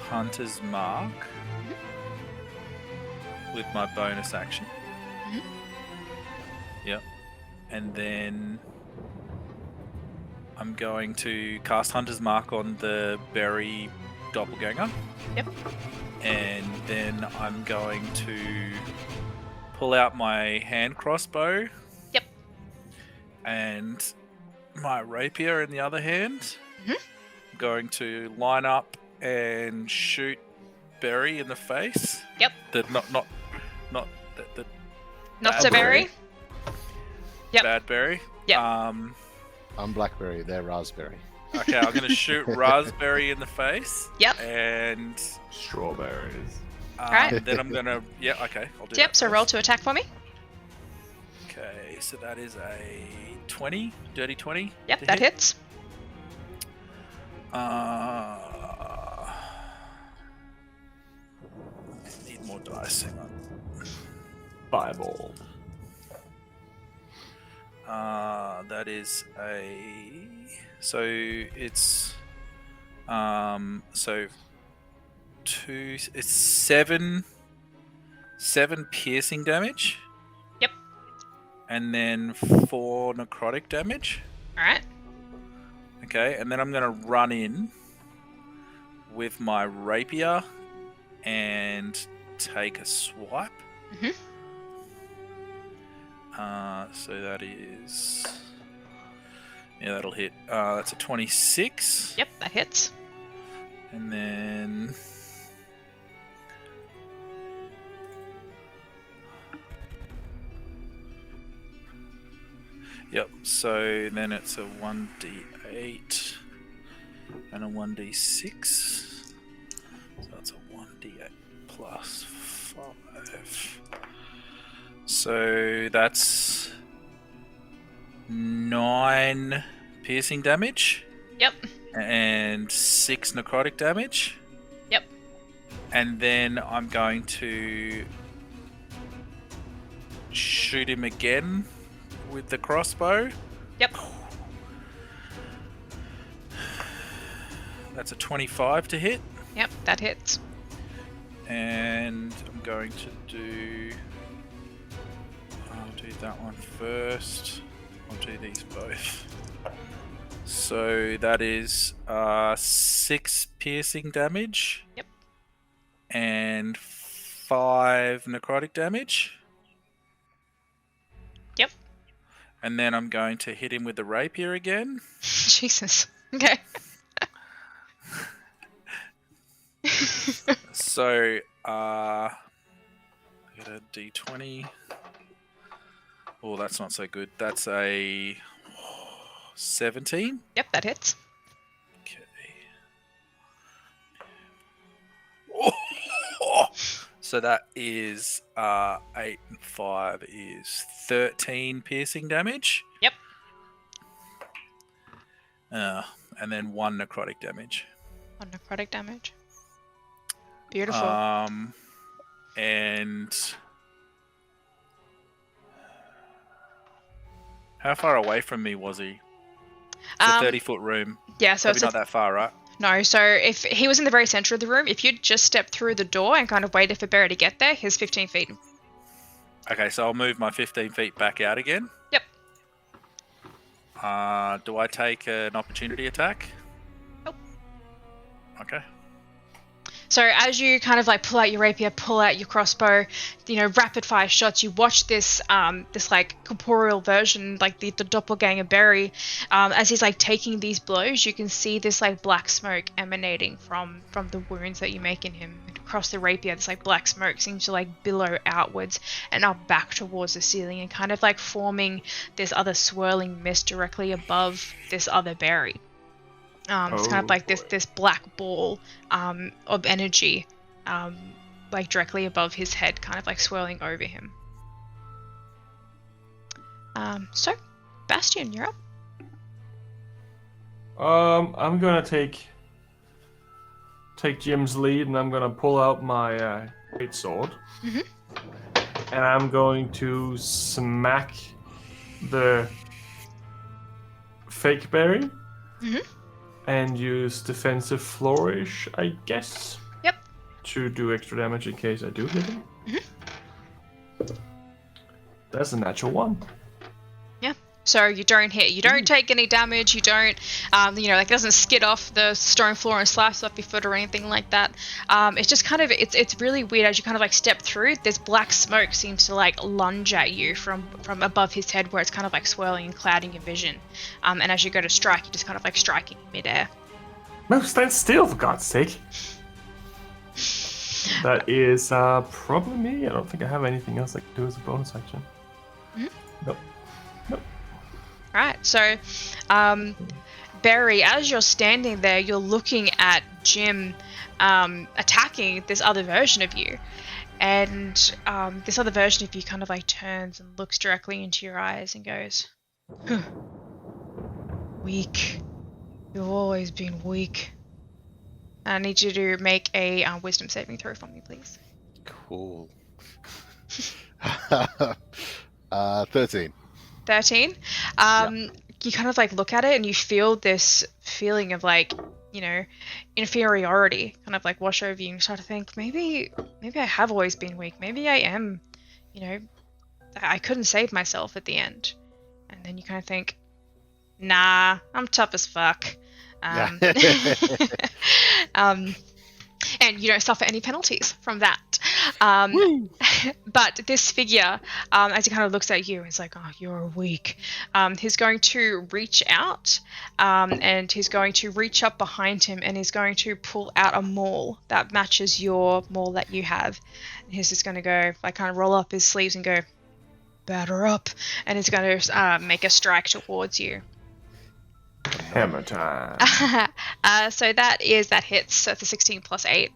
Hunter's Mark with my bonus action. Mhm. Yep. And then I'm going to cast Hunter's Mark on the berry doppelganger. Yep. And then I'm going to pull out my hand crossbow. Yep. And my rapier in the other hand. Mhm. I'm going to line up and shoot Berry in the face. Yep. Not the Not Bad so berry. berry. Yep. bad berry. Yep. I'm blackberry, they're raspberry. Okay, I'm gonna shoot Raspberry in the face. Yep. And Strawberries. Alright. then I'm gonna okay, I'll do Yep, that so first. roll to attack for me. Okay, so that is a 20, dirty 20. Yep, to that hit. hits. Need more dice. Hang on. Fireball. That is so it's so it's seven piercing damage. Yep. And then 4 necrotic damage. Alright. Okay, and then I'm gonna run in with my rapier and take a swipe. Mhm. So that is Yeah, that'll hit. That's a 26. Yep, that hits. And then... Yep, so then it's a 1d8 and a 1d6. So that's a 1d8 plus 5. So that's 9 piercing damage. Yep. And 6 necrotic damage. Yep. And then I'm going to shoot him again with the crossbow. Yep. That's a 25 to hit. Yep, that hits. And I'm going to do... I'll do that one first. I'll do these both. So that is 6 piercing damage. Yep. And 5 necrotic damage. Yep. And then I'm going to hit him with the rapier again. Jesus. Okay. So, I get a d20. Oh, that's not so good. That's a 17. Yep, that hits. Okay. Oh, so that is 8 and 5 is 13 piercing damage. Yep. And then 1 necrotic damage. 1 necrotic damage. Beautiful. And how far away from me was he? It's a 30-foot room. Yeah, so Probably it's not that far, right? No, so if he was in the very center of the room, if you'd just stepped through the door and kind of waited for Barry to get there, he's 15 feet. Okay, so I'll move my 15 feet back out again. Yep. Do I take an opportunity attack? Nope. Okay. So as you kind of like pull out your rapier, pull out your crossbow, rapid fire shots, you watch this this like corporeal version, like the doppelganger Barry, as he's like taking these blows, you can see this like black smoke emanating from the wounds that you make in him. And across the rapier, this like black smoke seems to like billow outwards and up back towards the ceiling and kind of like forming this other swirling mist directly above this other Barry. It's kind of like this black ball of energy, like directly above his head, kind of like swirling over him. So, Bastion, you're up. I'm gonna take Jim's lead, and I'm gonna pull out my great sword, and I'm going to smack the fake berry. And use defensive flourish, I guess. Yep. To do extra damage in case I do hit him. That's a natural 1. Yeah. So you don't hit. You don't take any damage. You don't, like it doesn't skid off the stone floor and slice off your foot or anything like that. It's just kind of, it's really weird as you kind of like step through. This black smoke seems to like lunge at you from above his head, where it's kind of like swirling and clouding your vision. And as you go to strike, you're just kind of like striking midair. No, stand still, for God's sake. That is probably me. I don't think I have anything else I can do as a bonus action. Nope. Right, so Barry, as you're standing there, you're looking at Jim attacking this other version of you. And this other version of you kind of like turns and looks directly into your eyes and goes, Weak. You've always been weak. I need you to make a wisdom saving throw for me, please. Cool. 13. 13. You kind of like look at it and you feel this feeling of like, inferiority kind of like wash over you, and you start to think, maybe I have always been weak. Maybe I am, I couldn't save myself at the end. And then you kind of think, nah, I'm tough as fuck. And you don't suffer any penalties from that. but this figure, as he kind of looks at you, he's like, "Oh, you're weak." He's going to reach out, and he's going to reach up behind him, and he's going to pull out a maul that matches your maul that you have. And he's just going to go, like, kind of roll up his sleeves and go, "Batter up," and he's going to make a strike towards you. Hammer time. So that hits. So it's a 16 plus 8.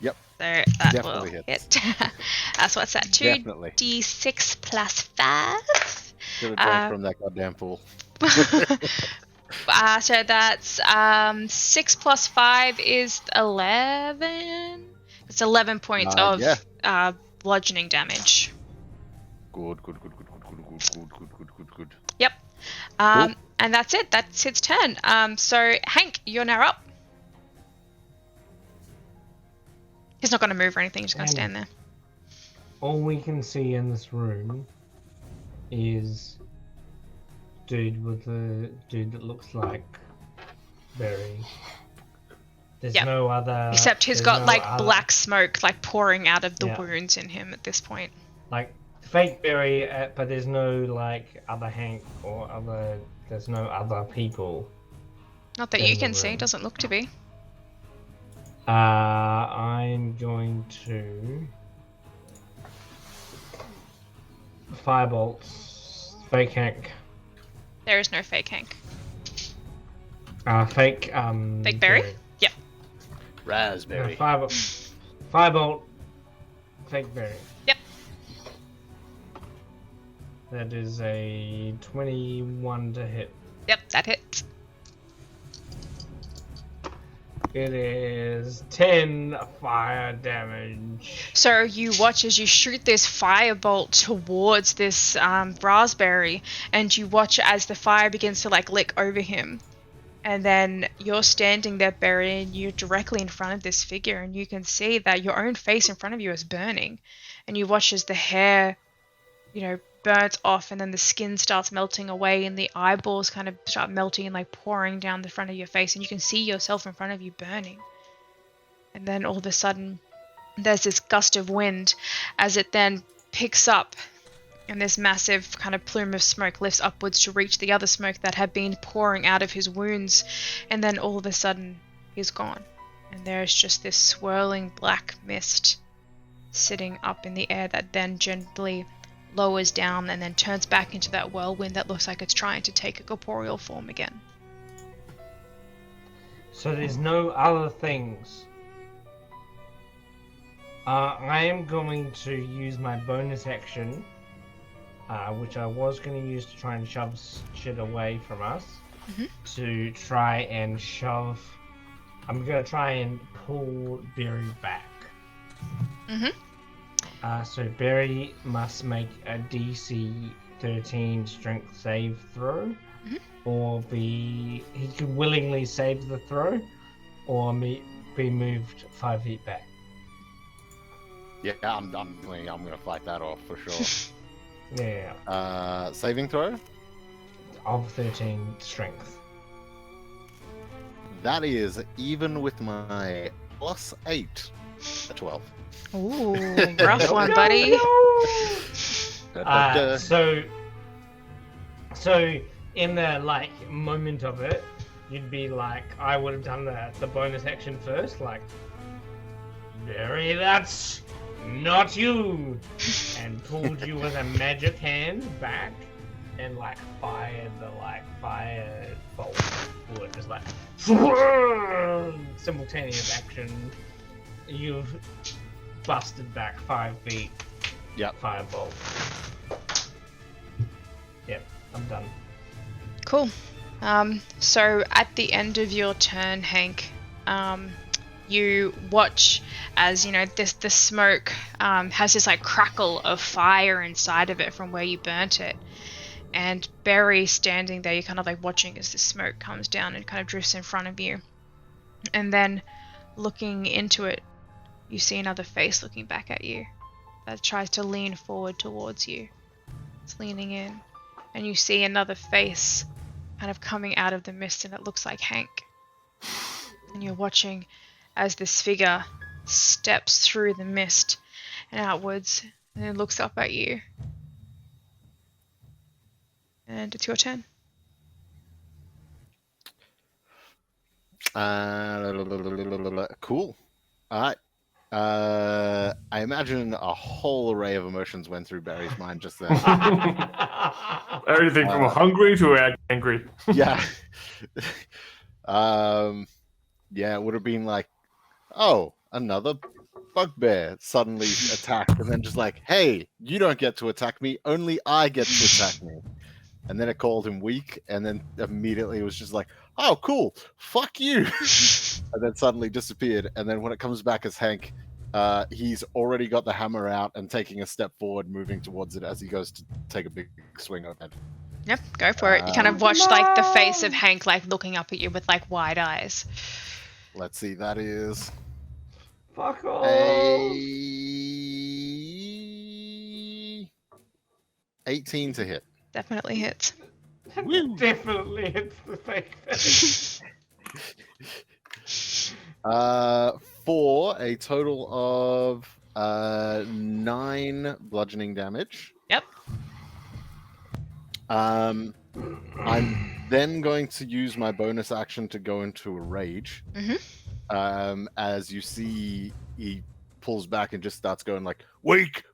Yep. So that Definitely will hits. hit. That's what's that? Definitely. 2d6 plus 5. Should have drank from that goddamn pool. So that's 6 plus 5 is 11. It's 11 points of bludgeoning damage. Good. Yep. Cool. And that's it. That's its turn. So Hank, you're now up. He's not going to move or anything. He's just going to stand there. All we can see in this room is dude that looks like Barry. There's Yep. no other. Except he's there's got no like other- black smoke like pouring out of the Yeah. wounds in him at this point. like fake Barry, but there's no like other Hank or other. There's no other people. Not that In you the can see. room. Doesn't look to be. I'm going to firebolts. Fake Hank. There is no fake Hank. Fake. Fake Barry? Yep. Raspberry. Firebolt. Fake Barry. Yep. That is a 21 to hit. Yep, that hits. It is 10 fire damage. So you watch as you shoot this firebolt towards this raspberry, and you watch as the fire begins to like lick over him. And then you're standing there, Barry, and you're directly in front of this figure, and you can see that your own face in front of you is burning. And you watch as the hair, burns off, and then the skin starts melting away, and the eyeballs kind of start melting and like pouring down the front of your face, and you can see yourself in front of you burning. And then all of a sudden, there's this gust of wind as it then picks up, and this massive kind of plume of smoke lifts upwards to reach the other smoke that had been pouring out of his wounds, and then all of a sudden, he's gone. And there's just this swirling black mist sitting up in the air that then gently lowers down and then turns back into that whirlwind that looks like it's trying to take a corporeal form again. So there's no other things. I am going to use my bonus action, which I was going to use to try and shove shit away from us, to try and shove. I'm going to try and pull Barry back. So Barry must make a DC 13 strength save throw, or he could willingly save the throw, or be moved 5 feet back. Yeah, I'm gonna fight that off for sure. Yeah. Saving throw? Of 13 strength. That is even with my +8, a 12. Ooh, rough one, buddy. So in the moment of it, you'd be like, I would have done the bonus action first, like, Barry, that's not you, and pulled you with a magic hand back, and fired the fire bolt forward, just simultaneous action. You've busted back 5 feet. Yep. Firebolt. Yep, I'm done. Cool. So at the end of your turn, Hank, you watch as the smoke has this crackle of fire inside of it from where you burnt it, and Barry standing there, you're kind of watching as the smoke comes down and kind of drifts in front of you, and then looking into it, you see another face looking back at you that tries to lean forward towards you. It's leaning in, and you see another face kind of coming out of the mist, and it looks like Hank. And you're watching as this figure steps through the mist, and outwards, and then looks up at you. And it's your turn. Cool. All right. I imagine a whole array of emotions went through Barry's mind just then. Everything from hungry to angry. Yeah. Yeah, it would have been like, oh, another bugbear suddenly attacked, and then just like, hey, you don't get to attack me, only I get to attack me. And then it called him weak, and then immediately it was just like, oh, cool, fuck you. And then suddenly disappeared. And then when it comes back as Hank, he's already got the hammer out and taking a step forward, moving towards it as he goes to take a big swing of it. Yep, go for it. You kind of watch like the face of Hank like looking up at you with like wide eyes. Let's see, that is Fuck off! a 18 to hit. Definitely hits. Definitely hits the fake face. For a total of 9 bludgeoning damage. Yep. I'm then going to use my bonus action to go into a rage. As you see, he pulls back and just starts going like, weak,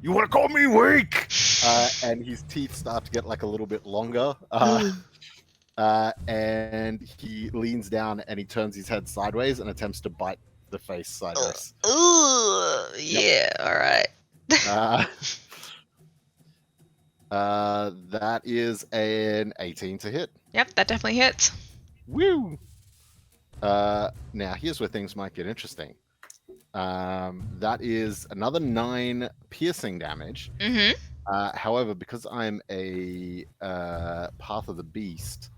you want to call me weak? And his teeth start to get like a little bit longer. And he leans down and he turns his head sideways and attempts to bite the face sideways. Yeah, all right. That is an 18 to hit. Yep, that definitely hits. Woo! Now, here's where things might get interesting. That is another 9 piercing damage. However, because I'm a Path of the Beast,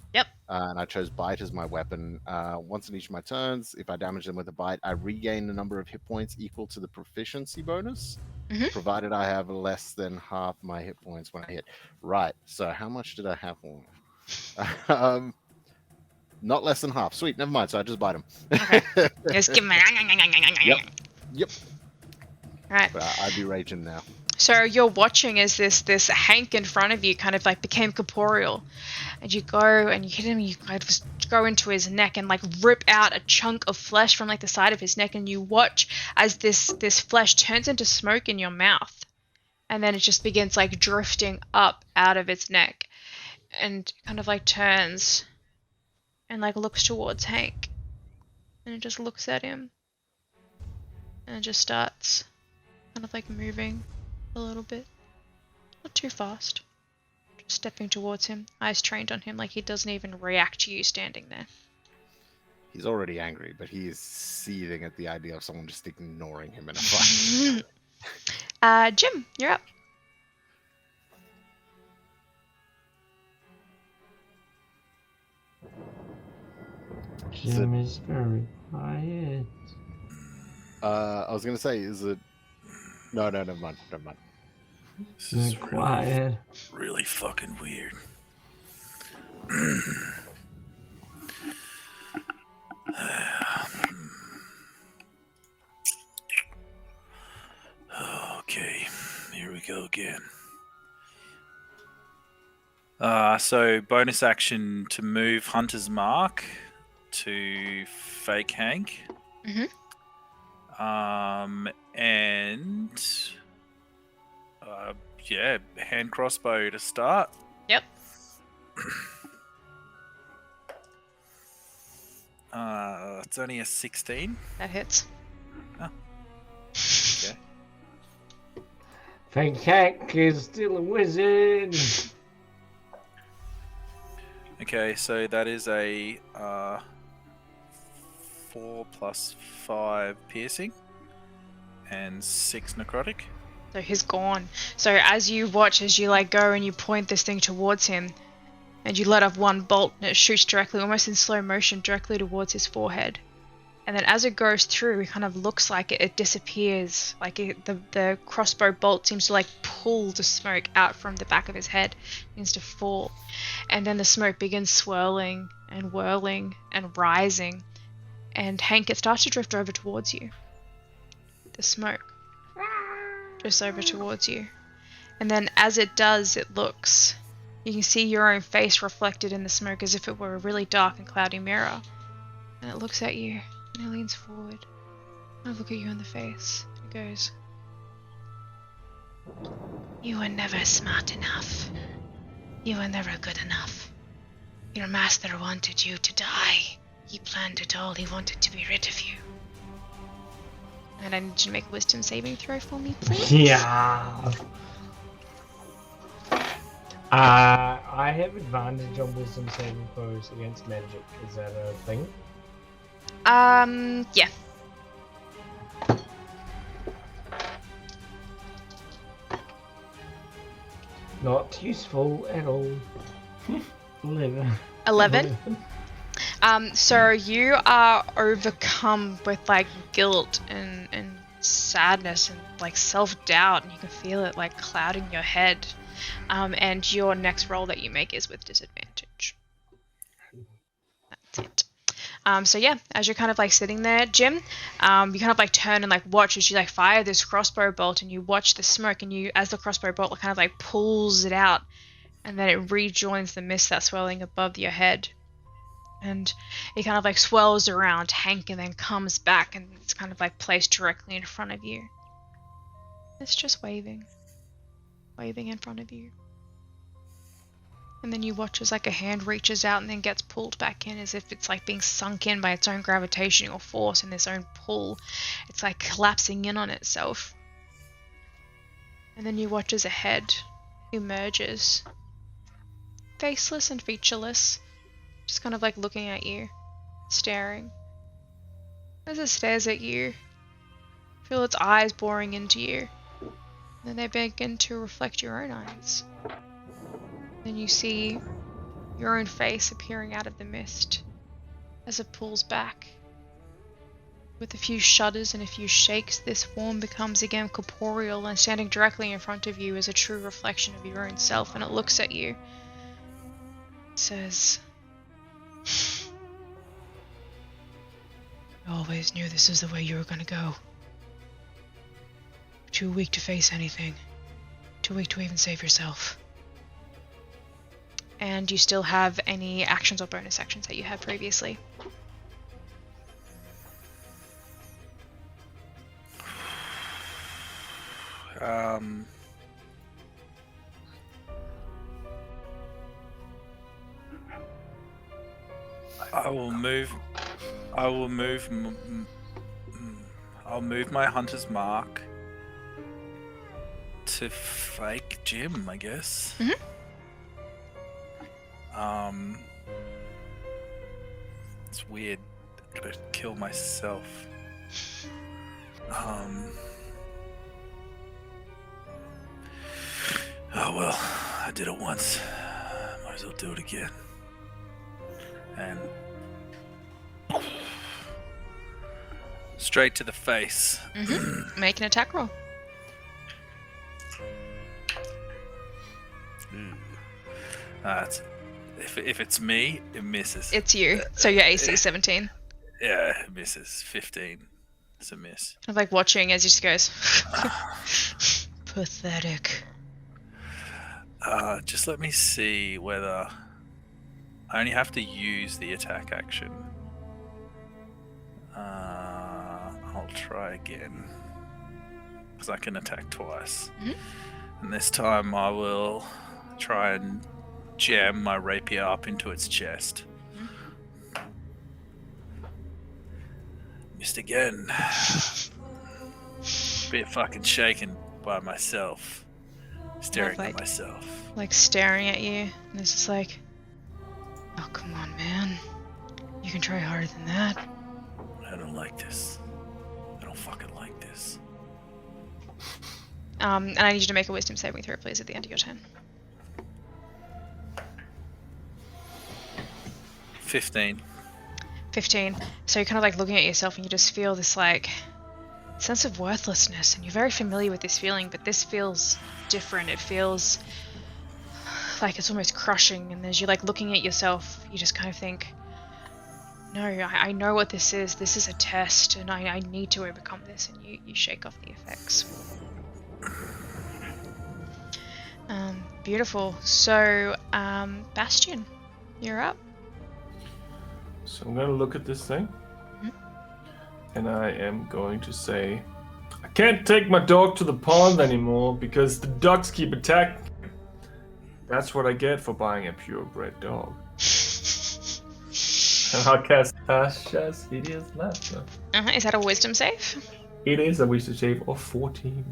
and I chose Bite as my weapon, once in each of my turns, if I damage them with a Bite, I regain the number of hit points equal to the proficiency bonus, provided I have less than half my hit points when I hit. Right, so how much did I have on? Not less than half. Sweet, never mind, so I just bite him. Okay. Just give him a... Yep. Alright. I'd be raging now. So you're watching as this Hank in front of you kind of like became corporeal, and you go and you hit him. You kind of go into his neck and like rip out a chunk of flesh from like the side of his neck, and you watch as this flesh turns into smoke in your mouth, and then it just begins like drifting up out of its neck, and kind of like turns and like looks towards Hank, and it just looks at him, and it just starts kind of like moving a little bit, not too fast, just stepping towards him, eyes trained on him, like he doesn't even react to you standing there. He's already angry, but he is seething at the idea of someone just ignoring him in a fight. Jim, you're up. Jim is very quiet. I was gonna say, is it? No, never mind. This is Quiet. really fucking weird. Okay, here we go again. So bonus action to move Hunter's Mark to fake Hank. And hand crossbow to start. Yep. It's only a 16. That hits. Oh. Okay. Fake Hank is still a wizard. Okay, so that is a 4 plus 5 piercing and 6 necrotic. So he's gone. So as you watch, as you like go and you point this thing towards him, and you let off one bolt and it shoots directly, almost in slow motion, directly towards his forehead. And then as it goes through, it kind of looks like it disappears. Like the crossbow bolt seems to like pull the smoke out from the back of his head, begins to fall. And then the smoke begins swirling and whirling and rising. And Hank, it starts to drift over towards you. The smoke. just over towards you. And then as it does, it looks. You can see your own face reflected in the smoke as if it were a really dark and cloudy mirror. And it looks at you, and it leans forward. I look at you in the face. It goes, "You were never smart enough. You were never good enough. Your master wanted you to die. He planned it all. He wanted to be rid of you." And I need you to make a wisdom saving throw for me, please. Yeah. I have advantage on wisdom saving throws against magic. Is that a thing? Yeah. Not useful at all. 11. So you are overcome with like guilt and sadness and like self-doubt, and you can feel it like clouding your head. And your next roll that you make is with disadvantage. That's it. So yeah, as you're kind of like sitting there, Jim, you kind of like turn and like watch as you like fire this crossbow bolt, and you watch the smoke, and you, as the crossbow bolt kind of like pulls it out, and then it rejoins the mist that's swirling above your head. And it kind of like swirls around Hank and then comes back, and it's kind of like placed directly in front of you. It's just waving in front of you. And then you watch as like a hand reaches out and then gets pulled back in, as if it's like being sunk in by its own gravitational force and its own pull. It's like collapsing in on itself. And then you watch as a head emerges, faceless and featureless, just kind of like looking at you, staring. As it stares at you, feel its eyes boring into you. Then they begin to reflect your own eyes. Then you see your own face appearing out of the mist as it pulls back. With a few shudders and a few shakes, this form becomes again corporeal, and standing directly in front of you is a true reflection of your own self, and it looks at you. It says, "I always knew this is the way you were gonna go. Too weak to face anything. Too weak to even save yourself." And you still have any actions or bonus actions that you had previously. I'll move my hunter's mark to fake Jim, I guess. Mhm. It's weird to kill myself. Oh well, I did it once. Might as well do it again. And straight to the face. Make an attack roll. If it's me, it misses. It's you, so your AC is 17. Yeah, it misses. 15. It's a miss. I'm like watching as he just goes, pathetic. Just let me see whether I only have to use the attack action. I'll try again, because I can attack twice. And this time I will try and jam my rapier up into its chest. Missed again. Bit fucking shaken by myself, staring at myself. Like staring at you, and it's just like, oh come on, man, you can try harder than that. I don't like this. I don't fucking like this. And I need you to make a wisdom saving throw, please, at the end of your turn. 15. 15. So you're kind of like looking at yourself, and you just feel this like sense of worthlessness, and you're very familiar with this feeling, but this feels different. It feels like it's almost crushing, and as you're like looking at yourself, you just kind of think, no, I know what this is. This is a test, and I need to overcome this, and you shake off the effects. Beautiful. So, Bastion, you're up. So I'm gonna look at this thing, and I am going to say, I can't take my dog to the pond anymore because the ducks keep attacking. That's what I get for buying a purebred dog. And I'll cast Tasha's Hideous Laughter. Is that a wisdom save? It is a wisdom save of 14.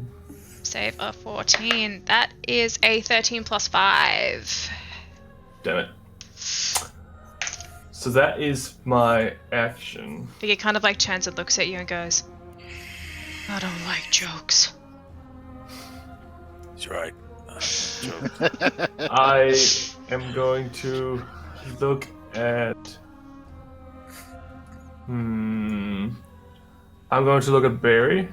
Save of 14. That is a 13 plus 5. Damn it. So that is my action. He kind of like turns and looks at you and goes, I don't like jokes. He's right. I am going to look at... I'm going to look at Barry,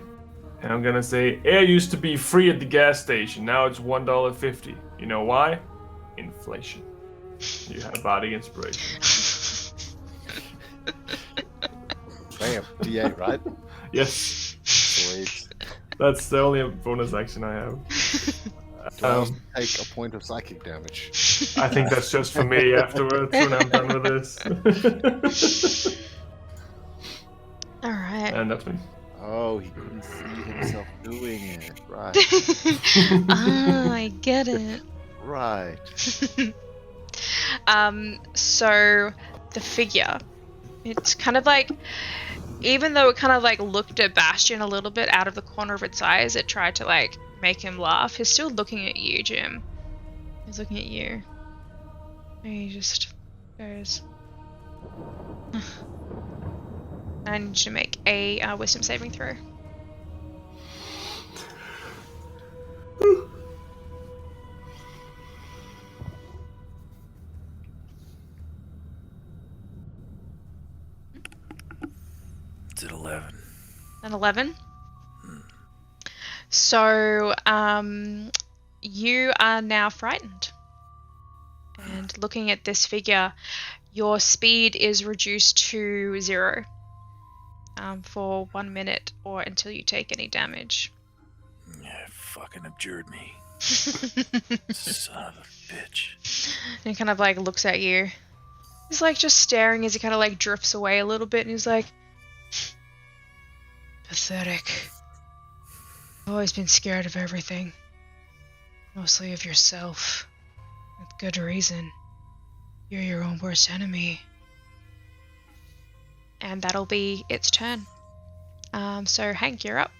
and I'm going to say, air used to be free at the gas station, now it's $1.50. You know why? Inflation. You have body inspiration. Bam. D8, right? Yes. Sweet. That's the only bonus action I have. Take a point of psychic damage. I think that's just for me afterwards when I'm done with this. Alright. And that's me. Oh, he couldn't see himself doing it. Right. I get it. Right. So the figure, it's kind of like, even though it kind of like looked at Bastion a little bit out of the corner of its eyes, it tried to like make him laugh. He's still looking at you, Jim. He's looking at you. And he just goes. I need you to make a wisdom saving throw. It's at 11. An 11. So, you are now frightened. And looking at this figure, your speed is reduced to 0 for 1 minute or until you take any damage. Yeah, fucking abjured me. Son of a bitch. And he kind of like looks at you. He's like just staring as he kind of like drifts away a little bit, and he's like, pathetic. I've always been scared of everything. Mostly of yourself. With good reason. You're your own worst enemy. And that'll be its turn. So Hank, you're up.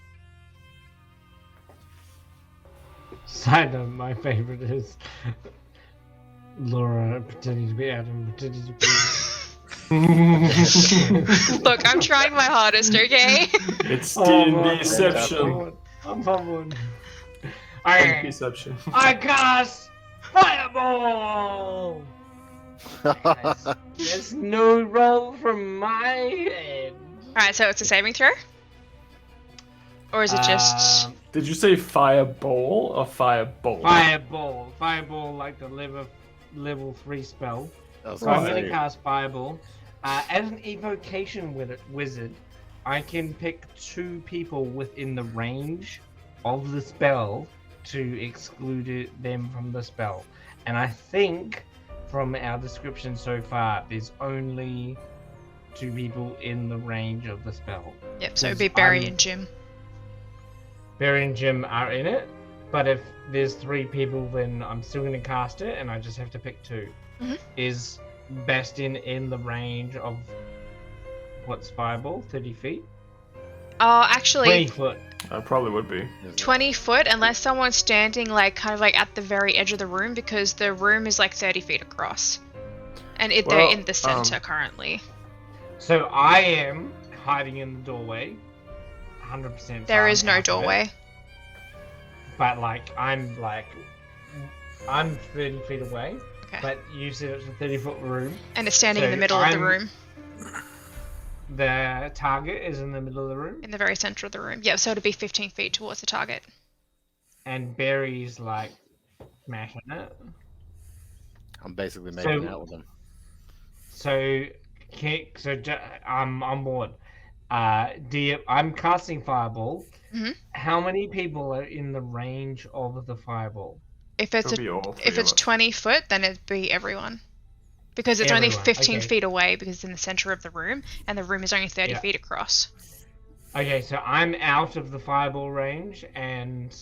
Side note, my favorite is Laura pretending to be Adam, pretending to be... Look, I'm trying my hardest, okay? It's my deception. I'm fumbling. Deception. I cast Fireball! There's no roll from my end. Alright, so it's a saving throw? Or is it just... Did you say fireball or fireball? Fireball. Fireball, like the level 3 spell. So I'm going to cast Fireball. As an evocation wizard, I can pick 2 people within the range of the spell to exclude them from the spell. And I think, from our description so far, there's only 2 people in the range of the spell. Yep, so it'd be Barry and Jim. Barry and Jim are in it, but if there's 3 people, then I'm still going to cast it, and I just have to pick 2. Mm-hmm. Is Bastion in the range of what's Fireball? 30 feet? Oh, actually... 20 foot. I probably would be. 20 foot, unless someone's standing like kind of like at the very edge of the room, because the room is like 30 feet across. And they're in the center currently. So I am hiding in the doorway. 100%. There is no doorway. But I'm 30 feet away. Okay. But you said it's a 30-foot room. And it's standing in the middle of the room. The target is in the middle of the room. In the very center of the room. Yeah, so it'd be 15 feet towards the target. And Barry's like smashing it. I'm basically making out with him. So I'm on board. I'm casting fireball. Mhm. How many people are in the range of the fireball? If it's It'll be all three if it's of us. 20 foot, then it'd be everyone. Because it's only Everyone, 15 okay. feet away because it's in the center of the room, and the room is only 30 Yeah. feet across. Okay, so I'm out of the fireball range, and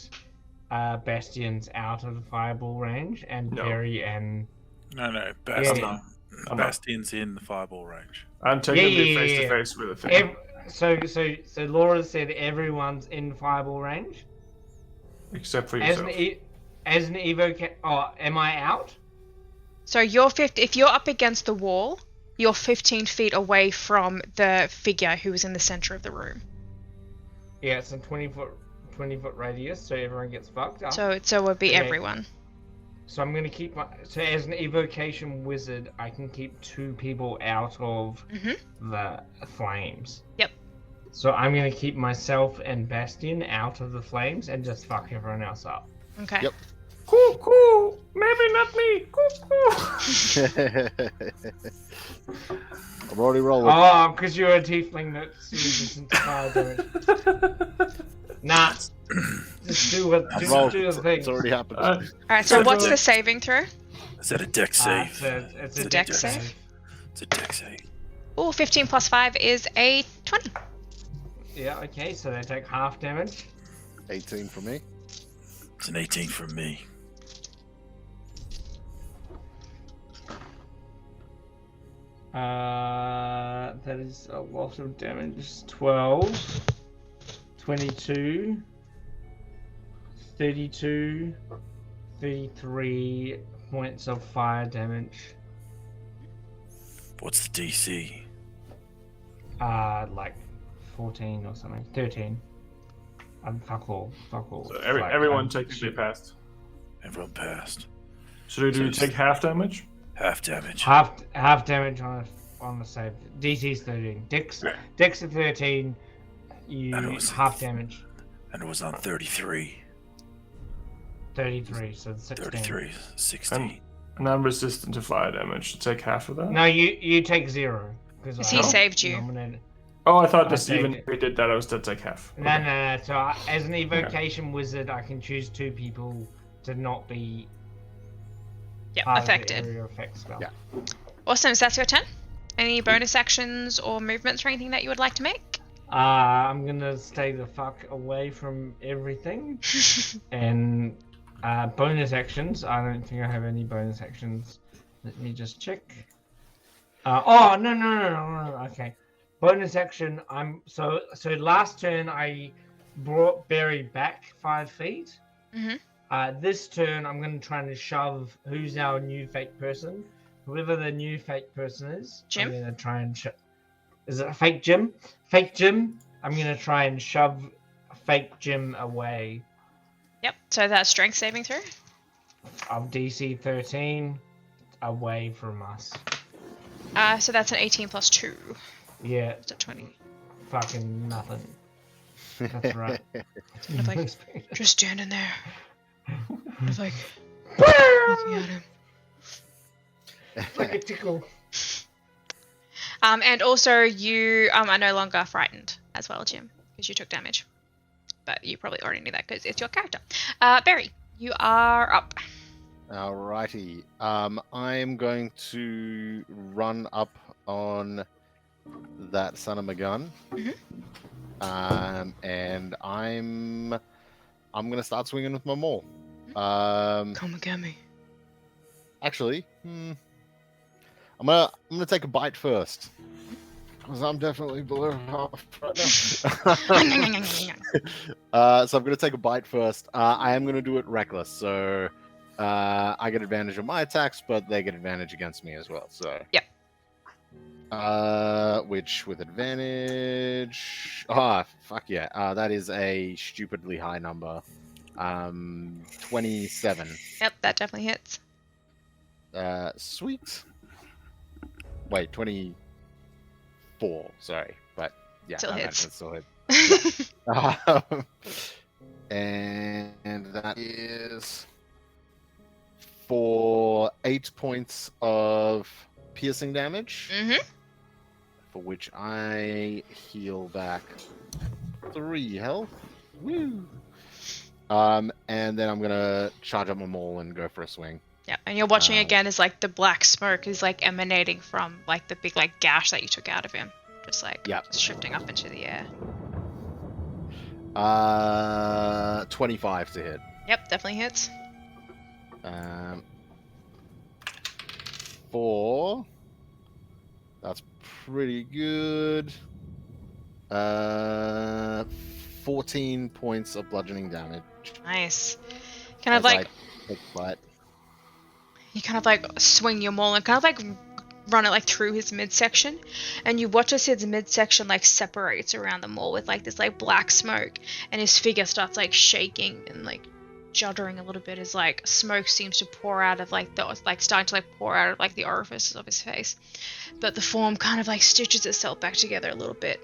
Bastion's out of the fireball range, and No. Barry and No, Bastion. Yeah. I'm not. Bastion's in the fireball range. I'm taking Yeah, the yeah, face yeah, to yeah. face with a thing. So Laura said everyone's in fireball range. Except for As yourself. an evo. Oh, am I out? So if you're up against the wall, you're 15 feet away from the figure who was in the center of the room. Yeah, it's a 20 foot radius, so everyone gets fucked up. So it would be Okay. everyone. So I'm gonna keep so as an evocation wizard, I can keep 2 people out of the flames. Yep. So I'm gonna keep myself and Bastion out of the flames and just fuck everyone else up. Okay. Yep. Cool. Maybe not me. Cool. I'm already rolling. Oh, because you're a tiefling that's resistant to fire damage. Nah. Just do Roll. the thing. It's already happened. Alright, so what's the saving throw? Is that a deck save? It's a a dex dex save? It's a deck save. Oh, 15 plus 5 is a 20. Yeah, okay, so they take half damage. 18 for me. It's an 18 from me. That is a lot of damage. 12, 22, 32, 33 points of fire damage. What's the DC? Like 14 or something. 13. Fuck all. So Like, everyone technically passed. Everyone passed. So do you take half damage? Half damage. half damage on the save. DC's 13. Dex at 13. You And it was- half damage. And it was on 33. 33. So 16. 33. 16. And I'm resistant to fire damage. To take half of that? No, you take 0 because He saved you. nominated. Oh, I thought I this saved even it. if we did that, I was to take half. No, no. So as an evocation wizard, I can choose 2 people to not be Yep, part of the affected. area effect spell. Yeah. Awesome, so that's your turn. Any bonus actions or movements or anything that you would like to make? I'm gonna stay the fuck away from everything. And bonus actions. I don't think I have any bonus actions. Let me just check. No. Okay. Bonus action. So last turn I brought Barry back 5 feet. This turn I'm gonna try and shove who's our new fake person. Whoever the new fake person is. Jim? I'm gonna try and is it fake Jim? Fake Jim. I'm gonna try and shove fake Jim away. Yep, so that's strength saving throw. Of DC 13 away from us. So that's an 18 plus 2. Yeah, Is that 20? fucking nothing. That's right. Kind of like, just standing there. Kind of like, looking at him. like a tickle. And also you are no longer frightened as well, Jim, because you took damage. But you probably already knew that because it's your character. Barry, you are up. Alrighty. I'm going to run up on that son of a gun. And I'm gonna start swinging with my maul. Come and get me. Actually, I'm gonna take a bite first. Because I'm definitely below half right now. So I'm gonna take a bite first. I am gonna do it reckless, so I get advantage on my attacks, but they get advantage against me as well. So Yep. Which with advantage? Fuck yeah! That is a stupidly high number. 27. Yep, that definitely hits. Sweet. Wait, 24. Sorry, but yeah, Still I hits. imagine it still hits. And that is for 8 points of piercing damage. for which I heal back 3 health. Woo! And then I'm gonna charge up my maul and go for a swing. Yeah, and you're watching again as like the black smoke is like emanating from like the big like gash that you took out of him, just like just shifting up into the air. 25 to hit. Yep, definitely hits. 4. That's pretty good. 14 points of bludgeoning damage. Nice. Kind of like you kind of like swing your maul and kind of like run it like through his midsection, and you watch as his midsection like separates around the maul with like this like black smoke, and his figure starts like shaking and like juddering a little bit as like smoke seems to pour out of like the like starting to like pour out of like the orifices of his face, but the form kind of like stitches itself back together a little bit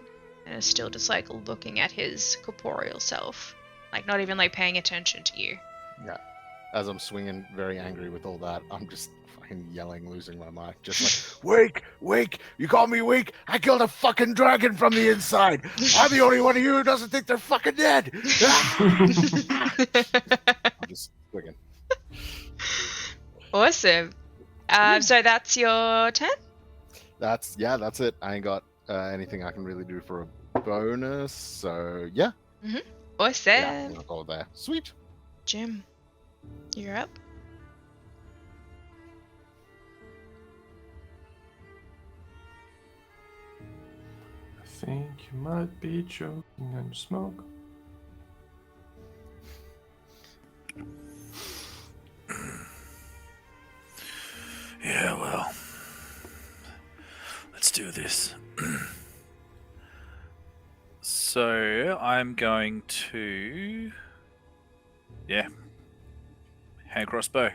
and is still just like looking at his corporeal self, like not even like paying attention to you. Yeah. As I'm swinging, very angry with all that, I'm just fucking yelling, losing my mind. Just like, wake! You call me weak? I killed a fucking dragon from the inside. I'm the only one of you who doesn't think they're fucking dead. I'm just swinging. Awesome. So that's your turn? That's it. I ain't got anything I can really do for a bonus, so yeah. Awesome. Yeah, I'll go there. Sweet. Jim, you're up. I think you might be choking on smoke. Yeah, well, let's do this. So I'm going to, hand crossbow.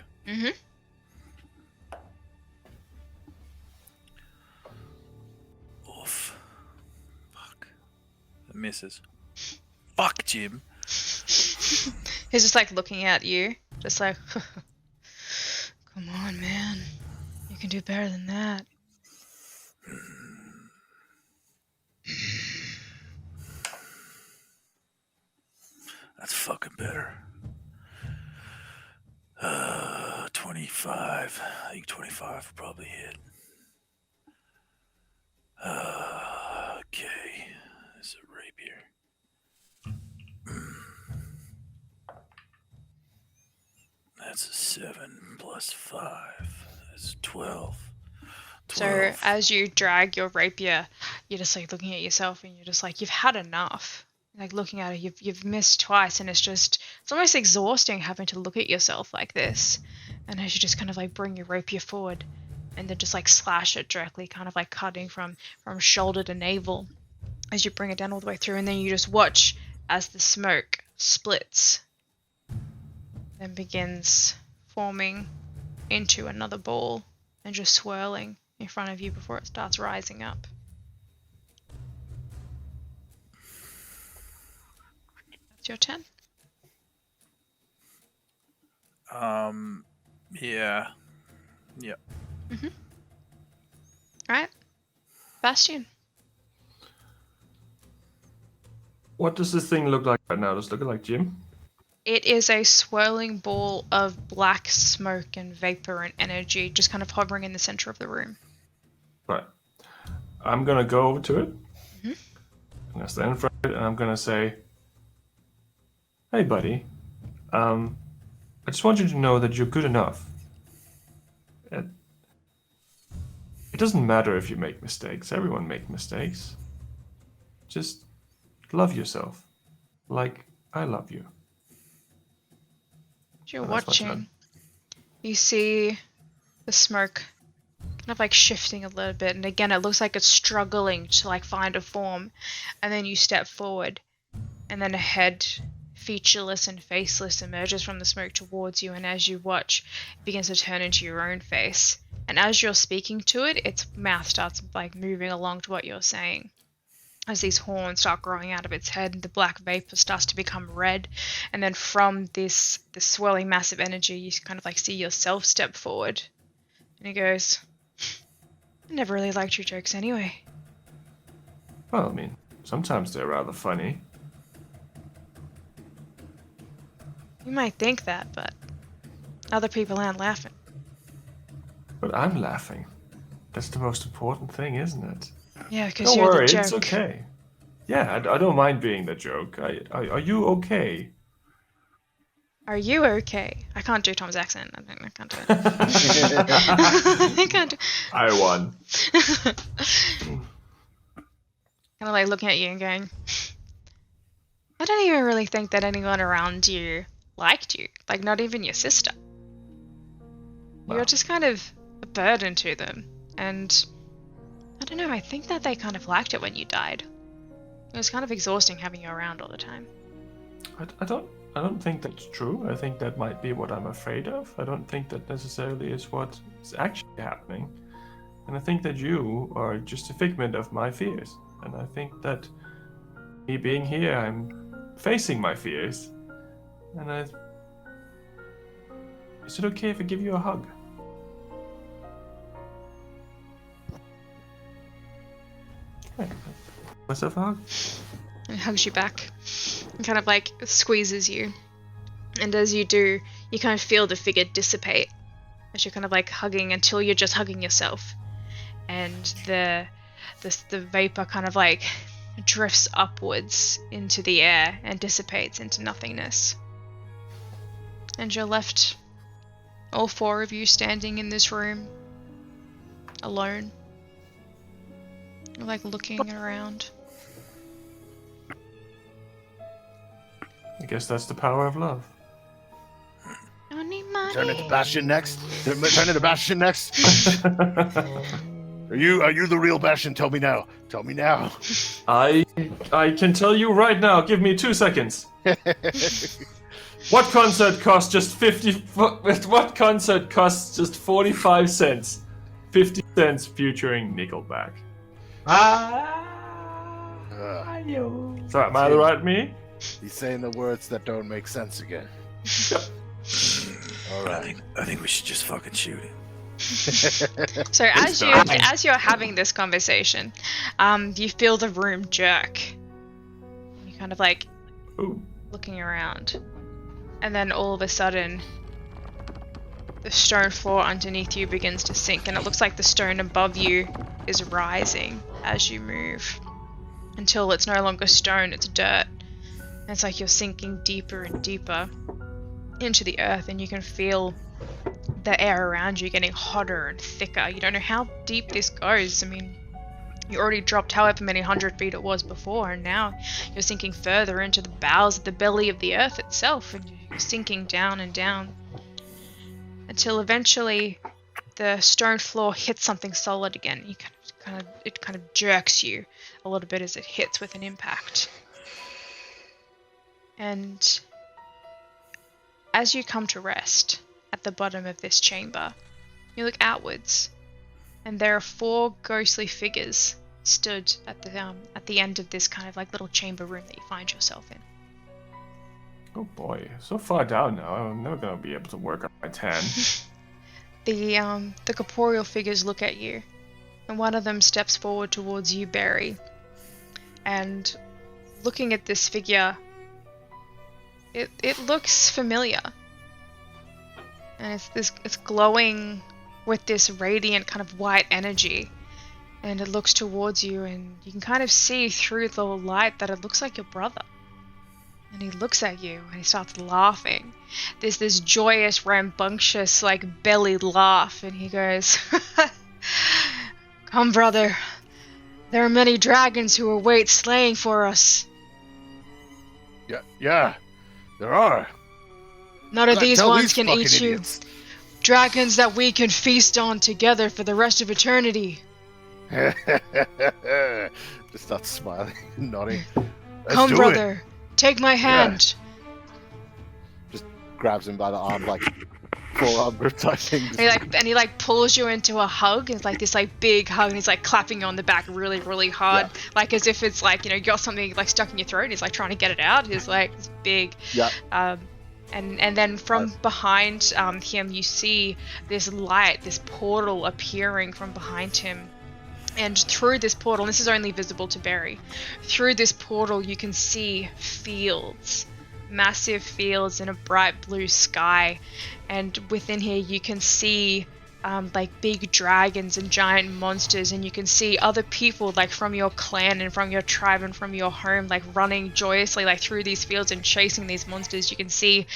Oof. Fuck. It misses. Fuck, Jim. He's just like looking at you, just like, come on, man. You can do better than that. That's fucking better. 25. I think 25 will probably hit. Okay. There's a rapier. That's a 7 plus 5. That's 12. So as you drag your rapier, you're just like looking at yourself and you're just like, you've had enough. Like looking at it, you've missed twice, and it's almost exhausting having to look at yourself like this. And as you just kind of like bring your rapier forward and then just like slash it directly, kind of like cutting from shoulder to navel as you bring it down all the way through, and then you just watch as the smoke splits then begins forming into another ball and just swirling in front of you before it starts rising up. That's your turn. Yeah. Yep. Alright. Bastion. What does this thing look like right now? Does it look like Jim? It is a swirling ball of black smoke and vapor and energy just kind of hovering in the center of the room. Right. I'm gonna go over to it. Mm-hmm. I'm gonna stand in front of it and I'm gonna say, "Hey, buddy. I just want you to know that you're good enough. It doesn't matter if you make mistakes. Everyone makes mistakes. Just love yourself, like I love you." As you're And that's my watching, turn. you see the smoke kind of like shifting a little bit, and again it looks like it's struggling to like find a form, and then you step forward and then a head, featureless and faceless, emerges from the smoke towards you, and as you watch it begins to turn into your own face, and as you're speaking to it, its mouth starts like moving along to what you're saying. As these horns start growing out of its head, the black vapor starts to become red, and then from this swirling massive energy, you kind of like see yourself step forward, and he goes, "I never really liked your jokes anyway. Well, I mean, sometimes they're rather funny. You might think that, but other people aren't laughing. But I'm laughing. That's the most important thing, isn't it? Yeah, because Don't you're worry, the joke. it's okay. Yeah, I don't mind being the joke. Are you okay? Are you okay? I can't do Tom's accent. I can't do it. I can't do. I won. Kind of like looking at you and going, I don't even really think that anyone around you liked you. Like, not even your sister. You're Well. just kind of a burden to them. And I don't know, I think that they kind of liked it when you died. It was kind of exhausting having you around all the time. I don't think that's true. I think that might be what I'm afraid of. I don't think that necessarily is what is actually happening. And I think that you are just a figment of my fears. And I think that me being here, I'm facing my fears. And is it okay if I give you a hug? Okay. Myself a hug? And he hugs you back and kind of like squeezes you. And as you do, you kind of feel the figure dissipate as you're kind of like hugging until you're just hugging yourself. And the vapor kind of like drifts upwards into the air and dissipates into nothingness. And you're left, all four of you, standing in this room, alone. You're like looking around. I guess that's the power of love. Don't need money. Turn into Bastion next. Turn into Bastion next. Are you the real Bastion? Tell me now. Tell me now. I can tell you right now. Give me 2 seconds. What concert costs just 50? What concert costs just 45 cents? 50 cents featuring Nickelback. So am I the right me? He's saying the words that don't make sense again. All right. I think we should just fucking shoot it. So as you're having this conversation, you feel the room jerk. You kind of like Ooh. looking around, and then all of a sudden, the stone floor underneath you begins to sink, and it looks like the stone above you is rising as you move, until it's no longer stone, it's dirt. And it's like you're sinking deeper and deeper into the earth, and you can feel the air around you getting hotter and thicker. You don't know how deep this goes. I mean, you already dropped however many 100 feet it was before, and now you're sinking further into the bowels of the belly of the earth itself, and you're sinking down and down until eventually the stone floor hits something solid again. It kind of jerks you a little bit as it hits with an impact. And as you come to rest at the bottom of this chamber, you look outwards, and there are 4 ghostly figures stood at the end of this kind of like little chamber room that you find yourself in. Oh boy, so far down now. I'm never gonna be able to work on my tan. The corporeal figures look at you, and one of them steps forward towards you, Barry. And looking at this figure, it looks familiar. And it's glowing with this radiant kind of white energy. And it looks towards you, and you can kind of see through the light that it looks like your brother. And he looks at you, and he starts laughing. There's this joyous, rambunctious, like, belly laugh, and he goes, Come, brother. There are many dragons who await slaying for us. Yeah, there are. None of God, these tell ones these can fucking eat you. idiots. Dragons that we can feast on together for the rest of eternity. Just starts smiling and nodding. Let's Come, do brother. Take my hand. Grabs him by the arm, like forearm grip type thing. And he pulls you into a hug. It's like this big hug, and he's like clapping you on the back really, really hard, like as if it's like, you got something like stuck in your throat. And he's like trying to get it out. He's like this big. Yeah. And then from behind him, you see this light, this portal appearing from behind him, And through this portal, and this is only visible to Barry, through this portal you can see fields, massive fields in a bright blue sky. And within here you can see like big dragons and giant monsters, and you can see other people like from your clan and from your tribe and from your home like running joyously like through these fields and chasing these monsters. You can see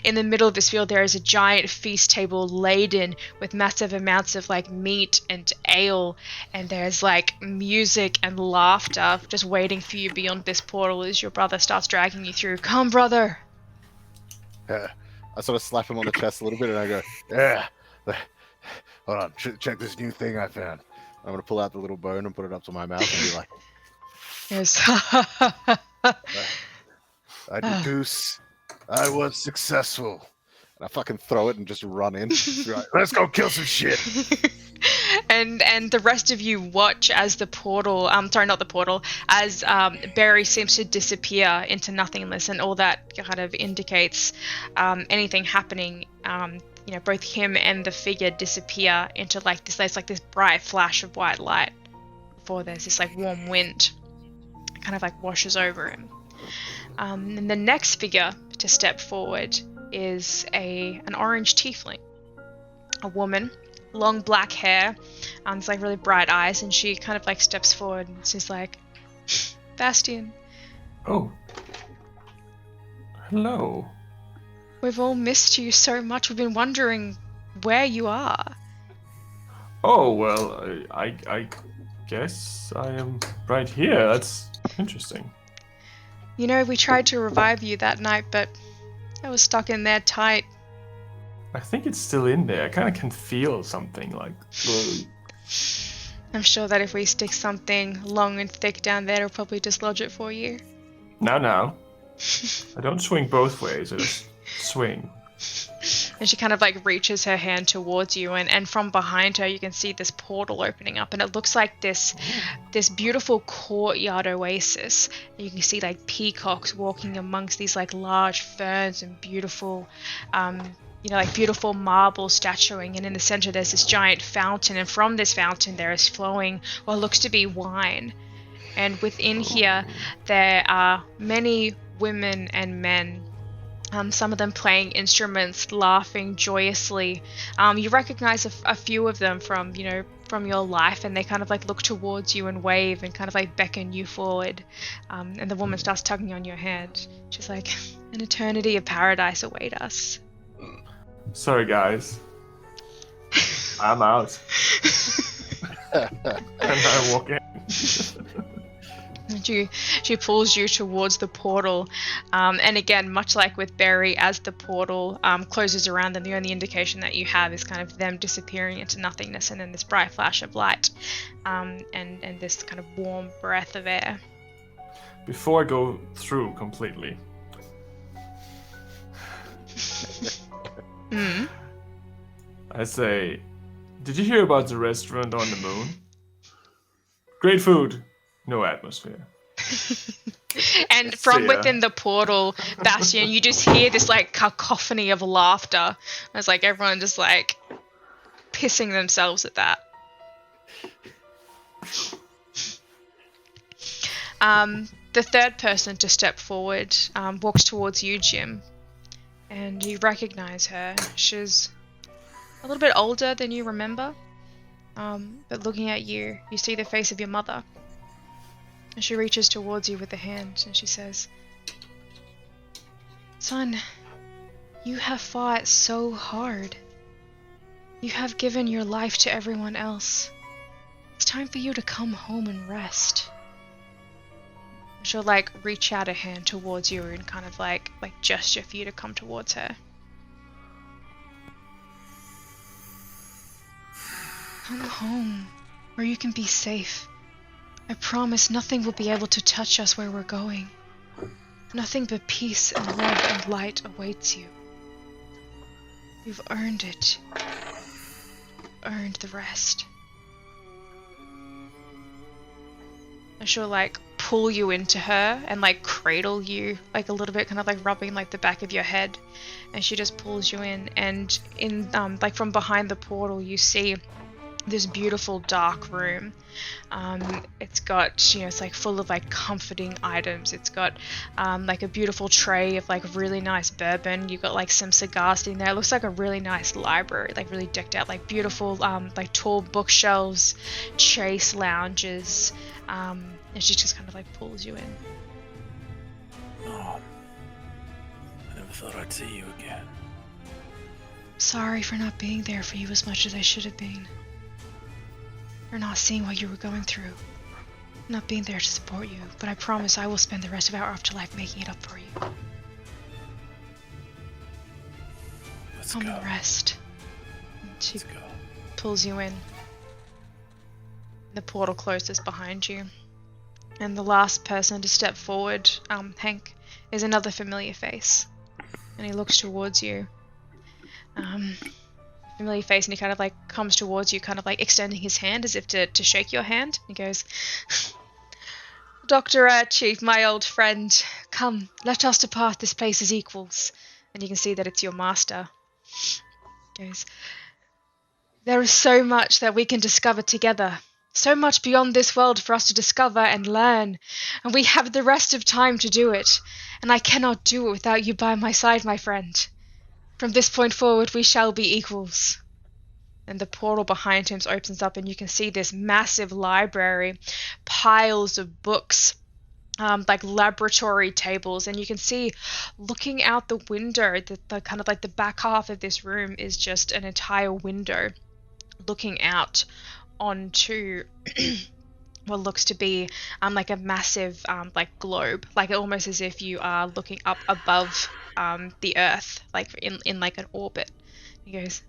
in the middle of this field there is a giant feast table laden with massive amounts of like meat and ale, and there's like music and laughter just waiting for you beyond this portal as your brother starts dragging you through. Come, brother. I sort of slap him on the chest a little bit and I go, Yeah. Hold on. Check this new thing I found. I'm going to pull out the little bone and put it up to my mouth and be like, Yes. I deduce I was successful. and I fucking throw it and just run in. Right. Let's go kill some shit. And the rest of you watch as the portal, not the portal, as Barry seems to disappear into nothingness, and all that kind of indicates anything happening. Both him and the figure disappear into like this. There's like this bright flash of white light before there's this like warm wind, kind of like washes over him. And the next figure to step forward is an orange tiefling, a woman. Long black hair, it's like really bright eyes, and she kind of like steps forward and she's like, Bastian. Oh. Hello. We've all missed you so much. We've been wondering where you are. Oh, well, I guess I am right here. That's interesting. We tried to revive you that night, but I was stuck in there tight. I think it's still in there. I kind of can feel something like... I'm sure that if we stick something long and thick down there, it'll probably dislodge it for you. No. I don't swing both ways. I just swing. And she kind of like reaches her hand towards you, and from behind her you can see this portal opening up, and it looks like this beautiful courtyard oasis. You can see like peacocks walking amongst these like large ferns and beautiful beautiful marble statuing, and in the center there's this giant fountain, and from this fountain there is flowing what looks to be wine. And within here there are many women and men, some of them playing instruments, laughing joyously. You recognize a few of them from your life, and they kind of like look towards you and wave and kind of like beckon you forward. And the woman starts tugging on your hand. She's like, an eternity of paradise await us. Sorry, guys. I'm out. And I walk in. And she pulls you towards the portal. And again, much like with Barry, as the portal closes around them, the only indication that you have is kind of them disappearing into nothingness, and then this bright flash of light, and this kind of warm breath of air. Before I go through completely, I say, did you hear about the restaurant on the moon? Great food, no atmosphere. And from within the portal, Bastian, you just hear this like cacophony of laughter. It's like everyone just like pissing themselves at that. The third person to step forward walks towards you, Jim. And you recognize her. She's a little bit older than you remember. But looking at you, you see the face of your mother. And she reaches towards you with a hand and she says, Son, you have fought so hard. You have given your life to everyone else. It's time for you to come home and rest. She'll like reach out a hand towards you and kind of like gesture for you to come towards her. Come home, where you can be safe. I promise nothing will be able to touch us where we're going. Nothing but peace and love and light awaits you. You've earned it. Earned the rest. And she'll like pull you into her and like cradle you like a little bit, kind of like rubbing like the back of your head, and she just pulls you in, and in like from behind the portal you see this beautiful dark room. It's got, it's like full of like comforting items. It's got like a beautiful tray of like really nice bourbon. You've got like some cigars in there. It looks like a really nice library, like really decked out, like beautiful like tall bookshelves, chase lounges, and she just kind of like pulls you in. Oh, I never thought I'd see you again. Sorry for not being there for you as much as I should have been. For not seeing what you were going through. Not being there to support you, but I promise I will spend the rest of our afterlife making it up for you. Let's Come go. and rest. And she Let's go. pulls you in. The portal closes behind you. And the last person to step forward, Hank, is another familiar face. And he looks towards you. Familiar face, and he kind of like comes towards you, kind of like extending his hand as if to shake your hand. He goes, Dr. Chief, my old friend, come, let us depart this place as equals. And you can see that it's your master. He goes, there is so much that we can discover together. So much beyond this world for us to discover and learn. And we have the rest of time to do it. And I cannot do it without you by my side, my friend. From this point forward, we shall be equals. And the portal behind him opens up, and you can see this massive library, piles of books, like laboratory tables, and you can see, looking out the window, the kind of like the back half of this room is just an entire window, looking out onto what looks to be like a massive like globe, like almost as if you are looking up above the Earth, like in like an orbit. He goes,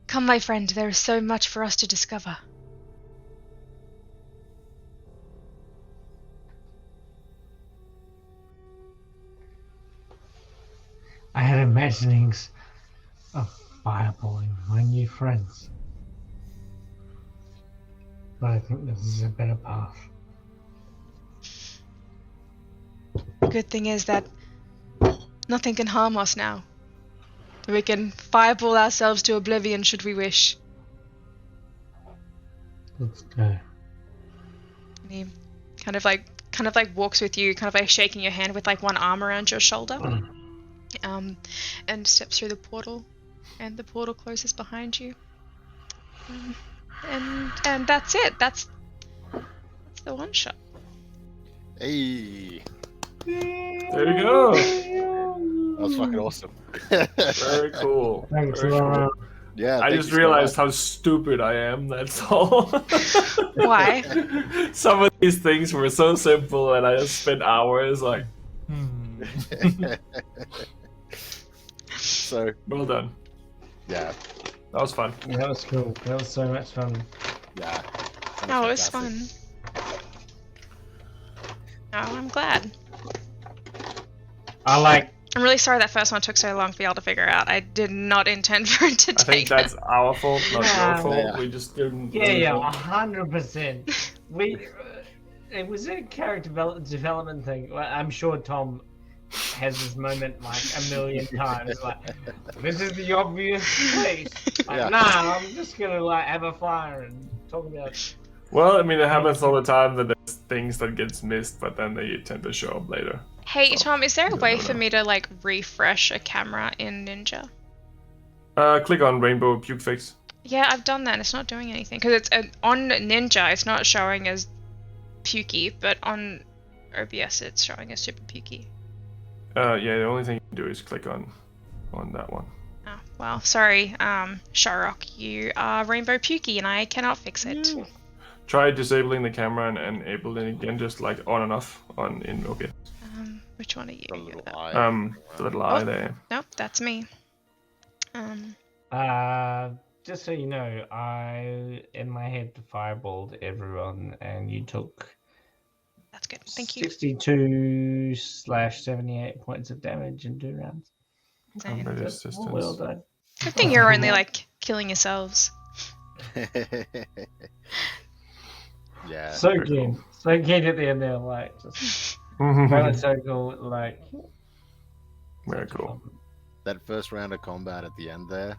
come, my friend, there is so much for us to discover. I had imaginings of fireballing my new friends. But I think this is a better path. The good thing is that nothing can harm us now. We can fireball ourselves to oblivion should we wish. Let's go. And he kind of like walks with you, kind of like shaking your hand with like one arm around your shoulder. And steps through the portal, and the portal closes behind you. And that's it. That's the one shot. Hey, There you go. that was fucking awesome. Very cool. Thanks, Very Laura. cool. Yeah, I thank just you so realized much. how stupid I am, that's all. Why? Some of these things were so simple, and I just spent hours like, So, well done. yeah, That was fun. That was cool. That was so much fun. yeah. Oh, it was fantastic. fun. Oh, I'm glad. I'm really sorry that first one took so long for y'all to figure out. I did not intend for it to I think take that's our fault, not Yeah. your fault. Yeah. We just didn't. Yeah, 100%. It was a character development thing. Well, I'm sure Tom has this moment like a million times. Like, this is the obvious place. Like, Yeah. nah, I'm just gonna like have a fire and talk about. Well, I mean, it happens all the time that there's things that gets missed, but then they tend to show up later. Hey, Tom, is there a No, way no, for no. me to like refresh a camera in Ninja? Click on Rainbow Puke Fix. Yeah, I've done that and it's not doing anything. Because it's on Ninja, it's not showing as pukey, but on OBS it's showing as super pukey. Yeah, the only thing you can do is click on that one. Oh, well, sorry, Sharrock, you are Rainbow Pukey and I cannot fix it. Try disabling the camera and enabling it again, just like on and off in OBS. Which one are you? The little eye. The little eye Oh. there. Nope, that's me. Just so you know, I in my head fireballed everyone, and you took That's good. Thank you. 62/78 points of damage in 2 rounds. Zane. Great That's assistance. well done. Good thing you're only like killing yourselves. Yeah. So very keen, cool. so keen at the end there, like just run a circle, like. Very cool. That first round of combat at the end there,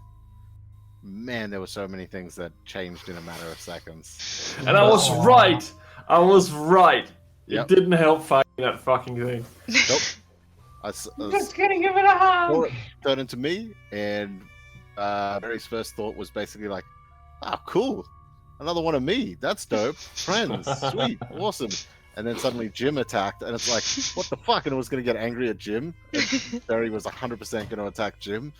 man, there were so many things that changed in a matter of seconds. And I was right. I was right. Yep. It didn't help fighting that fucking thing. Nope. I'm just gonna give it a hug. Turned into me, and Mary's first thought was basically like, "Ah, cool, another one of me. That's dope. Friends, sweet, awesome." And then suddenly Jim attacked, and it's like, "What the fuck?" And it was gonna get angry at Jim. And Barry was 100% gonna attack Jim.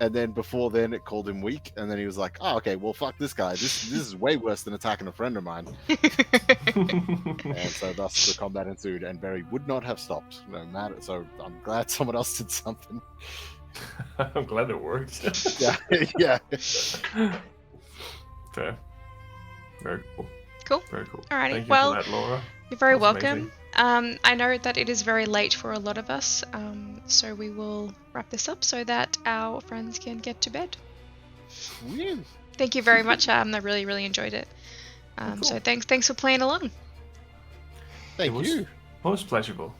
And then before then, it called him weak, and then he was like, "Oh, okay, well, fuck this guy. This is way worse than attacking a friend of mine." And so thus the combat ensued, and Barry would not have stopped, no matter. So I'm glad someone else did something. I'm glad it worked. Yeah, yeah. Fair. Very cool. Cool. Very cool. Alrighty, Thank you well, for that, Laura. You're very That was welcome. I know that it is very late for a lot of us, so we will wrap this up so that our friends can get to bed. Woo. Thank you very much. I really, really enjoyed it. So thanks for playing along. Thank It was you. most pleasurable.